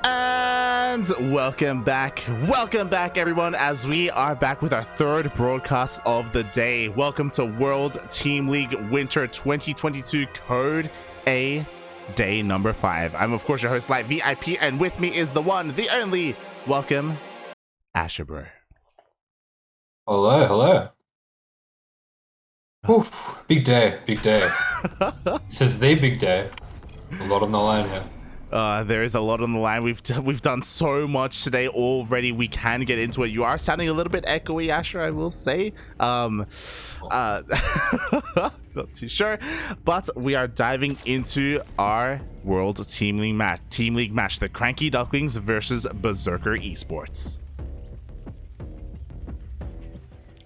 And welcome back everyone, as we are back with our third broadcast of the day. Welcome to World Team League Winter 2022 Code A day number 5. I'm of course your host Light VIP, and with me is the one, the only, welcome AsherBro. Hello. Oof, big day. This is the big day. A lot on the line here. There is a lot on the line. We've done so much today already. We can get into it. You are sounding a little bit echoey, Asher, I will say. Not too sure, but we are diving into our World Team League match. The CranKy Ducklings versus Berserker eSports.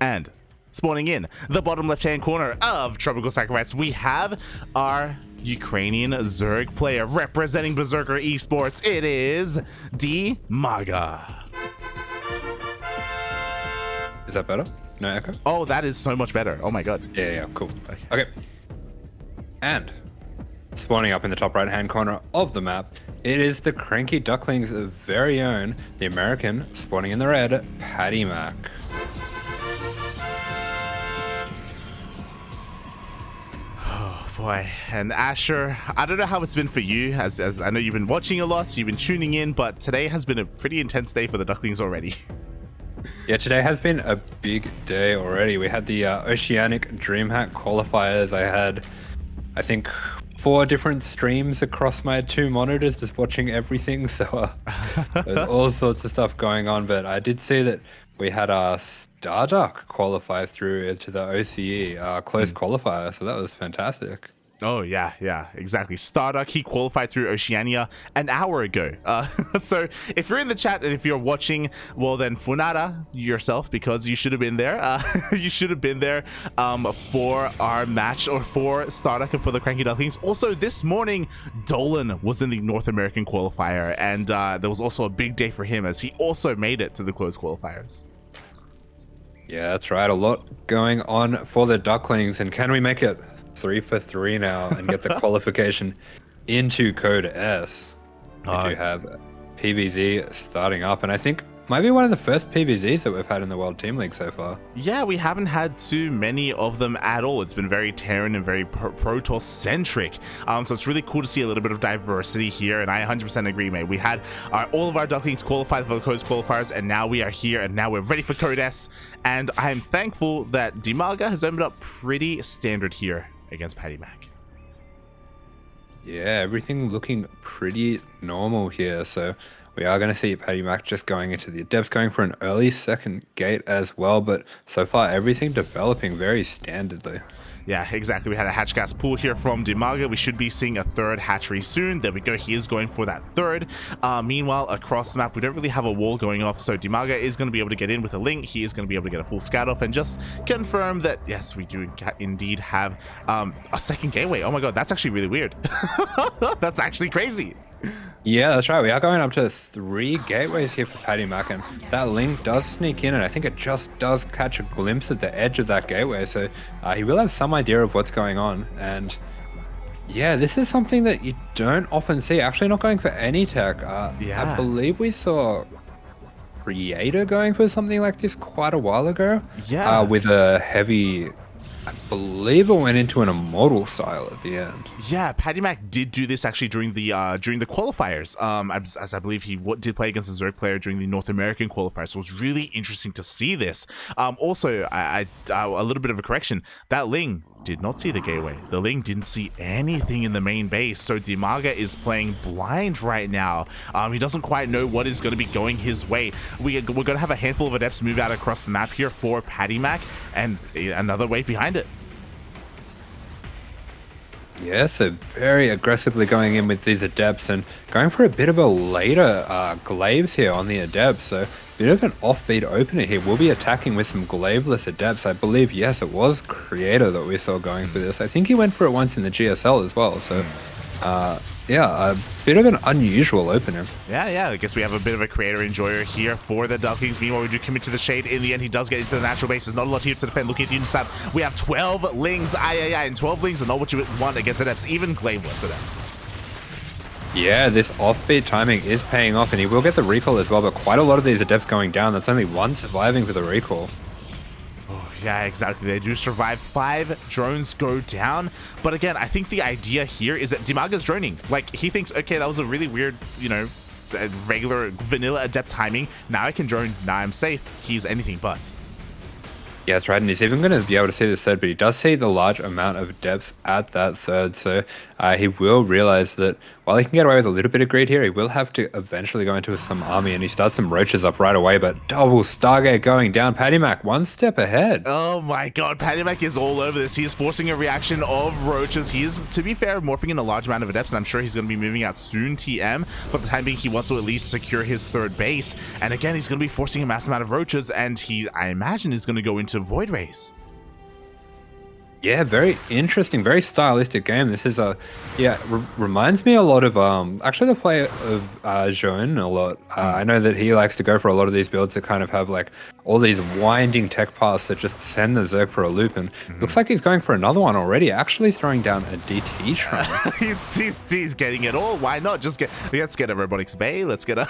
And spawning in the bottom left-hand corner of Tropical Sacrifice, we have our Ukrainian Zerg player representing Berserker eSports. It is DIMAGA. Is that better? No echo? Oh, that is so much better. Oh my god. Yeah, cool. Okay. And spawning up in the top right-hand corner of the map, it is the CranKy Ducklings' very own, the American, spawning in the red, PattyMac. Boy, and Asher, I don't know how it's been for you, as I know you've been watching a lot, so you've been tuning in, but today has been a pretty intense day for the Ducklings already. Yeah, today has been a big day already. We had the Oceanic DreamHack qualifiers. I had, I think, 4 different streams across my 2 monitors just watching everything, so there's all sorts of stuff going on, but I did see that we had our StarDuck qualify through into the OCE close qualifier, so that was fantastic. Oh yeah, exactly. StarDuck, he qualified through Oceania an hour ago. So if you're in the chat and if you're watching, well then Funada yourself, because you should have been there. You should have been there for our match, or for StarDuck and for the CranKy Ducklings. Also this morning, Dolan was in the North American qualifier, and there was also a big day for him as he also made it to the closed qualifiers. Yeah, that's right. A lot going on for the Ducklings, and can we make it 3 for 3 now and get the qualification into Code S? We do have PVZ starting up, and I think might be one of the first PVZs that we've had in the World Team League so far. Yeah, we haven't had too many of them at all. It's been very Terran and very Protoss centric. So it's really cool to see a little bit of diversity here, and I 100% agree, mate. We had all of our Ducklings qualified for the Code qualifiers, and now we are here, and now we're ready for Code S. And I am thankful that DIMAGA has opened up pretty standard here against PattyMac. Yeah, everything looking pretty normal here. So we are going to see PattyMac just going into the Adepts, going for an early second gate as well. But so far, everything developing very standardly. Yeah, exactly. We had a hatch gas pool here from DIMAGA. We should be seeing a third hatchery soon. There we go. He is going for that third. Meanwhile, across the map, we don't really have a wall going off. So DIMAGA is going to be able to get in with a link. He is going to be able to get a full scout off and just confirm that, yes, we do indeed have a second gateway. Oh my god, that's actually really weird. That's actually crazy. Yeah, that's right. We are going up to 3 gateways here for PattyMac, and that link does sneak in, and I think it just does catch a glimpse of the edge of that gateway, so he will have some idea of what's going on. And yeah, this is something that you don't often see. Actually not going for any tech. I believe we saw Creator going for something like this quite a while ago. Yeah. With a heavy, I believe it went into an immortal style at the end. Yeah, PattyMac did do this actually during the qualifiers. As I believe he did play against a Zerg player during the North American qualifiers. So it was really interesting to see this. Also, a little bit of a correction. That Ling did not see the gateway. The Ling didn't see anything in the main base. So DIMAGA is playing blind right now. He doesn't quite know what is going to be going his way. We're going to have a handful of Adepts move out across the map here for PattyMac, and another wave behind it. Yeah, so very aggressively going in with these Adepts and going for a bit of a later glaives here on the Adepts. So a bit of an offbeat opener here. We'll be attacking with some glaiveless Adepts. I believe, yes, it was Creator that we saw going for this. I think he went for it once in the GSL as well. So yeah, a bit of an unusual opener. Yeah, I guess we have a bit of a creator enjoyer here for the Ducklings. Meanwhile, we do commit to the Shade. In the end, he does get into the natural base. There's not a lot here to defend. Looking at the unit stat, we have 12 Lings. And 12 Lings are not what you want against Adepts, even Glaveless Adepts. Yeah, this offbeat timing is paying off, and he will get the recall as well, but quite a lot of these adepts going down. That's only one surviving for the recall. Yeah, exactly. They do survive. 5 drones go down. But again, I think the idea here is that DIMAGA's droning. Like, he thinks, okay, that was a really weird, you know, regular vanilla adept timing. Now I can drone. Now I'm safe. He's anything but. Yeah, that's right, and he's even going to be able to see the third, but he does see the large amount of depths at that third, so he will realize that while he can get away with a little bit of greed here, he will have to eventually go into some army, and he starts some roaches up right away, but double Stargate going down. PattyMac one step ahead. Oh my god, PattyMac is all over this. He is forcing a reaction of roaches. He is, to be fair, morphing in a large amount of adepts, and I'm sure he's going to be moving out soon, TM. For the time being, he wants to at least secure his third base, and again, he's going to be forcing a mass amount of roaches, and I imagine, is going to go into Void Rays. Yeah, very interesting, very stylistic game. This is reminds me a lot of actually the play of ShaDoWn a lot. I know that he likes to go for a lot of these builds that kind of have like all these winding tech paths that just send the Zerg for a loop, and looks like he's going for another one already, actually throwing down a DT shrine. he's getting it all. Why not? Let's get a Robotics Bay. Let's get a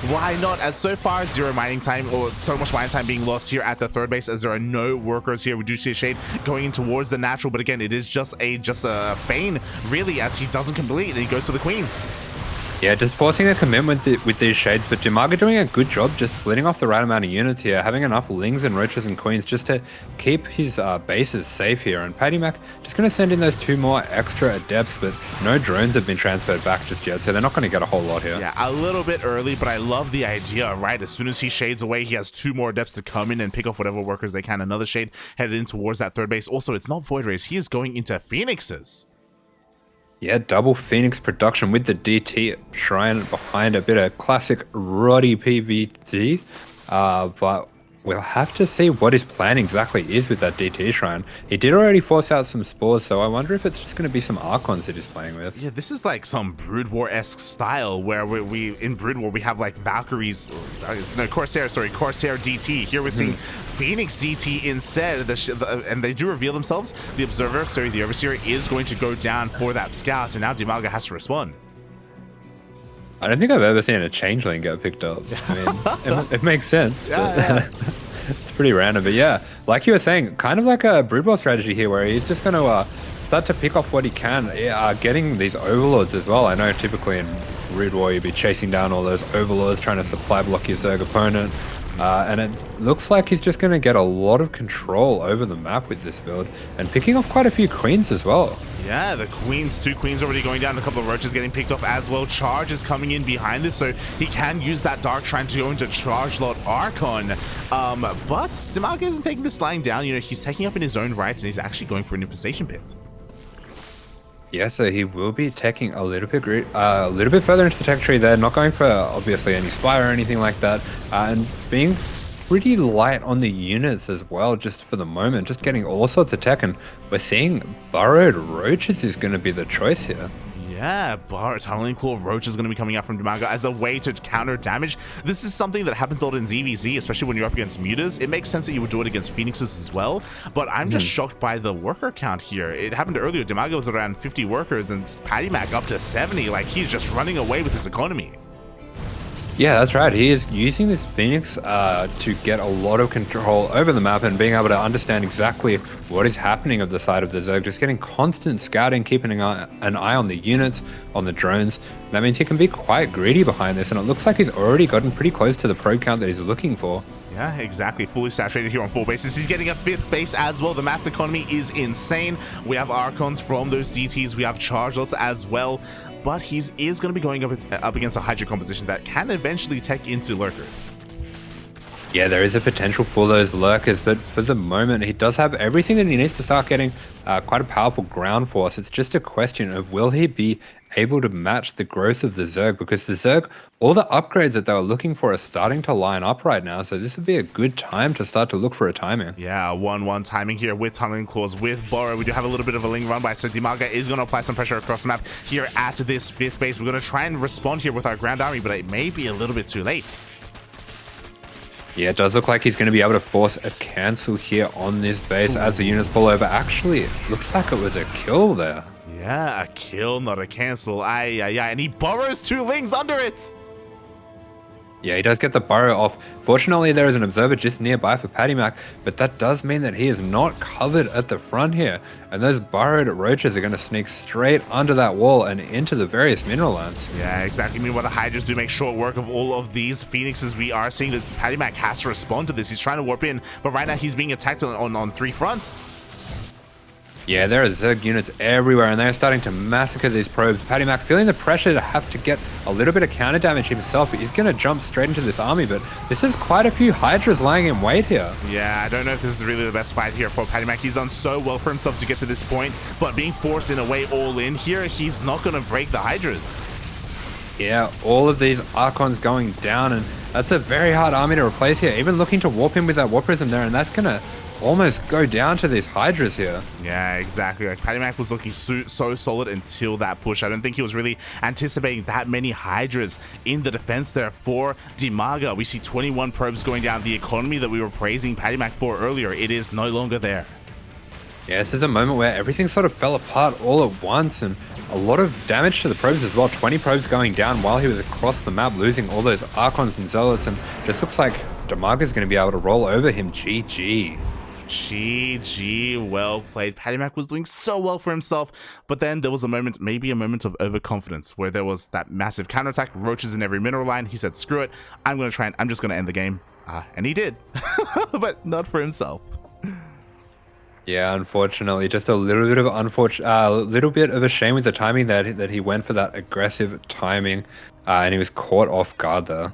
why not? As so far, 0 mining time, or so much mining time being lost here at the third base, as there are no workers here. We do see a Shade going in towards the natural, but again, it is just a feign, really, as he doesn't complete, and he goes to the Queens. Yeah, just forcing a commitment with these Shades, but DIMAGA doing a good job just splitting off the right amount of units here, having enough Lings and Roaches and Queens just to keep his bases safe here. And PattyMac just going to send in those 2 more extra Adepts, but no drones have been transferred back just yet, so they're not going to get a whole lot here. Yeah, a little bit early, but I love the idea, right? As soon as he Shades away, he has 2 more Adepts to come in and pick off whatever workers they can. Another Shade headed in towards that third base. Also, it's not Void Rays. He is going into Phoenixes. Yeah, double Phoenix production with the DT Shrine behind, a bit of classic Roddy PVT. But we'll have to see what his plan exactly is with that DT Shrine. He did already force out some spores, so I wonder if it's just going to be some Archons that he's playing with. Yeah, this is like some Brood War-esque style, where we in Brood War we have like Valkyries, Corsair DT. Here we're seeing Phoenix DT instead, and they do reveal themselves. The Overseer is going to go down for that scout, and now DIMAGA has to respond. I don't think I've ever seen a Changeling get picked up. I mean, it makes sense. Yeah. It's pretty random. But yeah, like you were saying, kind of like a Brood War strategy here, where he's just going to start to pick off what he can, getting these Overlords as well. I know typically in Brood War you'd be chasing down all those Overlords, trying to supply block your Zerg opponent. And it looks like he's just going to get a lot of control over the map with this build, and picking off quite a few Queens as well. Yeah, the Queens, 2 Queens already going down, a couple of Roaches getting picked off as well. Charge is coming in behind this, so he can use that Dark Shrine to go into Charge Lot Archon. But DIMAGA isn't taking this lying down. You know, he's taking up in his own right, and he's actually going for an Infestation Pit. Yeah, so he will be taking a little bit further into the tech tree there, not going for obviously any Spire or anything like that, and being pretty light on the units as well, just for the moment, just getting all sorts of tech, and we're seeing Burrowed Roaches is going to be the choice here. Yeah, Tunneling Claw of Roach is going to be coming out from DIMAGA as a way to counter damage. This is something that happens a lot in ZVZ, especially when you're up against mutas. It makes sense that you would do it against Phoenixes as well, but I'm just shocked by the worker count here. It happened earlier. DIMAGA was around 50 workers, and PattyMac up to 70. Like, he's just running away with his economy. Yeah, that's right. He is using this Phoenix to get a lot of control over the map and being able to understand exactly what is happening of the side of the Zerg, just getting constant scouting, keeping an eye on the units, on the drones. That means he can be quite greedy behind this, and it looks like he's already gotten pretty close to the probe count that he's looking for. Yeah, exactly. Fully saturated here on 4 bases. He's getting a 5th base as well. The mass economy is insane. We have Archons from those DTs. We have Charge Lots as well. But he is going to be going up against a Hydra composition that can eventually tech into Lurkers. Yeah, there is a potential for those Lurkers, but for the moment, he does have everything that he needs to start getting quite a powerful ground force. It's just a question of, will he be able to match the growth of the Zerg? Because the Zerg, all the upgrades that they were looking for are starting to line up right now, so this would be a good time to start to look for a timing. Yeah, 1-1 timing here with Tunneling Claws, with Burrow. We do have a little bit of a Ling run by, so DIMAGA is going to apply some pressure across the map here at this 5th base. We're going to try and respond here with our ground army, but it may be a little bit too late. Yeah, it does look like he's going to be able to force a cancel here on this base as the units pull over. Actually, it looks like it was a kill there. Yeah, a kill, not a cancel. And he burrows 2 Lings under it. Yeah, he does get the burrow off. Fortunately, there is an observer just nearby for PattyMac, but that does mean that he is not covered at the front here. And those burrowed roaches are going to sneak straight under that wall and into the various mineral lands. Yeah, exactly. Meanwhile, the Hydras do make short work of all of these Phoenixes. We are seeing that PattyMac has to respond to this. He's trying to warp in, but right now he's being attacked on 3 fronts. Yeah, there are Zerg units everywhere, and they're starting to massacre these probes. PattyMac feeling the pressure to have to get a little bit of counter damage himself. He's going to jump straight into this army, but this is quite a few Hydras lying in wait here. Yeah, I don't know if this is really the best fight here for PattyMac. He's done so well for himself to get to this point, but being forced in a way all in here, he's not going to break the Hydras. Yeah, all of these Archons going down, and that's a very hard army to replace here. Even looking to warp in with that Warp Prism there, and that's going to almost go down to these Hydras here. Yeah, exactly. Like PattyMac was looking so solid until that push. I don't think he was really anticipating that many Hydras in the defense there for DIMAGA. We see 21 probes going down. The economy that we were praising PattyMac for earlier, it is no longer there. Yeah, this is a moment where everything sort of fell apart all at once, and a lot of damage to the probes as well. 20 probes going down while he was across the map, losing all those Archons and Zealots, and just looks like DIMAGA's going to be able to roll over him. GG. GG, well played. PattyMac was doing so well for himself, but then there was a moment, maybe a moment of overconfidence, where there was that massive counterattack, roaches in every mineral line. He said, screw it, I'm just gonna end the game. And he did, but not for himself. Yeah, unfortunately, just a little bit of a shame with the timing that he went for that aggressive timing, and he was caught off guard there.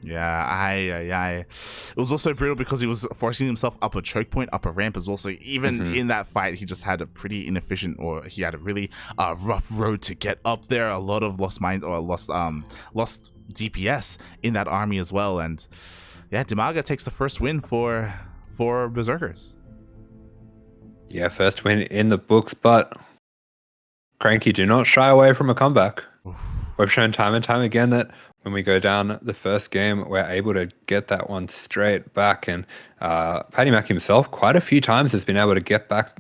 Yeah, it was also brutal because he was forcing himself up a choke point, up a ramp as well. So even in that fight, he just had a pretty inefficient, or he had a really rough road to get up there. A lot of lost DPS in that army as well. And yeah, DIMAGA takes the first win for Berserkers. Yeah, first win in the books, but CranKy do not shy away from a comeback. We've shown time and time again that when we go down the first game, we're able to get that one straight back. And PattyMac himself, quite a few times, has been able to get back,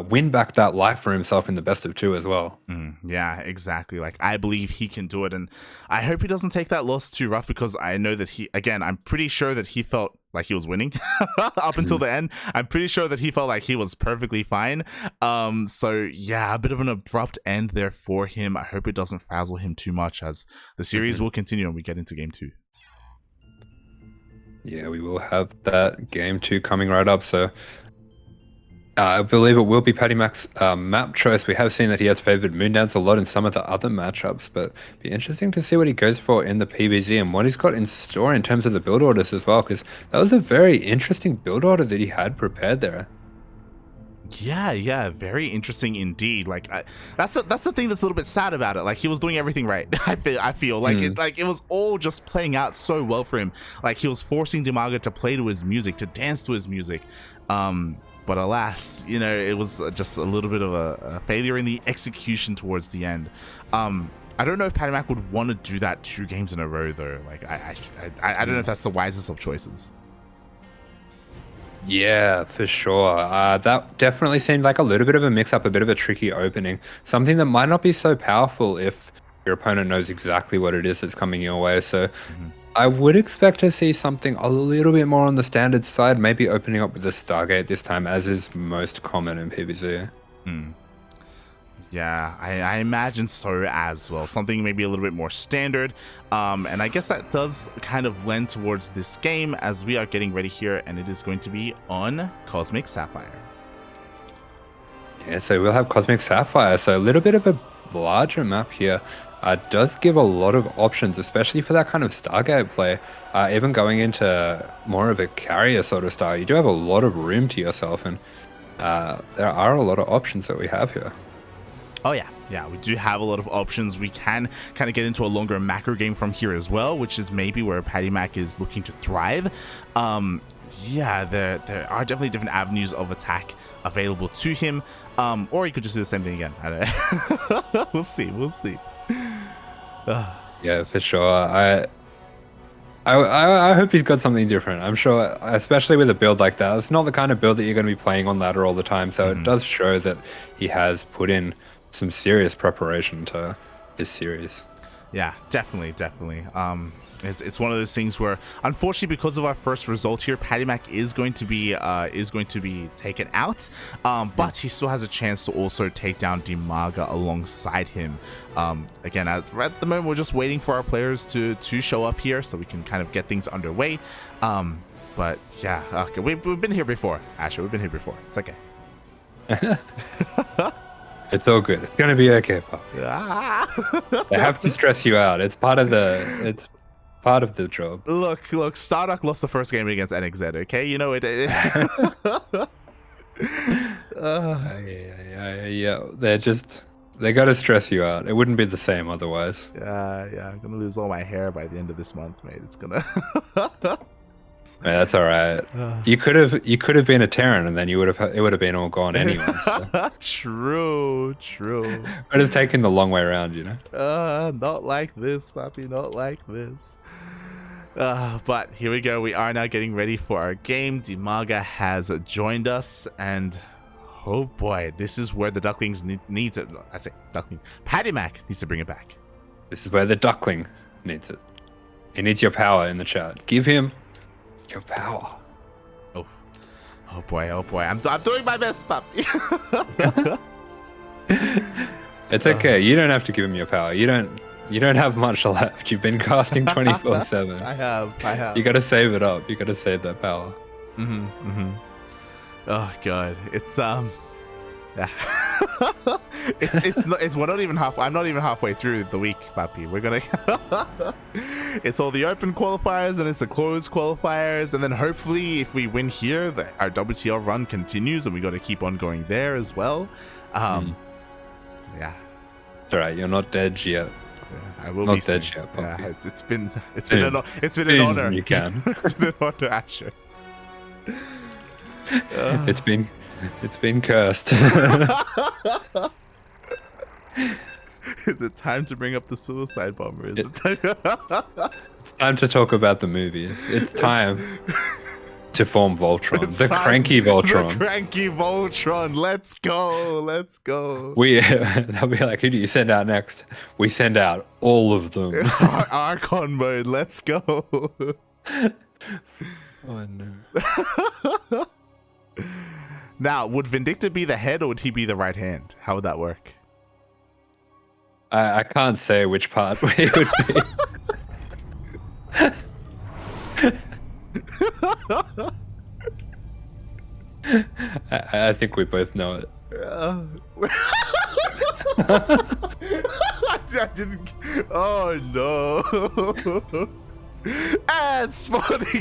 win back that life for himself in the best of 2 as well. Yeah, exactly. Like, I believe he can do it. And I hope he doesn't take that loss too rough, because I know that I'm pretty sure that he felt like he was winning up until the end. I'm pretty sure that he felt like he was perfectly fine. So yeah, a bit of an abrupt end there for him. I hope it doesn't frazzle him too much, as the series will continue and we get into game 2. Yeah, we will have that game 2 coming right up. So I believe it will be PattyMac's map choice. We have seen that he has favored Moondance a lot in some of the other matchups, but it'll be interesting to see what he goes for in the PvZ and what he's got in store in terms of the build orders as well, because that was a very interesting build order that he had prepared there. Yeah, very interesting indeed. Like, that's the thing that's a little bit sad about it. Like, he was doing everything right. I feel like it was all just playing out so well for him. Like, he was forcing DIMAGA to play to his music, to dance to his music. But alas, it was just a little bit of a failure in the execution towards the end. I don't know if PattyMac would want to do that 2 games in a row though. Like, I don't know if that's the wisest of choices. Yeah, for sure. That definitely seemed like a little bit of a mix-up, a bit of a tricky opening. Something that might not be so powerful if your opponent knows exactly what it is that's coming your way. So I would expect to see something a little bit more on the standard side, maybe opening up with the Stargate this time, as is most common in PvZ. Yeah, I imagine so as well. Something maybe a little bit more standard. And I guess that does kind of lend towards this game as we are getting ready here, and it is going to be on Cosmic Sapphire. Yeah, so we'll have Cosmic Sapphire. So a little bit of a larger map here. Does give a lot of options, especially for that kind of Stargate play. Even going into more of a carrier sort of style, you do have a lot of room to yourself, and there are a lot of options that we have here. Oh yeah, we do have a lot of options. We can kind of get into a longer macro game from here as well, which is maybe where PattyMac is looking to thrive. Yeah, there are definitely different avenues of attack available to him, or he could just do the same thing again. I don't know. We'll see. Yeah, for sure. I hope he's got something different. I'm sure, especially with a build like that, it's not the kind of build that you're going to be playing on ladder all the time. So it does show that he has put in some serious preparation to this series. Yeah, definitely. It's one of those things where, unfortunately, because of our first result here, PattyMac is going to be taken out, but he still has a chance to also take down DIMAGA alongside him. Again, at the moment, we're just waiting for our players to show up here so we can kind of get things underway. But yeah, okay, we've been here before, Asher. We've been here before. It's okay. It's all good. It's gonna be okay, Pup. They have to stress you out. It's part of the job. Look, StarCraft lost the first game against NXZ, okay? You know it. Yeah. They gotta stress you out. It wouldn't be the same otherwise. Yeah. I'm gonna lose all my hair by the end of this month, mate. It's gonna. Yeah, that's all right. You could have been a Terran, and then it would have been all gone anyway. So. True. But it's taking the long way around, you know. Not like this, puppy. Not like this. But here we go. We are now getting ready for our game. DIMAGA has joined us, and oh boy, this is where the Ducklings needs it. I say Duckling. PattyMac needs to bring it back. This is where the Duckling needs it. He needs your power in the chat. Give him your power. Oh boy. I'm doing my best, puppy. It's okay. You don't have to give him your power. You don't have much left. You've been casting 24/7. I have. You got to save it up. You got to save that power. Oh god, it's yeah. We're not even half. I'm not even halfway through the week, puppy. We're gonna. It's all the open qualifiers and it's the closed qualifiers, and then hopefully, if we win here, our WTL run continues, and we got to keep on going there as well. Yeah. It's all right. You're not dead yet. Yeah, I will not be dead soon. yet, puppy. Yeah, it's been an honor. You can. It's been an honor, Asher. It's been cursed. Is it time to bring up the suicide bomber? It's time to talk about the movies. It's time to form Voltron. It's the CranKy Voltron. The CranKy Voltron. Let's go. They'll be like, who do you send out next? We send out all of them. Archon mode. Let's go. Oh no. Now, would Vindicta be the head or would he be the right hand? How would that work? I can't say which part he would be. I think we both know it. I didn't. Oh no. And spawning in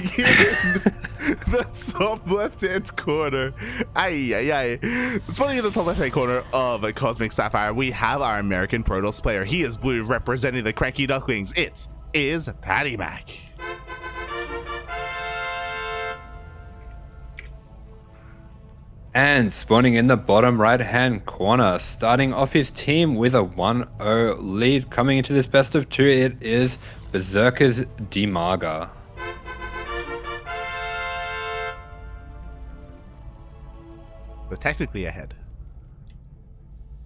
the top left-hand corner. Spawning in the top left-hand corner of a Cosmic Sapphire, we have our American Protoss player. He is blue, representing the CranKy Ducklings. It is PattyMac. And spawning in the bottom right-hand corner, starting off his team with a 1-0 lead. Coming into this best of 2, it is Berserker's DIMAGA. They're technically ahead.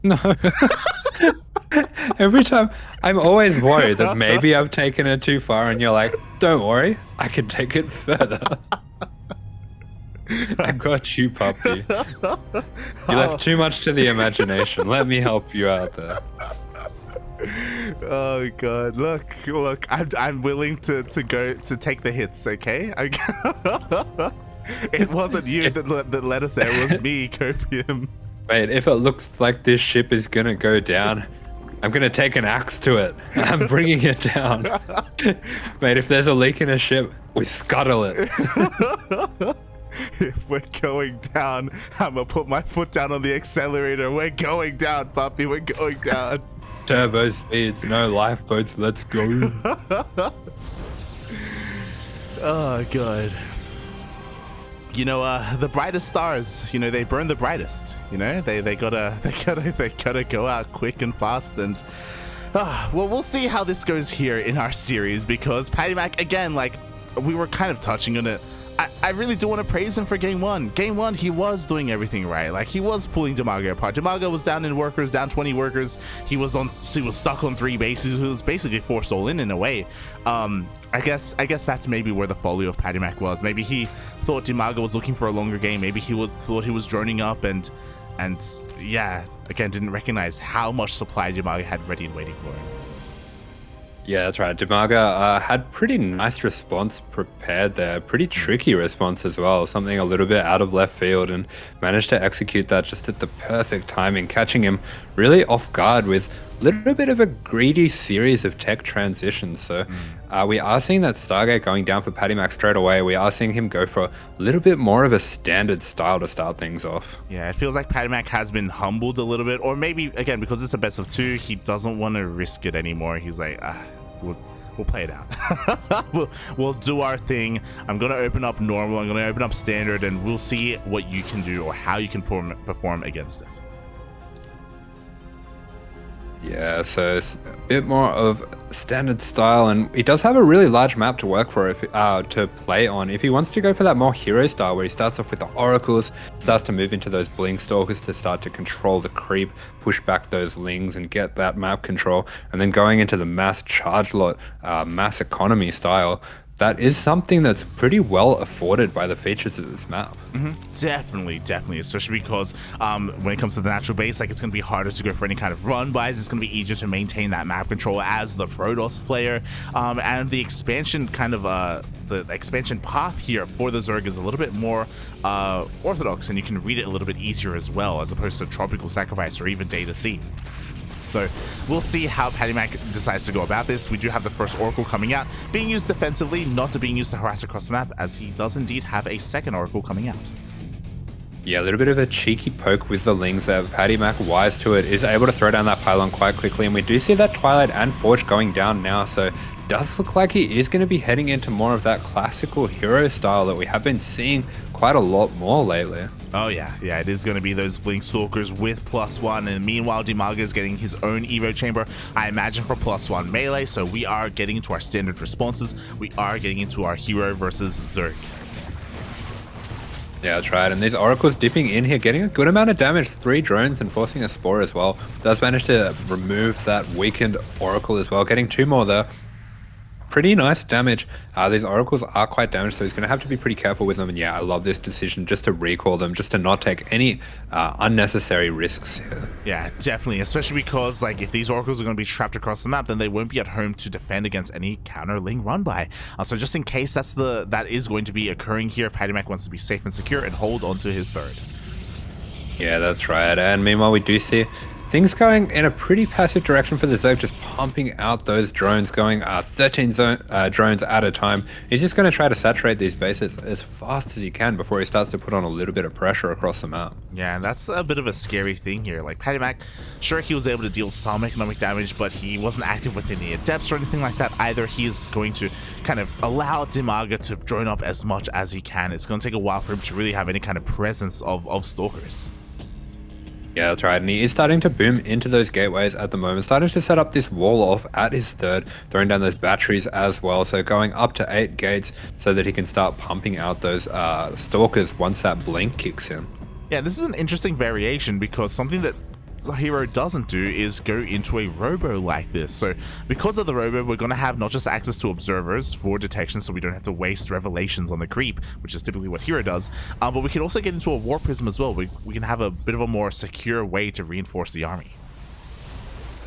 No. Every time, I'm always worried that maybe I've taken it too far, and you're like, don't worry, I can take it further. I got you, puppy. You left too much to the imagination. Let me help you out there. Oh god, look, I'm willing to take the hits, okay? It wasn't you that let us there, it was me, Copium. Mate, if it looks like this ship is gonna go down, I'm gonna take an axe to it. I'm bringing it down. Mate, if there's a leak in a ship, we scuttle it. If we're going down, I'm gonna put my foot down on the accelerator. We're going down, puppy, we're going down. Turbo speeds, no lifeboats, let's go. Oh god. You know, the brightest stars, you know, they burn the brightest. You know, they gotta go out quick and fast. And well, we'll see how this goes here in our series, because PattyMac, again, like we were kind of touching on it I really do want to praise him for game one. Game one, he was doing everything right. Like, he was pulling DIMAGA apart. DIMAGA was down in workers, down 20 workers. He was stuck on 3 bases. He was basically forced all in a way. I guess that's maybe where the folly of PattyMac was. Maybe he thought DIMAGA was looking for a longer game. Maybe he thought he was droning up and yeah, again, didn't recognize how much supply DIMAGA had ready and waiting for him. Yeah, that's right. DIMAGA had pretty nice response prepared there. Pretty tricky response as well. Something a little bit out of left field, and managed to execute that just at the perfect timing, catching him really off guard with a little bit of a greedy series of tech transitions. So we are seeing that Stargate going down for PattyMac straight away. We are seeing him go for a little bit more of a standard style to start things off. Yeah, it feels like PattyMac has been humbled a little bit, or maybe, again, because it's a best of 2, he doesn't want to risk it anymore. He's like, we'll play it out. we'll do our thing. I'm going to open up normal, I'm going to open up standard, and we'll see what you can do or how you can perform against it. Yeah, so it's a bit more of standard style, and he does have a really large map to work for, to play on. If he wants to go for that more hero style, where he starts off with the oracles, starts to move into those blink stalkers to start to control the creep, push back those lings, and get that map control, and then going into the mass charge lot, mass economy style, that is something that's pretty well afforded by the features of this map. Definitely, especially because when it comes to the natural base, like, it's going to be harder to go for any kind of run buys. It's going to be easier to maintain that map control as the Frodos player, and the expansion the expansion path here for the Zerg is a little bit more orthodox, and you can read it a little bit easier as well, as opposed to Tropical Sacrifice or even Data C. So we'll see how PattyMac decides to go about this. We do have the first Oracle coming out, being used defensively, not being used to harass across the map, as he does indeed have a second Oracle coming out. Yeah, a little bit of a cheeky poke with the Lings there. PattyMac, wise to it, is able to throw down that pylon quite quickly, and we do see that Twilight and Forge going down now, so it does look like he is going to be heading into more of that classical hero style that we have been seeing quite a lot more lately. Oh yeah, it is going to be those Blink Stalkers with +1, and meanwhile DIMAGA is getting his own Evo Chamber, I imagine, for +1 melee, so we are getting into our standard responses. We are getting into our hero versus Zerg. Yeah, that's right, and these Oracles dipping in here, getting a good amount of damage, 3 drones and forcing a Spore as well. Does manage to remove that weakened Oracle as well, getting 2 more there. Pretty nice damage. These Oracles are quite damaged, so he's going to have to be pretty careful with them. And yeah, I love this decision, just to recall them, just to not take any unnecessary risks here. Yeah, definitely, especially because, like, if these Oracles are going to be trapped across the map, then they won't be at home to defend against any counter Ling run by. So just in case that is going to be occurring here, PattyMac wants to be safe and secure and hold on to his third. Yeah, that's right. And meanwhile, we do see things going in a pretty passive direction for the Zerg, just pumping out those drones, going 13 drones at a time. He's just going to try to saturate these bases as fast as he can before he starts to put on a little bit of pressure across the map. Yeah, and that's a bit of a scary thing here. Like, PattyMac, sure, he was able to deal some economic damage, but he wasn't active with any adepts or anything like that either. He's going to kind of allow DIMAGA to drone up as much as he can. It's going to take a while for him to really have any kind of presence of Stalkers. Yeah, that's right, and he is starting to boom into those gateways at the moment, starting to set up this wall off at his third, throwing down those batteries as well, so going up to 8 gates so that he can start pumping out those Stalkers once that blink kicks in. Yeah, this is an interesting variation, because something that the hero doesn't do is go into a robo like this. So because of the robo, we're going to have not just access to observers for detection, so we don't have to waste revelations on the creep, which is typically what hero does, but we can also get into a war prism as well. We can have a bit of a more secure way to reinforce the army.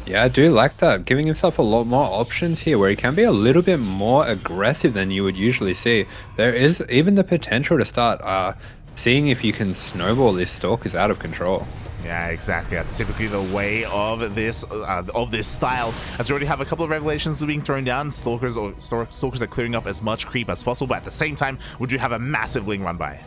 Yeah, I do like that, giving himself a lot more options here where he can be a little bit more aggressive than you would usually see. There is even the potential to start seeing if you can snowball these Stalkers out of control. Yeah, exactly. That's typically the way of this style. As we already have a couple of revelations being thrown down, Stalkers are clearing up as much creep as possible, but at the same time, we do have a massive Ling run by.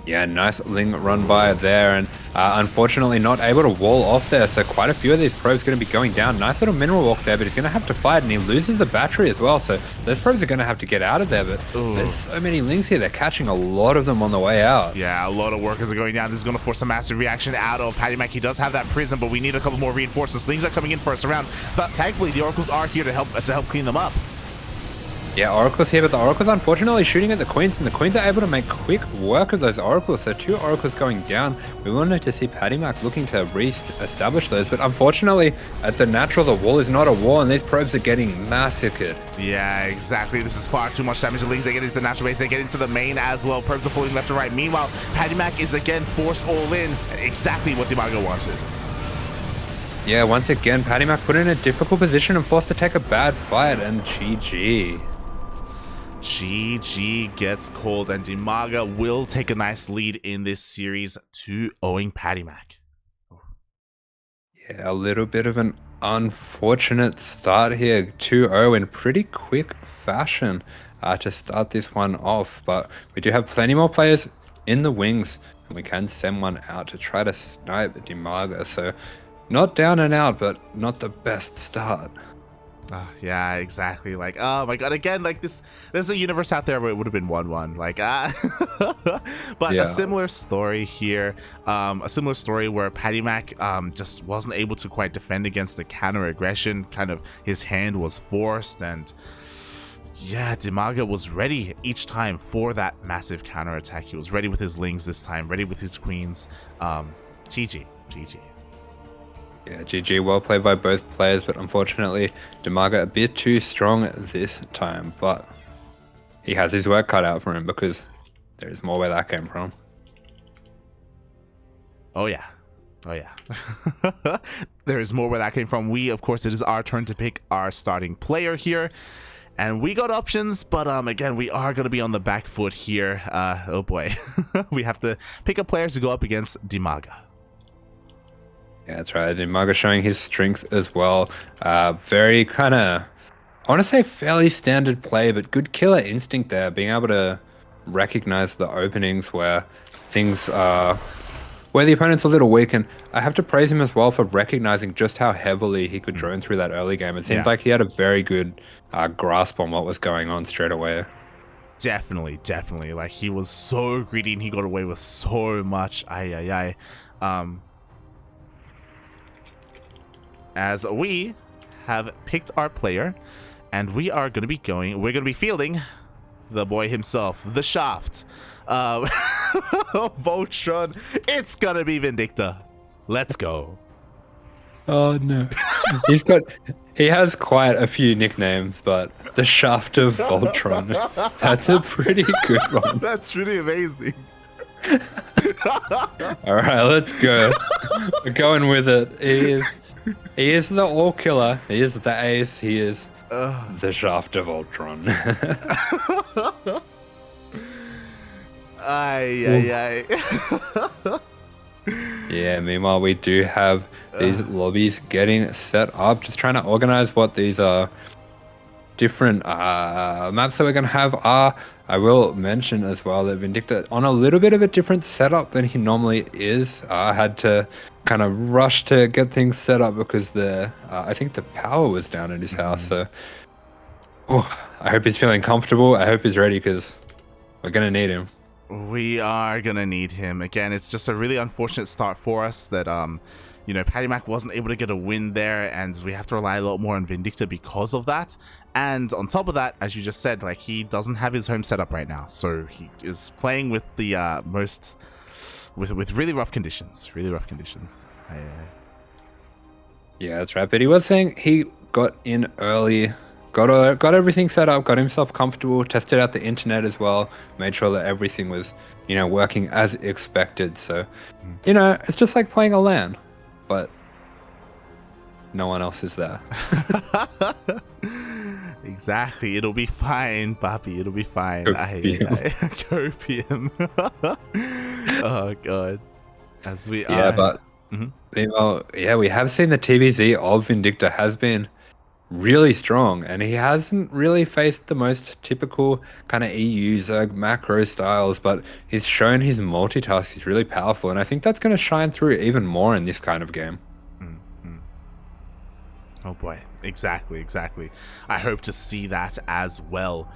Yeah, nice Ling run by there, and unfortunately not able to wall off there, so quite a few of these probes going to be going down. Nice little mineral walk there, but he's going to have to fight, and he loses the battery as well, so those probes are going to have to get out of there, but there's so many Lings here, they're catching a lot of them on the way out. Yeah, a lot of workers are going down. This is going to force a massive reaction out of PattyMac. He does have that prism, but we need a couple more reinforcements. Lings are coming in for us around, but thankfully the Oracles are here to help clean them up. Yeah, Oracle's here, but the Oracle's unfortunately shooting at the Queens, and the Queens are able to make quick work of those Oracles. So 2 Oracles going down. We wanted to see PattyMac looking to re-establish those, but unfortunately, at the natural, the wall is not a wall, and these probes are getting massacred. Yeah, exactly. This is far too much damage. The Leagues, they get into the natural base, they get into the main as well. Probes are falling left and right. Meanwhile, PattyMac is again forced all in. Exactly what DIMAGA wanted. Yeah, once again, PattyMac put in a difficult position and forced to take a bad fight, and GG. GG gets called, and DIMAGA will take a nice lead in this series, 2-0ing PattyMac. Yeah, a little bit of an unfortunate start here, 2-0 in pretty quick fashion to start this one off, but we do have plenty more players in the wings, and we can send one out to try to snipe DIMAGA, so not down and out, but not the best start. Yeah, exactly. Like, oh my god, again, like there's a universe out there where it would have been 1-1. Like, but yeah. A similar story here. A similar story where PattyMac just wasn't able to quite defend against the counter aggression. Kind of his hand was forced, and yeah, DIMAGA was ready each time for that massive counter attack. He was ready with his Lings this time, ready with his Queens. GG. Yeah, GG, well played by both players, but unfortunately, DIMAGA a bit too strong this time, but he has his work cut out for him because there's more where that came from. Oh yeah. There is more where that came from. Of course, it is our turn to pick our starting player here. And we got options, but again, we are going to be on the back foot here. Oh boy. We have to pick a player to go up against DIMAGA. Yeah, that's right. DIMAGA showing his strength as well. Very kind of, I want to say fairly standard play, but good killer instinct there. Being able to recognize the openings where things are, where the opponent's a little weak. And I have to praise him as well for recognizing just how heavily he could drone through that early game. It seemed like he had a very good grasp on what was going on straight away. Definitely. Like, he was so greedy and he got away with so much. As we have picked our player, and we're going to be fielding the boy himself, the Shaft. Voltron, it's going to be Vindicta. Let's go. Oh no. He has quite a few nicknames, but the Shaft of Voltron, that's a pretty good one. That's really amazing. All right, let's go. We're going with it. He is the all killer. He is the ace. He is the Shaft of Ultron. Yeah, meanwhile, we do have these lobbies getting set up. Just trying to organize what these different maps that we're going to have are. I will mention as well that Vindicta, on a little bit of a different setup than he normally is, had to kind of rush to get things set up because I think the power was down at his house. So I hope he's feeling comfortable. I hope he's ready because we're going to need him. We are going to need him. Again, it's just a really unfortunate start for us that, PattyMac wasn't able to get a win there, and we have to rely a lot more on Vindicta because of that. And on top of that, as you just said, like, he doesn't have his home set up right now, so he is playing with the with really rough conditions. Yeah, that's right. But he was saying he got in early, got everything set up, got himself comfortable, tested out the internet as well, made sure that everything was, working as expected. So, it's just like playing a LAN, but no one else is there. Exactly. It'll be fine, Papi. It'll be fine. Copium. Oh, God. As we are. But we have seen the TBZ of Vindicta has been really strong, and he hasn't really faced the most typical kind of EU Zerg macro styles, but he's shown his multitask is really powerful, and I think that's going to shine through even more in this kind of game. Oh boy, exactly. I hope to see that as well.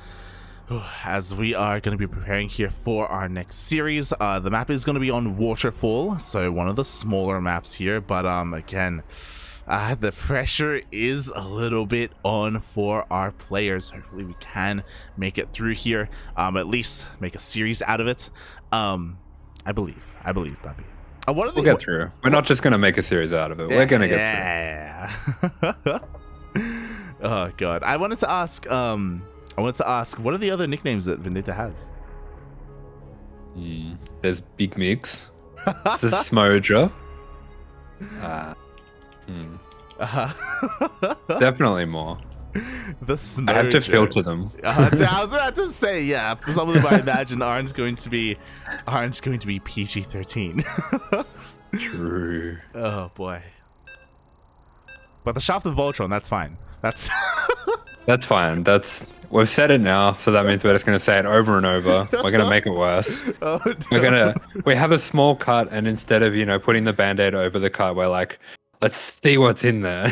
As we are going to be preparing here for our next series, the map is going to be on Waterfall, so one of the smaller maps here, but again, the pressure is a little bit on for our players. Hopefully we can make it through here, at least make a series out of it. I believe, Bobby. We'll get through. We're not just going to make a series out of it. We're going to get through. Oh god, I wanted to ask, what are the other nicknames that Vindicta has? There's Big Mix. There's Smoja. Definitely more. The Smoja. I have to filter them. I was about to say, yeah. For some of them, I imagine aren't going to be PG-13. True. Oh boy. But the Shaft of Voltron, that's fine. That's fine. We've said it now, so that means we're just gonna say it over and over. We're gonna make it worse. Oh, no. We have a small cut, and instead of putting the band-aid over the cut, we're like, let's see what's in there.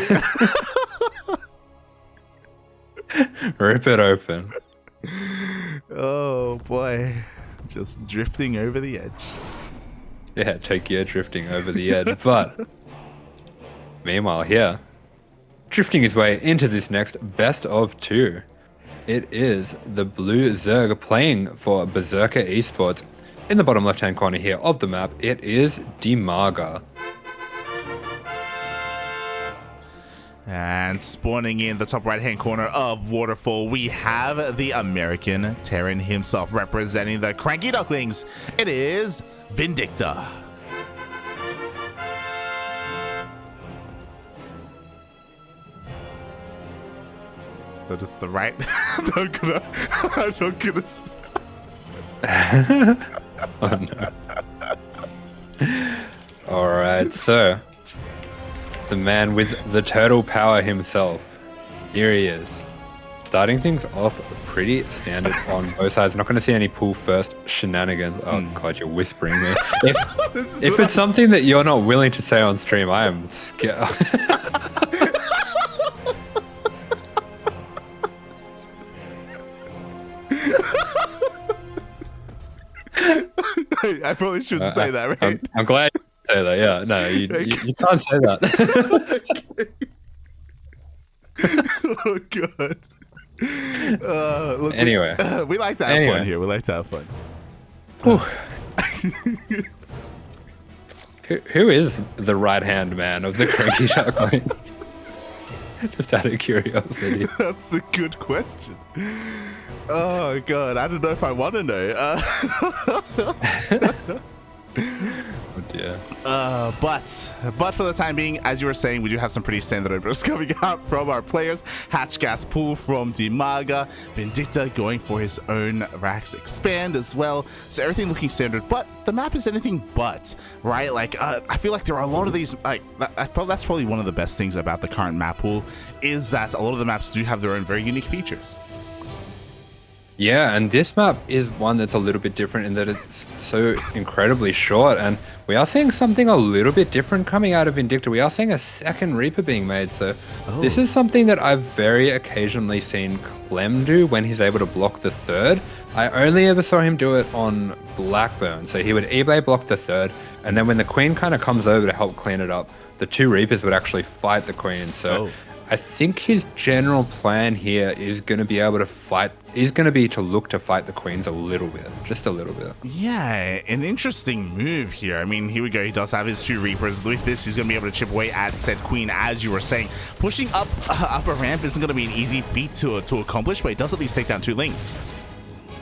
Rip it open. Oh boy, just drifting over the edge. Yeah, Tokyo drifting over the edge. But meanwhile, here, drifting his way into this next best of 2. It is the blue Zerg playing for Berserker eSports. In the bottom left-hand corner here of the map, it is DIMAGA. And spawning in the top right-hand corner of Waterfall, we have the American Terran himself representing the CranKy Ducklings. It is Vindicta. So just the right. I'm not gonna. Oh no. All right, so the man with the turtle power himself. Here he is. Starting things off pretty standard on both sides. Not going to see any pull first shenanigans. Oh god, you're whispering me. If it's something that you're not willing to say on stream, I am scared. I probably shouldn't say that, right? I'm glad you say that. Yeah, no, you can't say that. Oh god. Look, anyway, we like to have fun here. We like to have fun. Who is the right-hand man of the CranKy Ducklings? Just out of curiosity. That's a good question. Oh god, I don't know if I want to know. Oh dear. But for the time being, as you were saying, we do have some pretty standard openers coming out from our players. Hatch Gas Pool from DIMAGA, Vindicta going for his own Rax Expand as well. So everything looking standard, but the map is anything but, right? Like, I feel like there are a lot of these, like, that's probably one of the best things about the current map pool, is that a lot of the maps do have their own very unique features. Yeah, and this map is one that's a little bit different in that it's so incredibly short, and we are seeing something a little bit different coming out of Vindicta. We are seeing a second Reaper being made, so this is something that I've very occasionally seen Clem do when he's able to block the third. I only ever saw him do it on Blackburn, so he would eBay block the third, and then when the Queen kind of comes over to help clean it up, the 2 Reapers would actually fight the Queen, so... I think his general plan here is going to be able to fight, is going to be to look to fight the Queens a little bit, just a little bit. Yeah, an interesting move here. I mean, here we go. He does have his 2 Reapers. With this, he's going to be able to chip away at said Queen, as you were saying. Pushing up a ramp isn't going to be an easy feat to accomplish, but he does at least take down 2 Lings.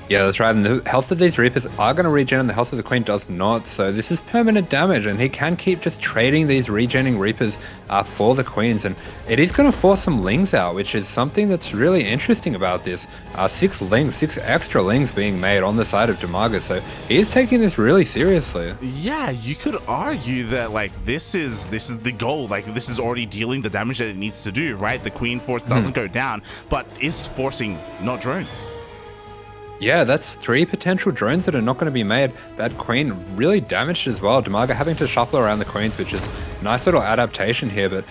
Yeah, that's right. And the health of these Reapers are going to regen, and the health of the Queen does not. So this is permanent damage, and he can keep just trading these regenning Reapers for the Queens. And it is going to force some Lings out, which is something that's really interesting about this. 6 Lings, 6 extra Lings being made on the side of DIMAGA. So he is taking this really seriously. Yeah, you could argue that, like, this is the goal. Like, this is already dealing the damage that it needs to do, right? The Queen force doesn't go down, but is forcing not drones. Yeah, that's 3 potential drones that are not going to be made. That Queen really damaged as well. DIMAGA having to shuffle around the Queens, which is a nice little adaptation here, but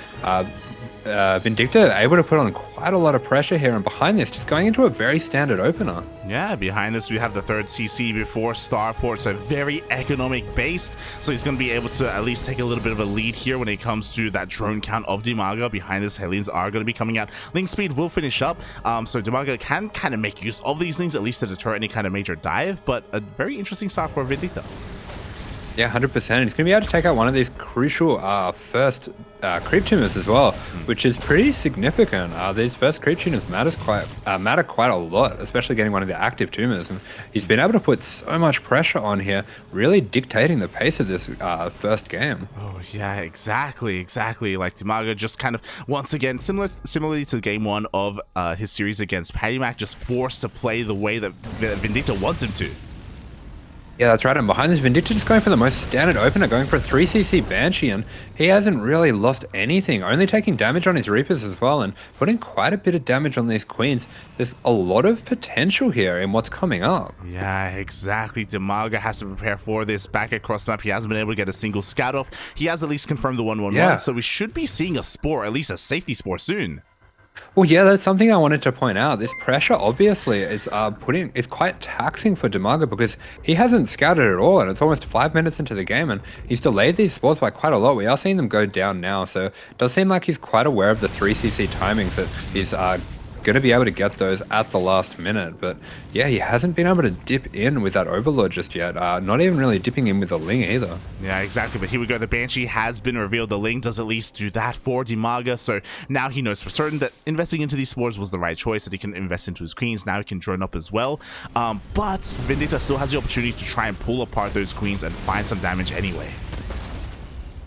Vindicta able to put on quite a lot of pressure here, and behind this, just going into a very standard opener. Yeah, behind this, we have the third CC before Starport, so very economic based. So he's going to be able to at least take a little bit of a lead here when it comes to that drone count of DIMAGA. Behind this, Hellions are going to be coming out. Link speed will finish up, so DIMAGA can kind of make use of these things, at least to deter any kind of major dive, but a very interesting start for Vindicta. Yeah, 100%. He's going to be able to take out one of these crucial first creep tumors as well, which is pretty significant. These first creep tumors matter quite a lot, especially getting one of the active tumors. And he's been able to put so much pressure on here, really dictating the pace of this first game. Oh yeah, exactly. Like DIMAGA just kind of once again, similarly to game one of his series against PattyMac, just forced to play the way that Vindicta wants him to. Yeah, that's right. And behind this, Vindicta just going for the most standard opener, going for a 3cc Banshee, and he hasn't really lost anything, only taking damage on his Reapers as well, and putting quite a bit of damage on these Queens. There's a lot of potential here in what's coming up. Yeah, exactly. DIMAGA has to prepare for this. Back across map, he hasn't been able to get a single scout off. He has at least confirmed the 1-1-1, so we should be seeing a spore, at least a safety spore soon. Well, yeah, that's something I wanted to point out. This pressure, obviously, is quite taxing for DIMAGA because he hasn't scouted at all, and it's almost 5 minutes into the game, and he's delayed these spawns by quite a lot. We are seeing them go down now, so it does seem like he's quite aware of the 3cc timings, that he's going to be able to get those at the last minute. But yeah, he hasn't been able to dip in with that Overlord just yet, not even really dipping in with the Ling either. Yeah, exactly. But here we go. The Banshee has been revealed. The Ling does at least do that for DIMAGA, so now he knows for certain that investing into these spores was the right choice, that he can invest into his Queens. Now he can drone up as well, but Vindicta still has the opportunity to try and pull apart those Queens and find some damage anyway.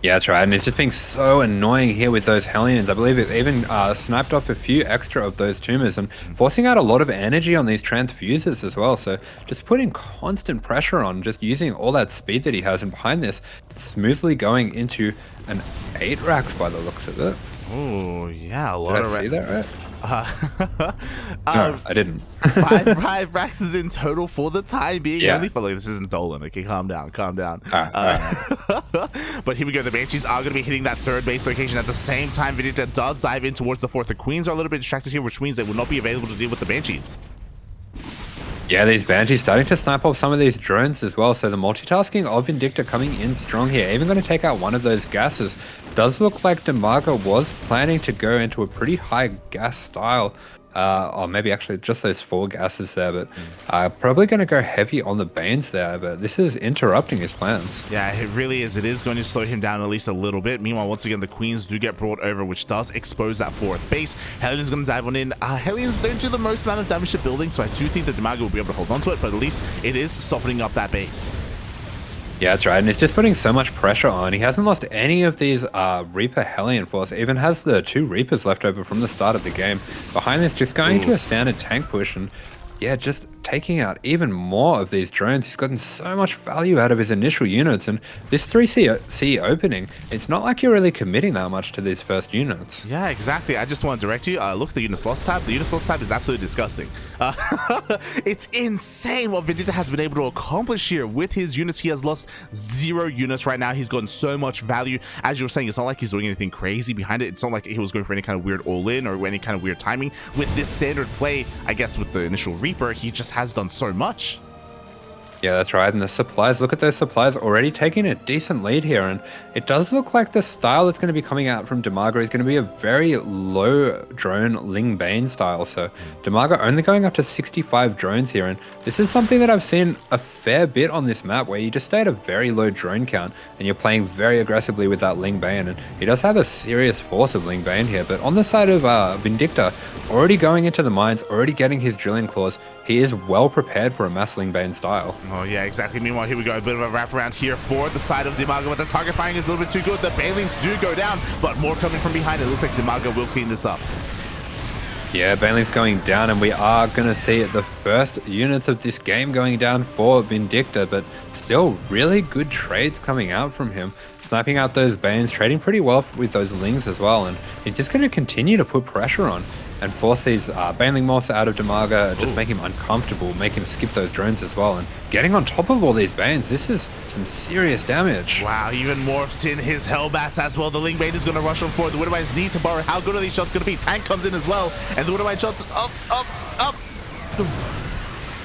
Yeah, that's right, and it's just being so annoying here with those Hellions. I believe it even sniped off a few extra of those tumors and forcing out a lot of energy on these transfusers as well. So just putting constant pressure on, just using all that speed that he has, and behind this, smoothly going into an 8 racks by the looks of it. Oh, yeah, a lot Did of I see that right? No, I didn't. 5 racks is in total for the time being. Yeah. Only for like, this isn't Dolan. Okay, calm down. But here we go. The Banshees are going to be hitting that third base location at the same time. Vindicta does dive in towards the fourth. The Queens are a little bit distracted here, which means they will not be available to deal with the Banshees. Yeah, these Banshees starting to snipe off some of these drones as well. So the multitasking of Vindicta coming in strong here, even going to take out one of those gases. Does look like DIMAGA was planning to go into a pretty high gas style, or maybe actually just those 4 gases there, but probably going to go heavy on the Banes there, but this is interrupting his plans. Yeah, it really is. It is going to slow him down at least a little bit. Meanwhile, once again, the Queens do get brought over, which does expose that 4th base. Hellions going to dive on in. Hellions don't do the most amount of damage to buildings, so I do think that DIMAGA will be able to hold on to it, but at least it is softening up that base. Yeah, that's right, and it's just putting so much pressure on. He hasn't lost any of these Reaper Hellion force. Even has the 2 Reapers left over from the start of the game. Behind this, just going to a standard tank push, and yeah, just taking out even more of these drones. He's gotten so much value out of his initial units, and this 3C opening, it's not like you're really committing that much to these first units. Yeah, exactly. I just want to direct you. Look at the units lost tab. The units lost tab is absolutely disgusting. It's insane what Vindicta has been able to accomplish here with his units. He has lost 0 units right now. He's gotten so much value. As you were saying, it's not like he's doing anything crazy behind it. It's not like he was going for any kind of weird all-in or any kind of weird timing. With this standard play, I guess with the initial Reaper, he just has done so much. Yeah, that's right. And the supplies, look at those supplies already taking a decent lead here. And it does look like the style that's going to be coming out from DIMAGA is going to be a very low drone Ling Bane style. So DIMAGA only going up to 65 drones here. And this is something that I've seen a fair bit on this map, where you just stay at a very low drone count and you're playing very aggressively with that Ling Bane. And he does have a serious force of Ling Bane here. But on the side of Vindicta, already going into the mines, already getting his drilling claws, he is well prepared for a mass Ling Bane style. Oh yeah, exactly. Meanwhile, here we go, a bit of a wraparound here for the side of DIMAGA, but the target firing is a little bit too good. The Banelings do go down, but more coming from behind. It looks like DIMAGA will clean this up. Yeah, Baneling's going down, and we are going to see the first units of this game going down for Vindicta, but still really good trades coming out from him. Sniping out those Banes, trading pretty well with those Lings as well, and he's just going to continue to put pressure on. and force these Baneling Morphs out of DIMAGA, just make him uncomfortable, make him skip those drones as well. And getting on top of all these Banes, this is some serious damage. Wow, even morphs in his Hellbats as well. The Ling Bane is going to rush on forward. The Widowmines need to borrow. How good are these shots going to be? Tank comes in as well, and the Widowmine shots up.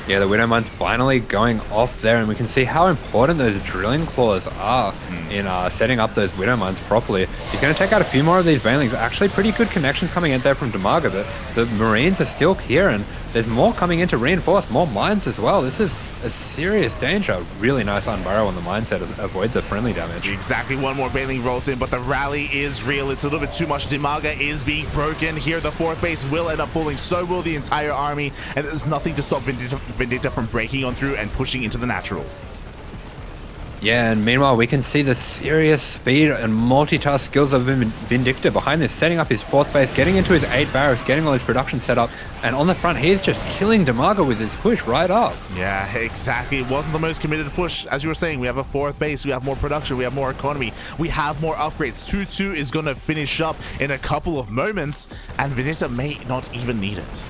Yeah, the Widowmine finally going off there, and we can see how important those drilling claws are in setting up those Widowmines properly. He's going to take out a few more of these Banelings. Actually, pretty good connections coming in there from DIMAGA, but the Marines are still here, and there's more coming in to reinforce, more mines as well. This is a serious danger. Really nice unbarrow on the mindset, avoid the friendly damage. Exactly, one more Baneling rolls in, but the rally is real. It's a little bit too much. DIMAGA is being broken here. The fourth base will end up falling, so will the entire army, and there's nothing to stop Vindicta from breaking on through and pushing into the natural. Yeah, and meanwhile, we can see the serious speed and multitask skills of Vindicta behind this, setting up his fourth base, getting into his 8 barracks, getting all his production set up, and on the front, he's just killing DIMAGA with his push right up. Yeah, exactly. It wasn't the most committed push. As you were saying, we have a fourth base, we have more production, we have more economy, we have more upgrades. 2-2 is going to finish up in a couple of moments, and Vindicta may not even need it.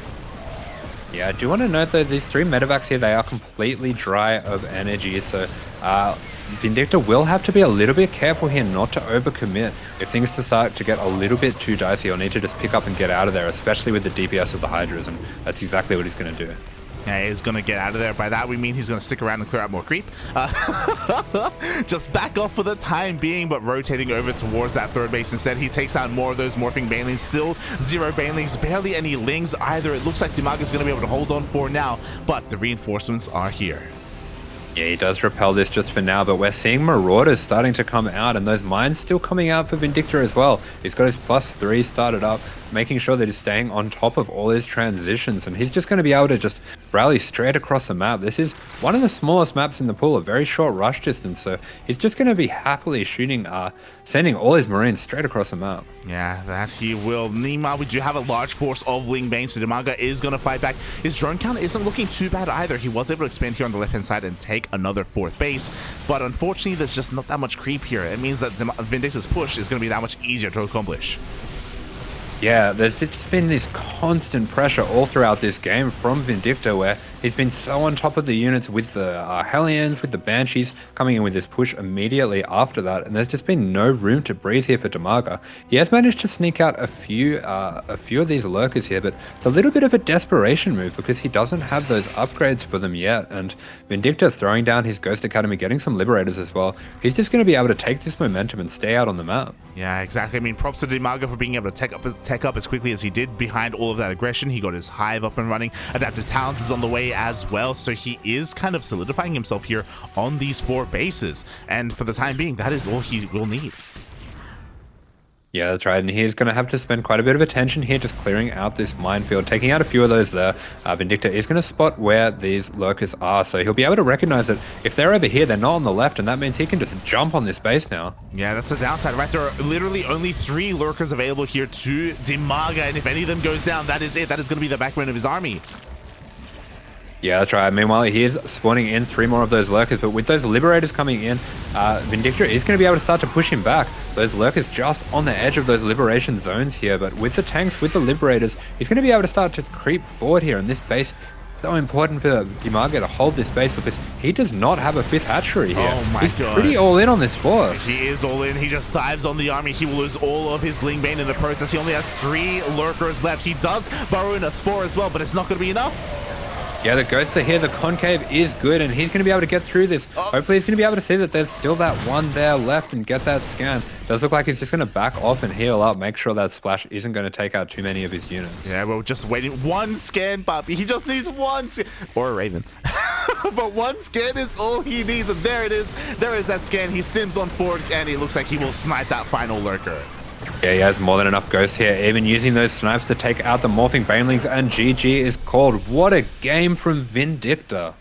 Yeah, I do want to note though, these 3 medevacs here, they are completely dry of energy, so Vindicta will have to be a little bit careful here not to overcommit. If things start to get a little bit too dicey, he'll need to just pick up and get out of there, especially with the DPS of the Hydras, and that's exactly what he's going to do. Yeah, he's going to get out of there. By that, we mean he's going to stick around and clear out more creep. Just back off for the time being, but rotating over towards that third base. Instead, he takes out more of those morphing Banelings. Still 0 Banelings, barely any Lings either. It looks like DIMAGA is going to be able to hold on for now, but the reinforcements are here. Yeah, he does repel this just for now, but we're seeing Marauders starting to come out, and those mines still coming out for Vindicta as well. He's got his +3 started up, making sure that he's staying on top of all his transitions, and he's just going to be able to just rally straight across the map. This is one of the smallest maps in the pool, a very short rush distance, so he's just going to be happily shooting, sending all his Marines straight across the map. Yeah, that he will. Meanwhile, we do have a large force of Ling Bane, so DIMAGA is going to fight back. His drone count isn't looking too bad either. He was able to expand here on the left-hand side and take another fourth base, but unfortunately, there's just not that much creep here. It means that Vindicta's push is going to be that much easier to accomplish. Yeah, there's just been this constant pressure all throughout this game from Vindicta, where he's been so on top of the units with the Hellions, with the Banshees, coming in with this push immediately after that, and there's just been no room to breathe here for DIMAGA. He has managed to sneak out a few of these lurkers here, but it's a little bit of a desperation move because he doesn't have those upgrades for them yet, and Vindicta throwing down his Ghost Academy, getting some Liberators as well. He's just going to be able to take this momentum and stay out on the map. Yeah, exactly. I mean, props to DIMAGA for being able to tech up as quickly as he did behind all of that aggression. He got his hive up and running. Adaptive Talents is on the way as well, so he is kind of solidifying himself here on these 4 bases, and for the time being, that is all he will need. Yeah, that's right, and he's going to have to spend quite a bit of attention here just clearing out this minefield, taking out a few of those there. Vindicta is going to spot where these lurkers are, so he'll be able to recognize that if they're over here, they're not on the left, and that means he can just jump on this base now. Yeah, that's the downside, right? There are literally only 3 lurkers available here to DIMAGA, and if any of them goes down, that is it. That is going to be the backbone of his army. Yeah, that's right. Meanwhile, he is spawning in 3 more of those lurkers, but with those Liberators coming in, Vindicta is going to be able to start to push him back. Those lurkers just on the edge of those liberation zones here, but with the tanks, with the Liberators, he's going to be able to start to creep forward here, and this base so important for DIMAGA to hold this base because he does not have a 5th hatchery here. Oh my He's God. pretty all in on this force. He is all in. He just dives on the army. He will lose all of his Ling Bane in the process. He only has 3 lurkers left. He does burrow in a spore as well, but it's not going to be enough. Yeah, the ghosts are here. The concave is good, and he's going to be able to get through this. Hopefully, he's going to be able to see that there's still that one there left and get that scan. Does look like he's just going to back off and heal up, make sure that splash isn't going to take out too many of his units. Yeah, we're just waiting. 1 scan, Poppy. He just needs 1 scan. Or a Raven. But 1 scan is all he needs, and there it is. There is that scan. He stims on forward, and it looks like he will snipe that final lurker. Yeah, he has more than enough ghosts here, even using those snipes to take out the morphing Banelings, and GG is called. What a game from Vindicta.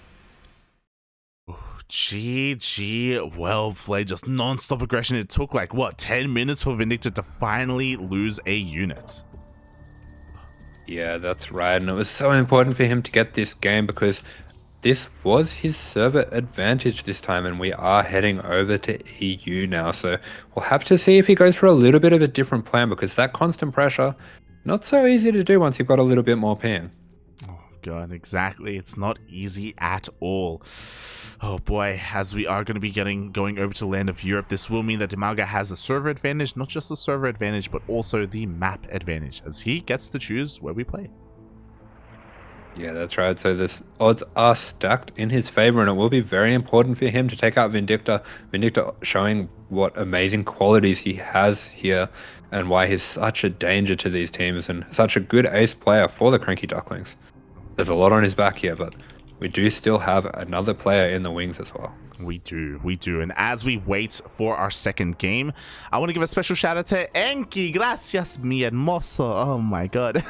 GG, well played, just non-stop aggression. It took like, what, 10 minutes for Vindicta to finally lose a unit. Yeah, that's right, and it was so important for him to get this game because this was his server advantage this time, and we are heading over to EU now, so we'll have to see if he goes for a little bit of a different plan because that constant pressure not so easy to do once you've got a little bit more ping. Oh god, exactly. It's not easy at all. Oh boy, as we are going to be going over to the land of Europe, this will mean that DIMAGA has a server advantage, not just the server advantage, but also the map advantage, as he gets to choose where we play. Yeah, that's right. So this odds are stacked in his favor, and it will be very important for him to take out Vindicta. Vindicta showing what amazing qualities he has here and why he's such a danger to these teams and such a good ace player for the CranKy Ducklings. There's a lot on his back here, but we do still have another player in the wings as well. We do. And as we wait for our second game, I want to give a special shout out to Enki. Gracias, mi hermoso. Oh my god.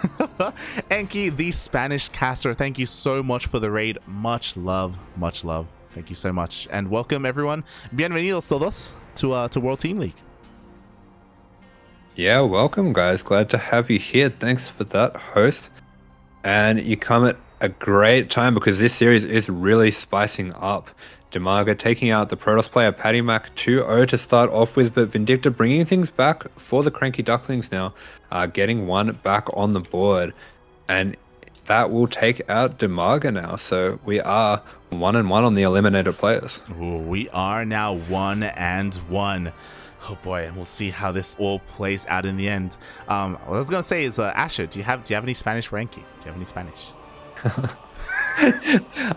Enki, the Spanish caster. Thank you so much for the raid. Much love. Thank you so much. And welcome everyone. Bienvenidos todos to World Team League. Yeah, welcome guys. Glad to have you here. Thanks for that, host. And you come at a great time because this series is really spicing up. DIMAGA taking out the Protoss player PattyMac 2-0 to start off with, but Vindicta bringing things back for the CranKy Ducklings now, getting one back on the board, and that will take out DIMAGA now. So we are 1-1 on the eliminated players. Ooh, we are now 1-1. Oh boy, and we'll see how this all plays out in the end. What I was gonna say is, Asher, do you have any Spanish for Enki? Do you have any Spanish?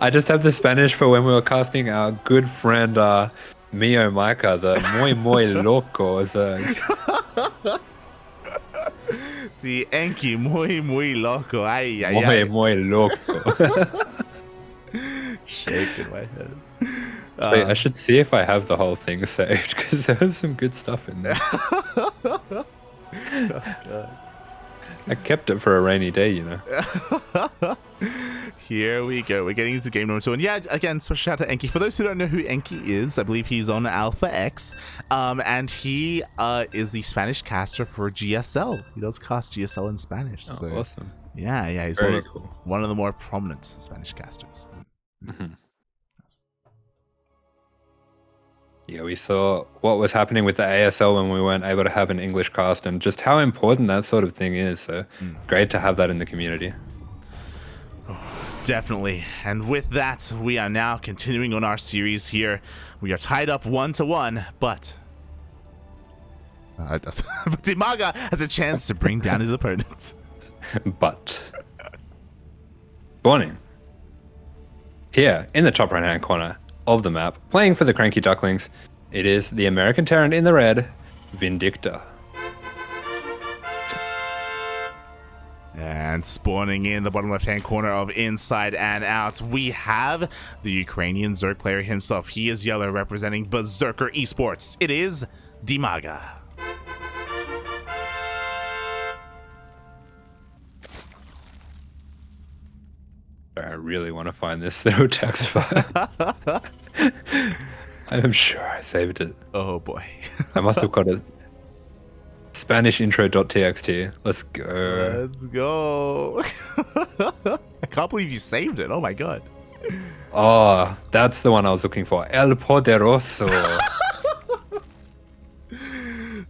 I just have the Spanish for when we were casting our good friend Mio Micah, the muy loco. Sí, Enki, muy loco. Ay, ay, ay. Muy loco. Shaking my head. Wait, I should see if I have the whole thing saved because there's some good stuff in there. Oh, God. I kept it for a rainy day, you know. Here we go. We're getting into game number 2. And yeah, again, special shout out to Enki. For those who don't know who Enki is, I believe he's on Alpha X. And he is the Spanish caster for GSL. He does cast GSL in Spanish. Oh, so, awesome. Yeah, he's one of the more prominent Spanish casters. Mm-hmm. Yeah, we saw what was happening with the ASL when we weren't able to have an English cast and just how important that sort of thing is. So great to have that in the community. Definitely. And with that, we are now continuing on our series here. We are tied up 1-1, but DIMAGA has a chance to bring down his opponent. But spawning here in the top right-hand corner of the map, playing for the CranKy Ducklings, it is the American Terran in the red, Vindicta. And spawning in the bottom left-hand corner of Inside and Out, we have the Ukrainian Zerg player himself. He is yellow, representing Berserker eSports. It is DIMAGA. I really want to find this little text file. I'm sure I saved it. Oh boy. I must have got a Spanish intro.txt. Let's go. Let's go. I can't believe you saved it. Oh my god. Oh, that's the one I was looking for. El Poderoso.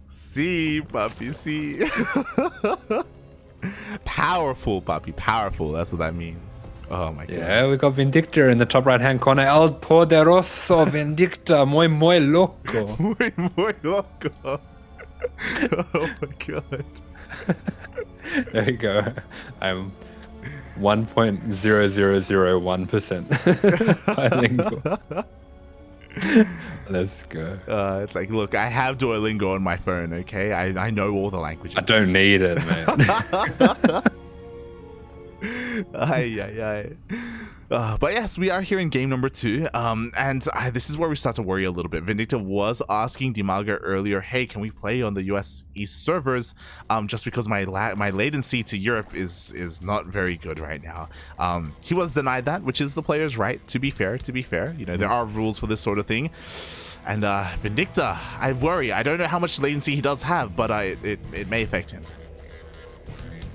Sí, papi, sí. Powerful, papi, powerful. That's what that means. Oh my god. Yeah, we got Vindicta in the top right-hand corner. El Poderoso Vindicta, muy loco. Muy loco. Oh my god. There you go. I'm 1.0001% bilingual. Let's go. It's like, look, I have Duolingo on my phone, okay? I know all the languages. I don't need it, man. But yes, we are here in game number 2, and this is where we start to worry a little bit. Vindicta was asking DIMAGA earlier, hey, can we play on the US East servers, just because my latency to Europe is not very good right now. He was denied that, which is the player's right, to be fair, you know, there are rules for this sort of thing. And Vindicta, I worry. I don't know how much latency he does have, but it may affect him.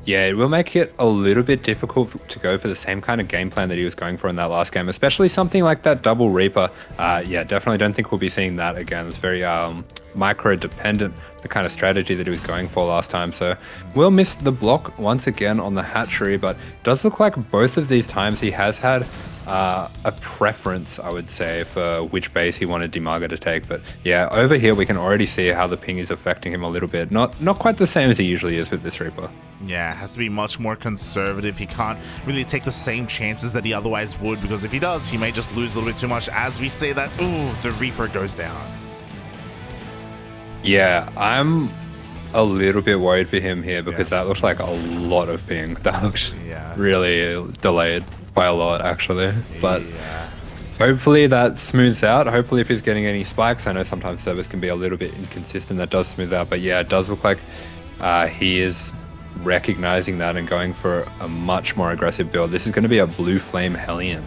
Yeah, it will make it a little bit difficult to go for the same kind of game plan that he was going for in that last game, especially something like that double Reaper. Yeah, definitely don't think we'll be seeing that again. It's very micro dependent, the kind of strategy that he was going for last time. So we'll miss the block once again on the hatchery, but does look like both of these times he has had a preference, I would say, for which base he wanted DIMAGA to take. But yeah, over here we can already see how the ping is affecting him a little bit. Not quite the same as he usually is with this Reaper. Yeah, it has to be much more conservative. He can't really take the same chances that he otherwise would, because if he does, he may just lose a little bit too much as we say that, ooh, the Reaper goes down. Yeah, I'm a little bit worried for him here because that looks like a lot of ping. That looks really delayed by a lot, actually. But hopefully that smooths out. Hopefully if he's getting any spikes, I know sometimes servers can be a little bit inconsistent, that does smooth out. But yeah, it does look like he is recognizing that and going for a much more aggressive build. This is going to be a blue flame Hellion.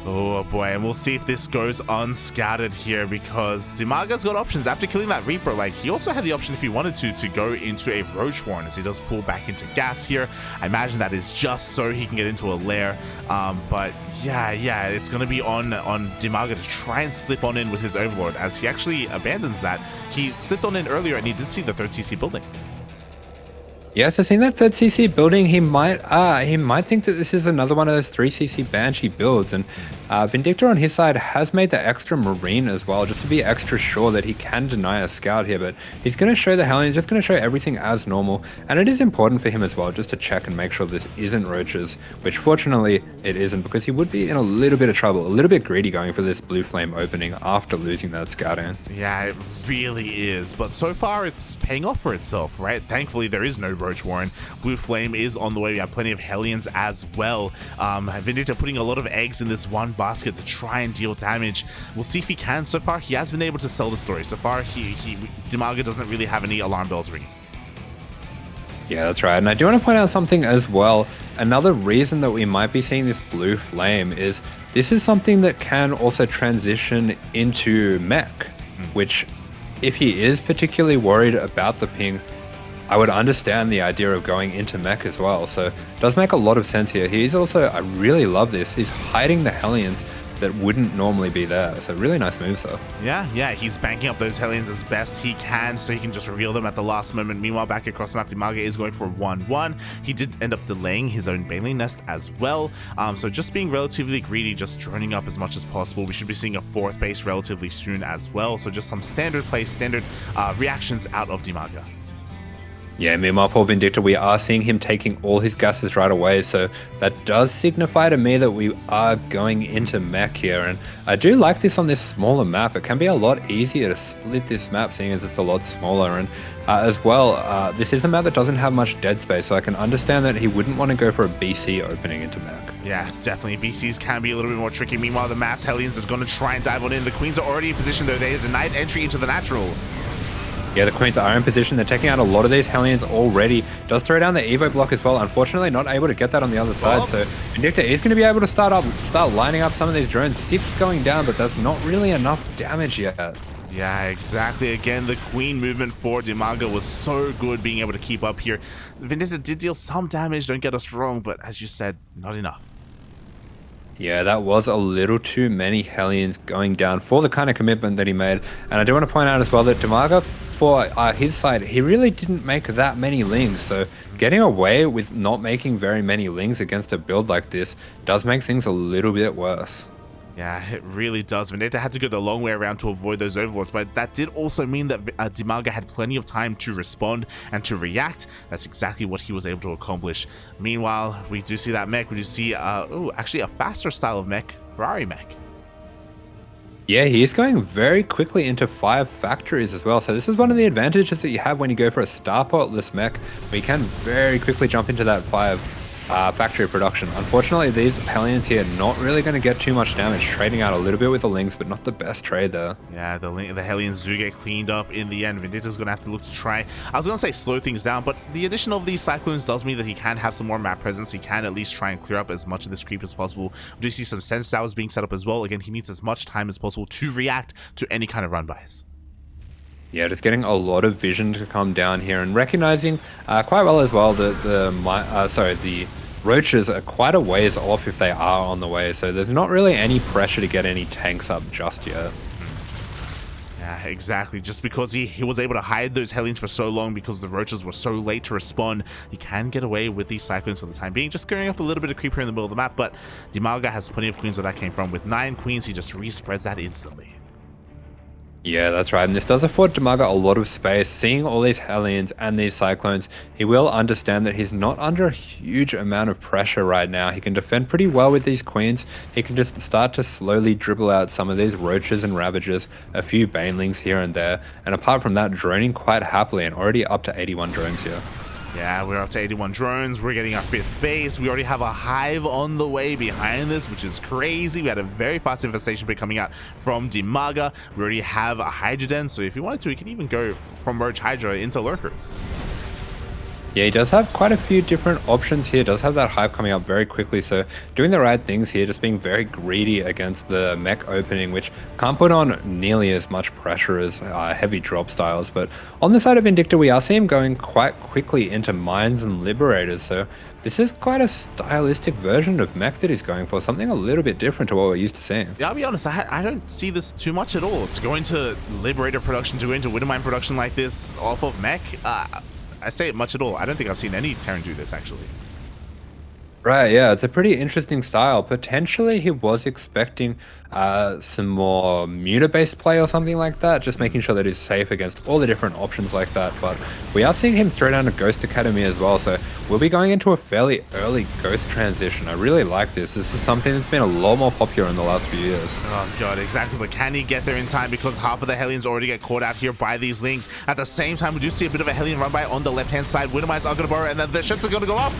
Oh boy, and we'll see if this goes unscattered here, because DIMAGA's got options. After killing that Reaper, like, he also had the option, if he wanted to go into a Roach Warren, as he does pull back into gas here. I imagine that is just so he can get into a lair. But yeah, it's going to be on DIMAGA to try and slip on in with his Overlord, as he actually abandons that. He slipped on in earlier, and he did see the 3rd CC building. Yeah, so seeing that 3rd CC building, he might think that this is another one of those 3 CC Banshee builds, and Vindicta on his side has made the extra Marine as well, just to be extra sure that he can deny a scout here, but he's going to show the Hellion, just going to show everything as normal, and it is important for him as well, just to check and make sure this isn't Roaches, which fortunately it isn't, because he would be in a little bit of trouble, a little bit greedy going for this blue flame opening after losing that scouting. Yeah, it really is, but so far it's paying off for itself, right? Thankfully there is no Roach Warren. Blue flame is on the way. We have plenty of Hellions as well. Vindicta putting a lot of eggs in this one basket to try and deal damage. We'll see if he can. So far he has been able to sell the story. So far DIMAGA doesn't really have any alarm bells ringing. Yeah, that's right. And I do want to point out something as well. Another reason that we might be seeing this blue flame is this is something that can also transition into mech, which if he is particularly worried about the ping, I would understand the idea of going into mech as well. So it does make a lot of sense here. He's also, I really love this, he's hiding the Hellions that wouldn't normally be there. So really nice moves though. Yeah, he's banking up those Hellions as best he can so he can just reveal them at the last moment. Meanwhile, back across the map, DIMAGA is going for 1-1. He did end up delaying his own Baneling Nest as well. So just being relatively greedy, just droning up as much as possible. We should be seeing a 4th base relatively soon as well. So just some standard plays, standard reactions out of DIMAGA. Yeah, meanwhile for Vindicta, we are seeing him taking all his gases right away, so that does signify to me that we are going into mech here, and I do like this on this smaller map. It can be a lot easier to split this map, seeing as it's a lot smaller, and as well, this is a map that doesn't have much dead space, so I can understand that he wouldn't want to go for a BC opening into mech. Yeah, definitely. BCs can be a little bit more tricky. Meanwhile, the Mass Hellions are going to try and dive on in. The Queens are already in position, though. They are denied entry into the natural. Yeah, the Queens are in position. They're taking out a lot of these Hellions already. Does throw down the Evo block as well. Unfortunately, not able to get that on the other side. So Vindicta is going to be able to start lining up some of these drones. 6 going down, but that's not really enough damage yet. Yeah, exactly. Again, the Queen movement for DIMAGA was so good, being able to keep up here. Vindicta did deal some damage, don't get us wrong, but as you said, not enough. Yeah, that was a little too many Hellions going down for the kind of commitment that he made. And I do want to point out as well that DIMAGA, for his side, he really didn't make that many lings. So getting away with not making very many lings against a build like this does make things a little bit worse. Yeah, it really does. Vindicta had to go the long way around to avoid those overlords, but that did also mean that DIMAGA had plenty of time to respond and to react. That's exactly what he was able to accomplish. Meanwhile, we do see that mech. We do see, actually a faster style of mech, PattyMac. Yeah, he is going very quickly into 5 factories as well. So this is one of the advantages that you have when you go for a starportless mech. We can very quickly jump into that 5 factory production. Unfortunately, these Hellions here not really going to get too much damage, trading out a little bit with the Lings, but not the best trade there. Yeah, the Hellions do get cleaned up in the end. Vindicta's going to have to look to try, I was going to say slow things down, but the addition of these Cyclones does mean that he can have some more map presence. He can at least try and clear up as much of this creep as possible. We do see some Sense Towers being set up as well. Again, he needs as much time as possible to react to any kind of run-bys. Yeah, just getting a lot of vision to come down here and recognizing quite well as well that the roaches are quite a ways off if they are on the way. So there's not really any pressure to get any tanks up just yet. Yeah, exactly. Just because he was able to hide those Hellions for so long because the roaches were so late to respond, he can get away with these Cyclones for the time being, just going up a little bit of creep here in the middle of the map. But DIMAGA has plenty of queens where that came from. With 9 queens, he just respreads that instantly. Yeah, that's right. And this does afford DIMAGA a lot of space. Seeing all these Hellions and these Cyclones, he will understand that he's not under a huge amount of pressure right now. He can defend pretty well with these queens. He can just start to slowly dribble out some of these Roaches and Ravagers, a few Banelings here and there. And apart from that, droning quite happily and already up to 81 drones here. Yeah, we're up to 81 drones. We're getting our 5th base. We already have a hive on the way behind this, which is crazy. We had a very fast infestation bit coming out from DIMAGA. We already have a Hydra Den, so if you wanted to, we can even go from Roach Hydra into Lurkers. Yeah, he does have quite a few different options here. Does have that hive coming up very quickly, so doing the right things here, just being very greedy against the mech opening, which can't put on nearly as much pressure as heavy drop styles. But on the side of Vindicta, we are seeing him going quite quickly into mines and liberators, so this is quite a stylistic version of mech that he's going for, something a little bit different to what we're used to seeing. Yeah, I'll be honest, I don't see this too much at all. To go into liberator production, to go into Widowmine production like this off of mech, I say it much at all. I don't think I've seen any Terran do this, actually. Right, yeah, it's a pretty interesting style. Potentially, he was expecting some more Muta-based play or something like that, just making sure that he's safe against all the different options like that. But we are seeing him throw down a Ghost Academy as well, so we'll be going into a fairly early Ghost transition. I really like this. This is something that's been a lot more popular in the last few years. Oh god, exactly. But can he get there in time? Because half of the Hellions already get caught out here by these Lings. At the same time, we do see a bit of a Hellion run by on the left-hand side. Widowmines are going to borrow, and then the shots are going to go up.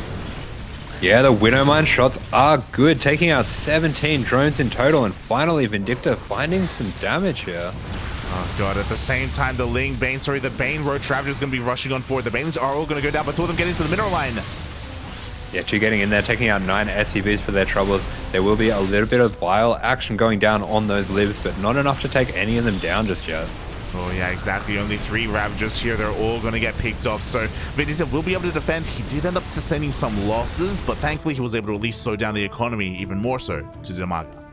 Yeah, the Widowmine shots are good, taking out 17 drones in total, and finally Vindicta finding some damage here. Oh god, at the same time, the Bane Roach Ravager is going to be rushing on forward. The Banelings are all going to go down, but two of them get into the mineral line. Yeah, 2 getting in there, taking out 9 SCVs for their troubles. There will be a little bit of bile action going down on those libs, but not enough to take any of them down just yet. Oh yeah, exactly. Only 3 Ravagers here. They're all going to get picked off. So Vindicta will be able to defend. He did end up sustaining some losses, but thankfully he was able to at least slow down the economy even more so to DIMAGA.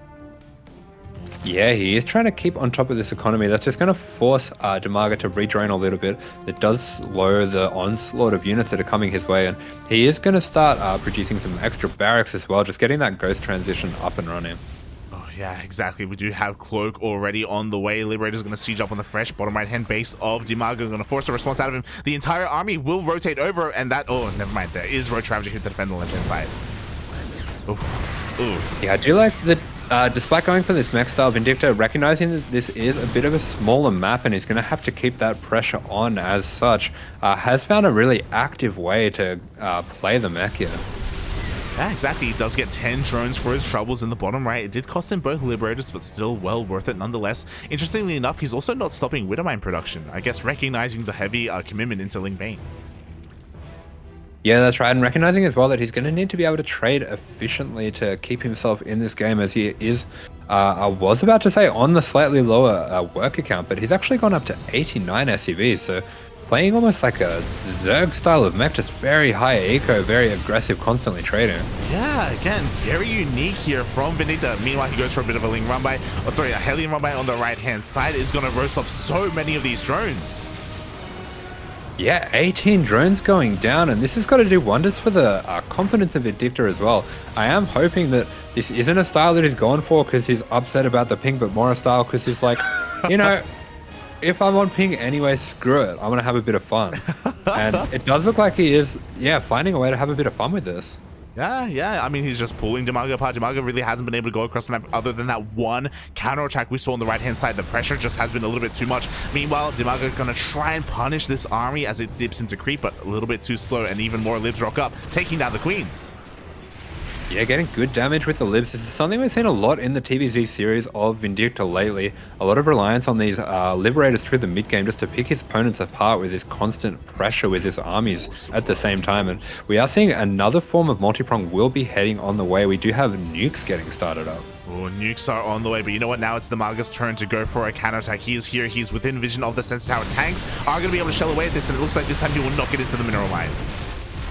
Yeah, he is trying to keep on top of this economy. That's just going to force DIMAGA to redrain a little bit. It does slow the onslaught of units that are coming his way, and he is going to start producing some extra barracks as well, just getting that Ghost transition up and running. Yeah, exactly. We do have Cloak already on the way. Liberator's going to siege up on the fresh bottom right-hand base of DIMAGA. Going to force a response out of him. The entire army will rotate over, and that... Oh, never mind. There is Roach Ravager here to defend the left-hand side. Oof. Ooh. Yeah, I do like that. Despite going for this mech style, Vindicta recognizing that this is a bit of a smaller map and he's going to have to keep that pressure on as such, has found a really active way to play the mech here. Yeah, exactly. He does get 10 drones for his troubles in the bottom right. It did cost him both Liberators, but still well worth it nonetheless. Interestingly enough, he's also not stopping Widowmine production, I guess recognizing the heavy commitment into Bane. Yeah, that's right, and recognizing as well that he's going to need to be able to trade efficiently to keep himself in this game, as he is, I was about to say, on the slightly lower work account, but he's actually gone up to 89 SCVs, so playing almost like a Zerg style of mech, just very high eco, very aggressive, constantly trading. Yeah, again, very unique here from Vindicta. Meanwhile, he goes for a bit of a Ling run by, a Hellion run by on the right-hand side. Is going to roast up so many of these drones. Yeah, 18 drones going down, and this has got to do wonders for the confidence of Vindicta as well. I am hoping that this isn't a style that he's gone for because he's upset about the ping, but more a style because he's like, you know, if I'm on ping anyway, screw it. I'm going to have a bit of fun. And it does look like he is, yeah, finding a way to have a bit of fun with this. Yeah. I mean, he's just pulling DIMAGA apart. DIMAGA really hasn't been able to go across the map other than that one counter-attack we saw on the right-hand side. The pressure just has been a little bit too much. Meanwhile, DIMAGA is going to try and punish this army as it dips into creep, but a little bit too slow, and even more libs rock up, taking down the queens. Yeah, getting good damage with the libs. This is something we've seen a lot in the TVZ series of Vindicta lately. A lot of reliance on these liberators through the mid game just to pick his opponents apart with his constant pressure with his armies at the same time. And we are seeing another form of multi-prong will be heading on the way. We do have nukes getting started up. Oh, nukes are on the way, but you know what? Now it's DIMAGA's turn to go for a counterattack. He is here. He's within vision of the sensor tower. Tanks are going to be able to shell away at this, and it looks like this time he will not get into the mineral line.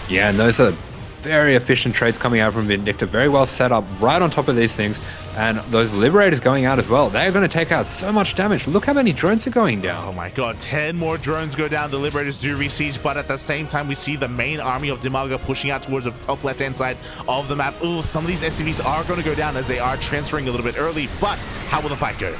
Yeah, and those are very efficient trades coming out from Vindicta, very well set up right on top of these things, and those liberators going out as well. They're going to take out so much damage. Look how many drones are going down. Oh my god, 10 more drones go down. The liberators do re-siege, but at the same time we see the main army of DIMAGA pushing out towards the top left hand side of the map. Ooh, some of these SCVs are going to go down as they are transferring a little bit early, but how will the fight go?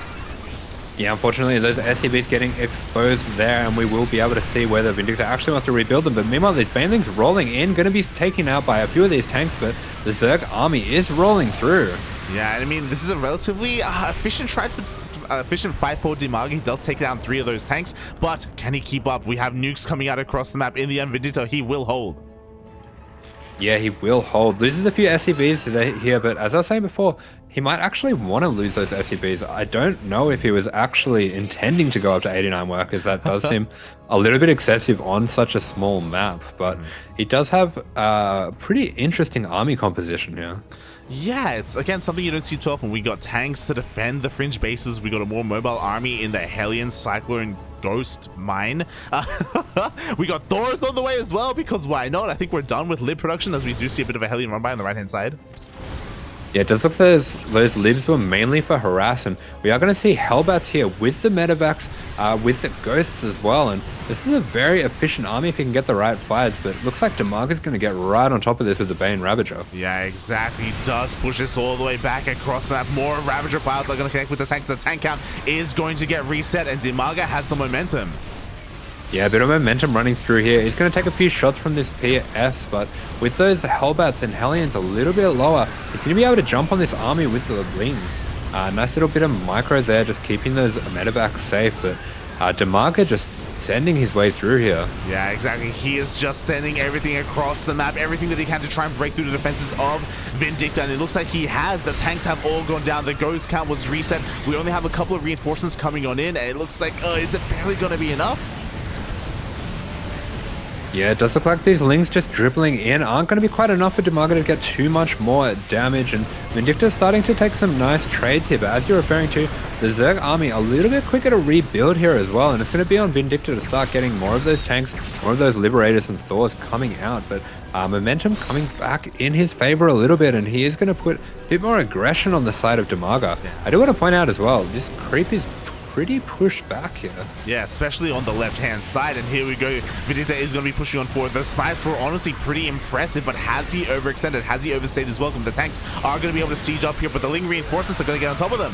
Yeah, unfortunately, those SCVs getting exposed there, and we will be able to see whether Vindicta actually wants to rebuild them. But meanwhile, these banelings rolling in, going to be taken out by a few of these tanks, but the Zerg army is rolling through. Yeah, I mean, this is a relatively efficient fight for DIMAGA. He does take down 3 of those tanks, but can he keep up? We have nukes coming out across the map. In the end, Vindicta, he will hold. Yeah, he will hold. Loses a few SCVs here, but as I was saying before, he might actually want to lose those SCVs. I don't know if he was actually intending to go up to 89 workers. That does seem a little bit excessive on such a small map, but he does have a pretty interesting army composition here. Yeah, it's again something you don't see too often. We got tanks to defend the fringe bases. We got a more mobile army in the Hellion, Cyclone, Ghost mine. We got doors on the way as well, because why not? I think we're done with lib production, as we do see a bit of a Hellion run by on the right hand side. Yeah, it does look like those libs were mainly for harass, and we are going to see Hellbats here with the medevacs, with the ghosts as well, and this is a very efficient army if you can get the right fights, but it looks like DIMAGA's going to get right on top of this with the Bane Ravager. Yeah, exactly. He does push this all the way back across the map. More Ravager piles are going to connect with the tanks. The tank count is going to get reset, and DIMAGA has some momentum. Yeah, a bit of momentum running through here. He's going to take a few shots from this PS, but with those Hellbats and Hellions a little bit lower, he's going to be able to jump on this army with the Lings. Nice little bit of micro there, just keeping those medevacs safe, but DIMAGA just sending his way through here. Yeah, exactly. He is just sending everything across the map, everything that he can to try and break through the defenses of Vindicta, and it looks like he has. The tanks have all gone down. The ghost count was reset. We only have a couple of reinforcements coming on in, and it looks like, is it barely going to be enough? Yeah, it does look like these Lings just dribbling in aren't going to be quite enough for DIMAGA to get too much more damage, and Vindicta's starting to take some nice trades here, but as you're referring to, the Zerg army a little bit quicker to rebuild here as well, and it's going to be on Vindicta to start getting more of those tanks, more of those Liberators and Thors coming out, but momentum coming back in his favor a little bit, and he is going to put a bit more aggression on the side of DIMAGA. I do want to point out as well, this creep is pretty pushed back here. Yeah, especially on the left-hand side, and here we go. Vindicta is going to be pushing on forward. The snipes were honestly pretty impressive, but has he overextended? Has he overstayed his welcome? The tanks are going to be able to siege up here, but the Ling reinforcements are going to get on top of them.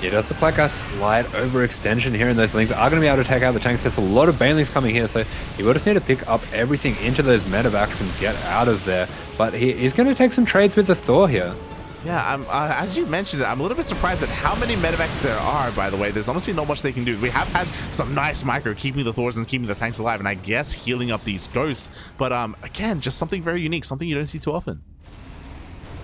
It does look like a slight overextension here, and those Lings are going to be able to take out the tanks. There's a lot of Banelings coming here, so he will just need to pick up everything into those medevacs and get out of there. But he is going to take some trades with the Thor here. Yeah, as you mentioned, I'm a little bit surprised at how many medevacs there are, by the way. There's honestly not much they can do. We have had some nice micro keeping the Thors and keeping the tanks alive, and I guess healing up these ghosts. But again, just something very unique, something you don't see too often.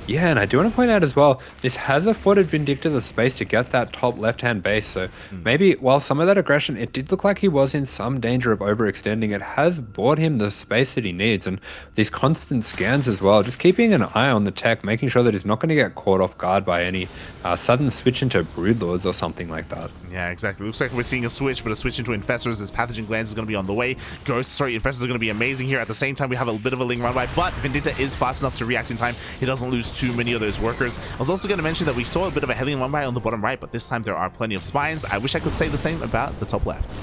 Yeah, and I do want to point out as well, this has afforded Vindicta the space to get that top left-hand base, so maybe while some of that aggression, it did look like he was in some danger of overextending, it has bought him the space that he needs, and these constant scans as well, just keeping an eye on the tech, making sure that he's not going to get caught off guard by any sudden switch into Broodlords or something like that. Yeah, exactly. Looks like we're seeing a switch, but a switch into Infestors as Pathogen Glands is going to be on the way. Infestors are going to be amazing here. At the same time, we have a bit of a Ling run by, but Vindicta is fast enough to react in time. He doesn't lose too many of those workers. I was also going to mention that we saw a bit of a Hellion run by on the bottom right, but this time there are plenty of spines. I wish I could say the same about the top left.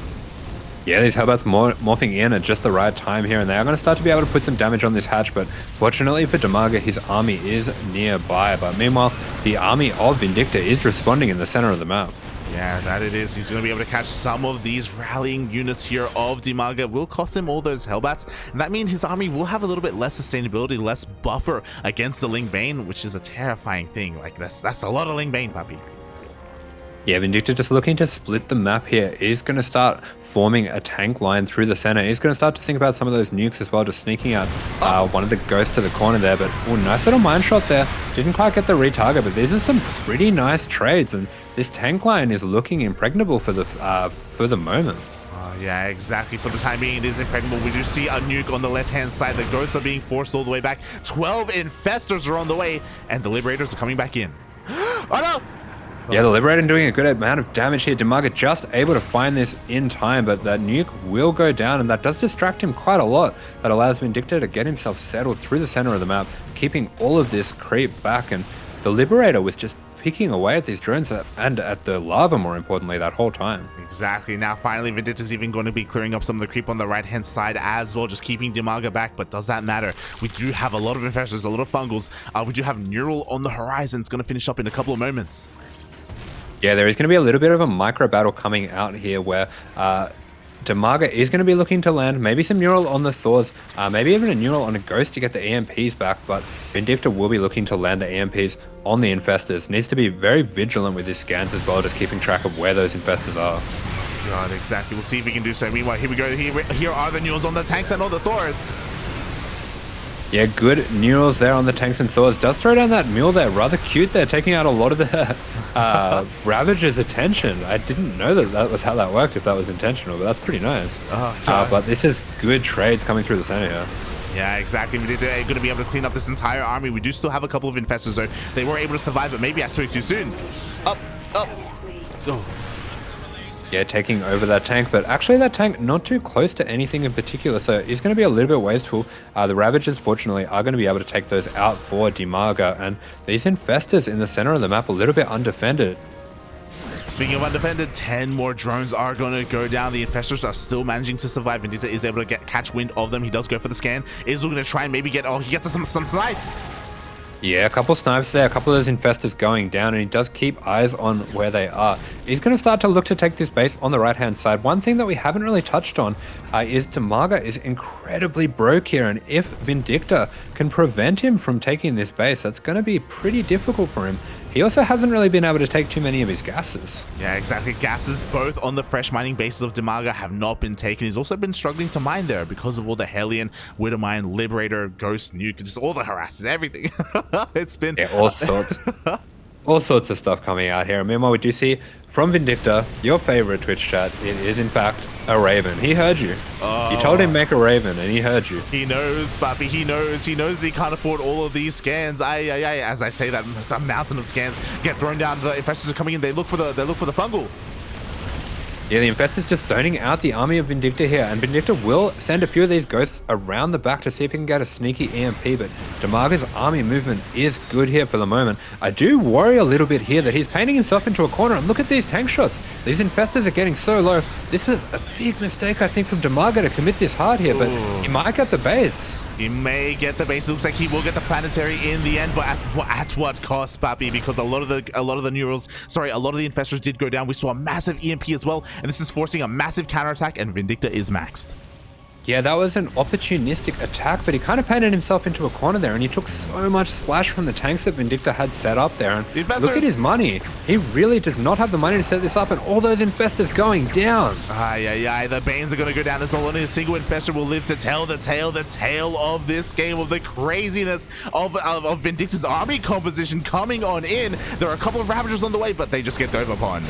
Yeah, these Hellbats morphing in at just the right time here, and they are going to start to be able to put some damage on this hatch, but fortunately for DIMAGA, his army is nearby. But meanwhile, the army of Vindicta is responding in the center of the map. Yeah, that it is. He's going to be able to catch some of these rallying units here of DIMAGA. Will cost him all those Hellbats, and that means his army will have a little bit less sustainability, less buffer against the Ling Bane, which is a terrifying thing. Like, that's a lot of Ling Bane, puppy. Yeah, Vindicta just looking to split the map here. He's going to start forming a tank line through the center. He's going to start to think about some of those nukes as well, just sneaking out one of the ghosts to the corner there. But nice little mine shot there. Didn't quite get the retarget, but these are some pretty nice trades. And this tank line is looking impregnable for the moment. Yeah, exactly. For the time being, it is impregnable. We do see a nuke on the left-hand side. The ghosts are being forced all the way back. 12 infestors are on the way, and the liberators are coming back in. Oh, no! Yeah, the Liberator doing a good amount of damage here. DIMAGA just able to find this in time, but that nuke will go down, and that does distract him quite a lot. That allows Vindicta to get himself settled through the center of the map, keeping all of this creep back, and the Liberator was just picking away at these drones and at the lava, more importantly, that whole time. Exactly. Now, finally, Vindicta's even going to be clearing up some of the creep on the right-hand side as well, just keeping DIMAGA back, but does that matter? We do have a lot of infestors, a lot of fungals. We do have Neural on the horizon. It's going to finish up in a couple of moments. Yeah, there is going to be a little bit of a micro battle coming out here where DIMAGA is going to be looking to land maybe some Neural on the Thors, maybe even a Neural on a Ghost to get the EMPs back, but Vindicta will be looking to land the EMPs on the Infestors. Needs to be very vigilant with his scans as well, just keeping track of where those Infestors are. God, exactly. We'll see if we can do so. Meanwhile, here we go. Here are the Neurals on the tanks and all the Thors. Yeah, good Neurals there on the tanks and Thors. Does throw down that mule there. Rather cute there, taking out a lot of the Ravager's attention. I didn't know that was how that worked, if that was intentional, but that's pretty nice. But this is good trades coming through the center here. Yeah, exactly. We're going to be able to clean up this entire army. We do still have a couple of infestors, though. They were able to survive, but maybe I spoke too soon. Up. Oh. Yeah, taking over that tank, but actually that tank not too close to anything in particular, so he's going to be a little bit wasteful. The Ravagers, fortunately, are going to be able to take those out for DIMAGA, and these Infestors in the center of the map a little bit undefended. Speaking of undefended, 10 more drones are going to go down. The Infestors are still managing to survive. Vindicta is able to catch wind of them. He does go for the scan. Is looking to try and maybe get... Oh, he gets some snipes. Yeah, a couple snipes there, a couple of those Infestors going down, and he does keep eyes on where they are. He's going to start to look to take this base on the right-hand side. One thing that we haven't really touched on is DIMAGA is incredibly broke here, and if Vindicta can prevent him from taking this base, that's going to be pretty difficult for him. He also hasn't really been able to take too many of his gases. Yeah, exactly. Gases, both on the fresh mining bases of DIMAGA, have not been taken. He's also been struggling to mine there because of all the Hellion, Widowmine, Liberator, Ghost, Nuke, just all the harasses, everything. It's been... Yeah, all sorts. All sorts of stuff coming out here. Meanwhile, we do see from Vindicta, your favorite Twitch chat, it is in fact a Raven. He heard you. You told him make a Raven, and he heard you. He knows, Papi. He knows. He knows that he can't afford all of these scans. As I say that, some mountain of scans get thrown down. The Infestors are coming in. They look for the fungal. Yeah, the Infestors just zoning out the army of Vindicta here, and Vindicta will send a few of these ghosts around the back to see if he can get a sneaky EMP, but DIMAGA's army movement is good here for the moment. I do worry a little bit here that he's painting himself into a corner, and look at these tank shots. These Infestors are getting so low. This was a big mistake, I think, from DIMAGA to commit this hard here, but he might get the base. He may get the base. It looks like he will get the planetary in the end, but at what cost, Papi? Because a lot of the Neurals, sorry, a lot of the Infestors did go down. We saw a massive EMP as well, and this is forcing a massive counterattack, and Vindicta is maxed. Yeah, that was an opportunistic attack, but he kind of painted himself into a corner there, and he took so much splash from the tanks that Vindicta had set up there. And look at his money. He really does not have the money to set this up, and all those Infestors going down. The Banes are going to go down as well. Only a single Infestor will live to tell the tale of this game, of the craziness of Vindicta's army composition coming on in. There are a couple of Ravagers on the way, but they just get dove upon.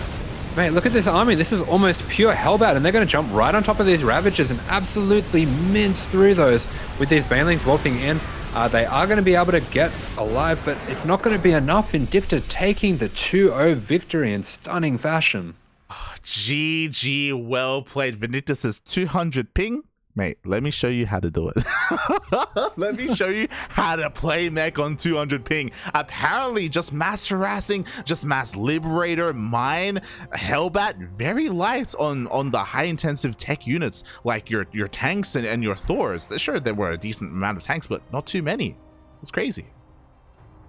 Mate, look at this army. This is almost pure hellbat, and they're going to jump right on top of these Ravagers and absolutely mince through those with these Banelings warping in. They are going to be able to get alive, but it's not going to be enough. Vindicta taking the 2-0 victory in stunning fashion. GG, well played. Vindicta says 200 ping. Mate, let me show you how to do it. Let me show you how to play mech on 200 ping. Apparently, just mass harassing, just mass liberator, mine, hellbat, very light on the high-intensive tech units like your tanks and your Thors. Sure, there were a decent amount of tanks, but not too many. It's crazy.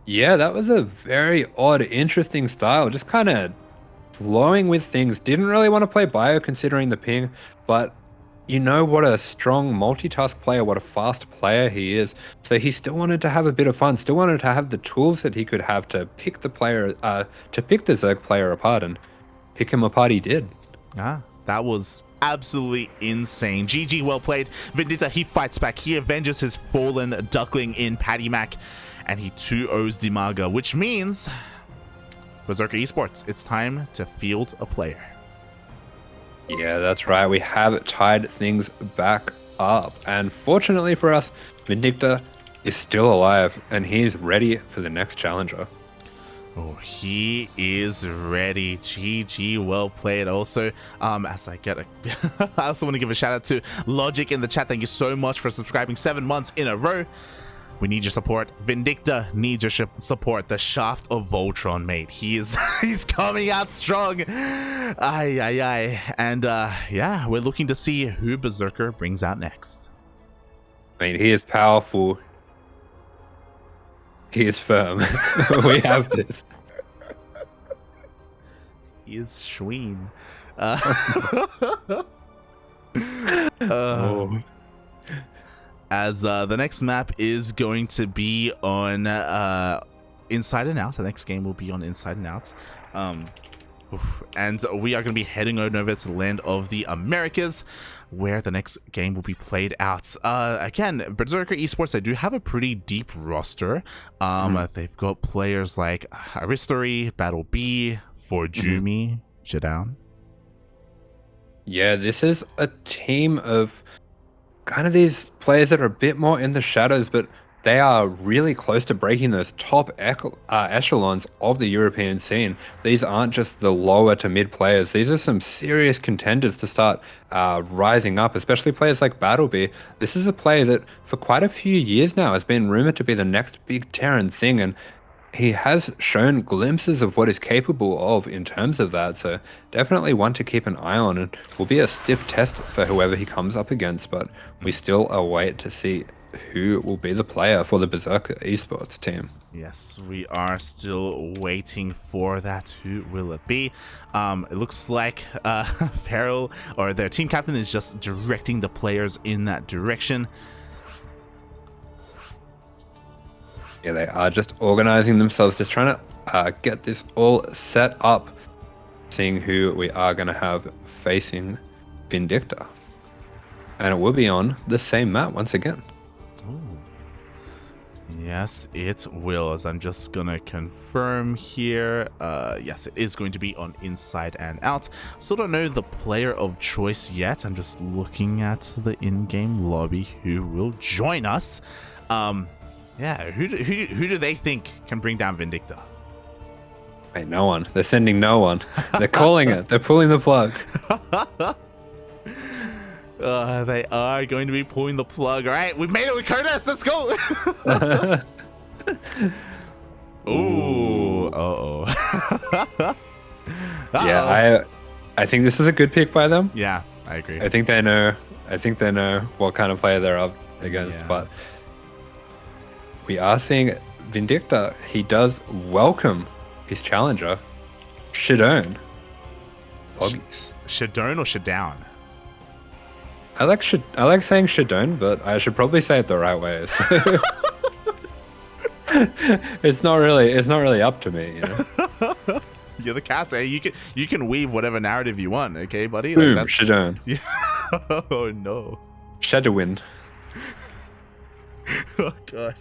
Yeah, that was a very odd, interesting style. Just kind of flowing with things. Didn't really want to play bio considering the ping, but you know what a strong multitask player, what a fast player he is. So he still wanted to have a bit of fun, still wanted to have the tools that he could have to pick the player, to pick the Zerg player apart. And pick him apart he did. That was absolutely insane. GG, well played. Vindicta, he fights back. He avenges his fallen duckling in PattyMac, and he 2-0s DIMAGA, which means Berserker eSports, it's time to field a player. Yeah, that's right. We have tied things back up. And fortunately for us, Vindicta is still alive, and he's ready for the next challenger. Oh, he is ready. GG, well played. Also, as I get I also want to give a shout out to Logic in the chat. Thank you so much for subscribing 7 months in a row. We need your support. Vindicta needs your support. The Shaft of Voltron, mate. He's coming out strong. And yeah, we're looking to see who Berserker brings out next. I mean, he is powerful. He is firm. We have this. He is Schween. As the next map is going to be on Inside and Out. The next game will be on Inside and Out. And we are going to be heading on over to the land of the Americas, where the next game will be played out. Again, Berserker eSports, they do have a pretty deep roster. They've got players like Aristory, BattleB, Forjumi, ShaDoWn. Yeah, this is a team of kind of these players that are a bit more in the shadows, but they are really close to breaking those top echelons of the European scene. These aren't just the lower to mid players. These are some serious contenders to start rising up, especially players like BattleB. This is a player that for quite a few years now has been rumored to be the next big Terran thing, and he has shown glimpses of what he's capable of in terms of that. So definitely one to keep an eye on, and will be a stiff test for whoever he comes up against, but we still await to see who will be the player for the Berserker eSports team. Yes, we are still waiting for that. Who will it be? It looks like Farrell, or their team captain, is just directing the players in that direction. Yeah, they are just organizing themselves, just trying to get this all set up, seeing who we are going to have facing Vindicta. And it will be on the same map once again. Yes, it will, as I'm just gonna confirm here. Yes, it is going to be on Inside and Out. Still don't know the player of choice yet. I'm just looking at the in-game lobby who will join us. Yeah, who do they think can bring down Vindicta? Wait, no one. They're sending no one. They're calling it. They're pulling the plug. They are going to be pulling the plug. All right, we made it with Curtis. Let's go. Ooh. Uh-oh. Yeah, I think this is a good pick by them. Yeah, I agree. I think they know what kind of player they're up against, but we are seeing Vindicta. He does welcome his challenger, ShaDoWn. ShaDoWn or ShaDoWn? I like saying ShaDoWn, but I should probably say it the right way. So it's not really up to me, you know. You're the caster. You can weave whatever narrative you want, okay, buddy? Boom, like ShaDoWn. Yeah. Oh no. ShaDoWn. Oh god.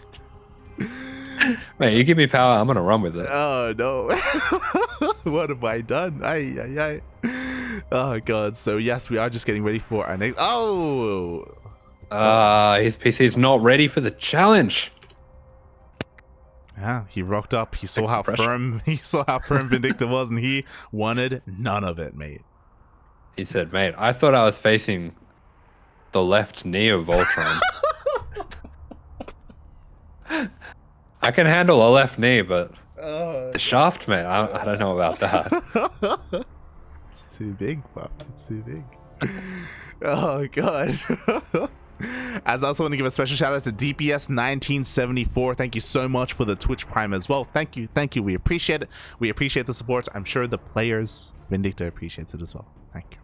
Mate, you give me power, I'm gonna run with it. Oh no. What have I done? Ay. Oh god. So yes, we are just getting ready for our next. Oh. His PC is not ready for the challenge. Yeah, he rocked up. He saw how firm Vindicta was, and he wanted none of it, mate. He said, "Mate, I thought I was facing the left knee of Voltron. I can handle a left knee, but the shaft, mate, I don't know about that." It's too big, Pop. It's too big. Oh god. As I also want to give a special shout out to DPS1974. Thank you so much for the Twitch Prime as well. Thank you. We appreciate it. We appreciate the support. I'm sure the players, Vindicta, appreciates it as well. Thank you.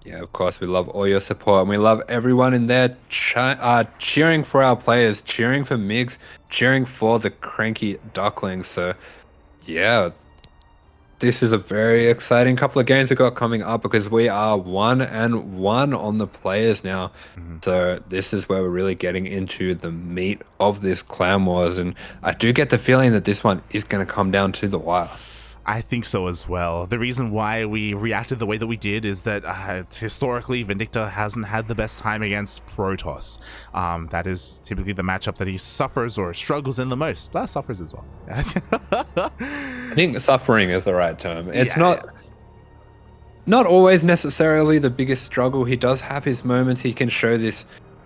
Yeah, of course, we love all your support, and we love everyone in there cheering for our players, cheering for Migs, cheering for the CranKy Ducklings. So, yeah, this is a very exciting couple of games we've got coming up because we are 1-1 on the players now. So this is where we're really getting into the meat of this Clan Wars. And I do get the feeling that this one is going to come down to the wire. I think so as well. The reason why we reacted the way that we did is that historically Vindicta hasn't had the best time against Protoss. That is typically the matchup that he suffers or struggles in the most. Suffers as well. I think suffering is the right term. It's not always necessarily the biggest struggle. He does have his moments. He can show this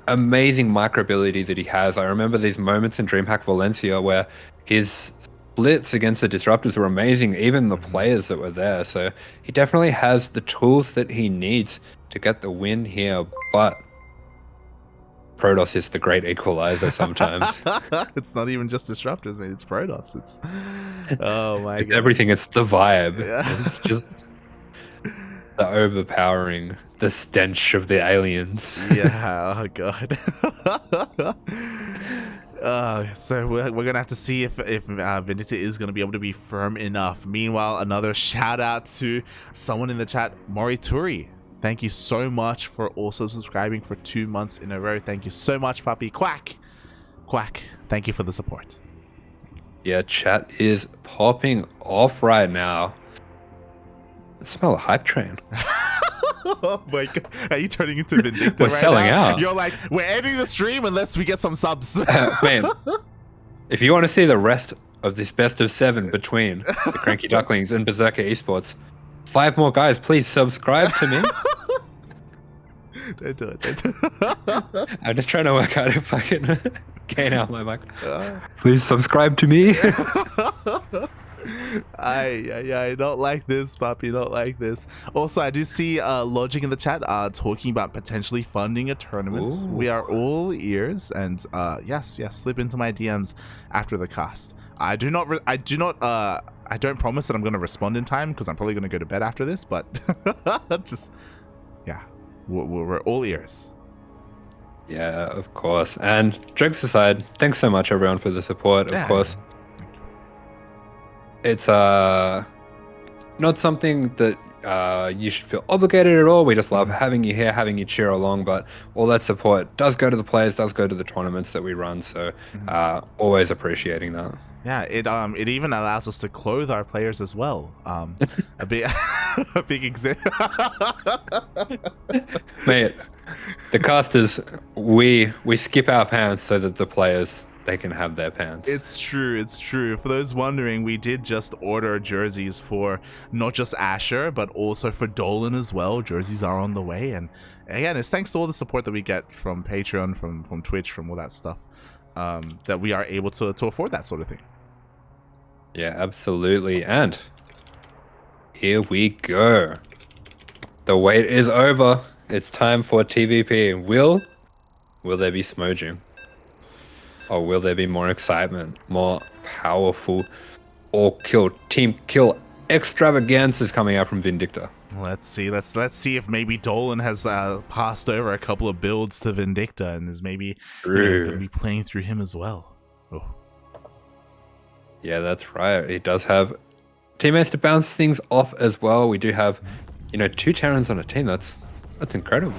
amazing microability that he has. I remember these moments in DreamHack Valencia where his splits against the disruptors were amazing, even the players that were there. So he definitely has the tools that he needs to get the win here, but Protoss is the great equalizer sometimes. It's not even just disruptors, man. It's Protoss. It's oh my it's god. everything. It's the vibe. Yeah. It's just the overpowering, the stench of the aliens. Yeah, oh god. So we're gonna have to see if Vindicta is gonna be able to be firm enough. Meanwhile, another shout out to someone in the chat, Morituri. Thank you so much for also subscribing for 2 months in a row. Thank you so much, puppy. Quack, quack. Thank you for the support. Yeah, chat is popping off right now. I smell a hype train. Oh my god, are you turning into Vindicta We're right selling now? out. You're like, we're ending the stream unless we get some subs. Man, if you want to see the rest of this best of 7 between the CranKy Ducklings and Berserker eSports, 5 more guys, please subscribe to me. Don't do it. Don't do it. I'm just trying to work out if I can gain out my mic. Please subscribe to me. I don't like this, puppy. Don't like this. Also, I do see Logic in the chat talking about potentially funding a tournament. Ooh. We are all ears, and yes, slip into my DMs after the cast. I don't promise that I'm going to respond in time because I'm probably going to go to bed after this, but just yeah, we're all ears. Yeah, of course. And jokes aside, thanks so much everyone for the support. Of course, it's not something that you should feel obligated at all. We just love having you here, having you cheer along, but all that support does go to the players, does go to the tournaments that we run, so always appreciating that. Yeah, it even allows us to clothe our players as well. A big example. Mate, the casters, we skip our pants so that the players, they can have their pants. It's true. For those wondering, we did just order jerseys for not just Asher, but also for Dolan as well. Jerseys are on the way, and again, it's thanks to all the support that we get from Patreon, from Twitch, from all that stuff, that we are able to afford that sort of thing. Yeah, absolutely. And here we go. The wait is over. It's time for TVP. Will there be smojing? Or will there be more excitement, more powerful team kill extravaganzas coming out from Vindicta? Let's see. Let's see if maybe Dolan has passed over a couple of builds to Vindicta and is maybe going to be playing through him as well. Oh. Yeah, that's right. He does have teammates to bounce things off as well. We do have, 2 Terrans on a team. That's incredible.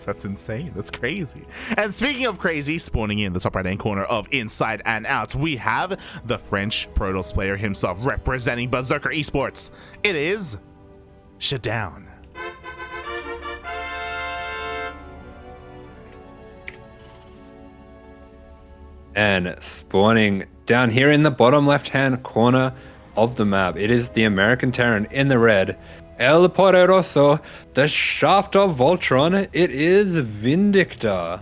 That's insane. That's crazy. And speaking of crazy, spawning in the top right-hand corner of Inside and Out, we have the French Protoss player himself representing Berserker eSports. It is ShaDoWn. And spawning down here in the bottom left-hand corner of the map, it is the American Terran in the red, El Poderoso, the Shaft of Voltron. It is Vindicta.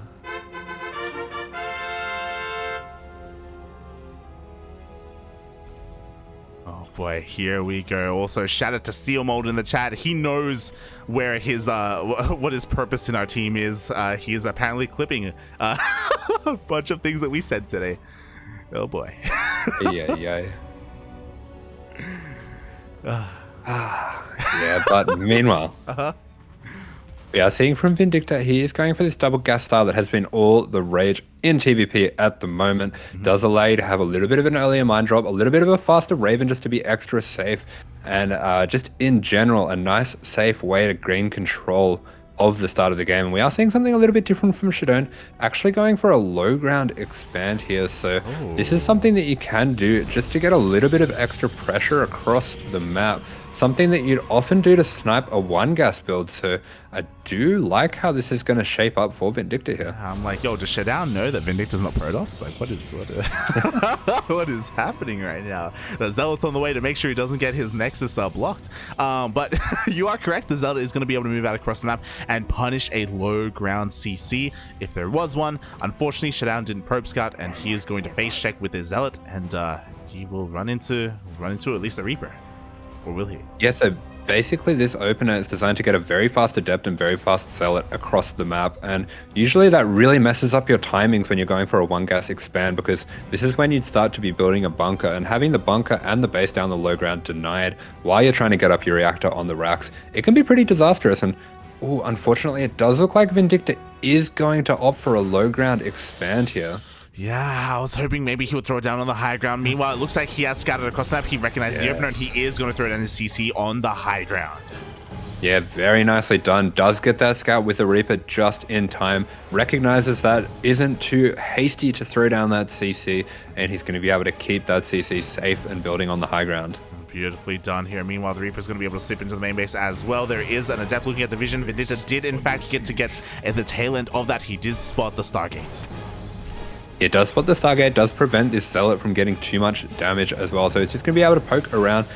Oh boy, here we go. Also, shout out to Steel Mold in the chat. He knows where his what his purpose in our team is. He is apparently clipping a bunch of things that we said today. Oh boy. Yeah. Yeah, but meanwhile, We are seeing from Vindicta, he is going for this double gas style that has been all the rage in TvP at the moment. Does allow you to have a little bit of an earlier mine drop, a little bit of a faster Raven just to be extra safe, and just in general, a nice, safe way to gain control of the start of the game. And we are seeing something a little bit different from ShaDoWn, actually going for a low ground expand here. So this is something that you can do just to get a little bit of extra pressure across the map. Something that you'd often do to snipe a one gas build. So I do like how this is going to shape up for Vindicta here. I'm like, yo, does ShaDoWn know that Vindicta's not Protoss? Like, what is happening right now? The Zealot's on the way to make sure he doesn't get his Nexus blocked. But you are correct. The Zealot is going to be able to move out across the map and punish a low ground CC if there was one. Unfortunately, ShaDoWn didn't probe scout, and he is going to face check with his Zealot, and he will run into at least the Reaper. Or will he? Yeah, so basically this opener is designed to get a very fast Adept and very fast Zealot across the map, and usually that really messes up your timings when you're going for a one gas expand, because this is when you'd start to be building a bunker, and having the bunker and the base down the low ground denied while you're trying to get up your reactor on the racks, it can be pretty disastrous. And unfortunately it does look like Vindicta is going to opt for a low ground expand here. Yeah, I was hoping maybe he would throw it down on the high ground. Meanwhile, it looks like he has scattered across the map. He recognizes the opener, and he is going to throw down his CC on the high ground. Yeah, very nicely done. Does get that scout with the Reaper just in time. Recognizes that isn't too hasty to throw down that CC, and he's going to be able to keep that CC safe and building on the high ground. Beautifully done here. Meanwhile, the Reaper is going to be able to slip into the main base as well. There is an Adept looking at the vision. Vindicta did, in fact, get at the tail end of that. He did spot the Stargate. It does spot the Stargate, does prevent this Zealot from getting too much damage as well. So it's just going to be able to poke around,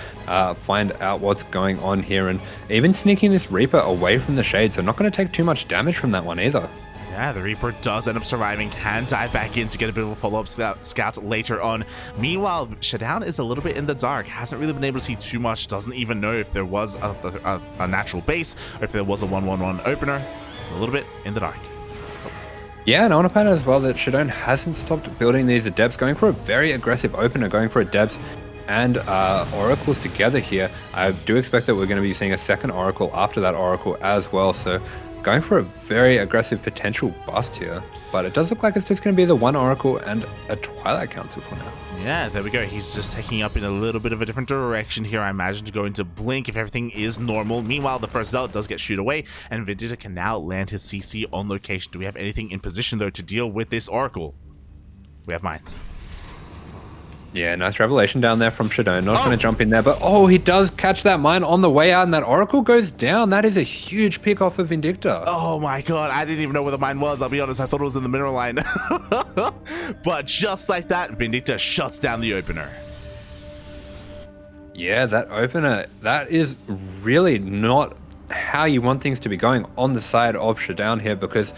find out what's going on here, and even sneaking this Reaper away from the Shade. So not going to take too much damage from that one either. Yeah, the Reaper does end up surviving, can dive back in to get a bit of a follow-up scout later on. Meanwhile, ShaDoWn is a little bit in the dark, hasn't really been able to see too much, doesn't even know if there was a natural base or if there was a 1-1-1 opener. It's a little bit in the dark. Yeah, and I want to point out as well that ShaDoWn hasn't stopped building these Adepts, going for a very aggressive opener, going for Adepts and Oracles together here. I do expect that we're going to be seeing a second Oracle after that Oracle as well, so going for a very aggressive potential bust here. But it does look like it's just going to be the one Oracle and a Twilight Council for now. Yeah, there we go. He's just taking up in a little bit of a different direction here, I imagine, to go into Blink if everything is normal. Meanwhile, the first Zealot does get shoot away, and Vindicta can now land his CC on location. Do we have anything in position, though, to deal with this Oracle? We have mines. Yeah, nice revelation down there from ShaDoWn. Not going to jump in there, but he does catch that mine on the way out, and that Oracle goes down. That is a huge pick off of Vindicta. Oh my god, I didn't even know where the mine was. I'll be honest, I thought it was in the mineral line. But just like that, Vindicta shuts down the opener. Yeah, that opener, that is really not how you want things to be going on the side of ShaDoWn here, because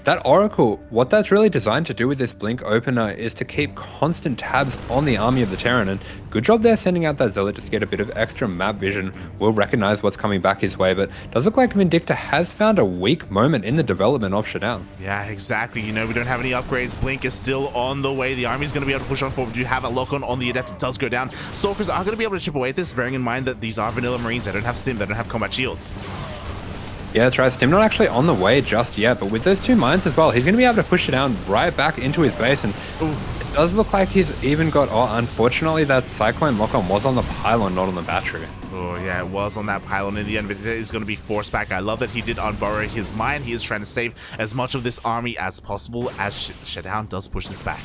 that Oracle, what that's really designed to do with this Blink opener is to keep constant tabs on the army of the Terran, and good job there sending out that Zealot just to get a bit of extra map vision. Will recognize what's coming back his way, but does look like Vindicta has found a weak moment in the development of ShaDoWn. Yeah, exactly. You know, we don't have any upgrades. Blink is still on the way. The army's going to be able to push on forward. We do have a lock on the Adept. It does go down. Stalkers are going to be able to chip away at this, bearing in mind that these are vanilla Marines. They don't have stim. They don't have combat shields. Yeah, that's right. Stim not actually on the way just yet, but with those two mines as well, he's going to be able to push it down right back into his base, and it does look like he's even got... unfortunately, that Cyclone lock-on was on the pylon, not on the battery. Oh, yeah, it was on that pylon in the end, but it is going to be forced back. I love that he did unburrow his mine. He is trying to save as much of this army as possible as ShaDoWn does push this back.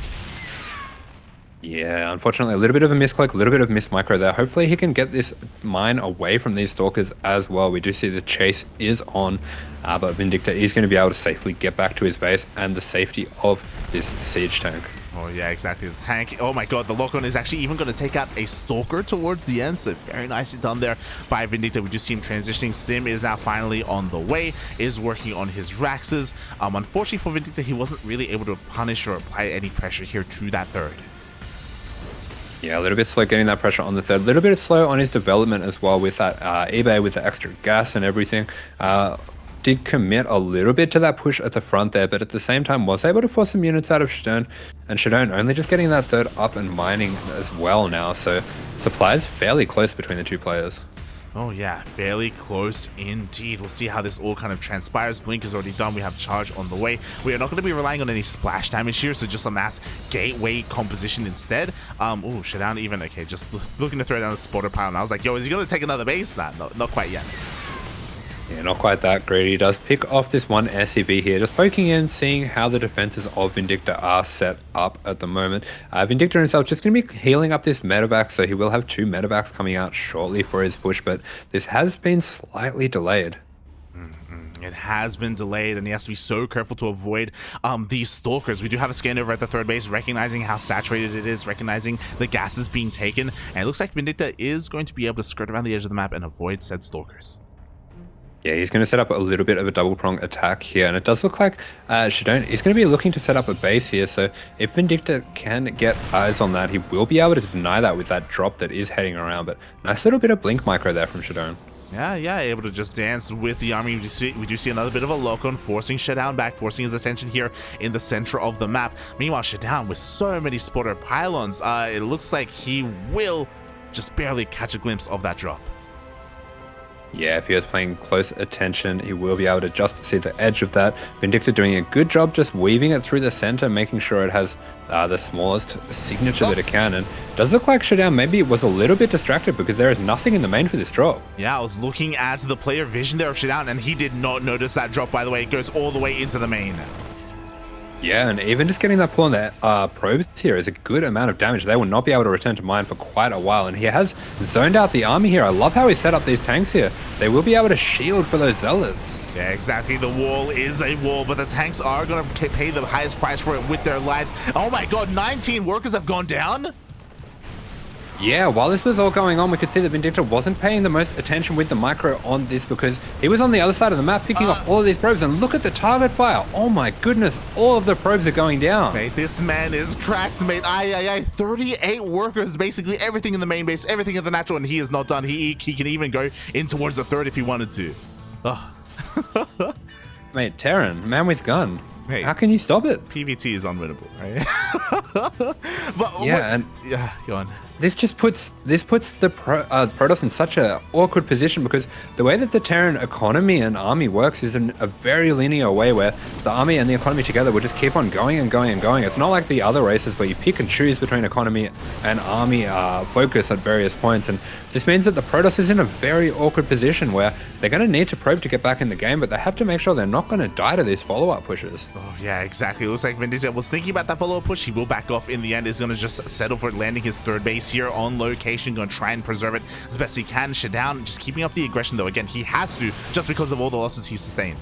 Yeah, unfortunately, a little bit of a misclick, a little bit of miss micro there. Hopefully he can get this mine away from these Stalkers as well. We do see the chase is on, but Vindicta is going to be able to safely get back to his base and the safety of this siege tank. Oh yeah, exactly. The tank. Oh my god, the lock-on is actually even going to take out a Stalker towards the end, so very nicely done there by Vindicta. We do see him transitioning. Sim is now finally on the way, is working on his Raxes. Unfortunately for Vindicta, he wasn't really able to punish or apply any pressure here to that third. Yeah, a little bit slow getting that pressure on the third. A little bit slow on his development as well with that eBay, with the extra gas and everything. Did commit a little bit to that push at the front there, but at the same time was able to force some units out of ShaDoWn, and ShaDoWn only just getting that third up and mining as well now. So supply is fairly close between the two players. Oh yeah, fairly close indeed. We'll see how this all kind of transpires. Blink is already done. We have charge on the way. We are not going to be relying on any splash damage here, so just a mass gateway composition instead. Oh, ShaDoWn even, okay, just looking to throw down a spotter pile. And I was like, yo, is he going to take another base? Nah, not quite yet. Yeah, not quite that greedy. He does pick off this one SCV here, just poking in, seeing how the defenses of Vindicta are set up at the moment. Vindicta himself just going to be healing up this medevac, so he will have 2 medevacs coming out shortly for his push, but this has been slightly delayed. It has been delayed, and he has to be so careful to avoid these stalkers. We do have a scan over at the third base, recognizing how saturated it is, recognizing the gas is being taken, and it looks like Vindicta is going to be able to skirt around the edge of the map and avoid said stalkers. Yeah, he's going to set up a little bit of a double prong attack here, and it does look like ShaDoWn is going to be looking to set up a base here, so if Vindicta can get eyes on that, he will be able to deny that with that drop that is heading around, but nice little bit of blink micro there from ShaDoWn. Yeah, able to just dance with the army. We do see another bit of a lock-on, forcing ShaDoWn back, forcing his attention here in the center of the map. Meanwhile, ShaDoWn, with so many spotter pylons, it looks like he will just barely catch a glimpse of that drop. Yeah, if he is paying close attention, he will be able to just see the edge of that. Vindicta doing a good job just weaving it through the center, making sure it has the smallest signature that it can. And it does look like ShaDoWn maybe was a little bit distracted because there is nothing in the main for this drop. Yeah, I was looking at the player vision there of ShaDoWn, and he did not notice that drop, by the way. It goes all the way into the main. Yeah, and even just getting that pull on the probes here is a good amount of damage. They will not be able to return to mine for quite a while, and he has zoned out the army here. I love how he set up these tanks here. They will be able to shield for those zealots. Yeah, exactly. The wall is a wall, but the tanks are going to pay the highest price for it with their lives. Oh my god, 19 workers have gone down? Yeah, while this was all going on, we could see that Vindicta wasn't paying the most attention with the micro on this because he was on the other side of the map picking off all of these probes, and look at the target fire. Oh my goodness, all of the probes are going down. Mate, this man is cracked, mate. 38 workers, basically everything in the main base, everything in the natural, and he is not done. He can even go in towards the third if he wanted to. Mate, Terran, man with gun. Hey, how can you stop it? PvT is unwinnable, right? But yeah, go on. This just puts the Protoss in such an awkward position because the way that the Terran economy and army works is in a very linear way where the army and the economy together will just keep on going and going and going. It's not like the other races where you pick and choose between economy and army focus at various points, and this means that the Protoss is in a very awkward position where they're going to need to probe to get back in the game, but they have to make sure they're not going to die to these follow-up pushes. Oh yeah, exactly. It looks like Vindicta was thinking about that follow-up push. He will back off in the end. He's going to just settle for landing his third base here on location, going to try and preserve it as best he can. ShaDoWn just keeping up the aggression, though. Again, he has to, just because of all the losses he sustained.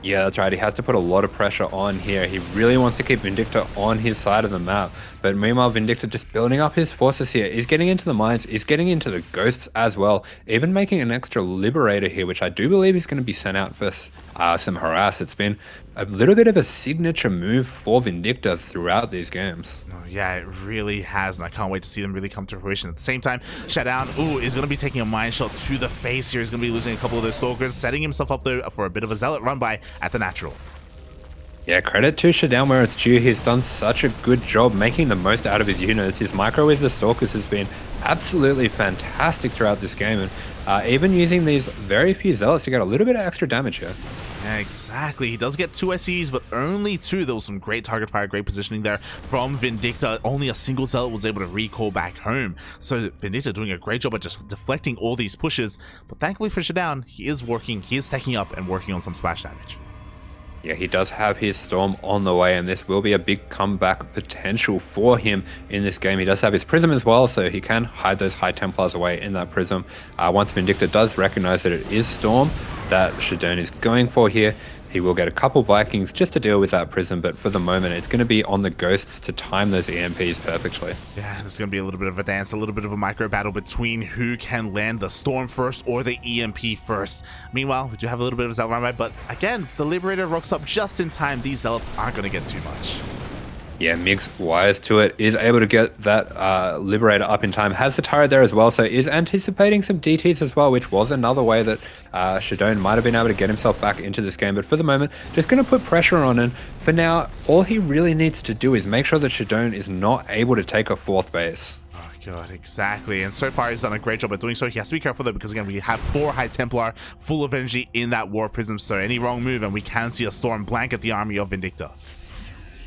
Yeah, that's right. He has to put a lot of pressure on here. He really wants to keep Vindicta on his side of the map. But meanwhile, Vindicta just building up his forces here. He's getting into the mines. He's getting into the ghosts as well. Even making an extra liberator here, which I do believe is going to be sent out for some harass. It's been a little bit of a signature move for Vindicta throughout these games. Oh, yeah, it really has, and I can't wait to see them really come to fruition. At the same time, ShaDoWn, is going to be taking a mine shot to the face here. He's going to be losing a couple of those stalkers, setting himself up there for a bit of a zealot run by at the natural. Yeah, credit to ShaDoWn where it's due. He's done such a good job making the most out of his units. His micro with the stalkers has been absolutely fantastic throughout this game, and even using these very few zealots to get a little bit of extra damage here. Yeah, exactly. He does get 2 SCVs, but only 2. There was some great target fire, great positioning there from Vindicta. Only a single zealot was able to recall back home. So Vindicta doing a great job at just deflecting all these pushes. But thankfully for ShaDoWn, he is taking up and working on some splash damage. Yeah, he does have his Storm on the way, and this will be a big comeback potential for him in this game. He does have his Prism as well, so he can hide those High Templars away in that Prism. Once Vindicta does recognize that it is Storm that ShaDoWn is going for here, he will get a couple Vikings just to deal with that Prism, but for the moment, it's going to be on the Ghosts to time those EMPs perfectly. Yeah, there's going to be a little bit of a dance, a little bit of a micro battle between who can land the Storm first or the EMP first. Meanwhile, we do have a little bit of a Zealot run by, but again, the Liberator rocks up just in time. These Zealots aren't going to get too much. Yeah, Mig's wise to it, is able to get that Liberator up in time, has the turret there as well, so is anticipating some DTs as well, which was another way that ShaDoWn might have been able to get himself back into this game. But for the moment, just going to put pressure on, and for now, all he really needs to do is make sure that ShaDoWn is not able to take a 4th base. Oh god, exactly. And so far he's done a great job at doing so. He has to be careful though, because again, we have 4 High Templar full of energy in that War Prism, so any wrong move and we can see a Storm blanket the army of Vindicta.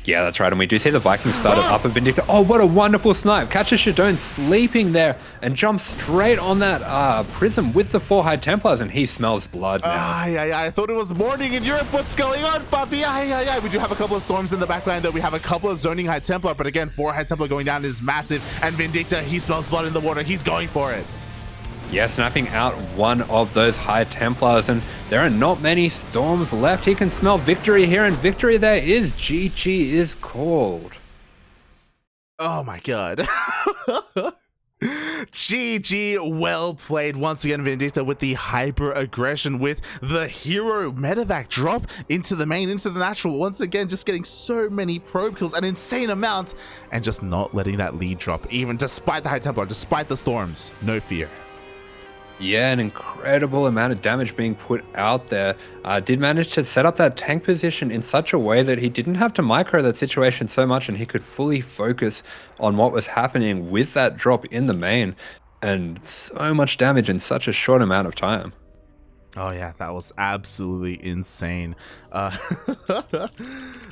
Yeah, that's right, and we do see the Vikings started up a Vindicta. Oh, what a wonderful snipe. Catches ShaDoWn sleeping there and jumps straight on that Prism with the 4 High Templars, and he smells blood now. I thought it was morning in Europe. What's going on, puppy? We do have a couple of storms in the backline, though. We have a couple of zoning High Templar, but again, 4 High Templar going down is massive, and Vindicta, he smells blood in the water. He's going for it. Yeah, snapping out one of those High Templars, and there are not many storms left. He can smell victory here, and victory there is. GG is called. Oh my god. GG, well played once again, Vindicta, with the hyper aggression, with the hero medevac drop into the main, into the natural. Once again, just getting so many probe kills, an insane amount, and just not letting that lead drop, even despite the High Templar, despite the storms. No fear. Yeah, an incredible amount of damage being put out there. Did manage to set up that tank position in such a way that he didn't have to micro that situation so much, and he could fully focus on what was happening with that drop in the main, and so much damage in such a short amount of time. Oh yeah, that was absolutely insane. As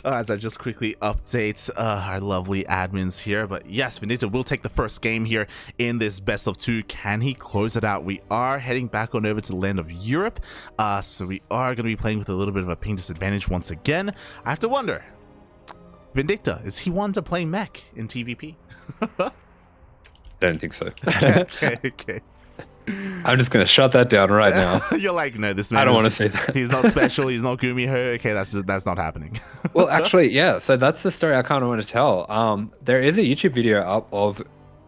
I just quickly update our lovely admins here, but yes, Vindicta will take the first game here in this best of 2. Can he close it out? We are heading back on over to the land of Europe, so we are going to be playing with a little bit of a ping disadvantage once again. I have to wonder, Vindicta, is he one to play mech in TVP? Don't think so. Okay. I'm just going to shut that down right now. You're like, no, this man, I don't want to say that. He's not special. He's not Gumiho. Okay, that's not happening. Well, actually, yeah. So that's the story I kind of want to tell. There is a YouTube video up of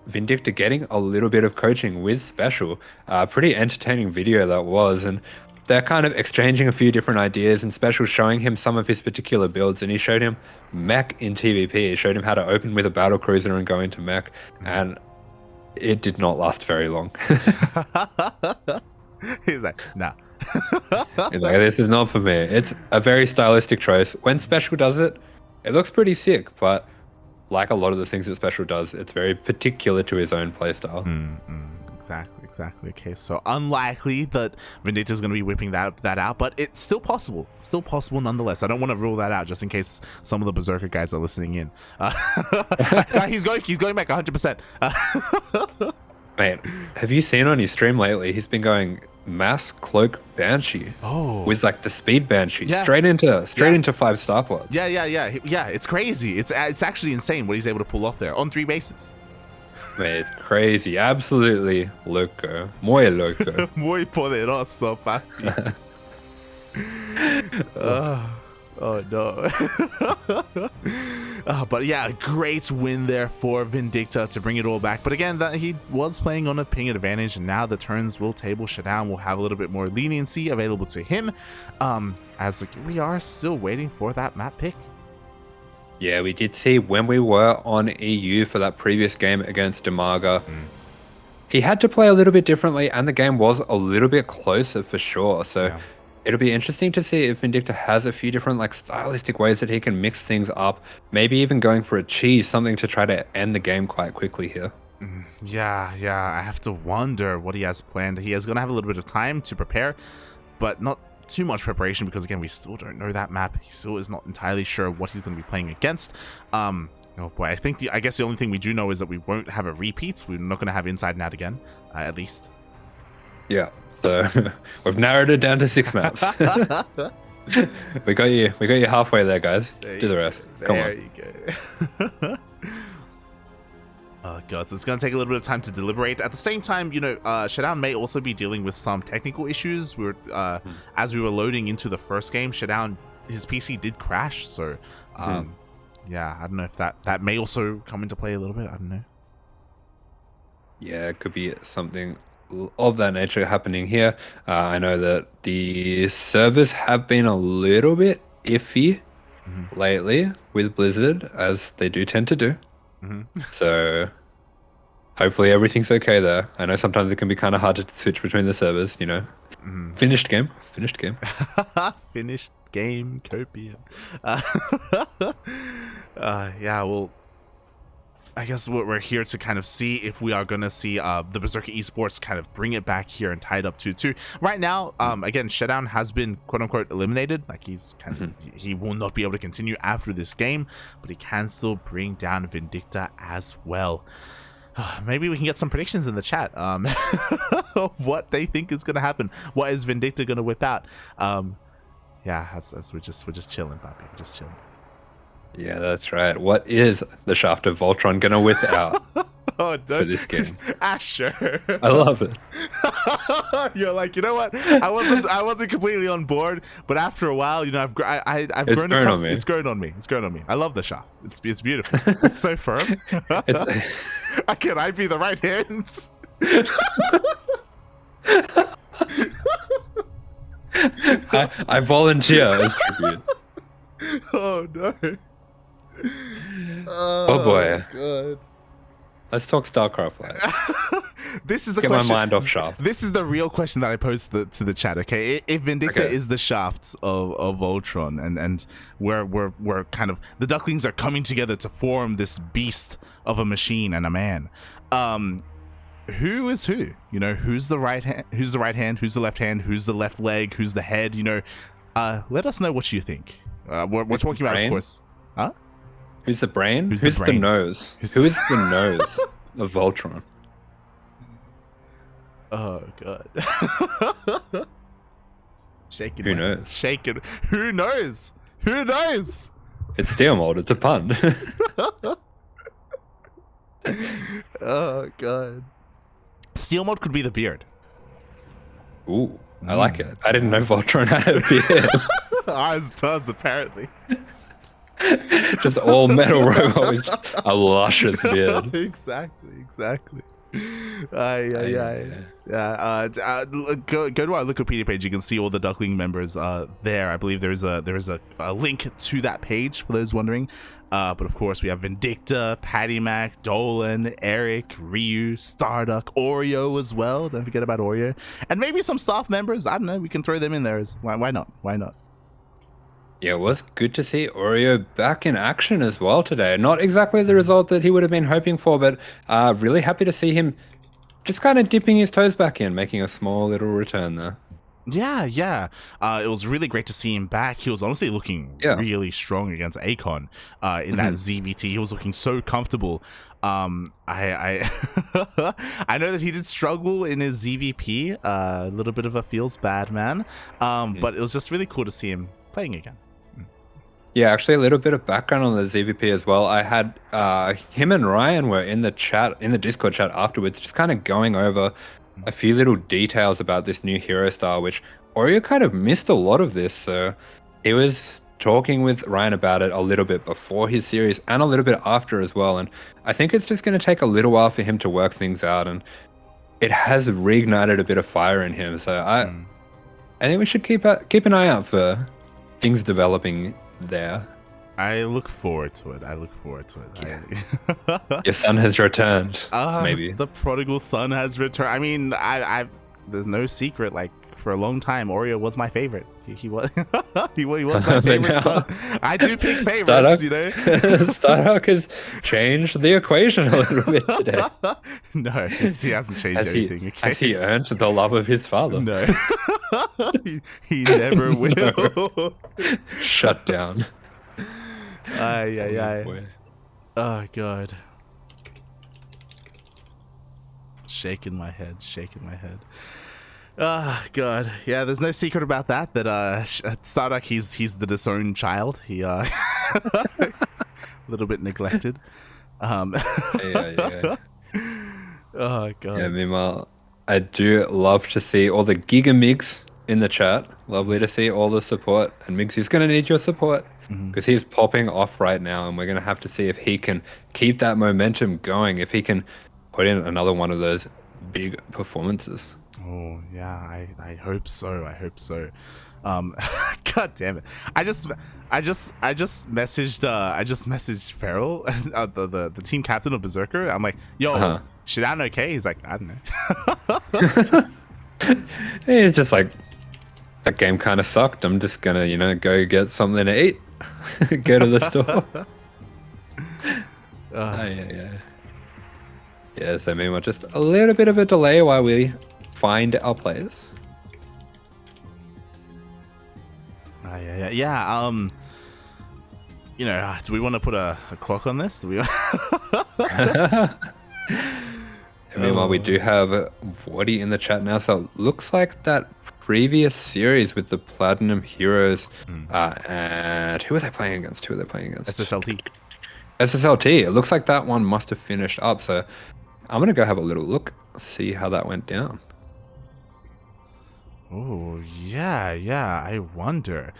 Vindicta getting a little bit of coaching with Special. Pretty entertaining video that was, and they're kind of exchanging a few different ideas, and Special showing him some of his particular builds, and he showed him mech in TVP. He showed him how to open with a battle cruiser and go into mech, and it did not last very long. He's like, nah. He's like, this is not for me. It's a very stylistic choice. When Special does it, it looks pretty sick, but like a lot of the things that Special does, it's very particular to his own playstyle. Exactly. Okay, so unlikely that Vindicta is going to be whipping that out, but it's still possible nonetheless. I don't want to rule that out just in case some of the Berserker guys are listening in. He's going back 100%. Mate, have you seen on his stream lately? He's been going mass cloak Banshee. Oh, with like the speed Banshee, yeah. straight into 5-star pods. Yeah. It's crazy. It's actually insane what he's able to pull off there on 3 bases. Mate, it's crazy. Absolutely loco. Muy loco. Muy poderoso, papi. Oh no. But yeah, great win there for Vindicta to bring it all back. But again, that he was playing on a ping advantage, and now the turns will table. ShaDoWn will have a little bit more leniency available to him, as we are still waiting for that map pick. Yeah, we did see when we were on EU for that previous game against DIMAGA, he had to play a little bit differently, and the game was a little bit closer for sure. So yeah, it'll be interesting to see if Vindicta has a few different like stylistic ways that he can mix things up, maybe even going for a cheese, something to try to end the game quite quickly here. Yeah, I have to wonder what he has planned. He is going to have a little bit of time to prepare, but not too much preparation, because again, we still don't know that map. He still is not entirely sure what he's going to be playing against. Oh boy, I guess the only thing we do know is that we won't have a repeat. We're not going to have Inside and Out again, at least. Yeah, so we've narrowed it down to 6 maps. we got you halfway there, guys. Do the rest. Come on. There you go. Oh god, so it's going to take a little bit of time to deliberate. At the same time, you know, ShaDoWn may also be dealing with some technical issues. We were, as we were loading into the first game, ShaDoWn, his PC did crash, so yeah, I don't know if that may also come into play a little bit. I don't know. Yeah, it could be something of that nature happening here. I know that the servers have been a little bit iffy lately with Blizzard, as they do tend to do. So hopefully everything's okay there. I know sometimes it can be kind of hard to switch between the servers, you know. Finished game. Finished game, copium. Yeah, well, I guess we're here to kind of see if we are going to see the Berserker eSports kind of bring it back here and tie it up to right now. Again, ShaDoWn has been quote unquote eliminated. Like he's kind of he will not be able to continue after this game, but he can still bring down Vindicta as well. Maybe we can get some predictions in the chat of what they think is going to happen. What is Vindicta going to whip out? Yeah, as we're just chilling, Bobby. We're just chilling. Yeah, that's right. What is the Shaft of Voltron gonna whip out for this game? Asher. I love it. You're like, you know what? I wasn't completely on board, but after a while, you know, I've grown accustomed. It's grown on me. It's grown on me. I love the Shaft. It's beautiful. It's so firm. Can I be the right hands? I volunteer as tribute. Oh no. Oh boy. God. Let's talk StarCraft live. This is the Get question. my mind off Shaft. This is the real question that I posed to the chat. Okay, if Vindicta is the Shaft of Voltron, and we're kind of the Ducklings are coming together to form this beast of a machine and a man. Who is who? You know, who's the right hand? Who's the right hand? Who's the left hand? Who's the left leg? Who's the head? You know, let us know what you think. We're talking about, of course. Huh? Who's the brain? Who's the nose? Who is the nose of Voltron? Oh god. Shaking. Who knows? Shaking. Who knows? Who knows? It's steel mold. It's a pun. Oh god. Steel mode could be the beard. Ooh, I like it. I didn't know Voltron had a beard. Ours does, apparently. Just all metal robot with just a luscious beard. Exactly. Yeah. Go to our Wikipedia page. You can see all the Duckling members there. I believe there is a link to that page for those wondering. But of course, we have Vindicta, PattyMac, Dolan, Eric, Ryu, Starduck, Oreo as well. Don't forget about Oreo, and maybe some staff members. I don't know. We can throw them in there. Why not? Why not? Yeah, it was good to see Oreo back in action as well today. Not exactly the result that he would have been hoping for, but really happy to see him just kind of dipping his toes back in, making a small little return there. Yeah. It was really great to see him back. He was honestly looking really strong against Akon in that ZBT. He was looking so comfortable. I I know that he did struggle in his ZVP, a little bit of a feels bad man, but it was just really cool to see him playing again. Yeah, actually a little bit of background on the ZVP as well. I had him and Ryan were in the chat, in the Discord chat afterwards, just kind of going over a few little details about this new hero style, which Oreo kind of missed a lot of this. So he was talking with Ryan about it a little bit before his series and a little bit after as well. And I think it's just going to take a little while for him to work things out. And it has reignited a bit of fire in him. So I think we should keep an eye out for things developing there. I look forward to it. Yeah. Your son has returned. Maybe the prodigal son has returned. I mean, I there's no secret. Like for a long time, Oreo was my favorite. He was he was my favorite son. I do pick favorites, Starduck, you know. Starduck has changed the equation a little bit today. No, he hasn't changed anything. Okay? Has he earned the love of his father? No, he never will. No. Shut down. Oh god. Shaking my head. Ah, god. Yeah, there's no secret about that. That Starduck, he's the disowned child. He a little bit neglected. Yeah. Oh god. Yeah, meanwhile, I do love to see all the Giga Migs in the chat. Lovely to see all the support. And Migs, he's going to need your support because he's popping off right now. And we're going to have to see if he can keep that momentum going, if he can put in another one of those big performances. Oh, yeah, I hope so. God damn it! I just messaged Farrell, the team captain of Berserker. I'm like, yo, ShaDoWn okay? He's like, I don't know. It's just like, that game kind of sucked. I'm just gonna, you know, go get something to eat, go to the store. Yeah, so meanwhile, just a little bit of a delay while we find our players. Yeah. You know, do we want to put a clock on this? Do we? Meanwhile, we do have Vorty in the chat now, so it looks like that previous series with the Platinum Heroes, and who are they playing against? SSLT. SSLT. It looks like that one must have finished up, so I'm gonna go have a little look, see how that went down. Oh yeah. I wonder.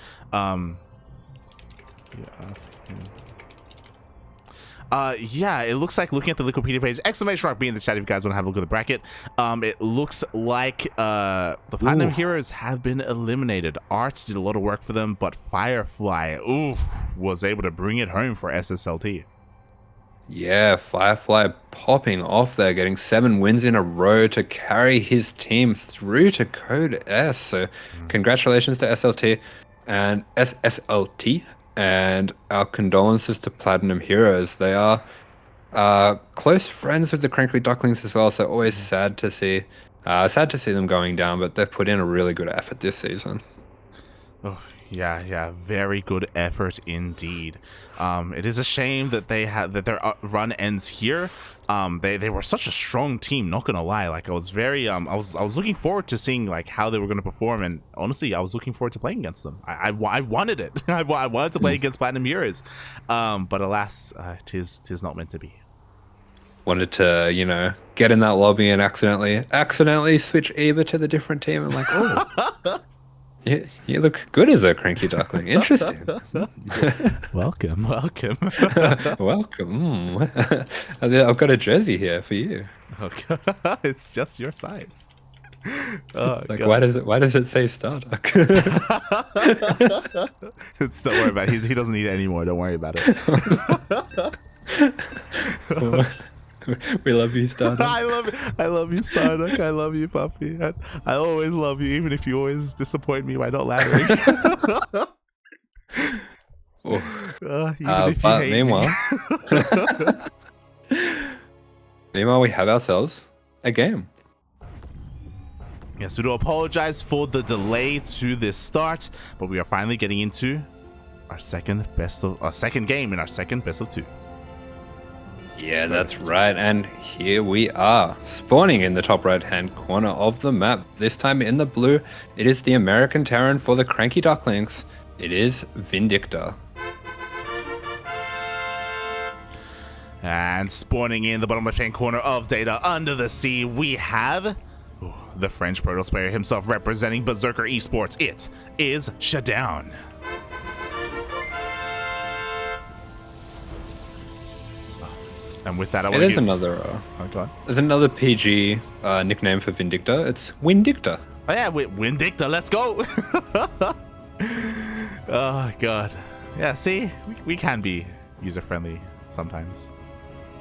Yeah, it looks like, looking at the Wikipedia page, exclamation mark B in the chat if you guys want to have a look at the bracket. It looks like the Platinum Heroes have been eliminated. Art did a lot of work for them, but Firefly, was able to bring it home for SSLT. Yeah, Firefly popping off there, getting 7 wins in a row to carry his team through to Code S. So congratulations to SLT and SSLT, and our condolences to Platinum Heroes. They are close friends with the CranKy Ducklings as well, so always sad to see them going down, but they've put in a really good effort this season. Oh, yeah, very good effort indeed. It is a shame that their run ends here. They were such a strong team, not gonna lie. Like, I was very I was looking forward to seeing like how they were gonna perform, and honestly, I was looking forward to playing against them. I wanted it. I wanted to play against Platinum Heroes, but alas, tis not meant to be. Wanted to, you know, get in that lobby and accidentally switch Eva to the different team. I'm like, oh. You look good as a CranKy Duckling. Interesting. Welcome. Welcome. I've got a jersey here for you. Okay. It's just your size. Oh, like, God. why does it say Starduck? Don't worry about it. He doesn't need it anymore. Don't worry about it. We love you, Starduck. I love you, Starduck. I love you, puppy. I always love you, even if you always disappoint me by not laddering. Meanwhile, we have ourselves a game. Yes, we do apologize for the delay to this start, but we are finally getting into our second game in our second best of 2. Yeah, that's right, and here we are, spawning in the top right-hand corner of the map. This time in the blue, it is the American Terran for the CranKy Ducklings. It is Vindicta. And spawning in the bottom left-hand corner of data under the sea, we have the French Protoss player himself representing Berserker eSports. It is ShaDoWn. And with that, there's another PG nickname for Vindicta. It's Windicta. Oh yeah, Windicta. Let's go. Oh God. Yeah. See, we can be user friendly sometimes.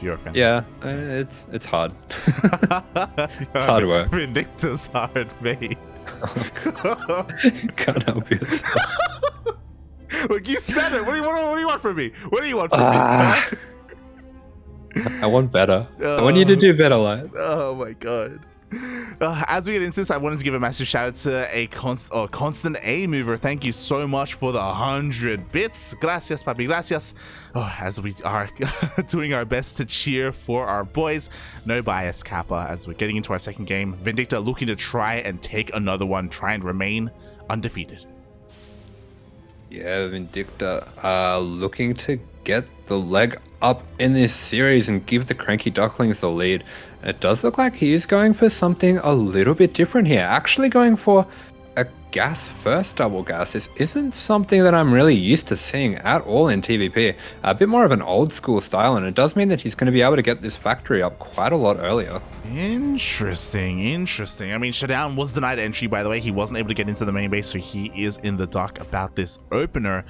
Viewer friendly. Yeah, it's hard. It's hard work. Vindicta's hard, mate. Can't help it. Look, you said it. What do you want from me? What do you want from me? I want better. I want you to do better, Light. Oh my God. As we get into this, I wanted to give a massive shout out to a constant A mover. Thank you so much for the 100 bits. Gracias, papi, gracias. As we are doing our best to cheer for our boys. No bias, Kappa, as we're getting into our second game. Vindicta looking to try and take another one, try and remain undefeated. Yeah, Vindicta looking to get the leg up in this series and give the CranKy Ducklings the lead. It does look like he is going for something a little bit different here, actually going for a gas first double gas. This isn't something that I'm really used to seeing at all in TVP. A bit more of an old school style, and it does mean that he's going to be able to get this factory up quite a lot earlier. Interesting. I mean, ShaDoWn was denied entry, by the way. He wasn't able to get into the main base, so he is in the dark about this opener.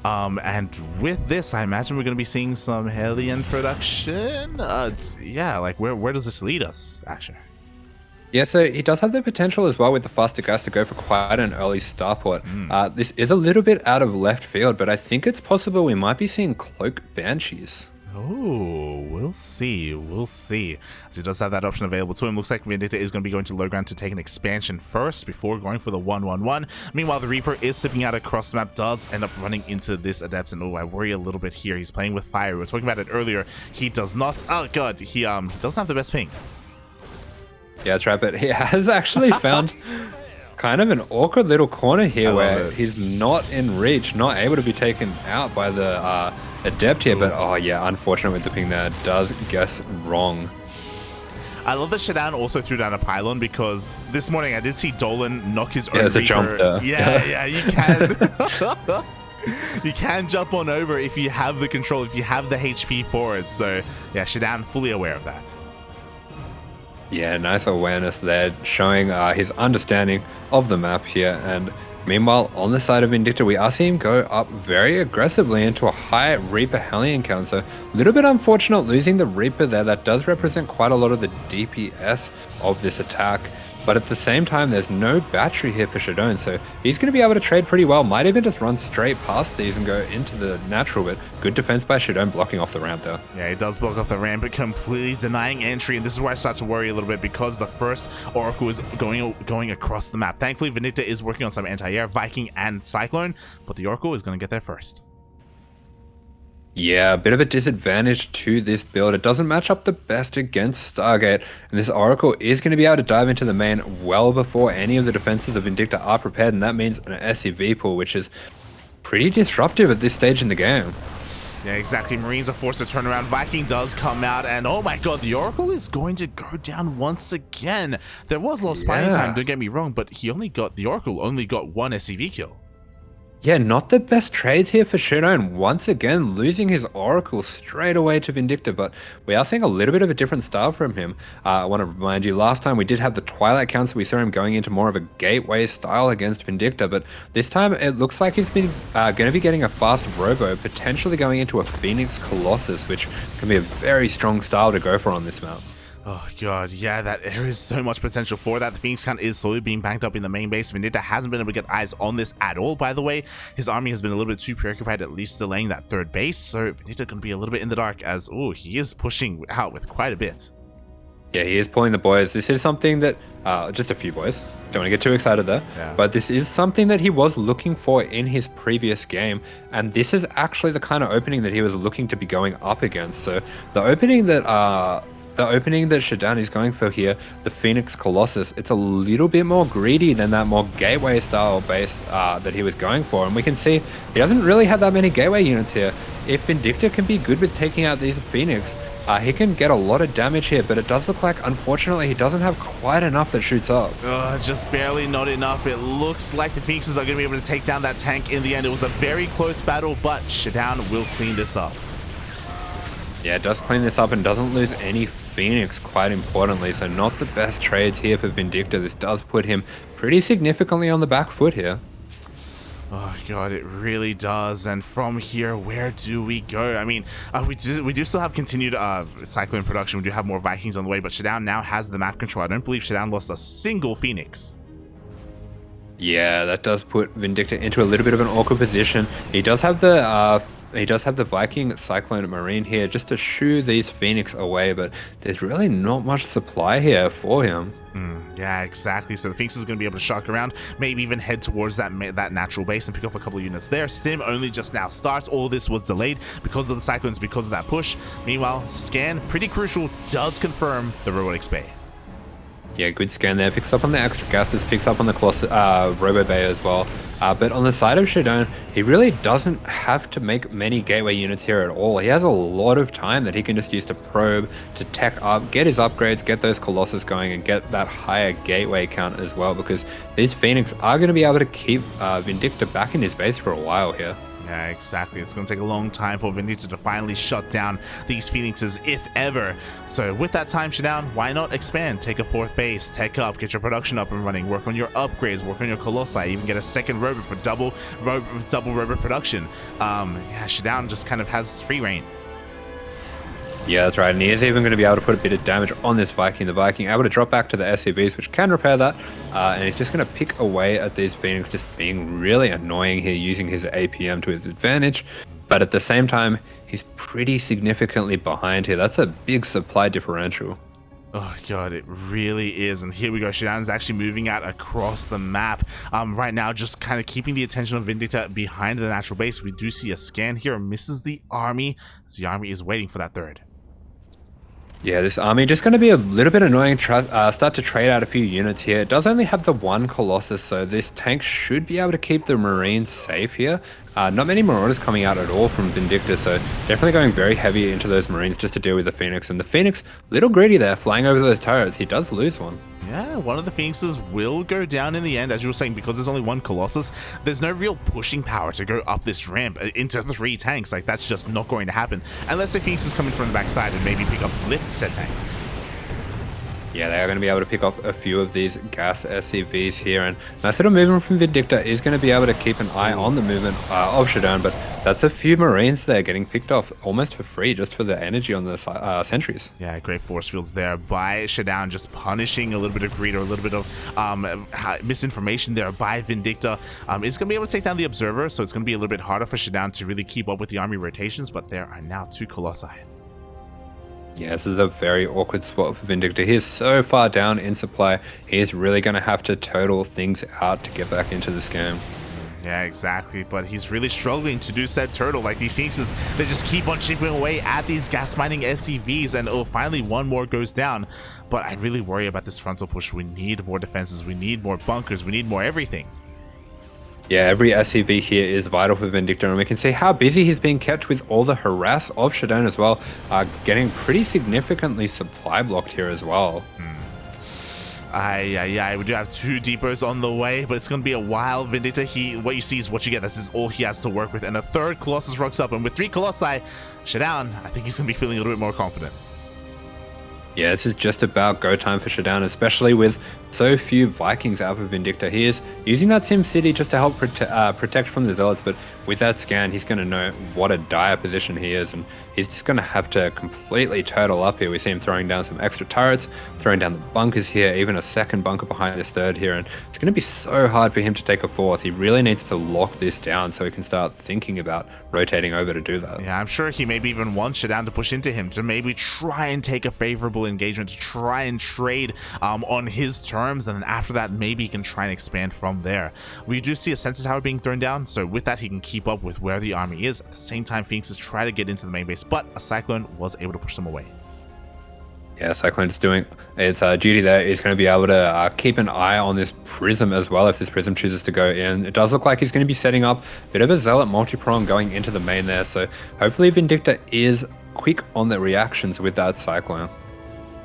And with this, I imagine we're going to be seeing some Hellion production. Yeah, like where does this lead us, Asher? Yeah, so he does have the potential as well with the faster gas to go for quite an early starport. This is a little bit out of left field, but I think it's possible we might be seeing Cloak Banshees. Oh, we'll see. As he does have that option available to him. Looks like Vindicta is going to be going to low ground to take an expansion first before going for the 1-1-1. Meanwhile, the Reaper is sipping out across the map, does end up running into this Adept, and I worry a little bit here. He's playing with fire. We were talking about it earlier. He does not. Oh god, he doesn't have the best ping. Yeah, that's right, but he has actually found kind of an awkward little corner here where he's not in reach, not able to be taken out by the Adept here. But oh yeah, unfortunate with the ping there, does guess wrong. I love that ShaDoWn also threw down a pylon, because this morning I did see Dolan knock his own There's a Reaper. jump there. Yeah, you can. You can jump on over if you have the control, if you have the HP for it. So yeah, ShaDoWn fully aware of that. Yeah, nice awareness there, showing his understanding of the map here. And meanwhile, on the side of Vindicta, we are seeing him go up very aggressively into a high Reaper Hellion count. So a little bit unfortunate losing the Reaper there. That does represent quite a lot of the DPS of this attack. But at the same time, there's no battery here for ShaDoWn, so he's going to be able to trade pretty well. Might even just run straight past these and go into the natural, but good defense by ShaDoWn blocking off the ramp there. Yeah, he does block off the ramp, but completely denying entry, and this is where I start to worry a little bit, because the first Oracle is going across the map. Thankfully, Vindicta is working on some anti-air, Viking and Cyclone, but the Oracle is going to get there first. Yeah, a bit of a disadvantage to this build. It doesn't match up the best against Stargate, and this Oracle is going to be able to dive into the main well before any of the defenses of Vindicta are prepared, and that means an SCV pool, which is pretty disruptive at this stage in the game. Yeah, exactly. Marines are forced to turn around. Viking does come out, and oh my god, the Oracle is going to go down once again. There was a lot of spying time, don't get me wrong, but the Oracle only got one SCV kill. Yeah, not the best trades here for ShaDoWn. Once again, losing his Oracle straight away to Vindicta, but we are seeing a little bit of a different style from him. I want to remind you, last time we did have the Twilight counts, so we saw him going into more of a gateway style against Vindicta, but this time it looks like he's been going to be getting a fast Robo, potentially going into a Phoenix Colossus, which can be a very strong style to go for on this map. Oh god, yeah, there is so much potential for that. The Phoenix count is slowly being banked up in the main base. Vindicta hasn't been able to get eyes on this at all, by the way. His army has been a little bit too preoccupied, at least delaying that third base, so Vindicta can be a little bit in the dark, as he is pushing out with quite a bit. Yeah, he is pulling the boys. This is something that, just a few boys, don't want to get too excited there, but this is something that he was looking for in his previous game, and this is actually the kind of opening that he was looking to be going up against. So the opening that ShaDoWn is going for here, the Phoenix Colossus, it's a little bit more greedy than that more gateway style base that he was going for. And we can see he doesn't really have that many gateway units here. If Vindicta can be good with taking out these Phoenix, he can get a lot of damage here, but it does look like, unfortunately, he doesn't have quite enough that shoots up. Just barely not enough. It looks like the Phoenixes are going to be able to take down that tank in the end. It was a very close battle, but ShaDoWn will clean this up. Yeah, it does clean this up and doesn't lose any Phoenix, quite importantly, so not the best trades here for Vindicta. This does put him pretty significantly on the back foot here. Oh god, it really does. And from here, where do we go? I mean, we do still have continued Cyclone production. We do have more Vikings on the way, but ShaDoWn now has the map control. I don't believe ShaDoWn lost a single Phoenix. Yeah, that does put Vindicta into a little bit of an awkward position. He does have the Viking Cyclone Marine here just to shoo these Phoenix away, but there's really not much supply here for him. Yeah, exactly. So the Phoenix is going to be able to shock around, maybe even head towards that natural base and pick up a couple of units there. Stim only just now starts. All this was delayed because of the Cyclones, because of that push. Meanwhile, scan, pretty crucial, does confirm the Robotics Bay. Yeah, good scan there. Picks up on the extra gases, picks up on the Robo Bay as well. But on the side of ShaDoWn, he really doesn't have to make many gateway units here at all. He has a lot of time that he can just use to probe, to tech up, get his upgrades, get those Colossus going, and get that higher gateway count as well, because these Phoenix are going to be able to keep Vindicta back in his base for a while here. Yeah, exactly. It's going to take a long time for Vindicta to finally shut down these Phoenixes, if ever. So with that time, ShaDoWn, why not expand? Take a 4th base, tech up, get your production up and running, work on your upgrades, work on your Colossi, even get a 2nd robot for double robot production. Yeah, ShaDoWn just kind of has free reign. Yeah, that's right, and he is even going to be able to put a bit of damage on this Viking. The Viking able to drop back to the SCVs, which can repair that, and he's just going to pick away at these Phoenix, just being really annoying here, using his APM to his advantage. But at the same time, he's pretty significantly behind here. That's a big supply differential. Oh god, it really is. And here we go, ShaDoWn's actually moving out across the map right now, just kind of keeping the attention of Vindicta behind the natural base. We do see a scan here, misses the army, as the army is waiting for that 3rd. Yeah, this army just going to be a little bit annoying. Start to trade out a few units here. It does only have the 1 Colossus, so this tank should be able to keep the Marines safe here. Not many Marauders coming out at all from Vindicta, so definitely going very heavy into those Marines just to deal with the Phoenix. And the Phoenix, little greedy there, flying over those turrets. He does lose one. Yeah, one of the Phoenixes will go down in the end, as you were saying, because there's only 1 Colossus. There's no real pushing power to go up this ramp into 3 tanks. Like, that's just not going to happen unless the Phoenix is coming from the backside and maybe pick up lift set tanks. Yeah, they are going to be able to pick off a few of these gas SCVs here, and nice little movement from Vindicta is going to be able to keep an eye on the movement of ShaDoWn, but that's a few Marines there getting picked off almost for free just for the energy on the sentries. Yeah, great force fields there by ShaDoWn, just punishing a little bit of greed or a little bit of misinformation there by Vindicta. It's going to be able to take down the Observer, so it's going to be a little bit harder for ShaDoWn to really keep up with the army rotations, but there are now 2 Colossi. Yeah, this is a very awkward spot for Vindicta. He is so far down in supply, he is really going to have to total things out to get back into this game. Yeah, exactly, but he's really struggling to do said turtle. Like, these Phoenixes, they just keep on chipping away at these gas mining SCVs, and oh, finally 1 more goes down. But I really worry about this frontal push. We need more defenses, we need more bunkers, we need more everything. Yeah, every SCV here is vital for Vindicta, and we can see how busy he's being kept with all the harass of ShaDoWn as well, getting pretty significantly supply blocked here as well. Yeah, we do have 2 depots on the way, but it's going to be a while. Vindicta, what you see is what you get. This is all he has to work with, and a 3rd Colossus rocks up, and with 3 Colossi, ShaDoWn, I think he's going to be feeling a little bit more confident. Yeah, this is just about go time for ShaDoWn, especially with so few Vikings out of Vindicta. He is using that Sim City just to help protect from the Zealots, but with that scan, he's going to know what a dire position he is, and he's just going to have to completely turtle up here. We see him throwing down some extra turrets, throwing down the bunkers here, even a 2nd bunker behind this 3rd here, and it's going to be so hard for him to take a 4th. He really needs to lock this down so he can start thinking about rotating over to do that. Yeah, I'm sure he maybe even wants ShaDoWn to push into him, to maybe try and take a favorable engagement, to try and trade on his terms, and then after that, maybe he can try and expand from there. We do see a sensor tower being thrown down, so with that, he can keep up with where the army is. At the same time, Phoenixes try to get into the main base, but a Cyclone was able to push them away. Yeah, Cyclone's doing its duty there. Is going to be able to keep an eye on this Prism as well if this Prism chooses to go in. It does look like he's going to be setting up a bit of a Zealot multi-prong going into the main there, so hopefully Vindicta is quick on the reactions with that Cyclone.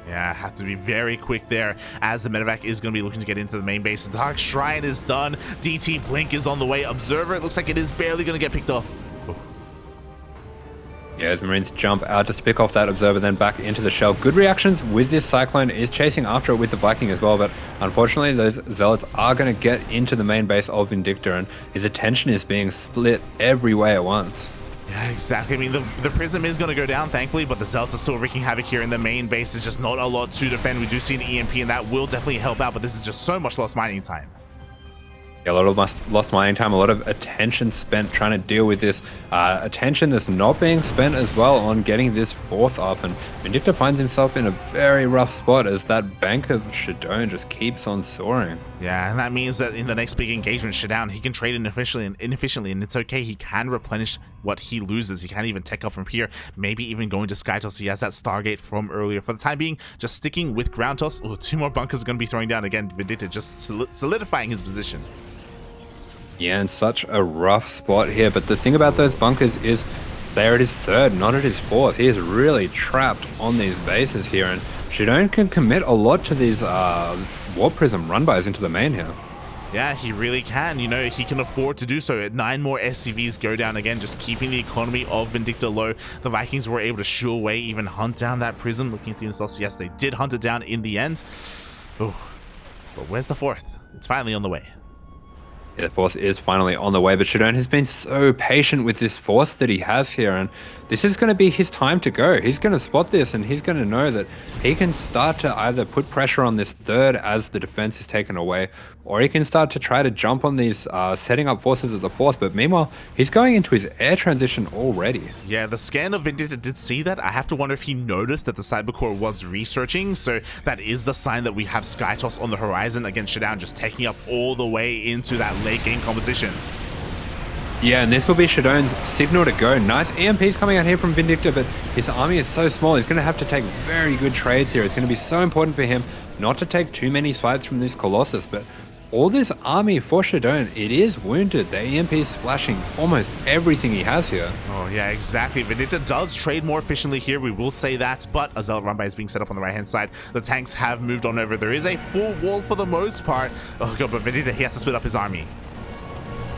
Yeah, have to be very quick there, as the medevac is going to be looking to get into the main base. The Dark Shrine is done. DT Blink is on the way. Observer, it looks like it is barely going to get picked off. Yeah, as Marines jump out just to pick off that Observer, then back into the shell. Good reactions with this Cyclone, is chasing after it with the Viking as well, but unfortunately those Zealots are going to get into the main base of Vindicta, and his attention is being split every way at once. Yeah, exactly. I mean, the Prism is going to go down, thankfully, but the Zealots are still wreaking havoc here in the main base. There's just not a lot to defend. We do see an EMP, and that will definitely help out, but this is just so much lost mining time. Yeah, a lot of lost mining time, a lot of attention spent trying to deal with this. Attention that's not being spent as well on getting this 4th up, and Vindicta finds himself in a very rough spot as that bank of ShaDoWn just keeps on soaring. Yeah, and that means that in the next big engagement, ShaDoWn, he can trade inefficiently, and it's okay. He can replenish what he loses. He can't even tech up from here, maybe even going to Sky Toss. He has that Stargate from earlier. For the time being, just sticking with Ground Toss. Oh, 2 more bunkers are going to be throwing down again. Vindicta just solidifying his position. Yeah, in such a rough spot here. But the thing about those bunkers is they're at his third, not at his fourth. He is really trapped on these bases here. And ShaDoWn can commit a lot to these Warp Prism run-bys into the main here. Yeah, he really can. You know, he can afford to do so. 9 more SCVs go down again, just keeping the economy of Vindicta low. The Vikings were able to shoo away, even hunt down that Prism. Looking at the insults, yes, they did hunt it down in the end. Oh, but where's the fourth? It's finally on the way. Yeah, the fourth is finally on the way, but ShaDoWn has been so patient with this force that he has here, and this is going to be his time to go. He's going to spot this, and he's going to know that he can start to either put pressure on this third as the defense is taken away, or he can start to try to jump on these setting up forces at the fourth. But meanwhile, he's going into his air transition already. Yeah, the scan of Vindicta did see that. I have to wonder if he noticed that the Cybercore was researching, so that is the sign that we have Skytoss on the horizon. Again, ShaDoWn just taking up all the way into that late game composition. Yeah, and this will be ShaDoWn's signal to go. Nice EMPs coming out here from Vindicta, but his army is so small. He's going to have to take very good trades here. It's going to be so important for him not to take too many swipes from this Colossus, but all this army for ShaDoWn, it is wounded. The EMP is splashing almost everything he has here. Oh, yeah, exactly. Vindicta does trade more efficiently here, we will say that, but a Zealot run-by is being set up on the right-hand side. The tanks have moved on over. There is a full wall for the most part. Oh, God, but Vindicta, he has to split up his army.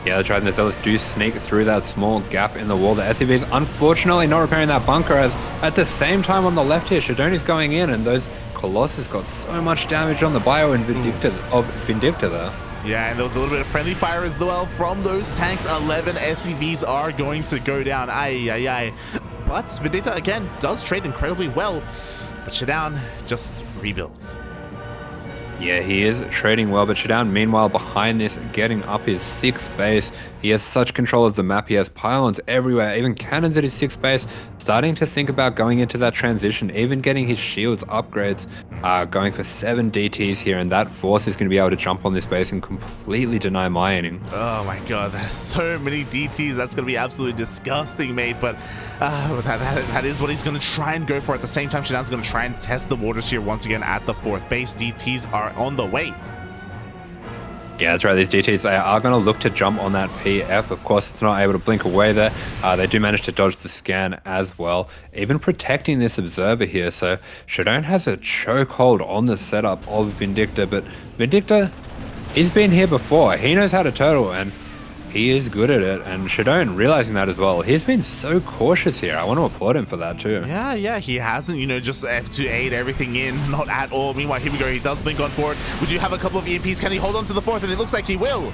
Yeah, that's right, and the Zealots do sneak through that small gap in the wall. The SCVs unfortunately not repairing that bunker, as at the same time on the left here, ShaDoWn is going in, and those Colossus got so much damage on the bio and Vindicta there. Yeah, and there was a little bit of friendly fire as well from those tanks. 11 SCVs are going to go down. Aye. But Vindicta, again, does trade incredibly well, but ShaDoWn just rebuilds. Yeah, he is trading well, but ShaDoWn, meanwhile, behind this, getting up his 6th base. He has such control of the map. He has pylons everywhere, even cannons at his 6th base. Starting to think about going into that transition, even getting his shields upgrades, going for 7 DTs here, and that force is going to be able to jump on this base and completely deny mining. Oh my God, there's so many DTs. That's going to be absolutely disgusting, mate. But that is what he's going to try and go for. At the same time, ShaDoWn's going to try and test the waters here once again at the 4th base. DTs are on the way. Yeah, that's right. These DTs, they are going to look to jump on that PF. Of course, it's not able to blink away there. They do manage to dodge the scan as well, even protecting this observer here. So ShaDoWn has a chokehold on the setup of Vindicta, but Vindicta, he's been here before. He knows how to turtle, and he is good at it. And ShaDoWn realizing that as well. He's been so cautious here. I want to applaud him for that too. Yeah, he hasn't, just F2-8 everything in, not at all. Meanwhile, here we go, he does blink on forward. Would you have a couple of EMPs? Can he hold on to the 4th? And it looks like he will.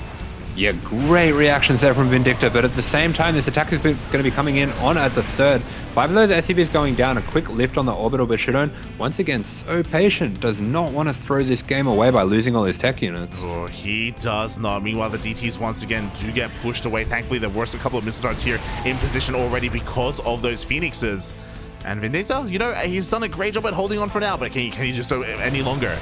Yeah, great reactions there from Vindicta, but at the same time, this attack is going to be coming in on at the 3rd. 5 of those SCVs going down, a quick lift on the orbital, but ShaDoWn, once again, so patient, does not want to throw this game away by losing all his tech units. Oh, he does not. Meanwhile, the DTs once again do get pushed away. Thankfully, there were a couple of missile darts here in position already because of those Phoenixes. And Vindicta, he's done a great job at holding on for now, but can he just go any longer?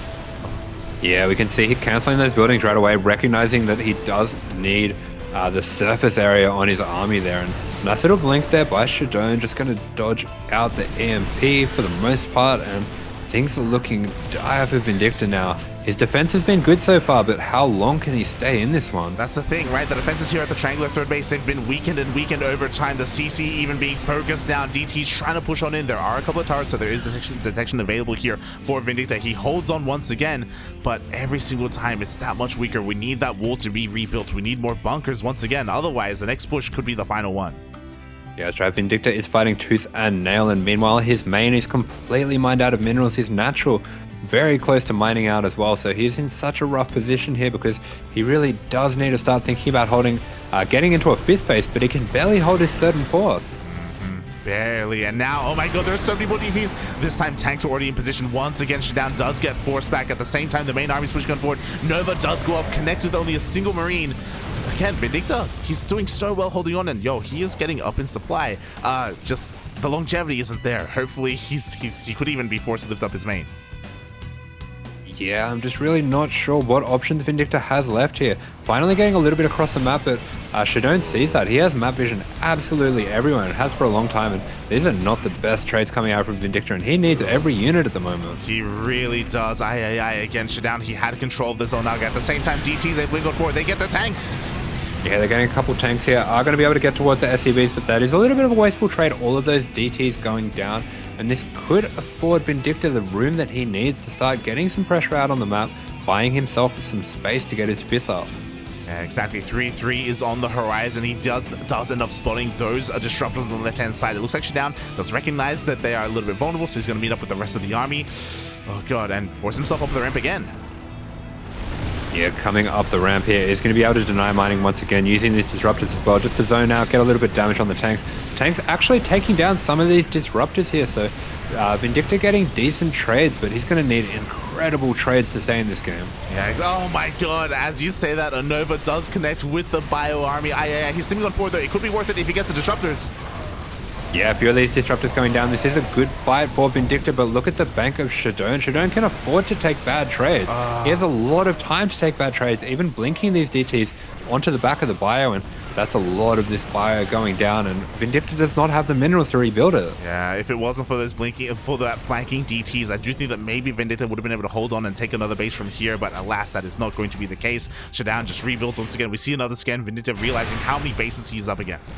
Yeah, we can see he canceling those buildings right away, recognizing that he does need the surface area on his army there. And nice little blink there by ShaDoWn, just going to dodge out the EMP for the most part, and things are looking dire for Vindicta now. His defense has been good so far, but how long can he stay in this one? That's the thing, right? The defenses here at the triangular 3rd base, they've been weakened and weakened over time. The CC even being focused down. DT's trying to push on in. There are a couple of turrets, so there is detection available here for Vindicta. He holds on once again, but every single time it's that much weaker. We need that wall to be rebuilt. We need more bunkers once again. Otherwise, the next push could be the final one. Yeah, that's right. Vindicta is fighting tooth and nail, and meanwhile, his main is completely mined out of minerals. His natural very close to mining out as well, so he's in such a rough position here because he really does need to start thinking about getting into a 5th base, but he can barely hold his 3rd and 4th. Barely. And now, oh my God, there's so many more DTs. This time tanks are already in position. Once again, ShaDoWn does get forced back. At the same time, the main army's pushing on forward. Nova does go up, connects with only a single Marine. Again, Vindicta, he's doing so well holding on, and he is getting up in supply. Just the longevity isn't there. Hopefully he could even be forced to lift up his main. Yeah, I'm just really not sure what options Vindicta has left here. Finally getting a little bit across the map, but ShaDoWn sees that. He has map vision absolutely everywhere, and has for a long time, and these are not the best trades coming out from Vindicta, and he needs every unit at the moment. He really does. Again, ShaDoWn, he had control of this Onaga. At the same time, DTs, they blink on forward. They get the tanks. Yeah, they're getting a couple tanks here. Are going to be able to get towards the SCVs, but that is a little bit of a wasteful trade. All of those DTs going down, and this could afford Vindicta the room that he needs to start getting some pressure out on the map, buying himself some space to get his 5th up. Yeah, exactly. 3-3 is on the horizon. He does end up spotting those disruptors on the left-hand side. It looks like ShaDoWn does recognize that they are a little bit vulnerable, so he's going to meet up with the rest of the army. Oh, God, and force himself up the ramp again. Yeah, coming up the ramp here is going to be able to deny mining once again, using these disruptors as well, just to zone out, get a little bit of damage on the tanks. Tanks actually taking down some of these disruptors here, so Vindicta getting decent trades, but he's going to need incredible trades to stay in this game. Yeah, oh my God, as you say that, Anova does connect with the Bio army. He's stimming on forward though. It could be worth it if he gets the disruptors. Yeah, a few of these disruptors going down. This is a good fight for Vindicta, but look at the bank of ShaDoWn. ShaDoWn can afford to take bad trades. He has a lot of time to take bad trades, even blinking these DTs onto the back of the Bio, and that's a lot of this Bio going down, and Vindicta does not have the minerals to rebuild it. Yeah, if it wasn't for those for that flanking DTs, I do think that maybe Vindicta would have been able to hold on and take another base from here, but alas, that is not going to be the case. ShaDoWn just rebuilds once again. We see another scan, Vindicta realizing how many bases he's up against.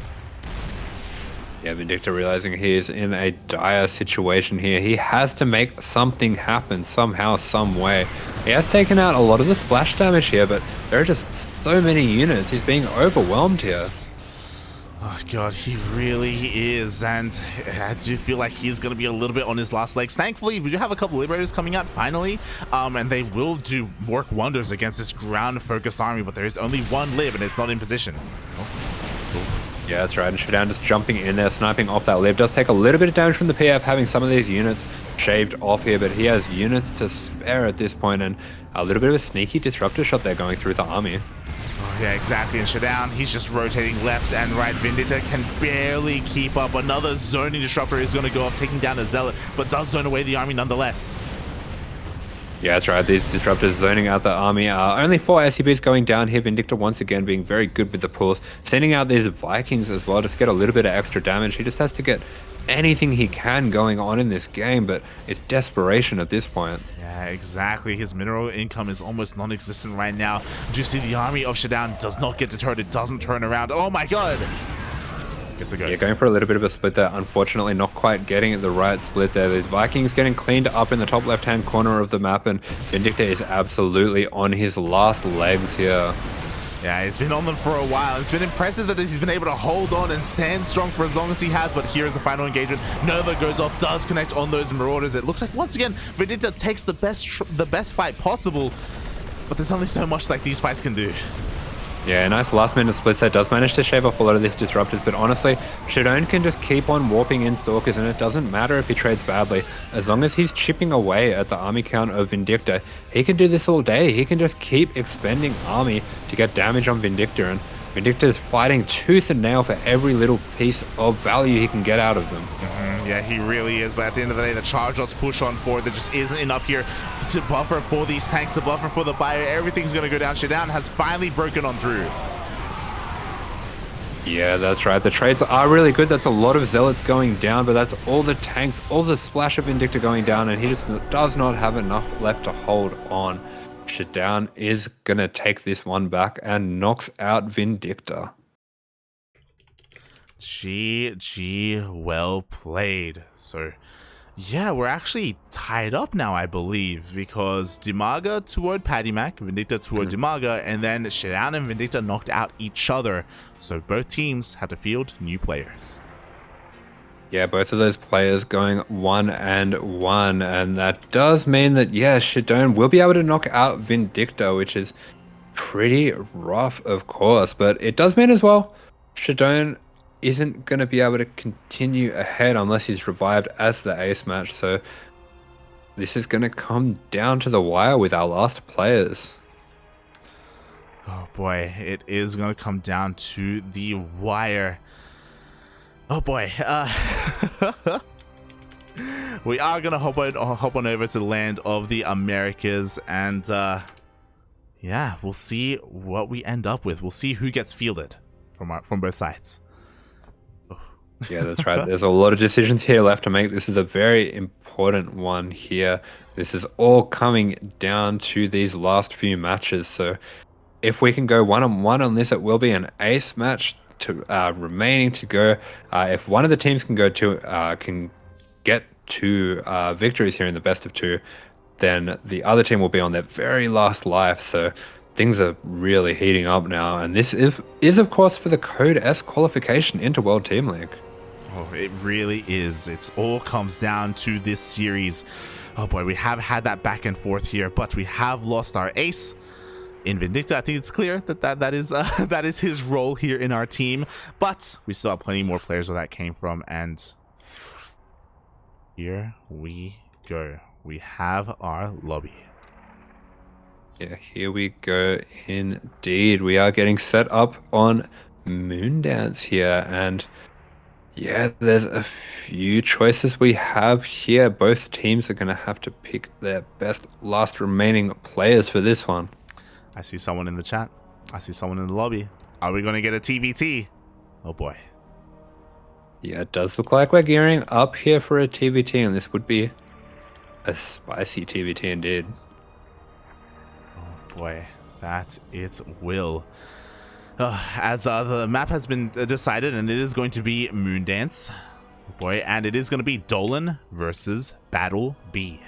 Yeah, Vindicta realizing he is in a dire situation here. He has to make something happen somehow, some way. He has taken out a lot of the splash damage here, but there are just so many units. He's being overwhelmed here. Oh God, he really is, and I do feel like he's going to be a little bit on his last legs. Thankfully, we do have a couple Liberators coming out finally, and they will work wonders against this ground-focused army, but there is only one Lib, and it's not in position. Yeah, that's right, and ShaDoWn just jumping in there, sniping off that Lib. Does take a little bit of damage from the PF, having some of these units shaved off here, but he has units to spare at this point, and a little bit of a sneaky disruptor shot there going through the army. Oh, yeah, exactly. And ShaDoWn, he's just rotating left and right. Vindicta can barely keep up. Another zoning disruptor is going to go off, taking down a Zealot, but does zone away the army nonetheless. Yeah, that's right. These disruptors zoning out the army. Only 4 SCBs going down here. Vindicta once again being very good with the pulls. Sending out these Vikings as well just to get a little bit of extra damage. He just has to get anything he can going on in this game, but it's desperation at this point. Yeah, exactly. His mineral income is almost non-existent right now. Do you see the army of ShaDoWn does not get deterred. It doesn't turn around. Oh my God. Gets a ghost. Yeah, going for a little bit of a split there. Unfortunately, not quite getting the right split there. These Vikings getting cleaned up in the top left-hand corner of the map, and Vindicta is absolutely on his last legs here. Yeah, he's been on them for a while. It's been impressive that he's been able to hold on and stand strong for as long as he has, but here is the final engagement. Nova goes off, does connect on those Marauders. It looks like, once again, Vindicta takes the best fight possible, but there's only so much like these fights can do. Yeah, nice last-minute split set. Does manage to shave off a lot of these disruptors, but honestly, ShaDoWn can just keep on warping in Stalkers, and it doesn't matter if he trades badly. As long as he's chipping away at the army count of Vindicta, he can do this all day. He can just keep expending army to get damage on Vindicta, and Vindicta is fighting tooth and nail for every little piece of value he can get out of them. Yeah, he really is, but at the end of the day, the charge lots push on forward. There just isn't enough here to buffer for these tanks, to buffer for the Bio. Everything's going to go down. ShaDoWn has finally broken on through. Yeah, that's right. The trades are really good. That's a lot of Zealots going down, but that's all the tanks, all the splash of Vindicta going down, and he just does not have enough left to hold on. ShaDoWn is going to take this one back and knocks out Vindicta. GG, well played. So, yeah, we're actually tied up now, I believe, because DIMAGA toward PattyMac, Vindicta toward DIMAGA, and then ShaDoWn and Vindicta knocked out each other. So both teams had to field new players. Yeah, both of those players going 1-1, and that does mean that, yeah, ShaDoWn will be able to knock out Vindicta, which is pretty rough, of course, but it does mean as well, ShaDoWn isn't going to be able to continue ahead unless he's revived as the ace match, so this is going to come down to the wire with our last players. Oh boy, it is going to come down to the wire. Oh boy, we are going to hop on over to the land of the Americas, and yeah, we'll see what we end up with. We'll see who gets fielded from both sides. Yeah, that's right. There's a lot of decisions here left to make. This is a very important one here. This is all coming down to these last few matches. So if we can go 1-on-1 on this, it will be an ace match to remaining to go. If one of the teams can get 2 victories here in the best of 2, then the other team will be on their very last life. So things are really heating up now, and this is of course for the Code S qualification into World Team League. Oh, it really is. It all comes down to this series. Oh boy, we have had that back and forth here, but we have lost our ace in Vindicta. I think it's clear that is his role here in our team, but we still have plenty more players where that came from, and here we go. We have our lobby. Yeah, here we go indeed. We are getting set up on Moondance here, and yeah, there's a few choices we have here. Both teams are going to have to pick their best last remaining players for this one. I see someone in the chat. I see someone in the lobby. Are we going to get a TVT? Oh boy. Yeah, it does look like we're gearing up here for a TVT, and this would be a spicy TVT indeed. Oh boy, that it will. As the map has been decided, and it is going to be Moondance. Oh boy, and it is going to be Dolan versus BattleB.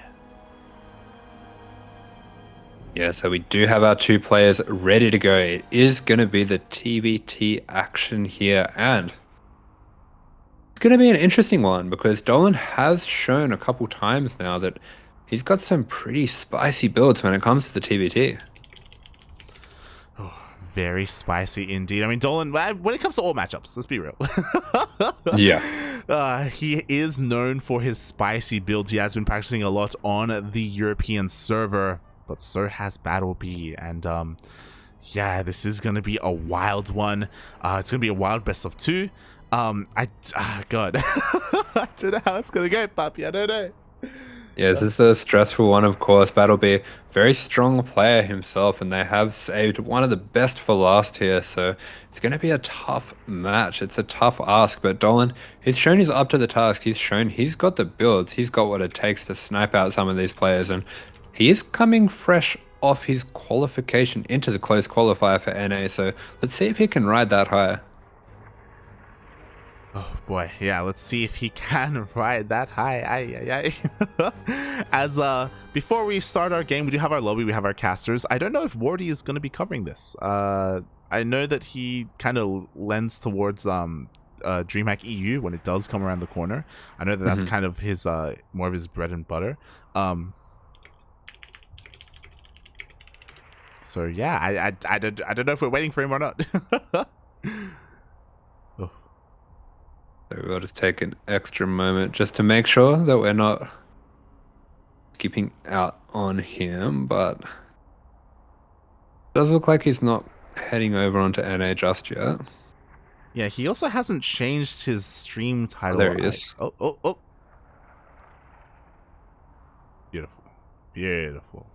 Yeah, so we do have our 2 players ready to go. It is going to be the TVT action here, and it's going to be an interesting one because Dolan has shown a couple times now that he's got some pretty spicy builds when it comes to the TVT. Oh, very spicy indeed. I mean, Dolan, when it comes to all matchups, let's be real. Yeah. He is known for his spicy builds. He has been practicing a lot on the European server, but so has BattleB, and yeah, this is gonna be a wild one. It's gonna be a wild best of 2. God, I don't know how it's gonna go, Papi. I don't know. Yeah, this is a stressful one, of course. BattleB, very strong player himself, and they have saved one of the best for last here, so it's going to be a tough match. It's a tough ask, but Dolan, he's shown he's up to the task. He's shown he's got the builds. He's got what it takes to snipe out some of these players, and he is coming fresh off his qualification into the close qualifier for NA, so let's see if he can ride that high. Oh boy, yeah, let's see if he can ride that high. As before we start our game, we do have our lobby, we have our casters. I don't know if Wardy is going to be covering this. I know that he kind of lends towards DreamHack EU when it does come around the corner. I know that that's kind of his more of his bread and butter. So yeah, I don't know if we're waiting for him or not. So we'll just take an extra moment just to make sure that we're not keeping out on him, but it does look like he's not heading over onto NA just yet. Yeah, he also hasn't changed his stream title. There he is. Oh. Beautiful. Beautiful.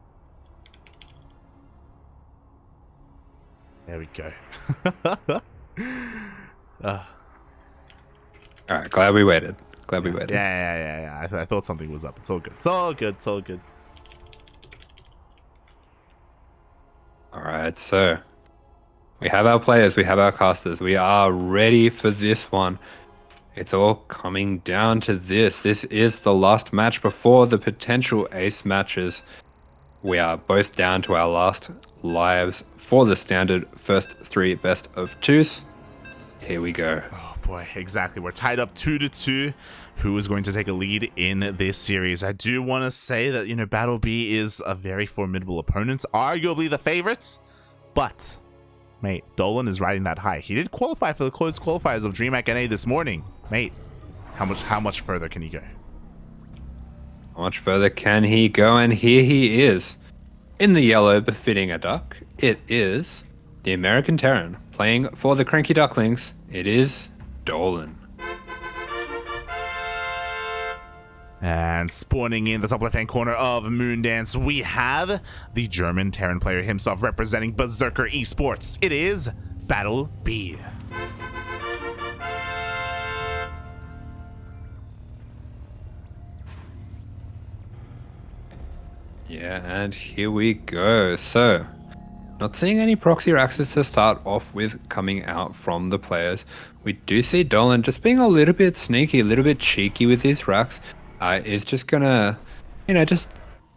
There we go. All right, glad we waited. Glad we waited. Yeah. I thought something was up. It's all good. It's all good. It's all good. All right, so we have our players, we have our casters. We are ready for this one. It's all coming down to this. This is the last match before the potential ace matches. We are both down to our last lives for the standard first 3 best of 2s. Here we go. Oh boy, exactly. We're tied up 2-2. Who is going to take a lead in this series? I do want to say that, you know, BattleB is a very formidable opponent, arguably the favorites, but mate, Dolan is riding that high. He did qualify for the closed qualifiers of DreamHack NA this morning. Mate, how much further can he go? How much further can he go? And here he is in the yellow, befitting a duck. It is the American Terran playing for the CranKy Ducklings. It is Dolan. And spawning in the top left-hand corner of Moondance, we have the German Terran player himself representing Berserker eSports. It is BattleB. Yeah, and here we go. So, Not seeing any proxy Raxes to start off with coming out from the players. We do see Dolan just being a little bit sneaky, a little bit cheeky with his Rax. Is just gonna, just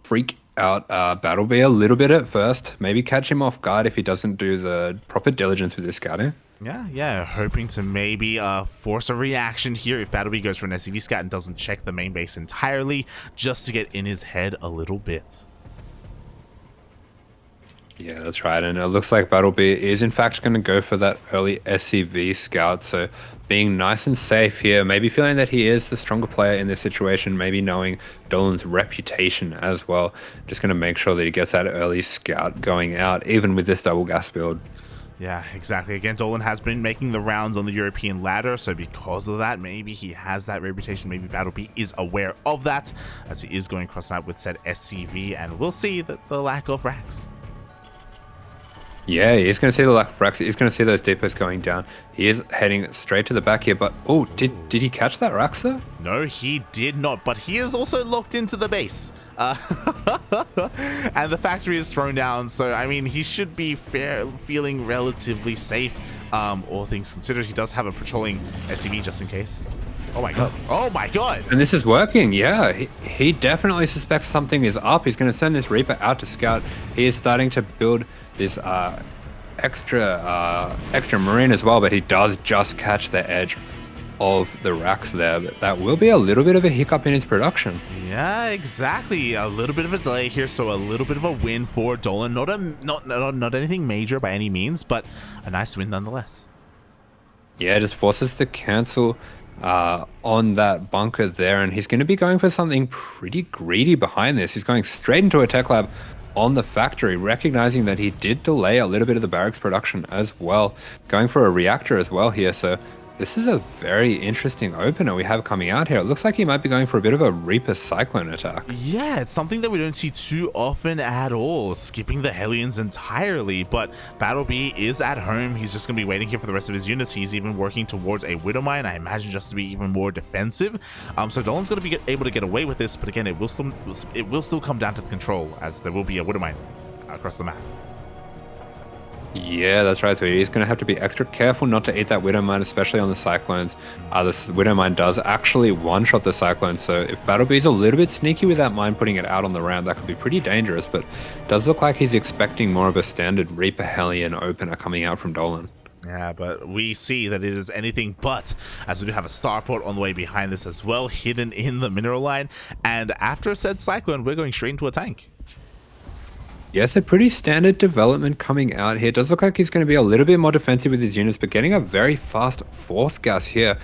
freak out BattleB a little bit at first. Maybe catch him off guard if he doesn't do the proper diligence with his scouting. Yeah, hoping to maybe force a reaction here if BattleB goes for an SCV scout and doesn't check the main base entirely, just to get in his head a little bit. Yeah, that's right, and it looks like BattleB is in fact going to go for that early SCV scout, so being nice and safe here, maybe feeling that he is the stronger player in this situation, maybe knowing Dolan's reputation as well, just going to make sure that he gets that early scout going out, even with this double gas build. Yeah, exactly. Again, Dolan has been making the rounds on the European ladder, so because of that, maybe he has that reputation. Maybe BattleB is aware of that, as he is going across the map with said SCV, and we'll see the lack of racks. Yeah, he's going to see the lack of racks. He's going to see those depots going down. He is heading straight to the back here, but oh, did he catch that Rax there? No, he did not, but he is also locked into the base. And the factory is thrown down, so I mean, he should be feeling relatively safe. All things considered, he does have a patrolling SCV just in case. Oh my god. Oh my god. And this is working, yeah. He definitely suspects something is up. He's going to send this Reaper out to scout. He is starting to build this extra marine as well, but he does just catch the edge of the racks there. But that will be a little bit of a hiccup in his production. Yeah, exactly. A little bit of a delay here, so a little bit of a win for Dolan. Not anything major by any means, but a nice win nonetheless. Yeah, just forces to cancel on that bunker there, and he's going to be going for something pretty greedy behind this. He's going straight into a tech lab on the factory, recognizing that he did delay a little bit of the barracks production as well, going for a reactor as well here. So this is a very interesting opener we have coming out here. It looks like he might be going for a bit of a Reaper Cyclone attack. Yeah, it's something that we don't see too often at all, skipping the Hellions entirely, but BattleB is at home. He's just going to be waiting here for the rest of his units. He's even working towards a Widow Mine, I imagine, just to be even more defensive. So Dolan's going to be able to get away with this, but again, it will still come down to the control, as there will be a Widow Mine across the map. Yeah, that's right. So he's going to have to be extra careful not to eat that Widow Mine, especially on the Cyclones. This Widow Mine does actually one-shot the Cyclones, so if BattleB is a little bit sneaky with that mine, putting it out on the round, that could be pretty dangerous, but it does look like he's expecting more of a standard Reaper Hellion opener coming out from Dolan. Yeah, but we see that it is anything but, as we do have a starport on the way behind this as well, hidden in the mineral line, and after said Cyclone, we're going straight into a tank. Yes, a pretty standard development coming out here. It does look like he's going to be a little bit more defensive with his units, but getting a very fast fourth gas here.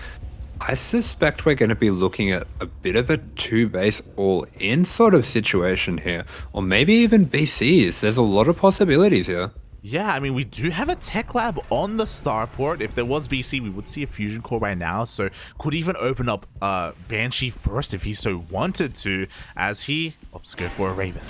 I suspect we're going to be looking at a bit of a two-base all-in sort of situation here, or maybe even BCs. There's a lot of possibilities here. Yeah, I mean, we do have a tech lab on the starport. If there was BC, we would see a fusion core by now, so could even open up Banshee first if he so wanted to, as he opts to go for a Raven.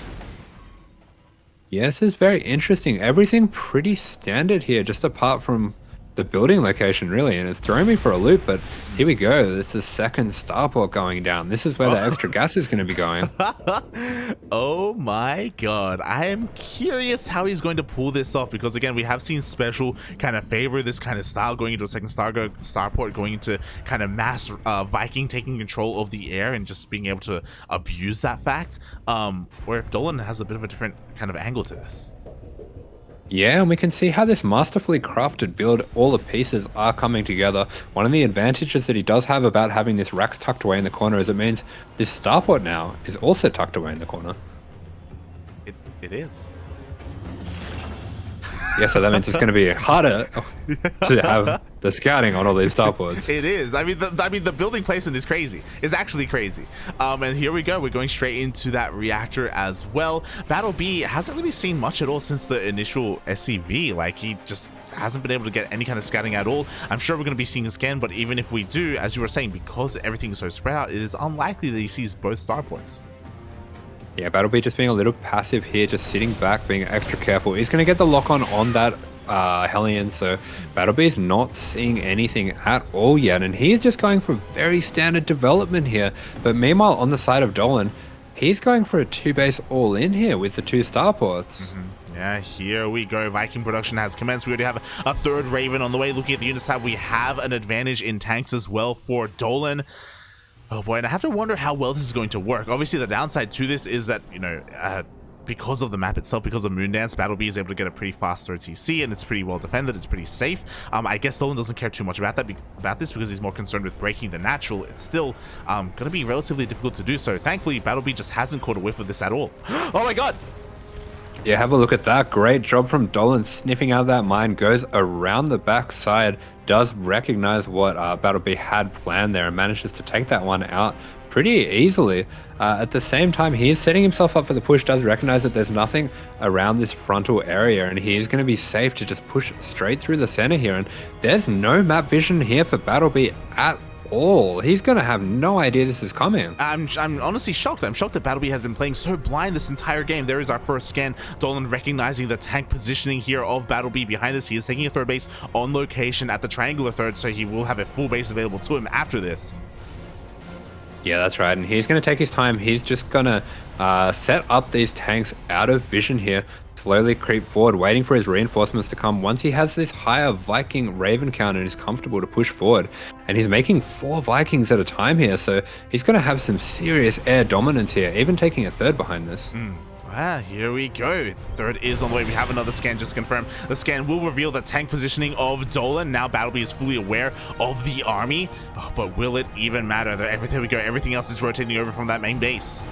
Yes, this is very interesting. Everything pretty standard here, just apart from the building location, really, and it's throwing me for a loop, but here we go. This is second starport going down. This is where the extra gas is going to be going. Oh my god. I am curious how he's going to pull this off, because again, we have seen Special kind of favor this kind of style, going into a second starport, going into kind of mass Viking taking control of the air and just being able to abuse that fact, where if Dolan has a bit of a different kind of angle to this. Yeah, and we can see how this masterfully crafted build, all the pieces are coming together. One of the advantages that he does have about having this Rax tucked away in the corner is it means this starport now is also tucked away in the corner. It is. Yeah, so that means it's going to be harder to have the scouting on all these starports. It is. I mean, the building placement is crazy. It's actually crazy. And here we go. We're going straight into that reactor as well. BattleB hasn't really seen much at all since the initial SCV. Like, he just hasn't been able to get any kind of scouting at all. I'm sure we're going to be seeing a scan, but even if we do, as you were saying, because everything is so spread out, it is unlikely that he sees both starports. Yeah, BattleB just being a little passive here, just sitting back, being extra careful. He's going to get the lock-on that Hellion, so BattleB is not seeing anything at all yet, and he is just going for very standard development here. But meanwhile, on the side of Dolan, he's going for a two-base all-in here with the two starports. Mm-hmm. Yeah, here we go. Viking production has commenced. We already have a third Raven on the way. Looking at the units tab, we have an advantage in tanks as well for Dolan. Oh boy, and I have to wonder how well this is going to work. Obviously, the downside to this is that, you know, because of the map itself, because of Moondance, BattleB is able to get a pretty fast OTC, and it's pretty well defended. It's pretty safe. I guess Dolan doesn't care too much about this because he's more concerned with breaking the natural. It's still going to be relatively difficult to do so. Thankfully, BattleB just hasn't caught a whiff of this at all. Oh my god! Yeah, have a look at that. Great job from Dolan sniffing out that mine. Goes around the backside, does recognize what BattleB had planned there, and manages to take that one out pretty easily. At the same time, he is setting himself up for the push, does recognize that there's nothing around this frontal area, and he is going to be safe to just push straight through the center here. And there's no map vision here for BattleB at all. He's going to have no idea this is coming. I'm honestly shocked. I'm shocked that BattleB has been playing so blind this entire game. There is our first scan. Dolan recognizing the tank positioning here of BattleB behind this. He is taking a third base on location at the triangular third, so he will have a full base available to him after this. Yeah, that's right. And he's going to take his time. He's just going to set up these tanks out of vision here, slowly creep forward, waiting for his reinforcements to come. Once he has this higher Viking Raven count and is comfortable to push forward, and he's making 4 Vikings at a time here, so he's going to have some serious air dominance here, even taking a third behind this. Here we go. Third is on the way. We have another scan just confirmed. The scan will reveal the tank positioning of Dolan. Now BattleB is fully aware of the army, but will it even matter? There we go. Everything else is rotating over from that main base.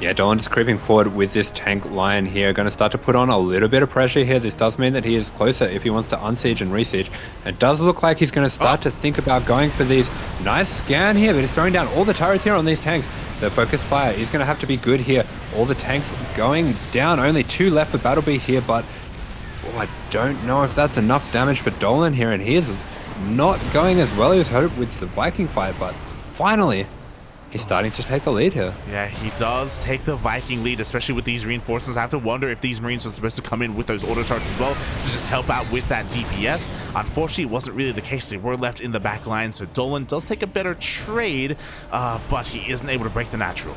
Yeah, Dolan just creeping forward with this tank line here. Going to start to put on a little bit of pressure here. This does mean that he is closer if he wants to unsiege and resiege. It does look like he's going to start to think about going for these. Nice scan here, but he's throwing down all the turrets here on these tanks. The focus fire is going to have to be good here. All the tanks going down. Only 2 left for BattleB here, but I don't know if that's enough damage for Dolan here, and he is not going as well as hoped with the Viking fight, but finally, he's starting to take the lead here. Yeah, he does take the Viking lead, especially with these reinforcements. I have to wonder if these Marines were supposed to come in with those auto turrets as well to just help out with that DPS. Unfortunately, it wasn't really the case. They were left in the back line, so Dolan does take a better trade, but he isn't able to break the natural.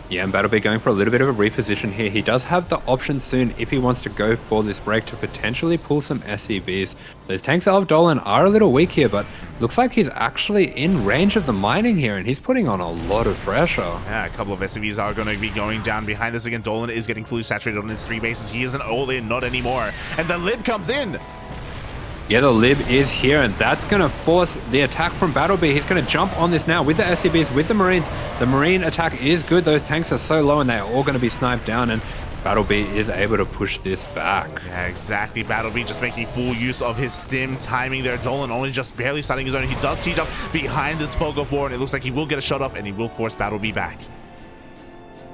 Yeah, and BattleB going for a little bit of a reposition here. He does have the option soon, if he wants to go for this break, to potentially pull some SCVs. Those tanks of Dolan are a little weak here, but looks like he's actually in range of the mining here, and he's putting on a lot of pressure. Yeah, a couple of SCVs are going to be going down behind this again. Dolan is getting fully saturated on his 3 bases. He isn't all in, not anymore. And the lib comes in. Yeah, the lib is here, and that's going to force the attack from BattleB. He's going to jump on this now with the SCVs, with the Marines. The Marine attack is good. Those tanks are so low, and they're all going to be sniped down, and BattleB is able to push this back. Yeah, exactly. BattleB just making full use of his stim timing there. Dolan only just barely starting his own. He does siege up behind this fog of war, and it looks like he will get a shot off, and he will force BattleB back.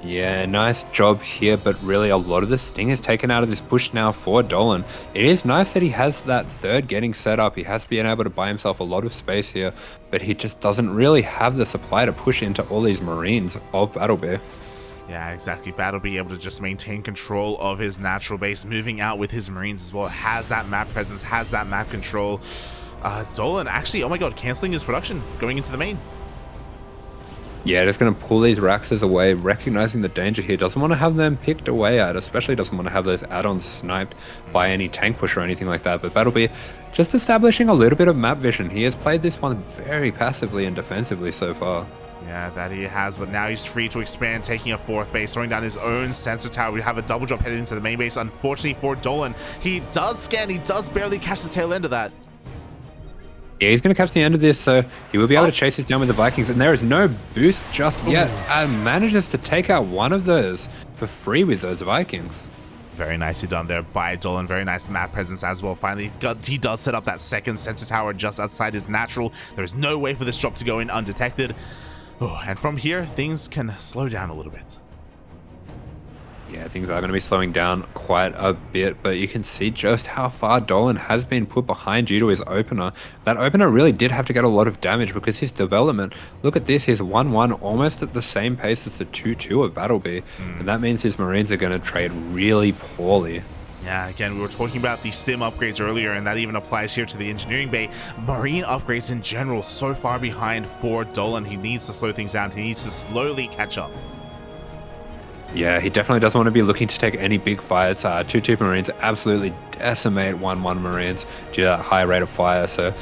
Yeah, nice job here, but really a lot of the sting is taken out of this push now for Dolan. It is nice that he has that third getting set up. He has been able to buy himself a lot of space here, but he just doesn't really have the supply to push into all these Marines of BattleB. Yeah, exactly. BattleB able to just maintain control of his natural base, moving out with his Marines as well. Has that map presence, has that map control. Dolan actually, oh my god, canceling his production, going into the main. Yeah, just going to pull these Raxes away, recognizing the danger here. Doesn't want to have them picked away at, especially doesn't want to have those add-ons sniped by any tank push or anything like that. But BattleB just establishing a little bit of map vision. He has played this one very passively and defensively so far. Yeah, that he has, but now he's free to expand, taking a 4th base, throwing down his own sensor tower. We have a double jump headed into the main base. Unfortunately for Dolan, he does scan, he does barely catch the tail end of that. Yeah, he's going to catch the end of this, so he will be able to chase this down with the Vikings, and there is no boost just yet. And manages to take out one of those for free with those Vikings. Very nicely done there by Dolan. Very nice map presence as well. Finally, he does set up that 2nd sensor tower just outside his natural. There's no way for this drop to go in undetected. And from here, things can slow down a little bit. Yeah, things are going to be slowing down quite a bit, but you can see just how far Dolan has been put behind due to his opener. That opener really did have to get a lot of damage because his development, look at this, his 1-1 almost at the same pace as the 2-2 of BattleB, and that means his Marines are going to trade really poorly. Yeah, again, we were talking about the stim upgrades earlier, and that even applies here to the engineering bay. Marine upgrades in general so far behind for Dolan. He needs to slow things down. He needs to slowly catch up. Yeah, he definitely doesn't want to be looking to take any big fires. 2-2 Marines absolutely decimate 1-1 Marines due to that high rate of fire. So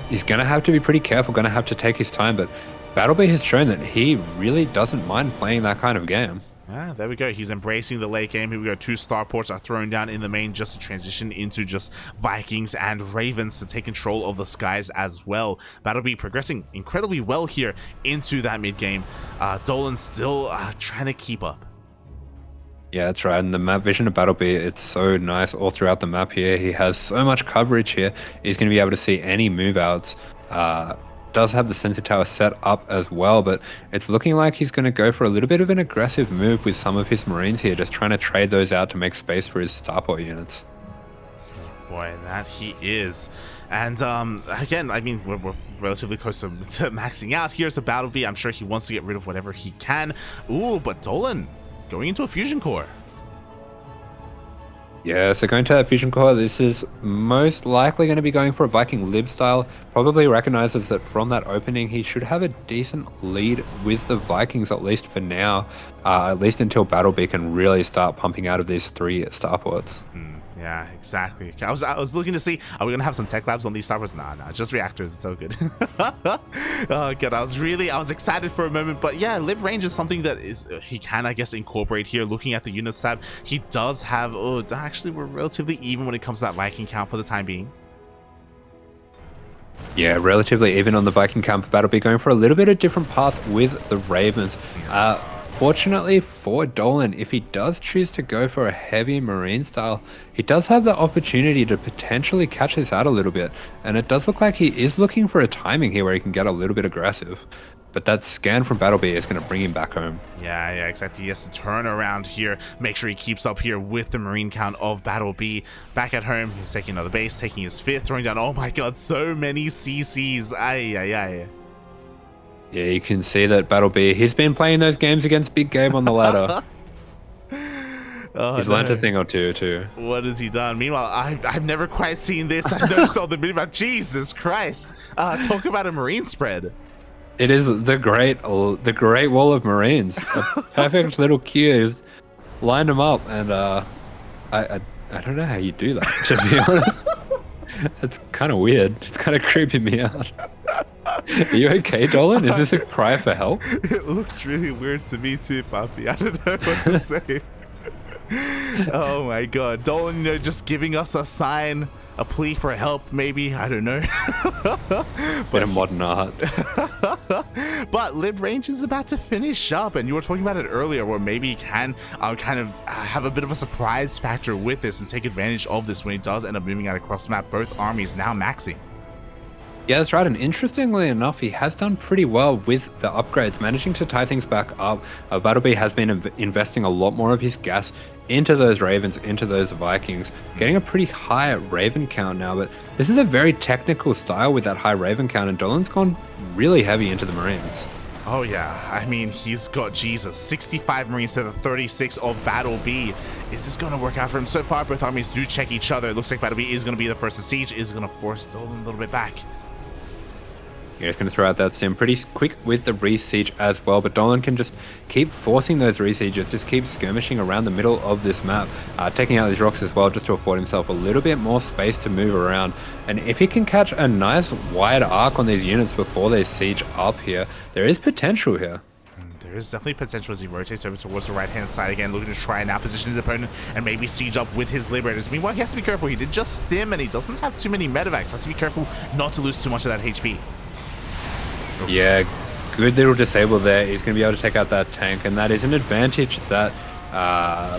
he's going to have to be pretty careful, going to have to take his time. But BattleB has shown that he really doesn't mind playing that kind of game. Ah, there we go. He's embracing the late game. Here we go. 2 starports are thrown down in the main just to transition into just Vikings and Ravens to take control of the skies as well. BattleB progressing incredibly well here into that mid game. Dolan still trying to keep up. Yeah, that's right. And the map vision of BattleB, it's so nice all throughout the map here. He has so much coverage here. He's going to be able to see any move outs. Does have the sensor tower set up as well, but it's looking like he's going to go for a little bit of an aggressive move with some of his Marines here, just trying to trade those out to make space for his starport units. Boy, that he is. And again, I mean, we're relatively close to maxing out here. So BattleB, I'm sure he wants to get rid of whatever he can. Ooh, but Dolan going into a fusion core. Yeah, so going to that fusion core, this is most likely going to be going for a Viking lib style. Probably recognizes that from that opening, he should have a decent lead with the Vikings, at least for now, at least until BattleB can really start pumping out of these 3 starports. Yeah, exactly. I was looking to see, are we gonna have some tech labs on these starports? Nah, just reactors. It's so good. Oh god, I was excited for a moment, but yeah, lib range is something that he can, I guess, incorporate here. Looking at the units tab, he does have. Oh, actually, we're relatively even when it comes to that Viking count for the time being. Yeah, relatively even on the Viking count. BattleB going for a little bit of different path with the Ravens. Fortunately for Dolan, if he does choose to go for a heavy Marine style, he does have the opportunity to potentially catch this out a little bit. And it does look like he is looking for a timing here where he can get a little bit aggressive. But that scan from BattleB is going to bring him back home. Yeah, exactly. He has to turn around here, make sure he keeps up here with the Marine count of BattleB. Back at home, he's taking another base, taking his 5th, throwing down, oh my god, so many CCs. Ay. Yeah, you can see that BattleB, he's been playing those games against big game on the ladder. He's learned a thing or two too. What has he done? Meanwhile, I've never quite seen this. I noticed all the minimap. Jesus Christ. Talk about a Marine spread. It is the great wall of Marines. A perfect little queue. He's lined them up, and I don't know how you do that, to be honest. It's kind of weird. It's kind of creeping me out. Are you okay, Dolan? Is this a cry for help? It looks really weird to me too, Papi. I don't know what to say. Oh my god. Dolan, just giving us a sign, a plea for help, maybe. I don't know. Bit of modern art. But lib range is about to finish up, and you were talking about it earlier, where maybe he can kind of have a bit of a surprise factor with this and take advantage of this when he does end up moving out across the map. Both armies now maxing. Yeah, that's right. And interestingly enough, he has done pretty well with the upgrades, managing to tie things back up. BattleB has been investing a lot more of his gas into those Ravens, into those Vikings, getting a pretty high Raven count now. But this is a very technical style with that high Raven count, and Dolan's gone really heavy into the Marines. Oh yeah, I mean, he's got, Jesus, 65 Marines to the 36 of BattleB. Is this going to work out for him? So far, both armies do check each other. It looks like BattleB is going to be the first to siege, is going to force Dolan a little bit back. Yeah, he's going to throw out that sim pretty quick with the re-siege as well, but Dolan can just keep forcing those re-sieges, just keep skirmishing around the middle of this map, taking out these rocks as well just to afford himself a little bit more space to move around. And if he can catch a nice wide arc on these units before they siege up here, there is potential here. There is definitely potential as he rotates over towards the right-hand side again, looking to try and now position his opponent and maybe siege up with his Liberators. Meanwhile, he has to be careful. He did just stim, and he doesn't have too many medevacs. Has to be careful not to lose too much of that HP. Yeah, good little disable there. He's going to be able to take out that tank, and that is an advantage that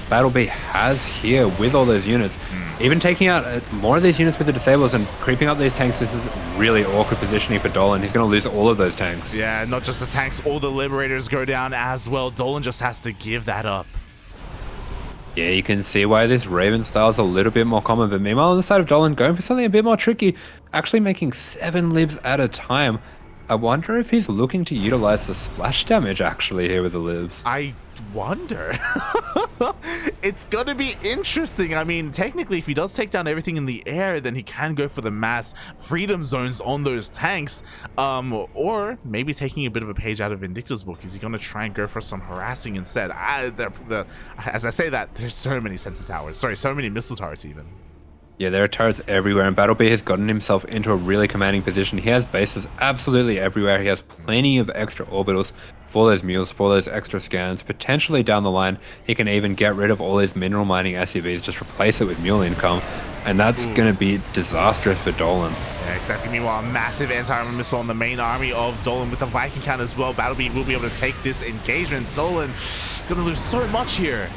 BattleB has here with all those units. Even taking out more of these units with the disables and creeping up these tanks, this is really awkward positioning for Dolan. He's going to lose all of those tanks. Yeah, not just the tanks, all the Liberators go down as well. Dolan just has to give that up. Yeah, you can see why this Raven style is a little bit more common, but meanwhile on the side of Dolan, going for something a bit more tricky, actually making 7 libs at a time. I wonder if he's looking to utilize the splash damage actually here with the libs. I wonder. It's gonna be interesting. I mean, technically, if he does take down everything in the air, then he can go for the mass freedom zones on those tanks. Or maybe taking a bit of a page out of Vindicta's book. Is he gonna try and go for some harassing instead? As I say that, there's so many sensor towers. Sorry, so many missile turrets even. Yeah, there are turrets everywhere, and BattleB has gotten himself into a really commanding position. He has bases absolutely everywhere. He has plenty of extra orbitals for those mules, for those extra scans. Potentially down the line, he can even get rid of all his mineral mining SUVs, just replace it with mule income, and that's going to be disastrous for Dolan. Yeah, exactly. Meanwhile, a massive anti-armor missile on the main army of Dolan with the Viking count as well. BattleB will be able to take this engagement. Dolan going to lose so much here.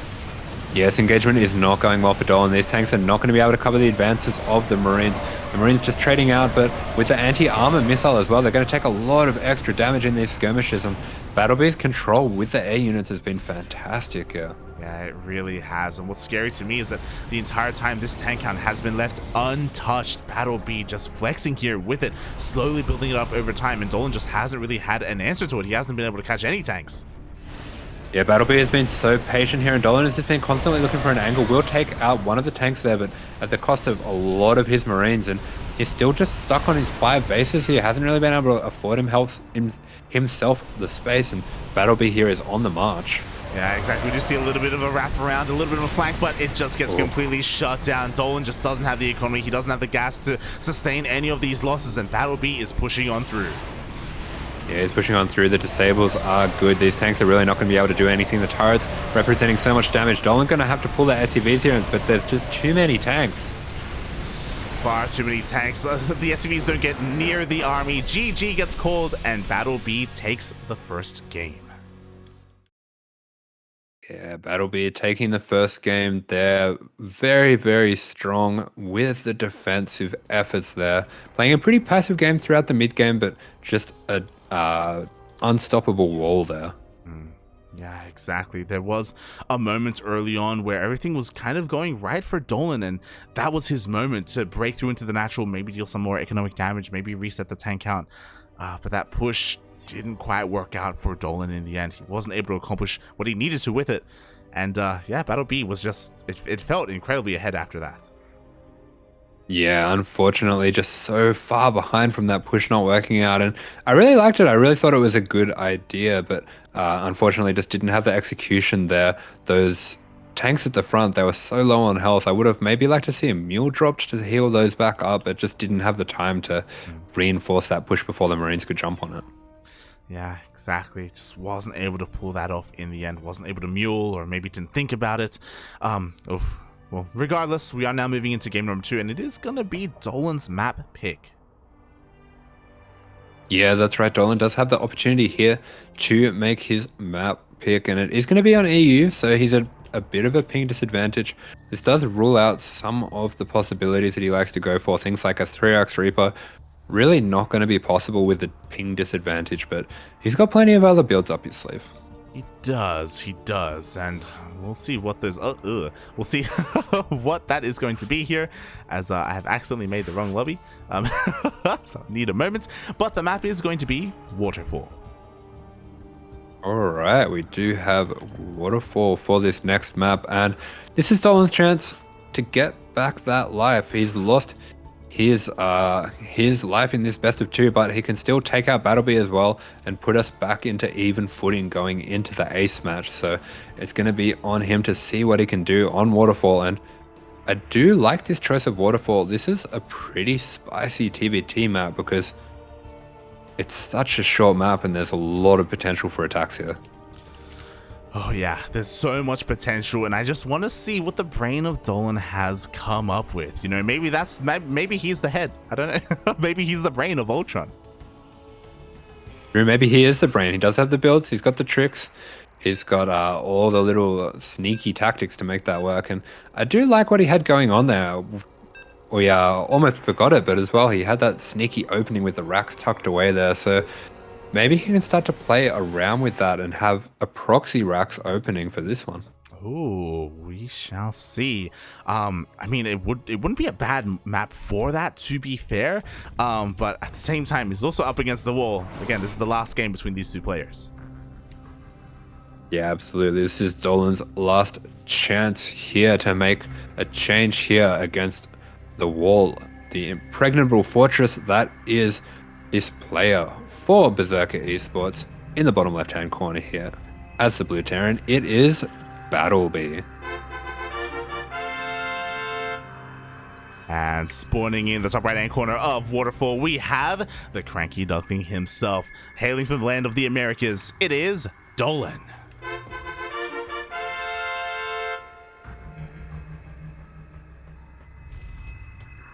Yes, engagement is not going well for Dolan. These tanks are not going to be able to cover the advances of the Marines. The Marines just trading out, but with the anti-armor missile as well, they're going to take a lot of extra damage in these skirmishes, and BattleB's control with the air units has been fantastic here. Yeah, it really has. And what's scary to me is that the entire time this tank count has been left untouched. BattleB just flexing here with it, slowly building it up over time, and Dolan just hasn't really had an answer to it. He hasn't been able to catch any tanks. Yeah, BattleB has been so patient here, and Dolan has just been constantly looking for an angle. Will take out one of the tanks there, but at the cost of a lot of his Marines, and he's still just stuck on his 5 bases here. Hasn't really been able to afford himself the space, and BattleB here is on the march. Yeah, exactly. We do see a little bit of a wrap around, a little bit of a flank, but it just gets completely shut down. Dolan just doesn't have the economy. He doesn't have the gas to sustain any of these losses, and BattleB is pushing on through. Yeah, he's pushing on through. The disables are good. These tanks are really not going to be able to do anything. The turrets representing so much damage. Dolan going to have to pull the SUVs here, but there's just too many tanks. Far too many tanks. The SUVs don't get near the army. GG gets called, and BattleB takes the first game. Yeah, BattleB taking the first game. They're very, very strong with the defensive efforts there. Playing a pretty passive game throughout the mid game, but just a unstoppable wall there. Yeah, exactly. There was a moment early on where everything was kind of going right for Dolan, and that was his moment to break through into the natural, maybe deal some more economic damage, maybe reset the tank count. But that push didn't quite work out for Dolan in the end. He wasn't able to accomplish what he needed to with it. And yeah, BattleB was just, it felt incredibly ahead after that. Yeah, unfortunately, just so far behind from that push not working out. And I really liked it. I really thought it was a good idea, but unfortunately just didn't have the execution there. Those tanks at the front, they were so low on health. I would have maybe liked to see a mule dropped to heal those back up, but just didn't have the time to reinforce that push before the Marines could jump on it. Yeah, exactly. Just wasn't able to pull that off in the end. Wasn't able to mule, or maybe didn't think about it. Well, regardless, we are now moving into game number 2, and it is going to be Dolan's map pick. Yeah, that's right. Dolan does have the opportunity here to make his map pick, and it is going to be on EU, so he's at a bit of a ping disadvantage. This does rule out some of the possibilities that he likes to go for, things like a 3x Reaper. Really not going to be possible with the ping disadvantage, but he's got plenty of other builds up his sleeve. He does, and we'll see what those. We'll see what that is going to be here, as I have accidentally made the wrong lobby. So I need a moment, but the map is going to be Waterfall. All right, we do have Waterfall for this next map, and this is Dolan's chance to get back that life. He's lost his life in this best of 2, but he can still take out BattleB as well and put us back into even footing going into the ace match. So it's going to be on him to see what he can do on Waterfall, and I do like this choice of Waterfall. This is a pretty spicy TBT map because it's such a short map and there's a lot of potential for attacks here. Oh yeah, there's so much potential, and I just want to see what the brain of Dolan has come up with. You know, maybe he's the head. I don't know. Maybe he's the brain of Ultron. Maybe he is the brain. He does have the builds. He's got the tricks. He's got all the little sneaky tactics to make that work. And I do like what he had going on there. We almost forgot it, but as well, he had that sneaky opening with the racks tucked away there. So maybe he can start to play around with that and have a proxy racks opening for this one. Oh, we shall see. I mean, it wouldn't be a bad map for that, to be fair. But at the same time, he's also up against the wall. Again, this is the last game between these two players. Yeah, absolutely. This is Dolan's last chance here to make a change here against the wall, the impregnable fortress that is this player for Berserker eSports in the bottom left-hand corner here. As the blue Terran, it is BattleB. And spawning in the top right-hand corner of Waterfall, we have the CranKy Duckling himself. Hailing from the land of the Americas, it is Dolan.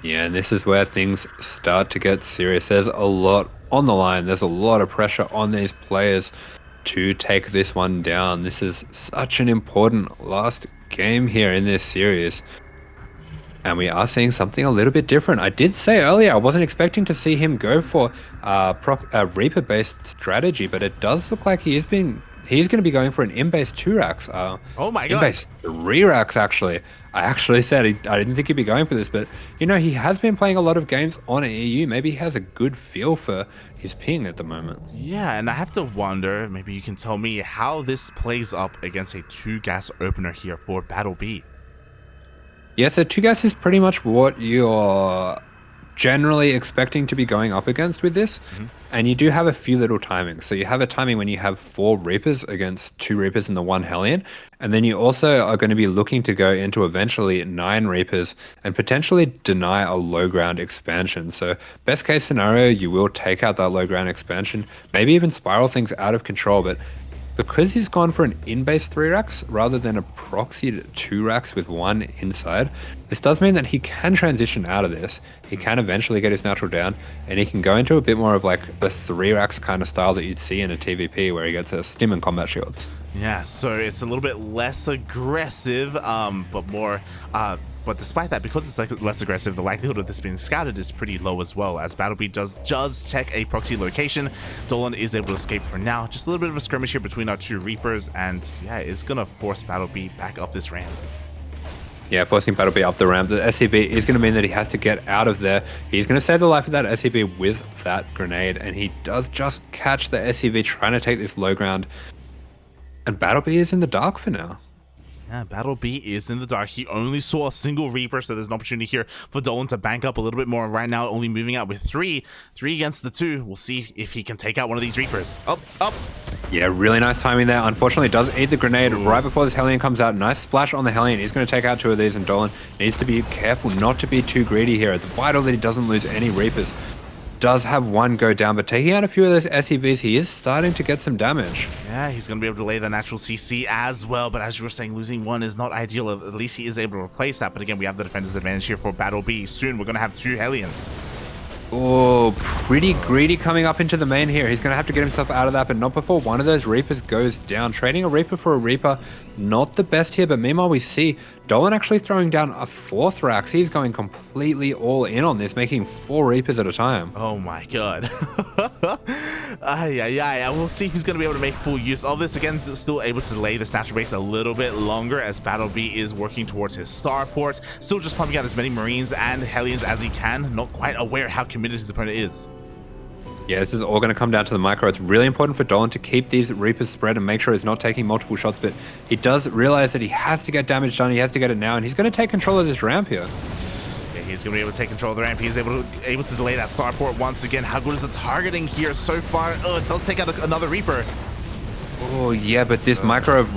Yeah, and this is where things start to get serious. There's a lot on the line. There's a lot of pressure on these players to take this one down. This is such an important last game here in this series. And we are seeing something a little bit different. I did say earlier I wasn't expecting to see him go for a Reaper-based strategy, but it does look like he's going to be going for an in-base 2 racks. Oh my god. In-base 3 racks, actually. I actually said I didn't think he'd be going for this, but you know, he has been playing a lot of games on EU. Maybe he has a good feel for his ping at the moment. Yeah, and I have to wonder, maybe you can tell me how this plays up against a 2-gas opener here for BattleB. Yeah, so 2-gas is pretty much what you're generally expecting to be going up against with this. And you do have a few little timings. So you have a timing when you have 4 Reapers against 2 Reapers and the 1 Hellion. And then you also are going to be looking to go into eventually 9 Reapers and potentially deny a low ground expansion. So best case scenario, you will take out that low ground expansion, maybe even spiral things out of control. But because he's gone for an in-base 3 racks rather than a proxied 2 racks with 1 inside, this does mean that he can transition out of this. He can eventually get his natural down, and he can go into a bit more of like the 3 racks kind of style that you'd see in a TVP where he gets a stim and combat shields. Yeah, so it's a little bit less aggressive, but more but despite that, because it's like less aggressive, the likelihood of this being scouted is pretty low as well, as BattleB does check a proxy location. Dolan is able to escape for now. Just a little bit of a skirmish here between our 2 Reapers, and yeah, it's gonna force BattleB back up this ramp. Yeah, forcing BattleB up the ramp. The SCV is going to mean that he has to get out of there. He's going to save the life of that SCV with that grenade, and he does just catch the SCV trying to take this low ground. And BattleB is in the dark for now. Yeah, BattleB is in the dark. He only saw a single Reaper, so there's an opportunity here for Dolan to bank up a little bit more. Right now, only moving out with 3 against the 2. We'll see if he can take out one of these Reapers. Up. Yeah, really nice timing there. Unfortunately, does eat the grenade right before this Hellion comes out. Nice splash on the Hellion. He's going to take out 2 of these, and Dolan needs to be careful not to be too greedy here. It's vital that he doesn't lose any Reapers. Does have 1 go down, but taking out a few of those SCVs, he is starting to get some damage. Yeah, he's going to be able to lay the natural CC as well, but as you were saying, losing 1 is not ideal. At least he is able to replace that, but again, we have the defender's advantage here for BattleB. Soon, we're going to have 2 Hellions. Oh, pretty greedy coming up into the main here. He's going to have to get himself out of that, but not before one of those Reapers goes down. Trading a Reaper for a Reaper, not the best here, but meanwhile we see Dolan actually throwing down a 4th Rax. He's going completely all in on this, making 4 Reapers at a time. Oh my god. We'll see if he's going to be able to make full use of this. Again, still able to delay this natural base a little bit longer as BattleB is working towards his starport. Still just pumping out as many Marines and Hellions as he can. Not quite aware how committed his opponent is. Yeah, this is all going to come down to the micro. It's really important for Dolan to keep these Reapers spread and make sure he's not taking multiple shots, but he does realize that he has to get damage done. He has to get it now, and he's going to take control of this ramp here. Yeah, he's going to be able to take control of the ramp. He's able to delay that starport once again. How good is the targeting here so far? Oh, it does take out another Reaper. Oh, yeah, but this micro of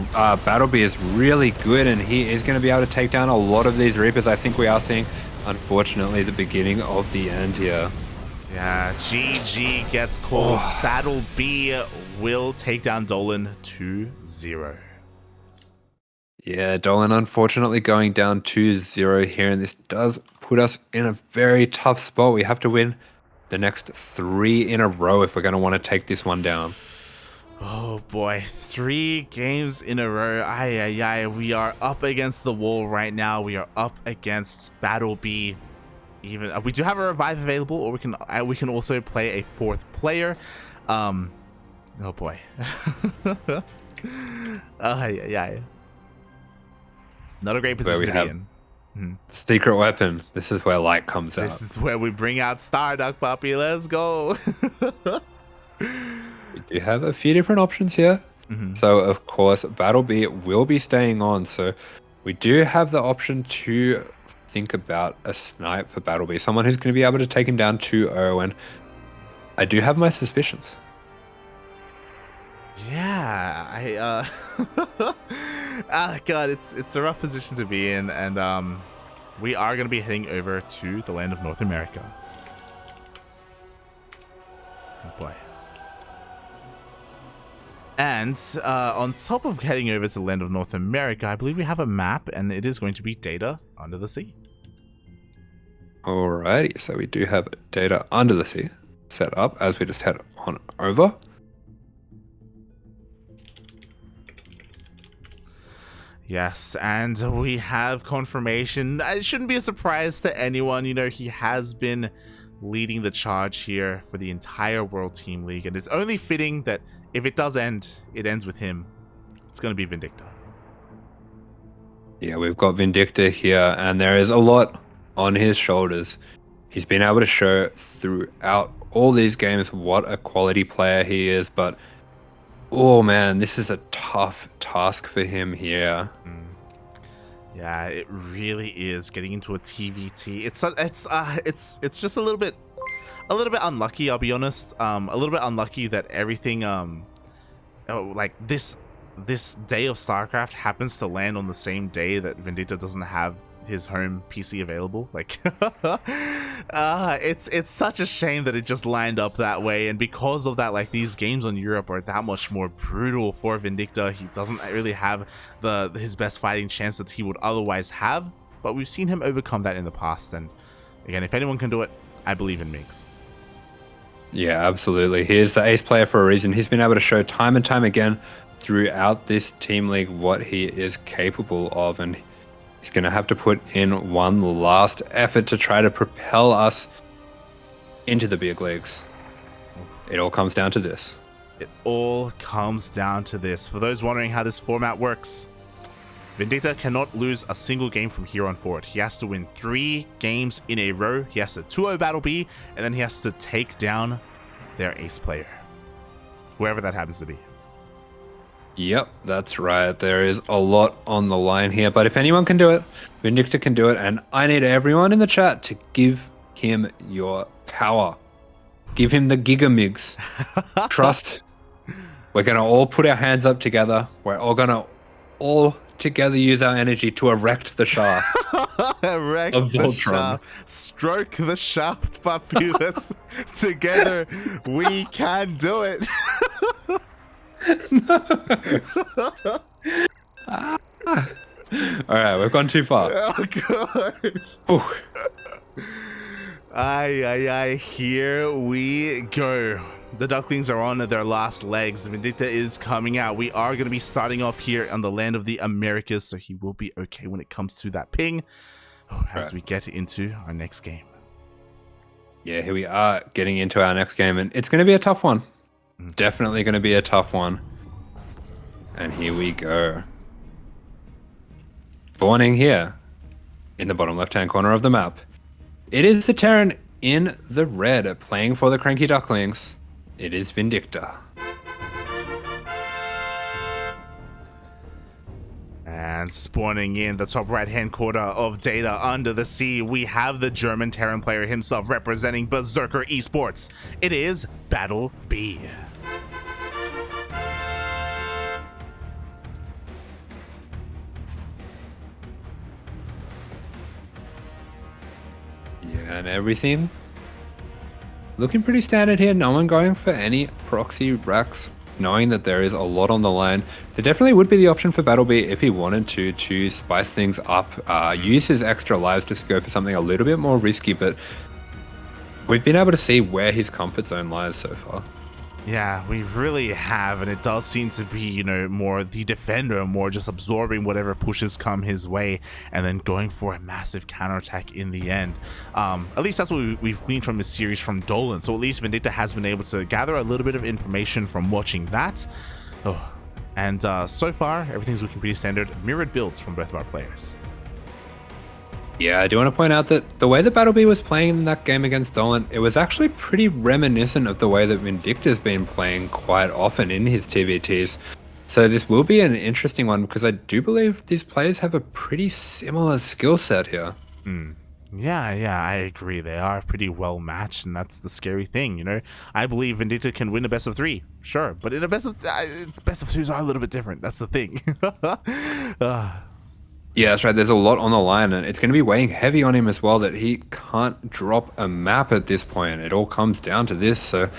BattleB is really good, and he is going to be able to take down a lot of these Reapers. I think we are seeing, unfortunately, the beginning of the end here. Yeah, GG gets called. BattleB will take down Dolan 2-0. Yeah, Dolan unfortunately going down 2-0 here, and this does put us in a very tough spot. We have to win the next 3 in a row if we're going to want to take this one down. Oh boy, 3 games in a row. We are up against the wall right now. We are up against BattleB. Even we do have a revive available, or we can also play a 4th player. Oh boy. Not a great position to be in. Secret weapon. This is where light comes out. This is where we bring out Starduck, puppy. Let's go. We do have a few different options here. So of course, BattleB will be staying on. So we do have the option to think about a snipe for BattleB, someone who's going to be able to take him down 2-0, and I do have my suspicions. Yeah, God, it's a rough position to be in, and we are going to be heading over to the land of North America. Oh boy. And on top of heading over to the land of North America, I believe we have a map, and it is going to be data under the sea. Alrighty, so we do have data under the sea set up as we just head on over. Yes, and we have confirmation. It shouldn't be a surprise to anyone. You know, he has been leading the charge here for the entire World Team League, and it's only fitting that if it does end, it ends with him. It's going to be Vindicta. Yeah, we've got Vindicta here, and there is a lot on his shoulders. He's been able to show throughout all these games what a quality player he is, but oh man, this is a tough task for him here. Yeah, it really is getting into a TVT. It's just a little bit unlucky, I'll be honest. A little bit unlucky that everything like this day of StarCraft happens to land on the same day that Vindicta doesn't have his home PC available. Like it's such a shame that it just lined up that way, and because of that, like, these games on Europe are that much more brutal for Vindicta. He doesn't really have his best fighting chance that he would otherwise have, but we've seen him overcome that in the past, and again, if anyone can do it, I believe in Migs. Yeah, absolutely. He is the ace player for a reason. He's been able to show time and time again throughout this team league what he is capable of, and he's going to have to put in one last effort to try to propel us into the big leagues. It all comes down to this. It all comes down to this. For those wondering how this format works, Vindicta cannot lose a single game from here on forward. He has to win 3 games in a row. He has to 2-0 BattleB, and then he has to take down their ace player, whoever that happens to be. Yep, that's right. There is a lot on the line here, but if anyone can do it, Vindicta can do it, and I need everyone in the chat to give him your power. Give him the gigamigs. Trust. We're going to all put our hands up together. We're all going to all together use our energy to erect the shaft. Erect of the Voltron. shaft. Stroke the shaft, puppy. That's together we can do it. Alright, we've gone too far. Oh god. Ooh. Aye, here we go. The Ducklings are on their last legs. Vindicta is coming out. We are going to be starting off here on the land of the Americas, so he will be okay when it comes to that ping as we get into our next game. Yeah, here we are getting into our next game, and it's going to be a tough one. Definitely going to be a tough one. And here we go. Spawning here in the bottom left-hand corner of the map. It is the Terran in the red playing for the CranKy Ducklings. It is Vindicta. And spawning in the top right-hand corner of data under the sea, we have the German Terran player himself representing Berserker eSports. It is BattleB. Yeah, and everything looking pretty standard here. No one going for any proxy racks, knowing that there is a lot on the line. There definitely would be the option for BattleB if he wanted to spice things up, use his extra lives just to go for something a little bit more risky, but we've been able to see where his comfort zone lies so far. Yeah, we really have, and it does seem to be, you know, more the defender, more just absorbing whatever pushes come his way, and then going for a massive counterattack in the end. At least that's what we've gleaned from this series from Dolan, so at least Vindicta has been able to gather a little bit of information from watching that. And so far, everything's looking pretty standard. Mirrored builds from both of our players. Yeah, I do want to point out that the way that BattleB was playing in that game against Dolan, it was actually pretty reminiscent of the way that Vindicta's been playing quite often in his TVTs. So this will be an interesting one because I do believe these players have a pretty similar skill set here. Yeah, I agree. They are pretty well matched, and that's the scary thing, you know. I believe Vindicta can win a best of 3, sure, but in a best of 2s are a little bit different. That's the thing. Yeah, that's right. There's a lot on the line, and it's going to be weighing heavy on him as well that he can't drop a map at this point. It all comes down to this, so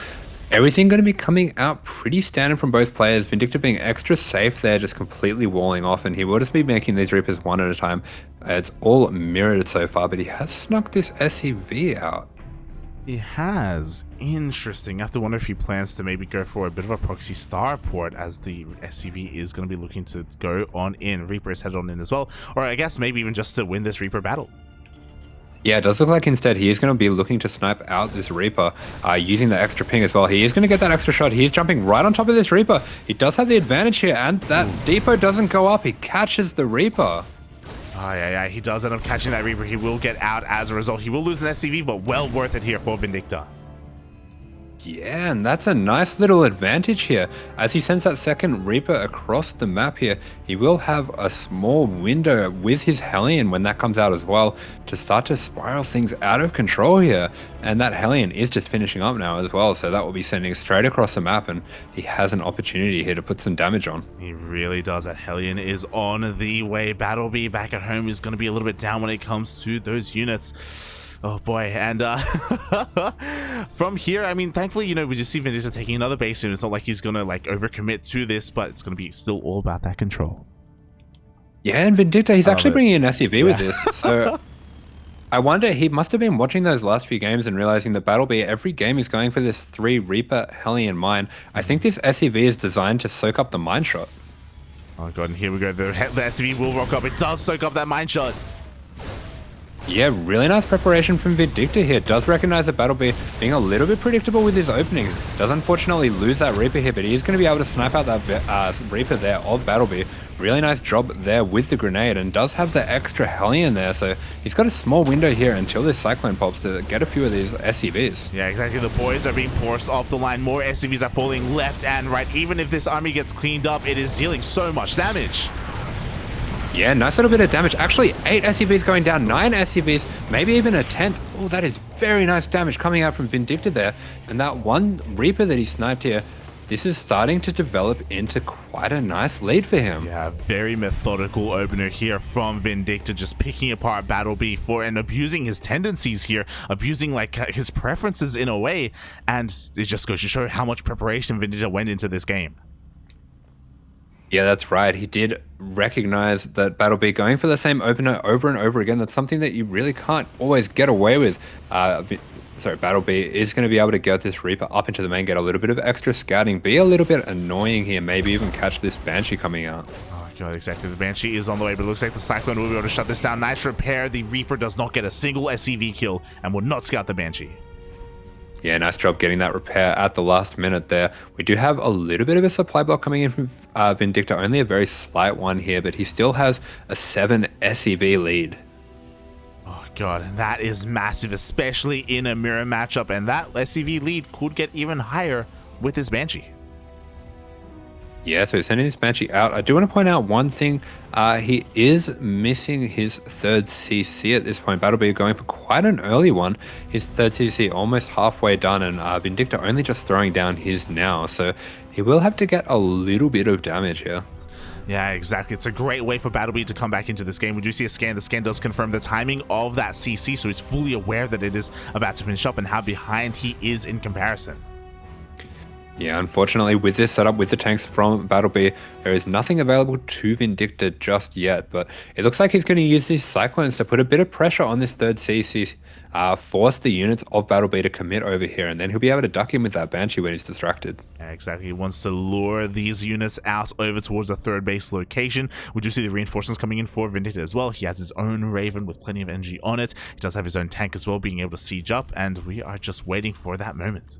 everything going to be coming out pretty standard from both players. Vindicta being extra safe there, just completely walling off, and he will just be making these Reapers one at a time. It's all mirrored so far, but he has snuck this SCV out. He has. Interesting. I have to wonder if he plans to maybe go for a bit of a proxy starport, as the SCV is going to be looking to go on in. Reaper is headed on in as well, or I guess maybe even just to win this Reaper battle. Yeah, it does look like instead he is going to be looking to snipe out this Reaper using the extra ping as well. He is going to get that extra shot. He's jumping right on top of this Reaper. He does have the advantage here, and that depot doesn't go up. He catches the Reaper. Oh, yeah, he does end up catching that Reaper. He will get out as a result. He will lose an SCV, but well worth it here for Vindicta. Yeah, and that's a nice little advantage here. As he sends that second Reaper across the map here, he will have a small window with his Hellion when that comes out as well to start to spiral things out of control here. And that Hellion is just finishing up now as well, so that will be sending straight across the map, and he has an opportunity here to put some damage on. He really does. That Hellion is on the way. BattleB back at home is going to be a little bit down when it comes to those units. Oh boy, and from here, I mean, thankfully, you know, we just see Vindicta taking another base soon. It's not like he's gonna like overcommit to this, but it's gonna be still all about that control. Yeah, and Vindicta, he's actually bringing an SCV with this, so I wonder, he must have been watching those last few games and realizing that BattleB, every game is going for this 3 Reaper Hellion mine. I think this SCV is designed to soak up the mine shot. Oh god, and here we go. The SCV will rock up. It does soak up that mine shot. Yeah, really nice preparation from Vindicta here. Does recognize that BattleB being a little bit predictable with his openings. Does unfortunately lose that Reaper here, but he is going to be able to snipe out that Reaper there of BattleB. Really nice job there with the grenade, and does have the extra Hellion there, so he's got a small window here until this Cyclone pops to get a few of these SCVs. Yeah, exactly. The boys are being forced off the line. More SCVs are falling left and right. Even if this army gets cleaned up, it is dealing so much damage. Yeah, nice little bit of damage. Actually, 8 SCVs going down, 9 SCVs, maybe even a 10th. Oh, that is very nice damage coming out from Vindicta there. And that one Reaper that he sniped here, this is starting to develop into quite a nice lead for him. Yeah, very methodical opener here from Vindicta, just picking apart BattleB for and abusing his tendencies here, abusing like his preferences in a way. And it just goes to show how much preparation Vindicta went into this game. Yeah, that's right. He did recognize that BattleB going for the same opener over and over again. That's something that you really can't always get away with. BattleB is going to be able to get this Reaper up into the main, get a little bit of extra scouting, be a little bit annoying here, maybe even catch this Banshee coming out. Oh god, exactly. The Banshee is on the way, but it looks like the Cyclone will be able to shut this down. Nice repair. The Reaper does not get a single SCV kill and will not scout the Banshee. Yeah, nice job getting that repair at the last minute there. We do have a little bit of a supply block coming in from Vindicta, only a very slight one here, but he still has a 7 SCV lead. Oh god, that is massive, especially in a mirror matchup, and that SCV lead could get even higher with this Banshee. Yeah, so he's sending this Banshee out. I do want to point out one thing. He is missing his 3rd CC at this point. BattleB going for quite an early one. His 3rd CC almost halfway done, and Vindicta only just throwing down his now. So he will have to get a little bit of damage here. Yeah, exactly. It's a great way for BattleB to come back into this game. We do see a scan. The scan does confirm the timing of that CC, so he's fully aware that it is about to finish up and how behind he is in comparison. Yeah, unfortunately, with this setup, with the tanks from BattleB, there is nothing available to Vindicta just yet, but it looks like he's going to use these Cyclones to put a bit of pressure on this 3rd CC, force the units of BattleB to commit over here, and then he'll be able to duck in with that Banshee when he's distracted. Yeah, exactly. He wants to lure these units out over towards the 3rd base location. We do see the reinforcements coming in for Vindicta as well. He has his own Raven with plenty of energy on it. He does have his own tank as well, being able to siege up, and we are just waiting for that moment.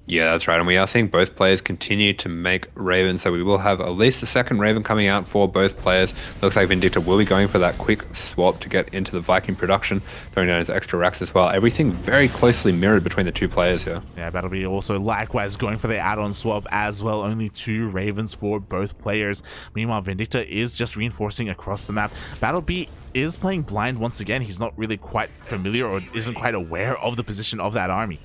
Yeah, that's right. And we are seeing both players continue to make Ravens. So we will have at least a second Raven coming out for both players. Looks like Vindicta will be going for that quick swap to get into the Viking production, throwing down his extra racks as well. Everything very closely mirrored between the two players here. Yeah, BattleB also likewise going for the add-on swap as well. Only 2 Ravens for both players. Meanwhile, Vindicta is just reinforcing across the map. BattleB is playing blind once again. He's not really quite familiar or isn't quite aware of the position of that army.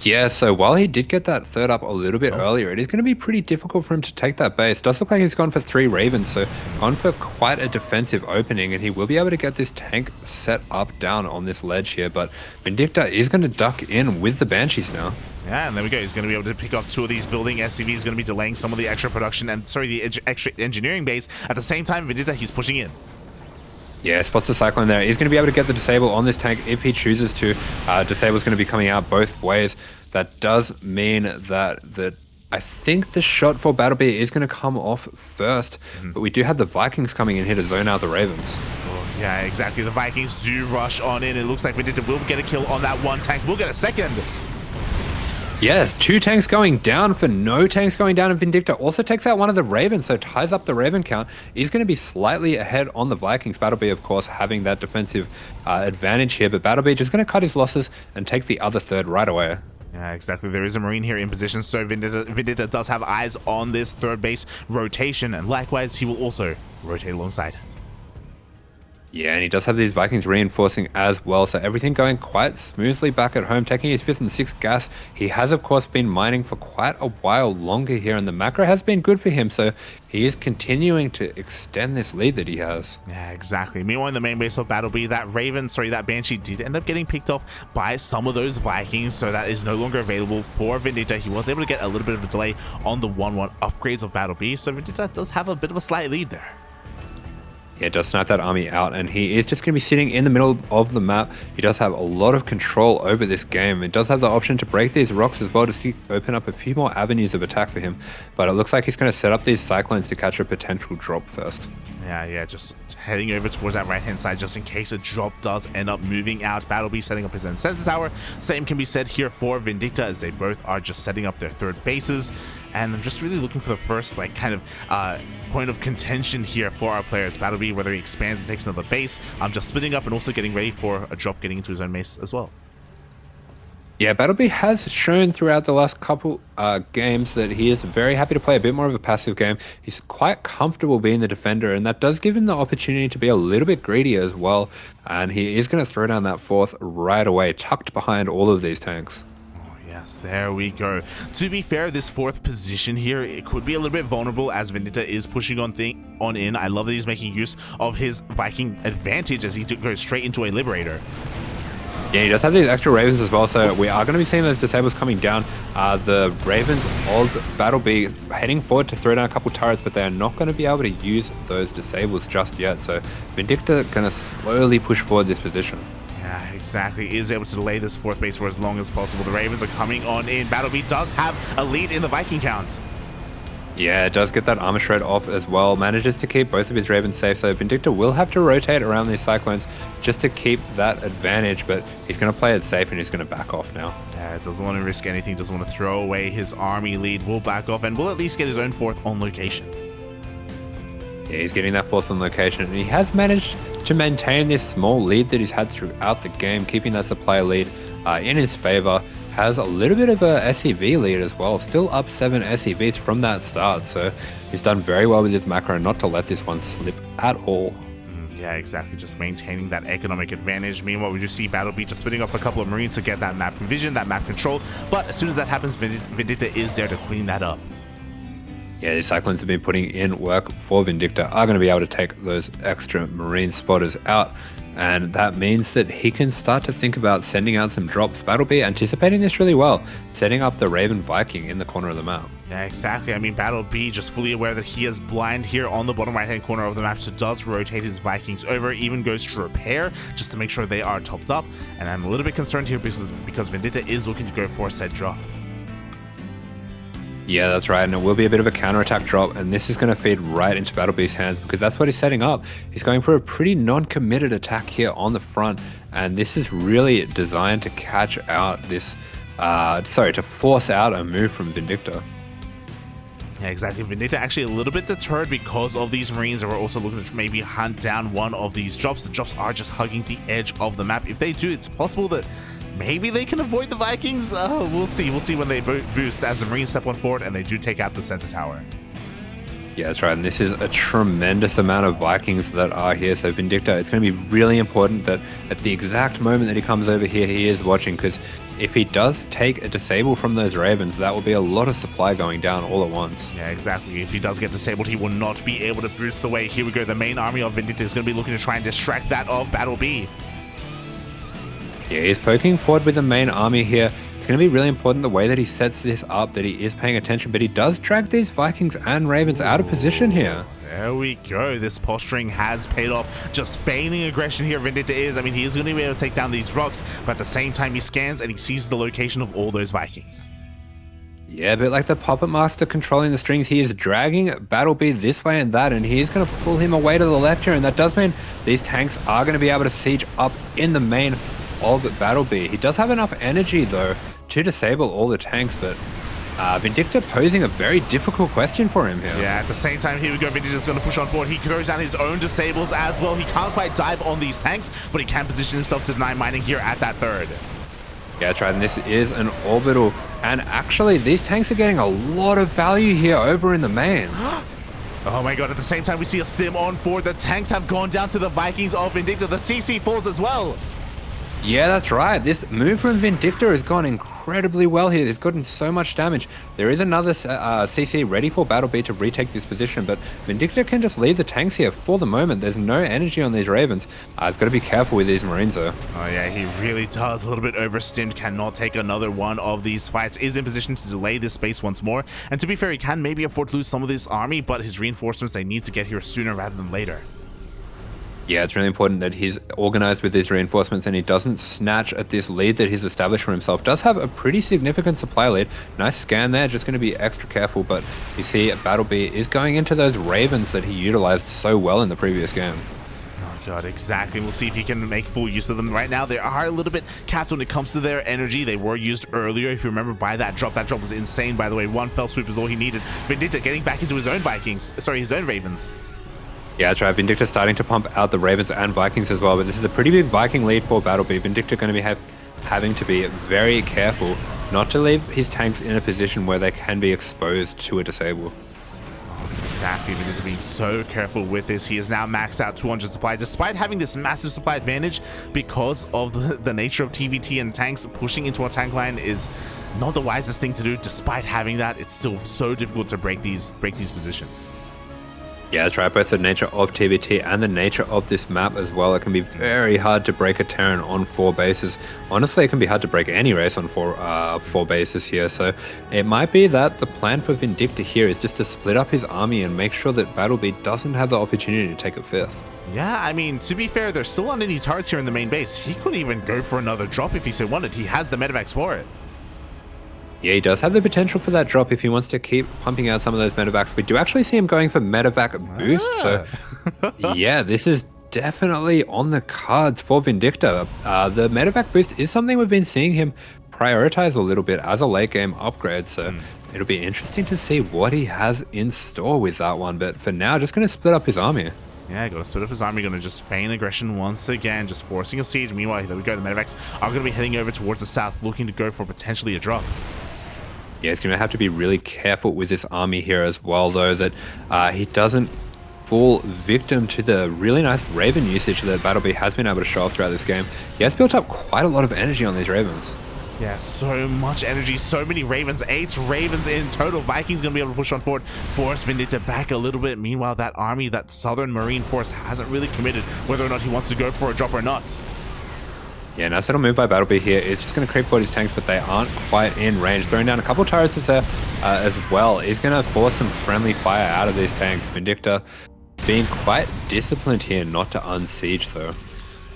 Yeah, so while he did get that third up a little bit earlier, it is going to be pretty difficult for him to take that base. Does look like he's gone for 3 Ravens, so gone for quite a defensive opening, and he will be able to get this tank set up down on this ledge here, but Vindicta is going to duck in with the Banshees now. Yeah, and there we go. He's going to be able to pick off 2 of these building SCVs. He's going to be delaying some of the extra production and, sorry, the extra engineering base. At the same time, Vindicta, he's pushing in. Yeah, spots the Cyclone there. He's going to be able to get the Disable on this tank if he chooses to. Disable's going to be coming out both ways. That does mean that I think the shot for BattleB is going to come off first, but we do have the Vikings coming in here to zone out the Ravens. Oh, yeah, exactly. The Vikings do rush on in. It looks like Vindicta will get a kill on that one tank. We'll get a second. Yes, 2 tanks going down for no tanks going down, and Vindicta also takes out one of the Ravens, so ties up the Raven count. He's going to be slightly ahead on the Vikings. BattleB, of course, having that defensive advantage here, but BattleB just going to cut his losses and take the other third right away. Yeah, exactly. There is a Marine here in position, so Vindicta does have eyes on this third base rotation, and likewise, he will also rotate alongside it. Yeah, and he does have these Vikings reinforcing as well, so everything going quite smoothly back at home, taking his 5th and 6th gas. He has, of course, been mining for quite a while longer here, and the macro has been good for him, so he is continuing to extend this lead that he has. Yeah, exactly. Meanwhile, in the main base of BattleB, that Banshee did end up getting picked off by some of those Vikings, so that is no longer available for Vindicta. He was able to get a little bit of a delay on the 1-1 upgrades of BattleB, so Vindicta does have a bit of a slight lead there. Yeah, does snipe that army out, and he is just going to be sitting in the middle of the map. He does have a lot of control over this game. It does have the option to break these rocks as well, just to open up a few more avenues of attack for him. But it looks like he's going to set up these Cyclones to catch a potential drop first. Yeah, just heading over towards that right-hand side just in case a drop does end up moving out. BattleB setting up his own sensor tower. Same can be said here for Vindicta, as they both are just setting up their third bases. And I'm just really looking for the first point of contention here for our players. BattleB, whether he expands and takes another base, just splitting up and also getting ready for a drop getting into his own base as well. Yeah, BattleB has shown throughout the last couple games that he is very happy to play a bit more of a passive game. He's quite comfortable being the defender, and that does give him the opportunity to be a little bit greedy as well. And he is going to throw down that 4th right away, tucked behind all of these tanks. Yes, there we go. To be fair, this 4th position here, it could be a little bit vulnerable as Vindicta is pushing on in. I love that he's making use of his Viking advantage as he goes straight into a Liberator. Yeah, he does have these extra Ravens as well, so we are going to be seeing those Disables coming down. The Ravens of BattleB heading forward to throw down a couple turrets, but they are not going to be able to use those Disables just yet. So Vindicta going to slowly push forward this position. Yeah, exactly. Is able to delay this 4th base for as long as possible. The Ravens are coming on in. BattleB does have a lead in the Viking count. Yeah, it does get that armor shred off as well. Manages to keep both of his Ravens safe, so Vindicta will have to rotate around these Cyclones just to keep that advantage, but he's going to play it safe and he's going to back off now. Yeah, doesn't want to risk anything, doesn't want to throw away his army lead. Will back off and will at least get his own 4th on location. Yeah, he's getting that 4th on location, and he has managed to maintain this small lead that he's had throughout the game, keeping that supplier lead in his favor. Has a little bit of a SCV lead as well, still up 7 SCVs from that start, so he's done very well with his macro not to let this one slip at all. Yeah, exactly, just maintaining that economic advantage. Meanwhile, we just see BattleB just spinning off a couple of Marines to get that map vision, that map control, but as soon as that happens, Vindicta is there to clean that up. Yeah, these Cyclones have been putting in work for Vindicta, are going to be able to take those extra Marine spotters out, and that means that he can start to think about sending out some drops. BattleB anticipating this really well, setting up the Raven Viking in the corner of the map. Yeah, exactly. I mean, BattleB just fully aware that he is blind here on the bottom right-hand corner of the map, so does rotate his Vikings over, even goes to repair just to make sure they are topped up. And I'm a little bit concerned here because Vindicta is looking to go for said drop. Yeah, that's right, and it will be a bit of a counterattack drop, and this is going to feed right into BattleB's hands because that's what he's setting up. He's going for a pretty non-committed attack here on the front, and this is really designed to catch out this to force out a move from Vindicta. Yeah, exactly. Vindicta actually a little bit deterred because of these Marines that were also looking to maybe hunt down one of these drops. The drops are just hugging the edge of the map. If they do, it's possible that maybe they can avoid the Vikings. We'll see. We'll see when they boost as the Marines step one forward and they do take out the center tower. Yeah, that's right. And this is a tremendous amount of Vikings that are here. So Vindicta, it's going to be really important that at the exact moment that he comes over here, he is watching, because if he does take a disable from those Ravens, that will be a lot of supply going down all at once. Yeah, exactly. If he does get disabled, he will not be able to boost away. Here we go. The main army of Vindicta is going to be looking to try and distract that of BattleB. Yeah, he's poking forward with the main army here. It's going to be really important the way that he sets this up, that he is paying attention, but he does drag these Vikings and Ravens out of position here. There we go. This posturing has paid off. Just feigning aggression here, Vindicta is. I mean, he is going to be able to take down these rocks, but at the same time, he scans and he sees the location of all those Vikings. Yeah, but like the Puppet Master controlling the strings, he is dragging BattleB this way and that, and he is going to pull him away to the left here, and that does mean these tanks are going to be able to siege up in the main of BattleB. He does have enough energy, though, to disable all the tanks, but Vindicta posing a very difficult question for him here. Yeah, at the same time, here we go. Vindicta's going to push on forward. He throws down his own disables as well. He can't quite dive on these tanks, but he can position himself to deny mining here at that third. Yeah, that's right, and this is an orbital, and actually, these tanks are getting a lot of value here over in the main. Oh my god, at the same time, we see a stim on forward. The tanks have gone down to the Vikings of Vindicta. The CC falls as well. Yeah, that's right. This move from Vindicta has gone incredibly well here. It's gotten so much damage. There is another CC ready for BattleB to retake this position, but Vindicta can just leave the tanks here for the moment. There's no energy on these Ravens. It's got to be careful with these Marines, though. Oh yeah, he really does. A little bit overstimmed. Cannot take another one of these fights. Is in position to delay this space once more. And to be fair, he can maybe afford to lose some of this army, but his reinforcements, they need to get here sooner rather than later. Yeah, it's really important that he's organized with these reinforcements and he doesn't snatch at this lead that he's established for himself. Does have a pretty significant supply lead. Nice scan there, just going to be extra careful, but you see BattleB is going into those Ravens that he utilized so well in the previous game. Oh god, exactly. We'll see if he can make full use of them. Right now, they are a little bit capped when it comes to their energy. They were used earlier, if you remember, by that drop. That drop was insane, by the way. One fell swoop is all he needed. Vindicta getting back into his own his own Ravens. Yeah, that's right. Vindicta starting to pump out the Ravens and Vikings as well, but this is a pretty big Viking lead for BattleB. Vindicta going to be having to be very careful not to leave his tanks in a position where they can be exposed to a disable. Exactly, Vindicta being so careful with this. He is now maxed out 200 supply, despite having this massive supply advantage because of the nature of TVT and tanks. Pushing into a tank line is not the wisest thing to do. Despite having that, it's still so difficult to break these positions. Yeah, that's right. Both the nature of TVT and the nature of this map as well. It can be very hard to break a Terran on 4 bases. Honestly, it can be hard to break any race on four bases here. So it might be that the plan for Vindicta here is just to split up his army and make sure that BattleB doesn't have the opportunity to take a 5th. Yeah, I mean, to be fair, there's still not any turrets here in the main base. He could even go for another drop if he so wanted. He has the medevacs for it. Yeah, he does have the potential for that drop if he wants to keep pumping out some of those medevacs. We do actually see him going for medevac boost. So yeah, this is definitely on the cards for Vindicta. The medevac boost is something we've been seeing him prioritize a little bit as a late game upgrade. So it'll be interesting to see what he has in store with that one. But for now, just going to split up his army. Yeah, got to split up his army, going to just feign aggression once again, just forcing a siege. Meanwhile, there we go, the medevacs are going to be heading over towards the south, looking to go for potentially a drop. Yeah, he's going to have to be really careful with this army here as well, though, that he doesn't fall victim to the really nice Raven usage that BattleB has been able to show off throughout this game. He has built up quite a lot of energy on these Ravens. Yeah, so much energy, so many Ravens, 8 Ravens in total. Vikings going to be able to push on forward, force Vindicta back a little bit. Meanwhile, that army, that Southern Marine force, hasn't really committed whether or not he wants to go for a drop or not. Yeah, nice little move by BattleB here. It's just going to creep forward his tanks, but they aren't quite in range. Throwing down a couple turrets as well. He's going to force some friendly fire out of these tanks. Vindicta being quite disciplined here not to unsiege, though.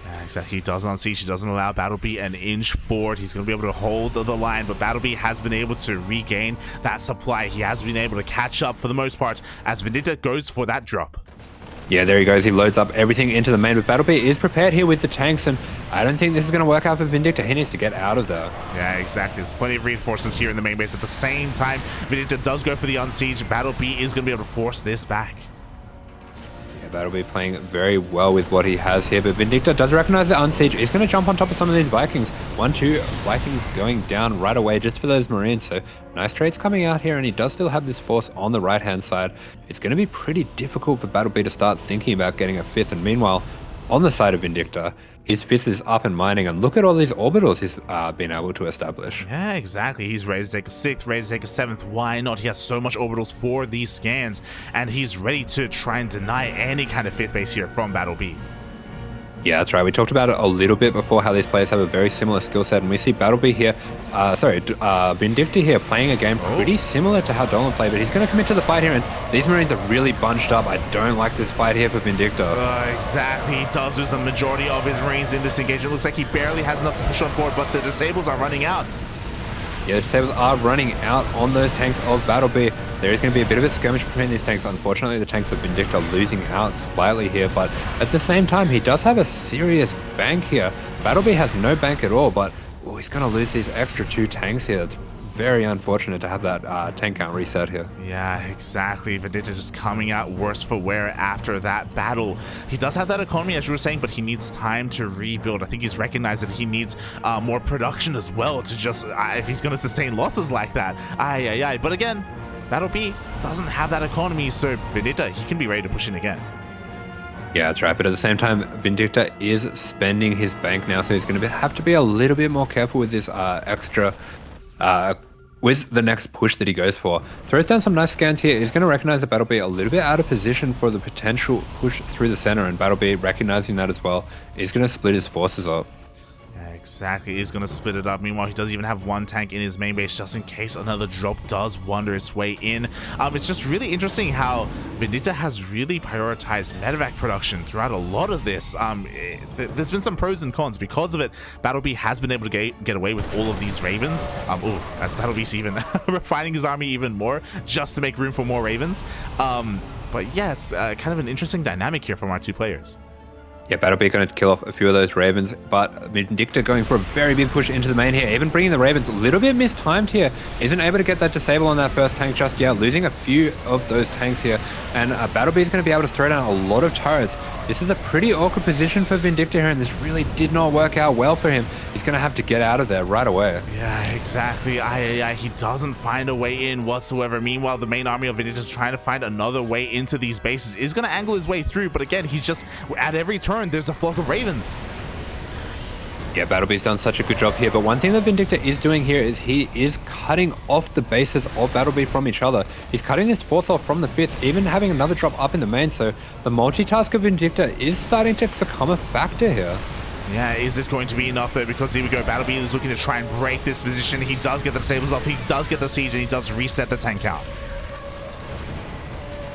Yeah, exactly. He doesn't unsiege. He doesn't allow BattleB an inch forward. He's going to be able to hold the line, but BattleB has been able to regain that supply. He has been able to catch up for the most part as Vindicta goes for that drop. Yeah, there he goes. He loads up everything into the main, but BattleB is prepared here with the tanks, and I don't think this is going to work out for Vindicta. He needs to get out of there. Yeah, exactly. There's plenty of reinforcements here in the main base. At the same time, Vindicta does go for the unsiege. BattleB is going to be able to force this back. BattleB playing very well with what he has here, but Vindicta does recognize the unsiege. He's going to jump on top of some of these Vikings. 1-2 Vikings going down right away just for those Marines. So nice trades coming out here, and he does still have this force on the right-hand side. It's going to be pretty difficult for BattleB to start thinking about getting a 5th, and meanwhile, on the side of Vindicta, his 5th is up and mining, and look at all these orbitals he's been able to establish. Yeah, exactly. He's ready to take a 6th, ready to take a 7th. Why not? He has so much orbitals for these scans, and he's ready to try and deny any kind of 5th base here from BattleB. Yeah, that's right. We talked about it a little bit before, how these players have a very similar skill set, and we see BattleB here, Vindicta here playing a game pretty similar to how Dolan played, but he's going to commit to the fight here, and these Marines are really bunched up. I don't like this fight here for Vindicta. Exactly. He does lose the majority of his Marines in this engagement. Looks like he barely has enough to push on forward, but the disables are running out. Yeah, the disables are running out on those tanks of BattleB. There is going to be a bit of a skirmish between these tanks. Unfortunately, the tanks of Vindicta losing out slightly here, but at the same time, he does have a serious bank here. BattleB has no bank at all, but he's going to lose these extra 2 tanks here. It's very unfortunate to have that tank count reset here. Yeah, exactly. Vindicta just coming out worse for wear after that battle. He does have that economy, as you were saying, but he needs time to rebuild. I think he's recognized that he needs more production as well to just, if he's going to sustain losses like that. But again, BattleB doesn't have that economy, so Vindicta, he can be ready to push in again. Yeah, that's right. But at the same time, Vindicta is spending his bank now, so he's going to have to be a little bit more careful with this extra with the next push that he goes for. Throws down some nice scans here. He's going to recognize that BattleB a little bit out of position for the potential push through the center, and BattleB recognizing that as well is going to split his forces up. Exactly, he's going to split it up. Meanwhile, he does even have 1 tank in his main base just in case another drop does wander its way in. It's just really interesting how Vindicta has really prioritized medevac production throughout a lot of this. There's been some pros and cons. Because of it, BattleB has been able to get away with all of these Ravens. As BattleB's even refining his army even more just to make room for more Ravens. But yeah, it's kind of an interesting dynamic here from our 2 players. Yeah, BattleB going to kill off a few of those Ravens, but Vindicta going for a very big push into the main here, even bringing the Ravens a little bit mistimed here. Isn't able to get that disable on that first tank just yet, losing a few of those tanks here, and BattleB is going to be able to throw down a lot of turrets. This is a pretty awkward position for Vindicta here, and this really did not work out well for him. He's going to have to get out of there right away. Yeah, exactly. He doesn't find a way in whatsoever. Meanwhile, the main army of Vindicta is trying to find another way into these bases. Is going to angle his way through, but again, he's just, at every turn, there's a flock of Ravens. Yeah, BattleB's done such a good job here, but one thing that Vindicta is doing here is he is cutting off the bases of BattleB from each other. He's cutting this 4th off from the 5th, even having another drop up in the main, so the multitask of Vindicta is starting to become a factor here. Yeah, is it going to be enough though? Because here we go, BattleB is looking to try and break this position. He does get the disables off, he does get the siege, and he does reset the tank count.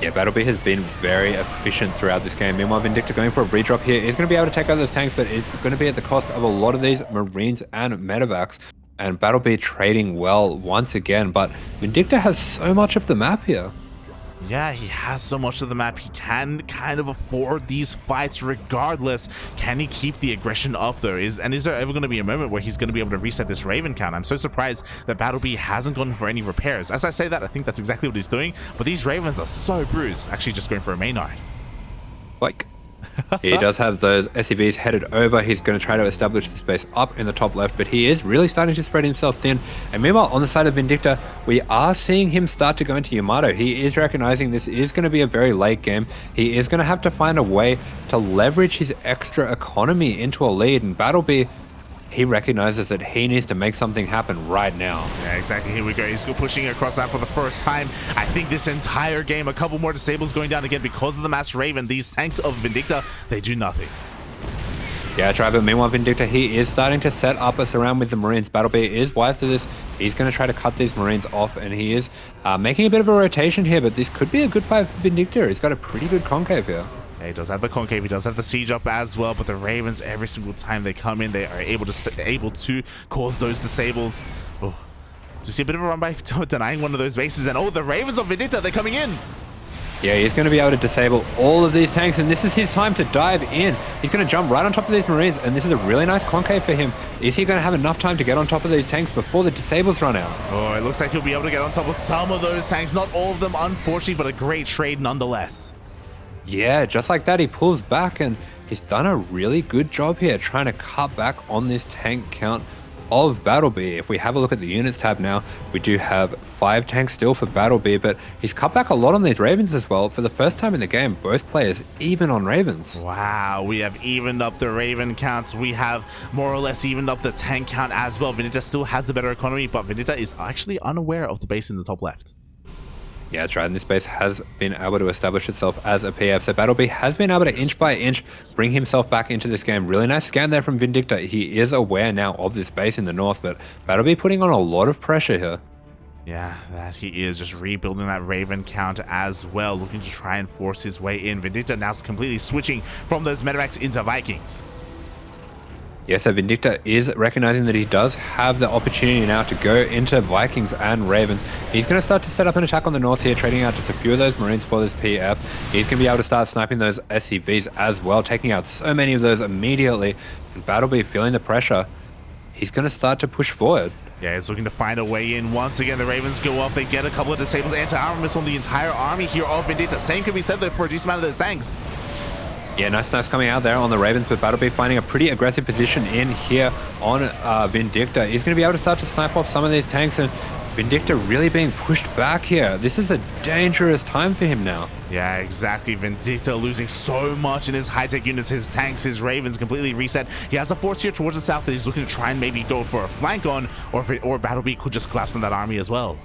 Yeah, BattleB has been very efficient throughout this game. Meanwhile, Vindicta going for a redrop here is going to be able to take out those tanks, but it's going to be at the cost of a lot of these Marines and medevacs. And BattleB trading well once again, but Vindicta has so much of the map here. Yeah, he has so much of the map. He can kind of afford these fights regardless. Can he keep the aggression up though? Is there ever going to be a moment where he's going to be able to reset this Raven count? I'm so surprised that BattleB hasn't gone for any repairs. As I say that, I think that's exactly what he's doing, but these Ravens are so bruised. Actually just going for a Maynard. Like, he does have those SCVs headed over. He's going to try to establish the space up in the top left, but he is really starting to spread himself thin. And meanwhile, on the side of Vindicta, we are seeing him start to go into Yamato. He is recognizing this is going to be a very late game. He is going to have to find a way to leverage his extra economy into a lead, and BattleB, he recognizes that he needs to make something happen right now. Yeah, exactly. Here we go. He's pushing across that for the first time. I think this entire game, a couple more disables going down again because of the mass Raven. These tanks of Vindicta, they do nothing. Yeah, that's right. But meanwhile, Vindicta, he is starting to set up a surround with the Marines. BattleB is wise to this. He's going to try to cut these Marines off, and he is making a bit of a rotation here, but this could be a good fight for Vindicta. He's got a pretty good concave here. Yeah, he does have the concave, he does have the siege up as well, but the Ravens, every single time they come in, they are able to cause those disables. Oh, to see a bit of a run by denying one of those bases, and oh, the Ravens of Vindicta, they're coming in. Yeah, he's going to be able to disable all of these tanks, and this is his time to dive in. He's going to jump right on top of these Marines, and this is a really nice concave for him. Is he going to have enough time to get on top of these tanks before the disables run out? Oh, it looks like he'll be able to get on top of some of those tanks. Not all of them, unfortunately, but a great trade nonetheless. Yeah, just like that, he pulls back, and he's done a really good job here trying to cut back on this tank count of BattleB. If we have a look at the units tab now, we do have 5 tanks still for BattleB, but he's cut back a lot on these Ravens as well. For the first time in the game, both players even on Ravens. Wow, we have evened up the Raven counts. We have more or less evened up the tank count as well. Vindicta still has the better economy, but Vindicta is actually unaware of the base in the top left. Yeah, that's right, and this base has been able to establish itself as a PF, so BattleB has been able to inch by inch bring himself back into this game. Really nice scan there from Vindicta. He is aware now of this base in the north, but BattleB putting on a lot of pressure here. Yeah, that he is just rebuilding that Raven count as well, looking to try and force his way in. Vindicta now completely switching from those Medivacs into Vikings. Yeah, so Vindicta is recognizing that he does have the opportunity now to go into Vikings and Ravens. He's going to start to set up an attack on the north here, trading out just a few of those Marines for this PF. He's going to be able to start sniping those SCVs as well, taking out so many of those immediately. And BattleB feeling the pressure. He's going to start to push forward. Yeah, he's looking to find a way in. Once again, the Ravens go off. They get a couple of disables, anti-armor missile on the entire army here of Vindicta. Same can be said though for a decent amount of those tanks. Yeah, nice coming out there on the Ravens, but BattleB finding a pretty aggressive position in here on Vindicta. He's going to be able to start to snipe off some of these tanks, and Vindicta really being pushed back here. This is a dangerous time for him now. Yeah, exactly. Vindicta losing so much in his high-tech units, his tanks, his Ravens completely reset. He has a force here towards the south that he's looking to try and maybe go for a flank on, or BattleB could just collapse on that army as well.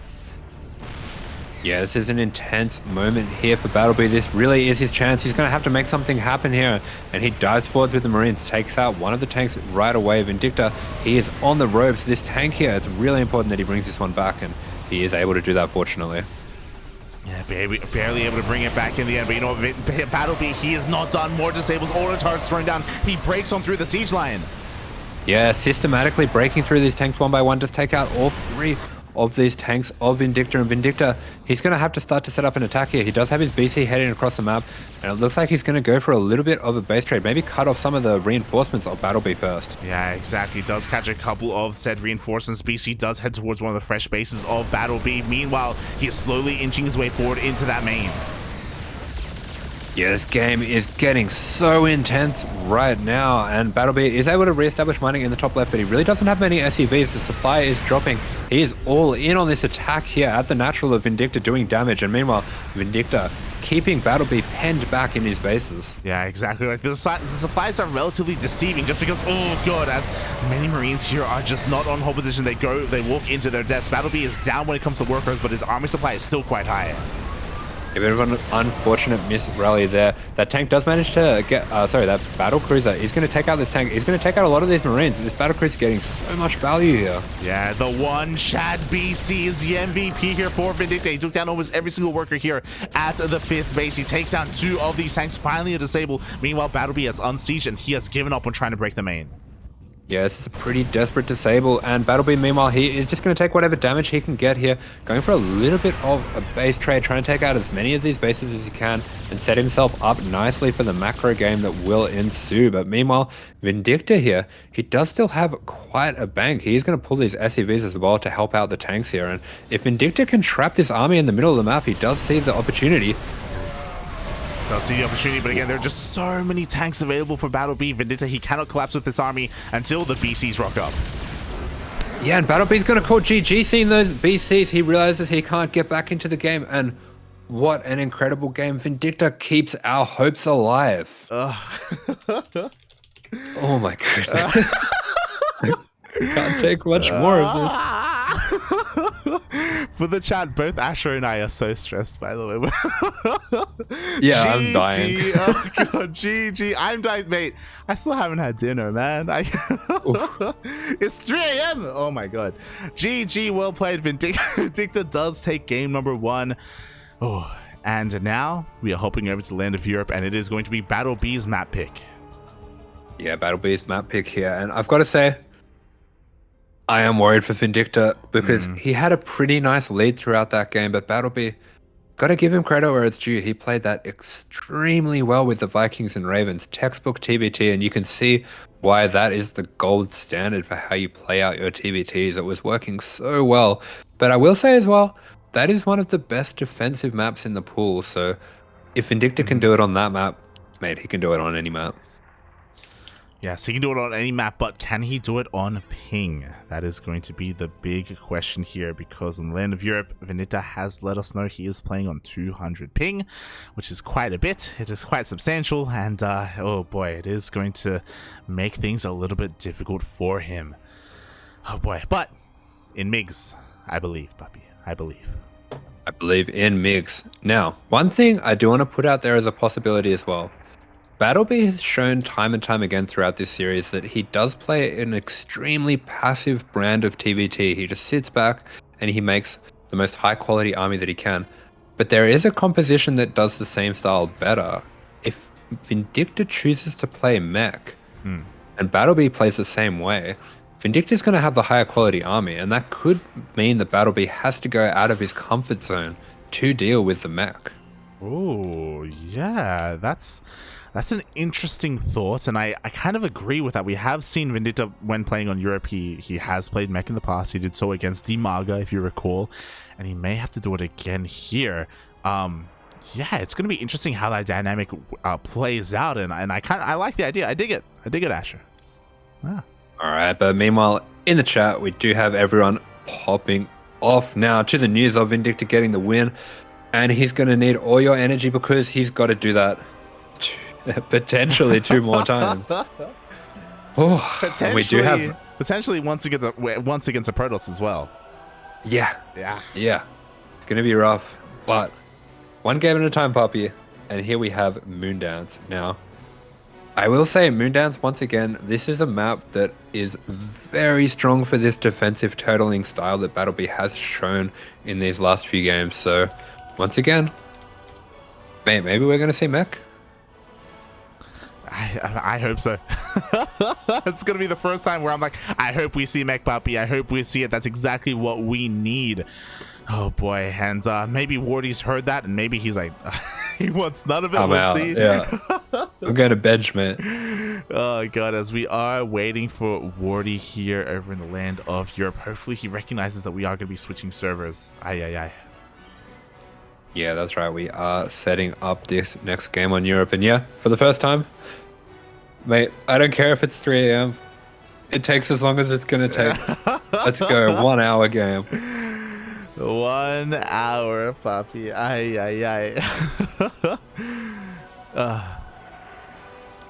Yeah, this is an intense moment here for BattleB. This really is his chance. He's going to have to make something happen here. And he dives forwards with the Marines, takes out one of the tanks right away. Vindicta, he is on the ropes. This tank here, it's really important that he brings this one back, and he is able to do that, fortunately. Yeah, barely able to bring it back in the end. But you know what, BattleB, he is not done. More disables, all the turrets thrown down. He breaks on through the siege line. Yeah, systematically breaking through these tanks one by one. Just take out all 3 of these tanks of Vindicta, and Vindicta, he's going to have to start to set up an attack here. He does have his BC heading across the map, and it looks like he's going to go for a little bit of a base trade, maybe cut off some of the reinforcements of BattleB first. Yeah, exactly. Does catch a couple of said reinforcements. BC does head towards one of the fresh bases of BattleB. Meanwhile, he is slowly inching his way forward into that main. Yeah, this game is getting so intense right now, and BattleB is able to re-establish mining in the top left, but he really doesn't have many SCVs. The supply is dropping. He is all in on this attack here at the natural of Vindicta doing damage, and meanwhile, Vindicta keeping BattleB penned back in his bases. Yeah, exactly. Like the supplies are relatively deceiving just because, oh god, as many Marines here are just not on hold position. They walk into their deaths. BattleB is down when it comes to workers, but his army supply is still quite high. A bit of an unfortunate miss rally there. That tank does manage to get, that battle cruiser. He's going to take out this tank. He's going to take out a lot of these Marines. This battle cruiser is getting so much value here. Yeah, the one Shad BC is the MVP here for Vindicta. He took down almost every single worker here at the 5th base. He takes down 2 of these tanks, finally a disable. Meanwhile, BattleB has unsieged and he has given up on trying to break the main. Yeah, this is a pretty desperate disable, and BattleB, meanwhile, he is just going to take whatever damage he can get here, going for a little bit of a base trade, trying to take out as many of these bases as he can, and set himself up nicely for the macro game that will ensue. But meanwhile, Vindicta here, he does still have quite a bank. He's going to pull these SCVs as well to help out the tanks here, and if Vindicta can trap this army in the middle of the map, he does see the opportunity. Does see the opportunity, but again, there are just so many tanks available for BattleB. Vindicta, he cannot collapse with this army until the BCs rock up. Yeah, and BattleB's going to call GG. Seeing those BCs, he realizes he can't get back into the game, and what an incredible game. Vindicta keeps our hopes alive. Oh my goodness. Can't take much more of this. For the chat, both Asher and I are so stressed, by the way. Yeah, I'm dying. Oh god, GG. I'm dying, mate. I still haven't had dinner, man. It's 3 a.m. Oh my god. GG, well played. Vindicta does take game number 1. Oh, and now we are hopping over to the land of Europe, and it is going to be BattleB's map pick. Yeah, BattleB's map pick here, and I've got to say, I am worried for Vindicta because he had a pretty nice lead throughout that game, but BattleB got to give him credit where it's due. He played that extremely well with the Vikings and Ravens. Textbook TBT, and you can see why that is the gold standard for how you play out your TBTs. It was working so well. But I will say as well, that is one of the best defensive maps in the pool. So if Vindicta can do it on that map, mate, he can do it on any map. Yes, he can do it on any map, but can he do it on ping? That is going to be the big question here, because in the land of Europe, Vindicta has let us know he is playing on 200 ping, which is quite a bit. It is quite substantial, and oh boy, it is going to make things a little bit difficult for him. Oh boy, but in MiGs, I believe, puppy, I believe. I believe in MiGs. Now, one thing I do want to put out there as a possibility as well. BattleB has shown time and time again throughout this series that he does play an extremely passive brand of TBT. He just sits back and he makes the most high quality army that he can. But there is a composition that does the same style better. If Vindicta chooses to play mech and BattleB plays the same way, Vindicta's going to have the higher quality army, and that could mean that BattleB has to go out of his comfort zone to deal with the mech. Oh, yeah, that's an interesting thought, and I kind of agree with that. We have seen Vindicta when playing on Europe. He has played mech in the past. He did so against DIMAGA, if you recall, and he may have to do it again here. Yeah, it's going to be interesting how that dynamic plays out, and I like the idea. I dig it, Asher. Yeah. All right, but meanwhile, in the chat, we do have everyone popping off now to the news of Vindicta getting the win, and he's going to need all your energy because he's got to do that potentially 2 more times. Oh, potentially, we do have potentially once against a Protoss as well. Yeah. It's going to be rough, but one game at a time, puppy. And here we have Moondance. Now, I will say Moondance, once again, this is a map that is very strong for this defensive turtling style that BattleB has shown in these last few games. So, once again, maybe we're going to see mech. I hope so. It's going to be the first time where I'm like, I hope we see mech, puppy. I hope we see it. That's exactly what we need. Oh boy, and maybe Wardy's heard that, and maybe he's like, he wants none of it. We'll see. Yeah. I'm going to bench, man. Oh god, as we are waiting for Wardy here over in the land of Europe, hopefully he recognizes that we are going to be switching servers. Aye. Yeah, that's right. We are setting up this next game on Europe, and yeah, for the first time, mate, I don't care if it's 3 a.m. It takes as long as it's going to take. Let's go. 1 hour game. 1 hour, puppy. Aye.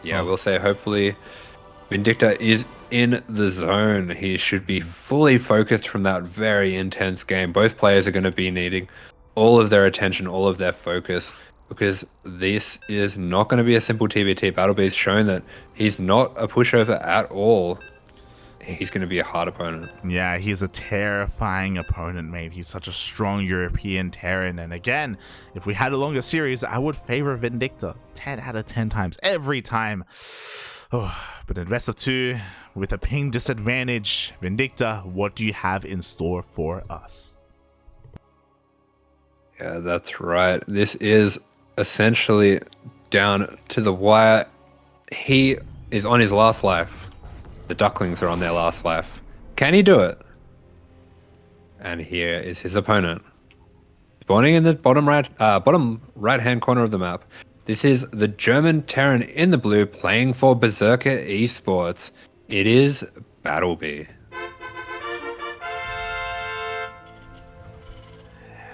Yeah, I will say hopefully Vindicta is in the zone. He should be fully focused from that very intense game. Both players are going to be needing all of their attention, all of their focus, because this is not going to be a simple TBT. BattleB's shown that he's not a pushover at all. He's going to be a hard opponent. Yeah, he's a terrifying opponent, mate. He's such a strong European Terran. And again, if we had a longer series, I would favor Vindicta 10 out of 10 times, every time. Oh, but in best of 2, with a ping disadvantage, Vindicta, what do you have in store for us? Yeah, that's right. This is essentially down to the wire. He is on his last life. The Ducklings are on their last life. Can he do it? And here is his opponent. Spawning in the bottom right-hand corner of the map. This is the German Terran in the blue playing for Berserker eSports. It is BattleB.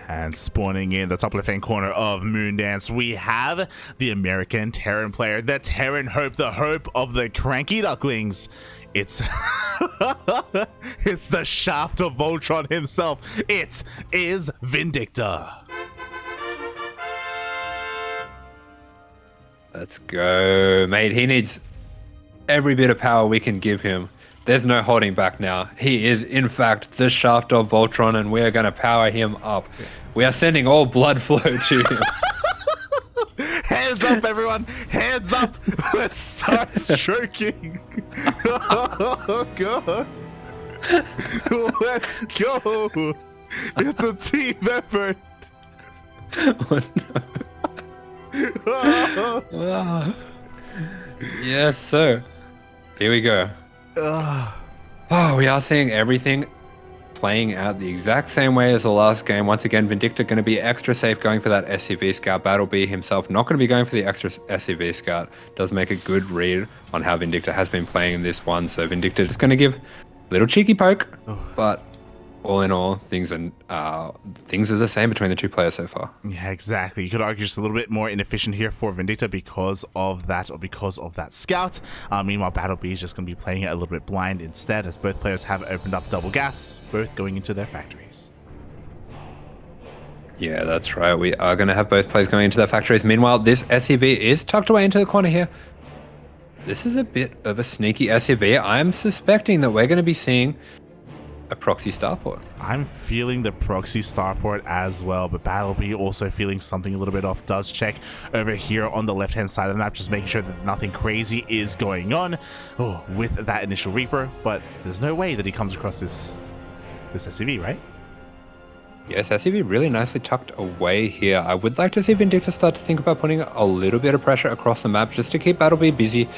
And spawning in the top left-hand corner of Moondance, we have the American Terran player, the Terran Hope, the hope of the CranKy Ducklings. It's it's the shaft of Voltron himself. It is Vindicta. Let's go, mate. He needs every bit of power we can give him. There's no holding back now. He is, in fact, the shaft of Voltron, and we are going to power him up. We are sending all blood flow to him. Hands up, everyone! Hands up! Let's start stroking! Oh, God! Let's go! It's a team effort! Oh, no. Ah. Yes, so here we go. Oh, we are seeing everything playing out the exact same way as the last game. Once again, Vindicta going to be extra safe going for that SCV scout. BattleB himself not going to be going for the extra SCV scout. Does make a good read on how Vindicta has been playing in this one. So Vindicta just going to give a little cheeky poke, but all in all, things are the same between the two players so far. Yeah, exactly. You could argue just a little bit more inefficient here for Vindicta because of that scout. Meanwhile, BattleB is just going to be playing it a little bit blind instead, as both players have opened up double gas, both going into their factories. Yeah, that's right. We are going to have both players going into their factories. Meanwhile, this SCV is tucked away into the corner here. This is a bit of a sneaky SCV. I'm suspecting that we're going to be seeing a proxy starport. I'm feeling the proxy starport as well, but BattleB also feeling something a little bit off. Does check over here on the left hand side of the map, just making sure that nothing crazy is going on with that initial Reaper, but there's no way that he comes across this SCV, right? Yes, SCV really nicely tucked away here. I would like to see Vindicta start to think about putting a little bit of pressure across the map just to keep BattleB busy.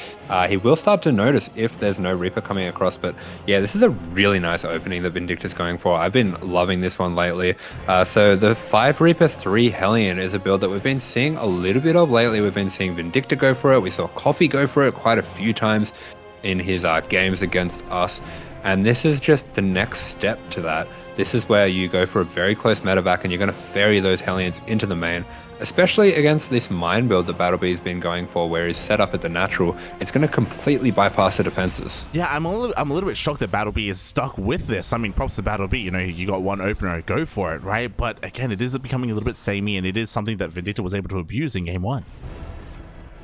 He will start to notice if there's no Reaper coming across, but yeah, this is a really nice opening that Vindicta's going for. I've been loving this one lately. So the 5 Reaper 3 Hellion is a build that we've been seeing a little bit of lately. We've been seeing Vindicta go for it. We saw Coffee go for it quite a few times in his games against us. And this is just the next step to that. This is where you go for a very close medevac and you're going to ferry those Hellions into the main, especially against this mine build that BattleB has been going for, where he's set up at the natural. It's going to completely bypass the defenses. Yeah, I'm a little bit shocked that BattleB is stuck with this. I mean, props to BattleB, you know, you got one opener, go for it, right? But again, it is becoming a little bit samey, and it is something that Vindicta was able to abuse in game 1.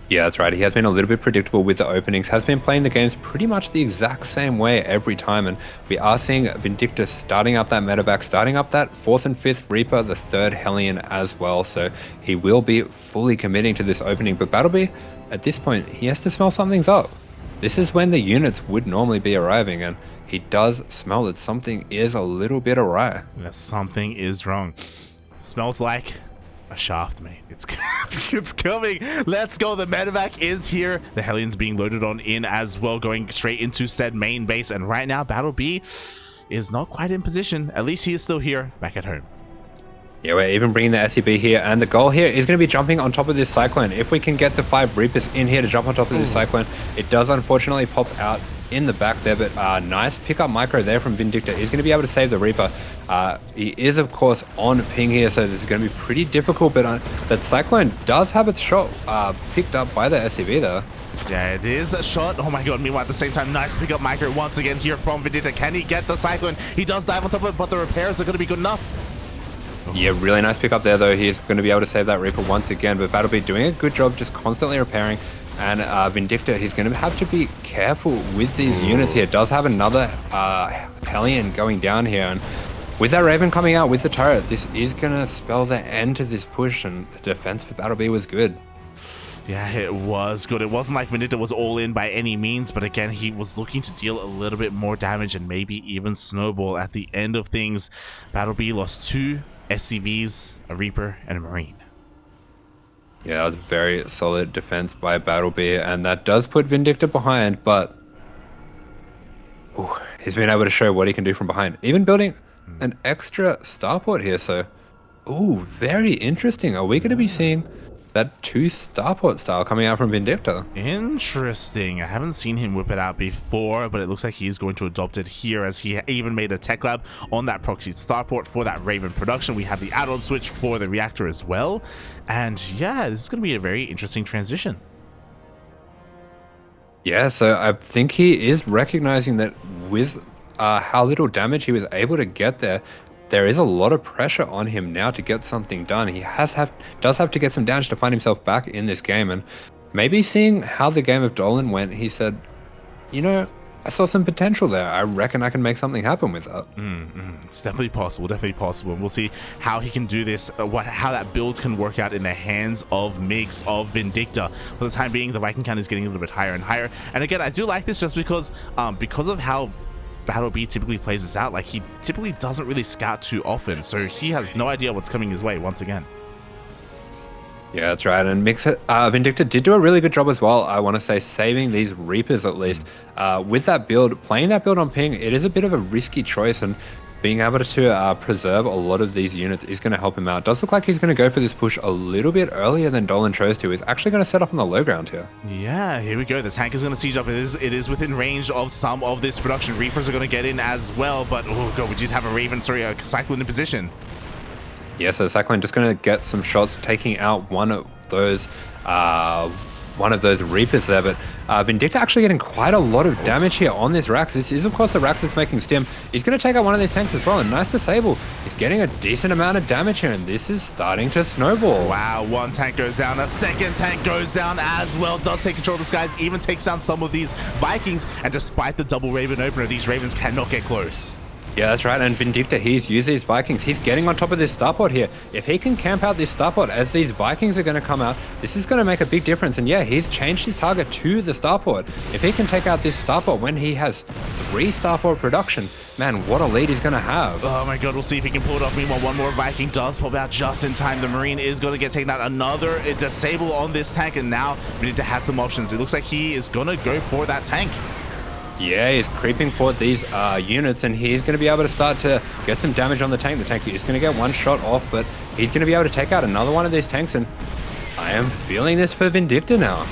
Yeah, that's right. He has been a little bit predictable with the openings, has been playing the games pretty much the exact same way every time, and we are seeing Vindicta starting up that medevac, starting up that 4th and 5th Reaper, the 3rd Hellion as well, so he will be fully committing to this opening. But BattleB, at this point, he has to smell something's up. This is when the units would normally be arriving, and he does smell that something is a little bit awry. Yeah, something is wrong. Smells like a shaft, mate. It's coming. Let's go. The medevac is here. The Hellion's being loaded on in as well, going straight into said main base. And right now, BattleB is not quite in position. At least he is still here, back at home. Yeah, we're even bringing the SCV here, and the goal here is going to be jumping on top of this Cyclone. If we can get the 5 Reapers in here to jump on top of this Cyclone, it does unfortunately pop out in the back there, but nice pickup micro there from Vindicta. He's going to be able to save the Reaper. He is, of course, on ping here, so this is going to be pretty difficult, but that Cyclone does have its shot picked up by the SCV there. Yeah, it is a shot. Oh my god, meanwhile, at the same time, nice pickup micro once again here from Vindicta. Can he get the Cyclone? He does dive on top of it, but the repairs are going to be good enough. Yeah, really nice pickup there, though. He's going to be able to save that Reaper once again, but BattleB doing a good job just constantly repairing. And Vindicta, he's going to have to be careful with these units here. Does have another Hellion going down here, and with that Raven coming out with the turret, this is going to spell the end to this push, and the defense for BattleB was good. Yeah, it was good. It wasn't like Vindicta was all in by any means, but again, he was looking to deal a little bit more damage and maybe even snowball at the end of things. BattleB lost 2 SCVs, a Reaper, and a Marine. Yeah, that was a very solid defense by BattleB, and that does put Vindicta behind, but he's been able to show what he can do from behind. Even building an extra starport here, so very interesting. Are we going to be seeing that 2 starport style coming out from Vindicta? Interesting. I haven't seen him whip it out before, but it looks like he's going to adopt it here, as he even made a tech lab on that proxy starport for that Raven production. We have the add-on switch for the reactor as well, and yeah, this is going to be a very interesting transition. Yeah, so I think he is recognizing that with how little damage he was able to get there is a lot of pressure on him now to get something done. He does have to get some damage to find himself back in this game, and maybe seeing how the game of Dolan went, he said, you know, I saw some potential there. I reckon I can make something happen with that. It's definitely possible, and we'll see how he can do this, how that build can work out in the hands of Migs, of Vindicta. For the time being, the Viking count is getting a little bit higher and higher, and again, I do like this just because of how BattleB typically plays this out. Like, he typically doesn't really scout too often, so he has no idea what's coming his way once again. Yeah, that's right. And Vindicta did do a really good job as well. I want to say saving these Reapers at least. With that build, playing that build on ping, it is a bit of a risky choice, and being able to preserve a lot of these units is going to help him out. Does look like he's going to go for this push a little bit earlier than Dolan chose to. He's actually going to set up on the low ground here. Yeah, here we go. The tank is going to siege up. It is within range of some of this production. Reapers are going to get in as well, but oh god, we did have a Cyclone in position. Yeah, so Cyclone just going to get some shots, taking out one of those Reapers there, but Vindicta actually getting quite a lot of damage here on this Rax. This is, of course, the Rax that's making stim. He's going to take out one of these tanks as well, and nice disable. He's getting a decent amount of damage here, and this is starting to snowball. Wow, one tank goes down, a second tank goes down as well, does take control of the skies, even takes down some of these Vikings, and despite the double Raven opener, these Ravens cannot get close. Yeah, that's right. And Vindicta, he's used these Vikings. He's getting on top of this starport here. If he can camp out this starport as these Vikings are going to come out, this is going to make a big difference. And yeah, he's changed his target to the starport. If he can take out this starport when he has 3 starport production, man, what a lead he's going to have. Oh my god, we'll see if he can pull it off. Meanwhile, one more Viking does pop out just in time. The Marine is going to get taken out. Another disable on this tank, and now Vindicta has some options. It looks like he is going to go for that tank. Yeah, he's creeping for these units, and he's going to be able to start to get some damage on the tank. The tank is going to get one shot off, but he's going to be able to take out another one of these tanks, and I am feeling this for Vindicta now.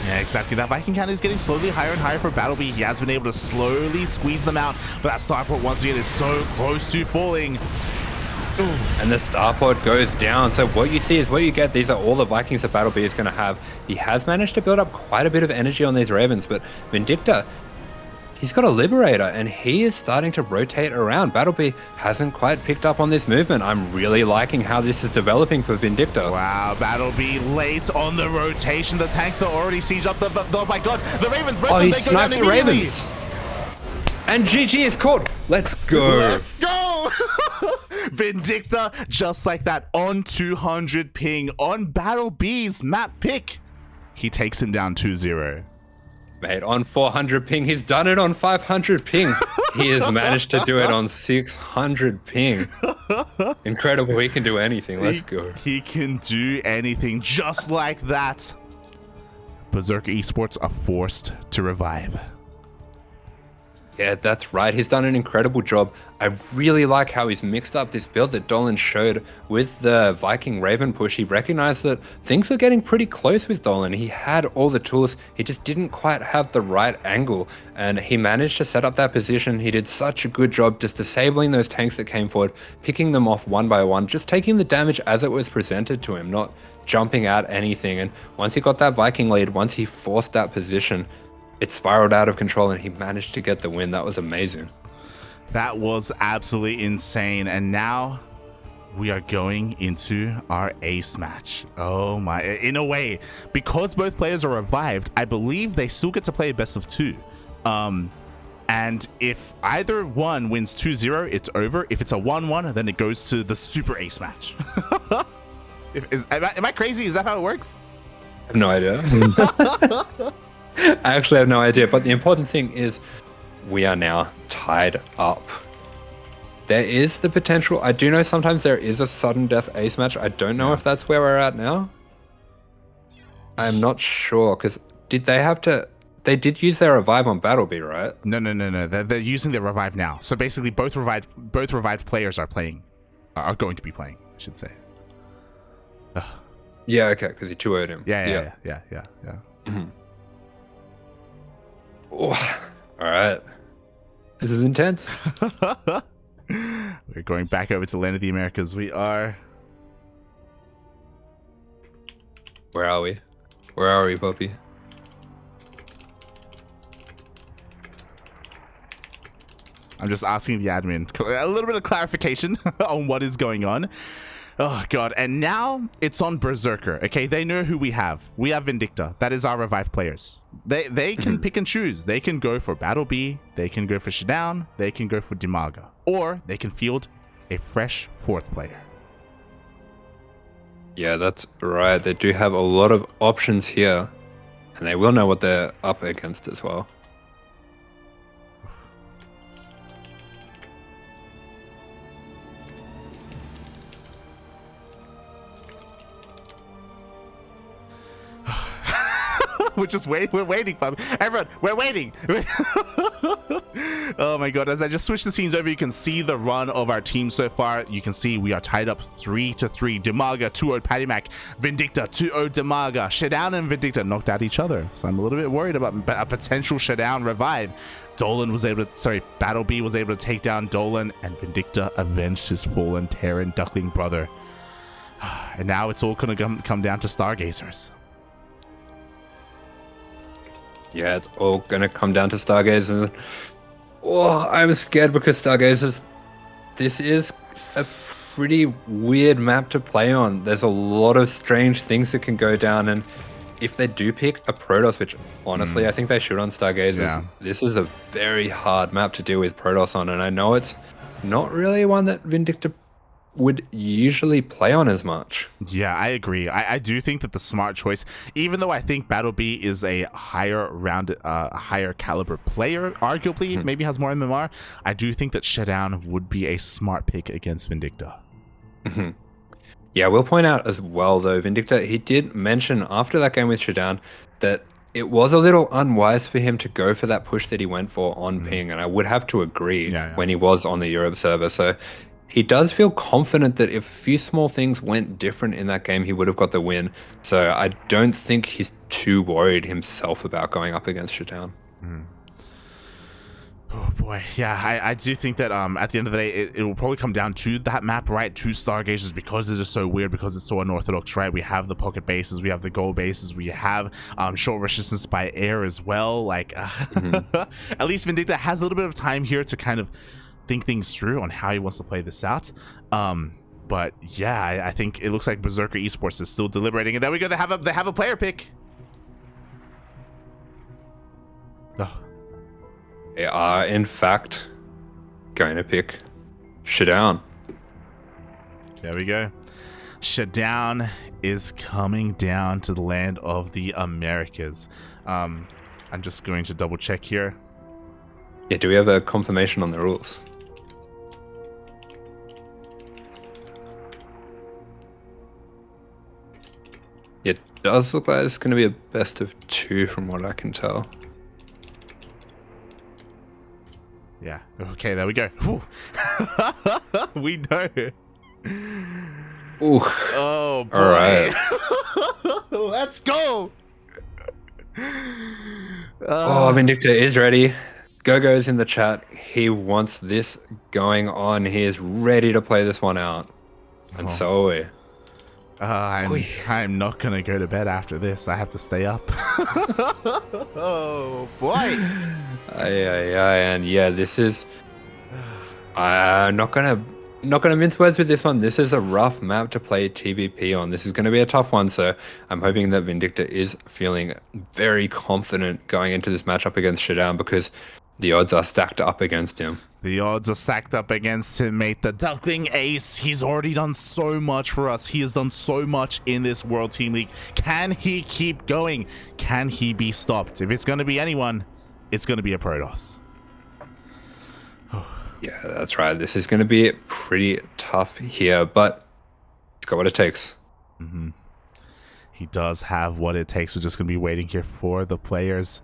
Yeah, exactly. That Viking count is getting slowly higher and higher for BattleB. He has been able to slowly squeeze them out, but that starport once again is so close to falling. Ooh. And the starport goes down. So what you see is what you get. These are all the Vikings that BattleB is going to have. He has managed to build up quite a bit of energy on these Ravens, but Vindicta, he's got a Liberator, and he is starting to rotate around. BattleB hasn't quite picked up on this movement. I'm really liking how this is developing for Vindicta. Wow, BattleB late on the rotation. The tanks are already sieged up. Oh my god, the Ravens, both he snipes the Ravens. And GG is caught. Let's go. Let's go. Vindicta, just like that, on 200 ping, on BattleB's map pick. He takes him down 2-0. Mate, on 400 ping, he's done it on 500 ping. He has managed to do it on 600 ping. Incredible, he can do anything. Let's go. He can do anything just like that. Berserker eSports are forced to revive. Yeah, that's right. He's done an incredible job. I really like how he's mixed up this build that Dolan showed with the Viking Raven push. He recognized that things were getting pretty close with Dolan. He had all the tools. He just didn't quite have the right angle. And he managed to set up that position. He did such a good job just disabling those tanks that came forward, picking them off one by one, just taking the damage as it was presented to him, not jumping out anything. And once he got that Viking lead, once he forced that position, it spiraled out of control, and he managed to get the win. That was amazing. That was absolutely insane. And now we are going into our ace match. Oh my, in a way, because both players are revived, I believe they still get to play a best of 2. And if either one wins 2-0, it's over. If it's a 1-1, then it goes to the super ace match. Am I crazy? Is that how it works? I have no idea. I actually have no idea, but the important thing is we are now tied up. There is the potential. I do know sometimes there is a sudden death ace match. I don't know if that's where we're at now. I'm not sure, because did they have to... They did use their revive on BattleB, right? No. They're using their revive now. So basically both revived players are going to be playing, I should say. Yeah, okay, because he 2-0'd him. Yeah. Mm-hmm. Oh, all right. This is intense. We're going back over to Land of the Americas. We are... Where are we? Where are we, puppy? I'm just asking the admin a little bit of clarification on what is going on. Oh god, and now it's on Berserker. Okay, they know who we have. We have Vindicta. That is our revived players. They can pick and choose. They can go for BattleB, they can go for ShaDoWn, they can go for DIMAGA, or they can field a fresh 4th player. Yeah, that's right. They do have a lot of options here, and they will know what they're up against as well. We're just waiting. We're waiting, Bobby. Everyone, we're waiting. Oh my god! As I just switch the scenes over, you can see the run of our team so far. You can see we are tied up 3-3. DIMAGA 2-0 PattyMac. Vindicta 2-0 DIMAGA. ShaDoWn and Vindicta knocked out each other, so I'm a little bit worried about a potential ShaDoWn revive. Dolan was able to, BattleB was able to take down Dolan, and Vindicta avenged his fallen Terran Duckling brother. And now it's all gonna come down to Stargazers. Yeah, it's all gonna come down to Stargazers. Oh, I'm scared because Stargazers, this is a pretty weird map to play on. There's a lot of strange things that can go down, and if they do pick a Protoss, which honestly I think they should on Stargazers, this is a very hard map to deal with Protoss on, and I know it's not really one that Vindicta would usually play on as much. Yeah, I agree. I do think that the smart choice, even though I think BattleB is a higher rounded, higher caliber player, arguably maybe has more MMR, I do think that ShaDoWn would be a smart pick against Vindicta. Yeah, we'll point out as well though, Vindicta, he did mention after that game with ShaDoWn that it was a little unwise for him to go for that push that he went for on ping, and I would have to agree when he was on the Europe server. So he does feel confident that if a few small things went different in that game, he would have got the win. So I don't think he's too worried himself about going up against ShaDoWn. Oh boy, yeah, I do think that at the end of the day, it will probably come down to that map, right? To Stargazers, because it is so weird, because it's so unorthodox, right? We have the pocket bases, we have the goal bases, we have short resistance by air as well. Like, at least Vindicta has a little bit of time here to kind of think things through on how he wants to play this out. But yeah, I think it looks like Berserker eSports is still deliberating, and there we go. They have a player pick. They are in fact going to pick ShaDoWn. There we go. ShaDoWn is coming down to the land of the Americas. I'm just going to double check here. Yeah, do we have a confirmation on the rules? It does look like it's going to be a best of 2 from what I can tell. Yeah. Okay, there we go. We know. Ooh. Oh, boy. All right. Let's go. Oh, Vindicta is ready. Gogo's in the chat. He wants this going on. He is ready to play this one out. And so are we. I'm not gonna go to bed after this. I have to stay up. Oh boy. And yeah, this is. I'm not gonna mince words with this one. This is a rough map to play TVP on. This is going to be a tough one. So I'm hoping that Vindicta is feeling very confident going into this matchup against ShaDoWn, because the odds are stacked up against him. The odds are stacked up against him, mate. The Duckling Ace, he's already done so much for us. He has done so much in this World Team League. Can he keep going? Can he be stopped? If it's going to be anyone, it's going to be a Protoss. Yeah, that's right. This is going to be pretty tough here, but it's got what it takes. He does have what it takes. We're just going to be waiting here for the players.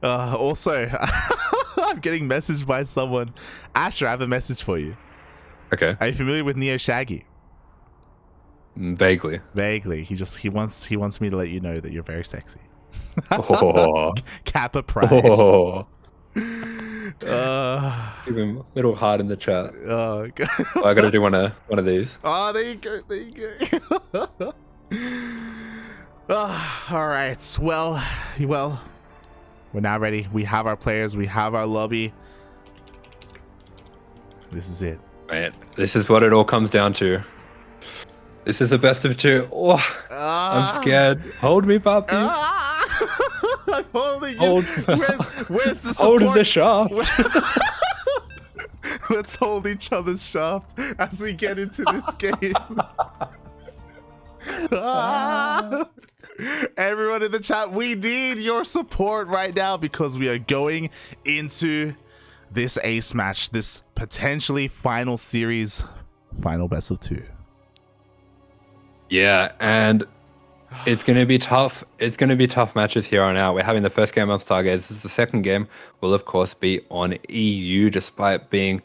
Also, I'm getting messaged by someone. Asher, I have a message for you. Okay. Are you familiar with Neo Shaggy? Vaguely. He wants me to let you know that you're very sexy. Oh. Kappa Pride. Oh. Give him a little heart in the chat. Oh, God. Oh, I gotta do one of these. Oh, there you go. All right. Well, we're now ready. We have our players. We have our lobby. This is it. Man, this is what it all comes down to. This is the best of 2. Oh, I'm scared. Hold me, puppy. I'm holding you. Where's the support? Hold the shaft. Let's hold each other's shaft as we get into this game. Everyone in the chat, we need your support right now, because we are going into this ace match, this potentially final series, final best of 2. Yeah, and It's going to be tough. It's going to be tough matches here on out. We're having the first game on Stargaze. This is the second game. Will, of course, be on EU, despite being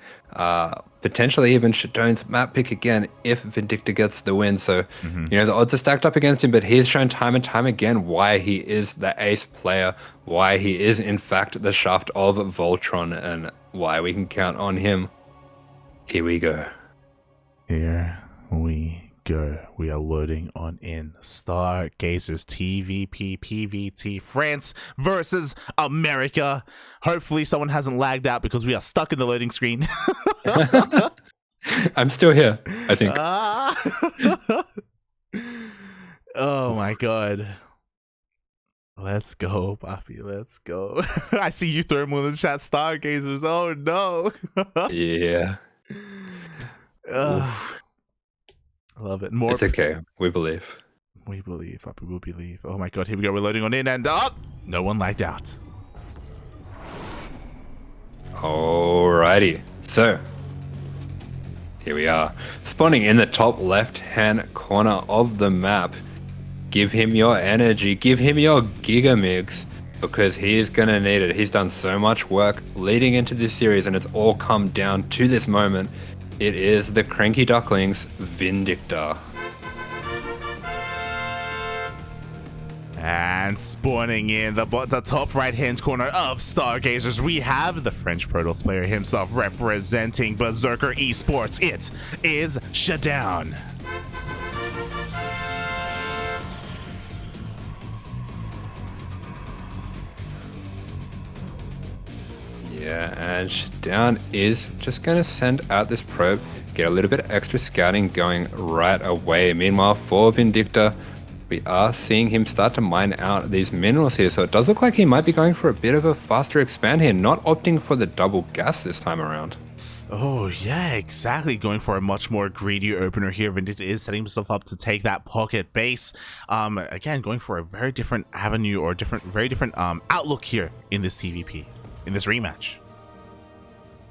potentially even ShaDoWn's map pick again if Vindicta gets the win. So, you know, the odds are stacked up against him, but he's shown time and time again why he is the ace player, why he is, in fact, the shaft of Voltron, and why we can count on him. Here we go. Here we go. We are loading on in. Stargazers TVP PVT France versus America. Hopefully someone hasn't lagged out because we are stuck in the loading screen. I'm still here, I think. Oh my god. Let's go, Poppy. Let's go. I see you thermal in the chat. Stargazers. Oh no. Yeah. I love it. More. It's okay. We believe. We believe. Poppy will believe. Oh my god. Here we go. We're loading on in and up. No one lagged out. Alrighty. So, here we are. Spawning in the top left-hand corner of the map. Give him your energy. Give him your Gigamix. Because he's going to need it. He's done so much work leading into this series, and it's all come down to this moment. It is the CranKy Ducklings, Vindicta. And spawning in the top right-hand corner of Stargazers, we have the French Protoss player himself representing Berserker eSports. It is ShaDoWn. Yeah, and ShaDoWn is just going to send out this probe, get a little bit of extra scouting going right away. Meanwhile, for Vindicta, we are seeing him start to mine out these minerals here, so it does look like he might be going for a bit of a faster expand here, not opting for the double gas this time around. Oh, yeah, exactly. Going for a much more greedy opener here. Vindicta is setting himself up to take that pocket base. Again, going for a very different avenue or very different outlook here in this TVP, in this rematch.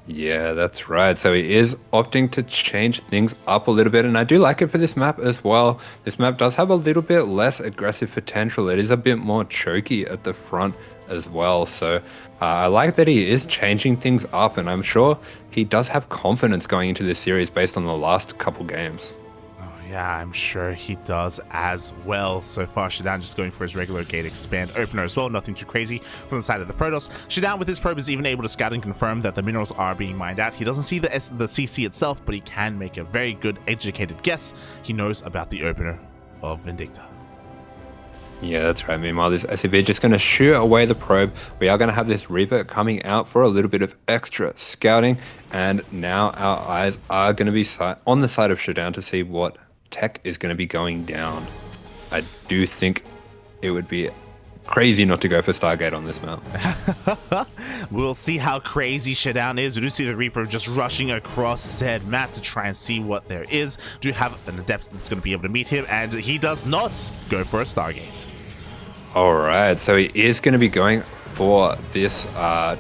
Yeah, that's right. So he is opting to change things up a little bit, and I do like it for this map as well. This map does have a little bit less aggressive potential. It is a bit more choky at the front as well. So I like that he is changing things up, and I'm sure he does have confidence going into this series based on the last couple games. Yeah, I'm sure he does as well. So far, ShaDoWn just going for his regular gate expand opener as well. Nothing too crazy from the side of the Protoss. ShaDoWn with his probe is even able to scout and confirm that the minerals are being mined out. He doesn't see the CC itself, but he can make a very good educated guess. He knows about the opener of Vindicta. Yeah, that's right. Meanwhile, this SCV just going to shoot away the probe. We are going to have this Reaper coming out for a little bit of extra scouting. And now our eyes are going to be on the side of ShaDoWn to see what tech is going to be going down. I do think it would be crazy not to go for Stargate on this map. We'll see how crazy ShaDoWn is. We do see the Reaper just rushing across said map to try and see what there is. Do have an adept that's going to be able to meet him, and he does not go for a Stargate. Alright, so he is going to be going for this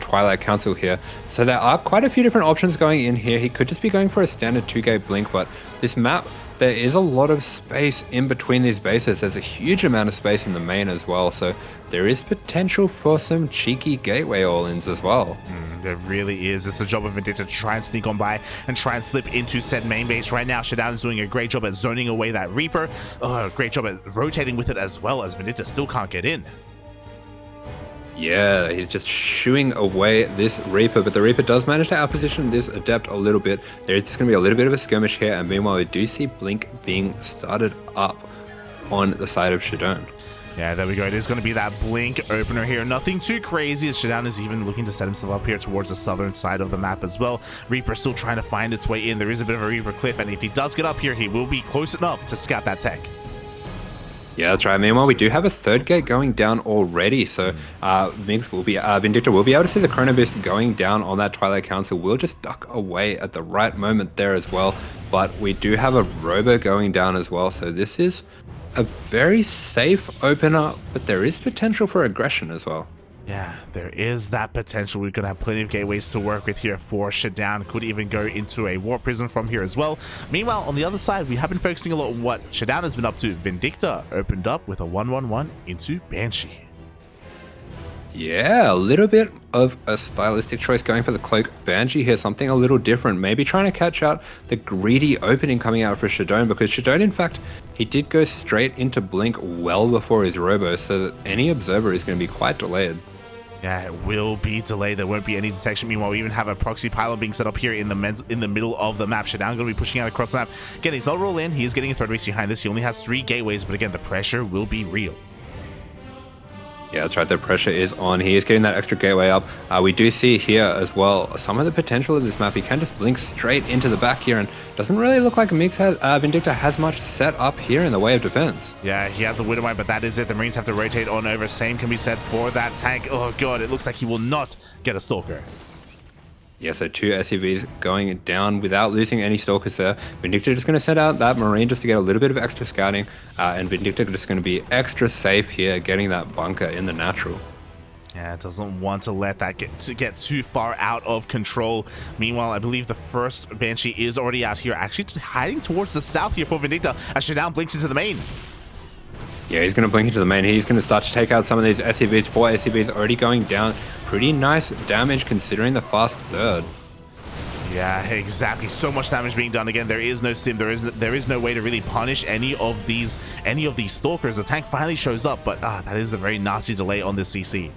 Twilight Council here. So there are quite a few different options going in here. He could just be going for a standard 2-gate blink, but this map, there is a lot of space in between these bases. There's a huge amount of space in the main as well, so there is potential for some cheeky gateway all-ins as well. There really is. It's a job of Vindicta to try and sneak on by and try and slip into said main base. Right now, ShaDoWn is doing a great job at zoning away that Reaper. Great job at rotating with it as well, as Vindicta still can't get in. Yeah, he's just shooing away this Reaper, but the Reaper does manage to outposition this Adept a little bit. There's just going to be a little bit of a skirmish here, and meanwhile we do see Blink being started up on the side of ShaDoWn. Yeah, there we go. It is going to be that Blink opener here. Nothing too crazy, as ShaDoWn is even looking to set himself up here towards the southern side of the map as well. Reaper still trying to find its way in. There is a bit of a Reaper cliff, and if he does get up here, he will be close enough to scout that tech. Yeah, that's right. Meanwhile, we do have a third gate going down already, so Vindicta will be able to see the Chrono Boost going down on that Twilight Council. We'll just duck away at the right moment there as well, but we do have a Robo going down as well, so this is a very safe opener, but there is potential for aggression as well. Yeah, there is that potential. We're going to have plenty of gateways to work with here for ShaDoWn. Could even go into a Warp Prism from here as well. Meanwhile, on the other side, we have been focusing a lot on what ShaDoWn has been up to. Vindicta opened up with a 1-1-1 into Banshee. Yeah, a little bit of a stylistic choice going for the Cloak Banshee here, something a little different. Maybe trying to catch out the greedy opening coming out for ShaDoWn, because ShaDoWn, in fact, he did go straight into Blink well before his Robo, so that any observer is going to be quite delayed. Yeah, it will be delayed. There won't be any detection. Meanwhile, we even have a proxy pylon being set up here in the middle of the map. ShaDoWn going to be pushing out across the map. Again, he's not roll in. He is getting a third base behind this. He only has 3 gateways, but again, the pressure will be real. Yeah, that's right. The pressure is on. He is getting that extra gateway up. We do see here as well some of the potential of this map. He can just blink straight into the back here, and doesn't really look like Vindicta has much set up here in the way of defense. Yeah, he has a Widowmine, but that is it. The Marines have to rotate on over. Same can be said for that tank. Oh god, it looks like he will not get a Stalker. Yeah, so 2 SCVs going down without losing any Stalkers there. Vindicta just going to set out that Marine just to get a little bit of extra scouting. And Vindicta just going to be extra safe here, getting that bunker in the natural. Yeah, it doesn't want to let that get too far out of control. Meanwhile, I believe the first Banshee is already out here, actually hiding towards the south here for Vindicta as ShaDoWn blinks into the main. Yeah, he's going to blink into the main. He's going to start to take out some of these SCVs. 4 SCVs already going down. Pretty nice damage considering the fast third. Yeah, exactly. So much damage being done. Again, there is no stim. There is no way to really punish any of these Stalkers. The tank finally shows up, but that is a very nasty delay on this CC.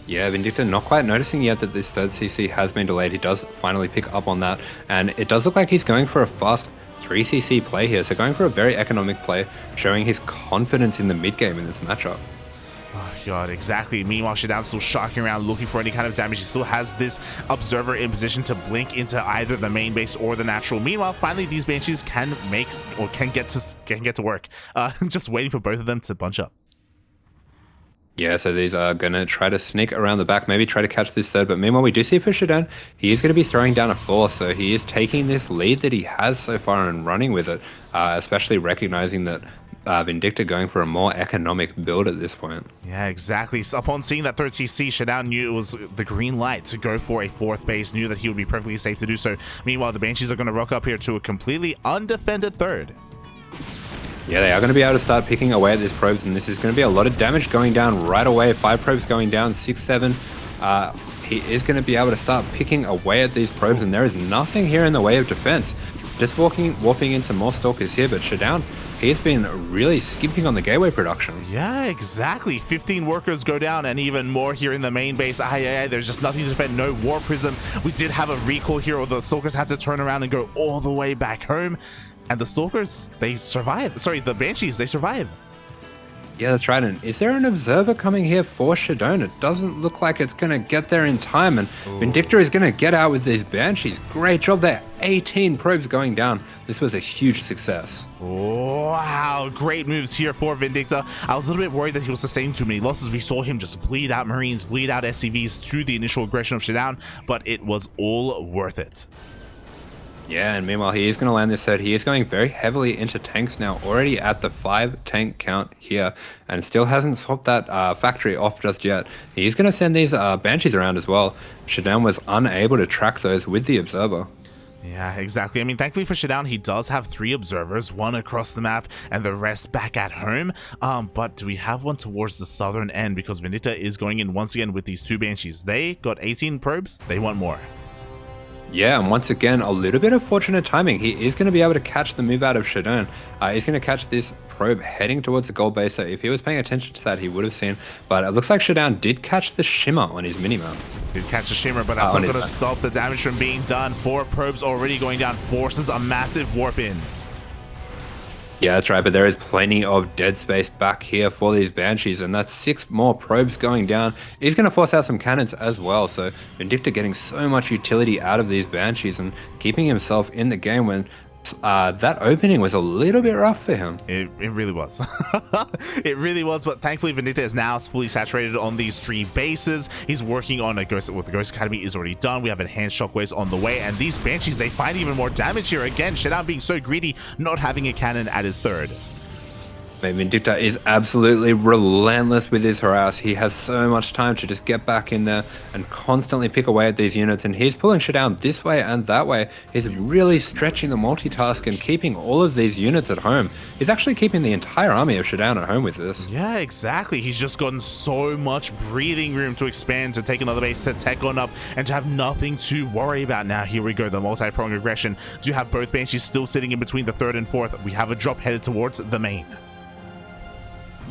Yeah, Vindicta not quite noticing yet that this third CC has been delayed. He does finally pick up on that, and it does look like he's going for a fast 3cc play here, so going for a very economic play, showing his confidence in the mid game in this matchup. Oh god, exactly. Meanwhile, ShaDoWn's still shocking around looking for any kind of damage. He still has this observer in position to blink into either the main base or the natural. Meanwhile, finally these Banshees can get to work. Just waiting for both of them to bunch up. Yeah, so these are going to try to sneak around the back, maybe try to catch this third. But meanwhile, we do see for ShaDoWn, he is going to be throwing down a 4th. So he is taking this lead that he has so far and running with it, especially recognizing that Vindicta going for a more economic build at this point. Yeah, exactly. So upon seeing that third CC, ShaDoWn knew it was the green light to go for a 4th base, knew that he would be perfectly safe to do so. Meanwhile, the Banshees are going to rock up here to a completely undefended third. Yeah, they are going to be able to start picking away at these probes, and this is going to be a lot of damage going down right away. 5 probes going down, 6, 7. He is going to be able to start picking away at these probes, and there is nothing here in the way of defense. Just warping in some more Stalkers here, but ShaDoWn, he's been really skimping on the gateway production. Yeah, exactly. 15 workers go down, and even more here in the main base. There's just nothing to defend. No War Prism. We did have a recall here, or the Stalkers had to turn around and go all the way back home. And the Stalkers, they survive. Sorry, the Banshees, they survive. Yeah, that's right. And is there an observer coming here for ShaDoWn? It doesn't look like it's going to get there in time. And Vindicta is going to get out with these Banshees. Great job there. 18 probes going down. This was a huge success. Wow, great moves here for Vindicta. I was a little bit worried that he was sustaining too many losses. We saw him just bleed out Marines, bleed out SCVs to the initial aggression of ShaDoWn, but it was all worth it. Yeah, and meanwhile, he is going to land this third. He is going very heavily into tanks now, already at the 5 tank count here, and still hasn't swapped that factory off just yet. He's going to send these Banshees around as well. ShaDoWn was unable to track those with the observer. Yeah, exactly. I mean, thankfully for ShaDoWn, he does have 3 observers, 1 across the map and the rest back at home. But do we have one towards the southern end? Because Vindicta is going in once again with these 2 Banshees. They got 18 probes. They want more. Yeah, and once again, a little bit of fortunate timing. He is going to be able to catch the move out of ShaDoWn. He's going to catch this probe heading towards the gold base. So if he was paying attention to that, he would have seen. But it looks like ShaDoWn did catch the shimmer on his minimap. Did catch the shimmer, but that's not going to stop the damage from being done. 4 probes already going down, forces a massive warp in. Yeah, that's right, but there is plenty of dead space back here for these Banshees, and that's 6 more probes going down. He's going to force out some cannons as well, so Vindicta getting so much utility out of these Banshees and keeping himself in the game when that opening was a little bit rough for him. It really was. It really was, but thankfully Vindicta is now fully saturated on these 3 bases. He's working on a Ghost. Well, the Ghost Academy is already done. We have enhanced shockwaves on the way, and these Banshees, they find even more damage here. Again, ShaDoWn being so greedy, not having a cannon at his third. I mean, Vindicta is absolutely relentless with his harass. He has so much time to just get back in there and constantly pick away at these units, and he's pulling ShaDoWn this way and that way. He's really stretching the multitask and keeping all of these units at home. He's actually keeping the entire army of ShaDoWn at home with this. Yeah, exactly. He's just gotten so much breathing room to expand, to take another base, set tech on up, and to have nothing to worry about. Now, here we go, the multi-pronged aggression. Do you have both Banshees still sitting in between the 3rd and 4th? We have a drop headed towards the main.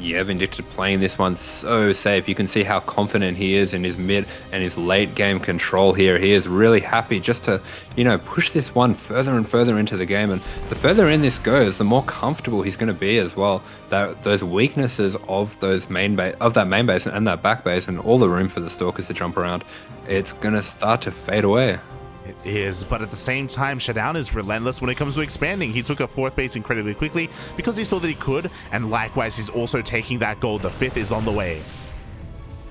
Yeah, Vindicta playing this one so safe. You can see how confident he is in his mid and his late game control here. He is really happy just to, you know, push this one further and further into the game. And the further in this goes, the more comfortable he's going to be as well. Those weaknesses of those that main base and that back base and all the room for the Stalkers to jump around, it's going to start to fade away. It is, but at the same time, ShaDoWn is relentless when it comes to expanding. He took a 4th base incredibly quickly because he saw that he could, and likewise, he's also taking that gold. The 5th is on the way.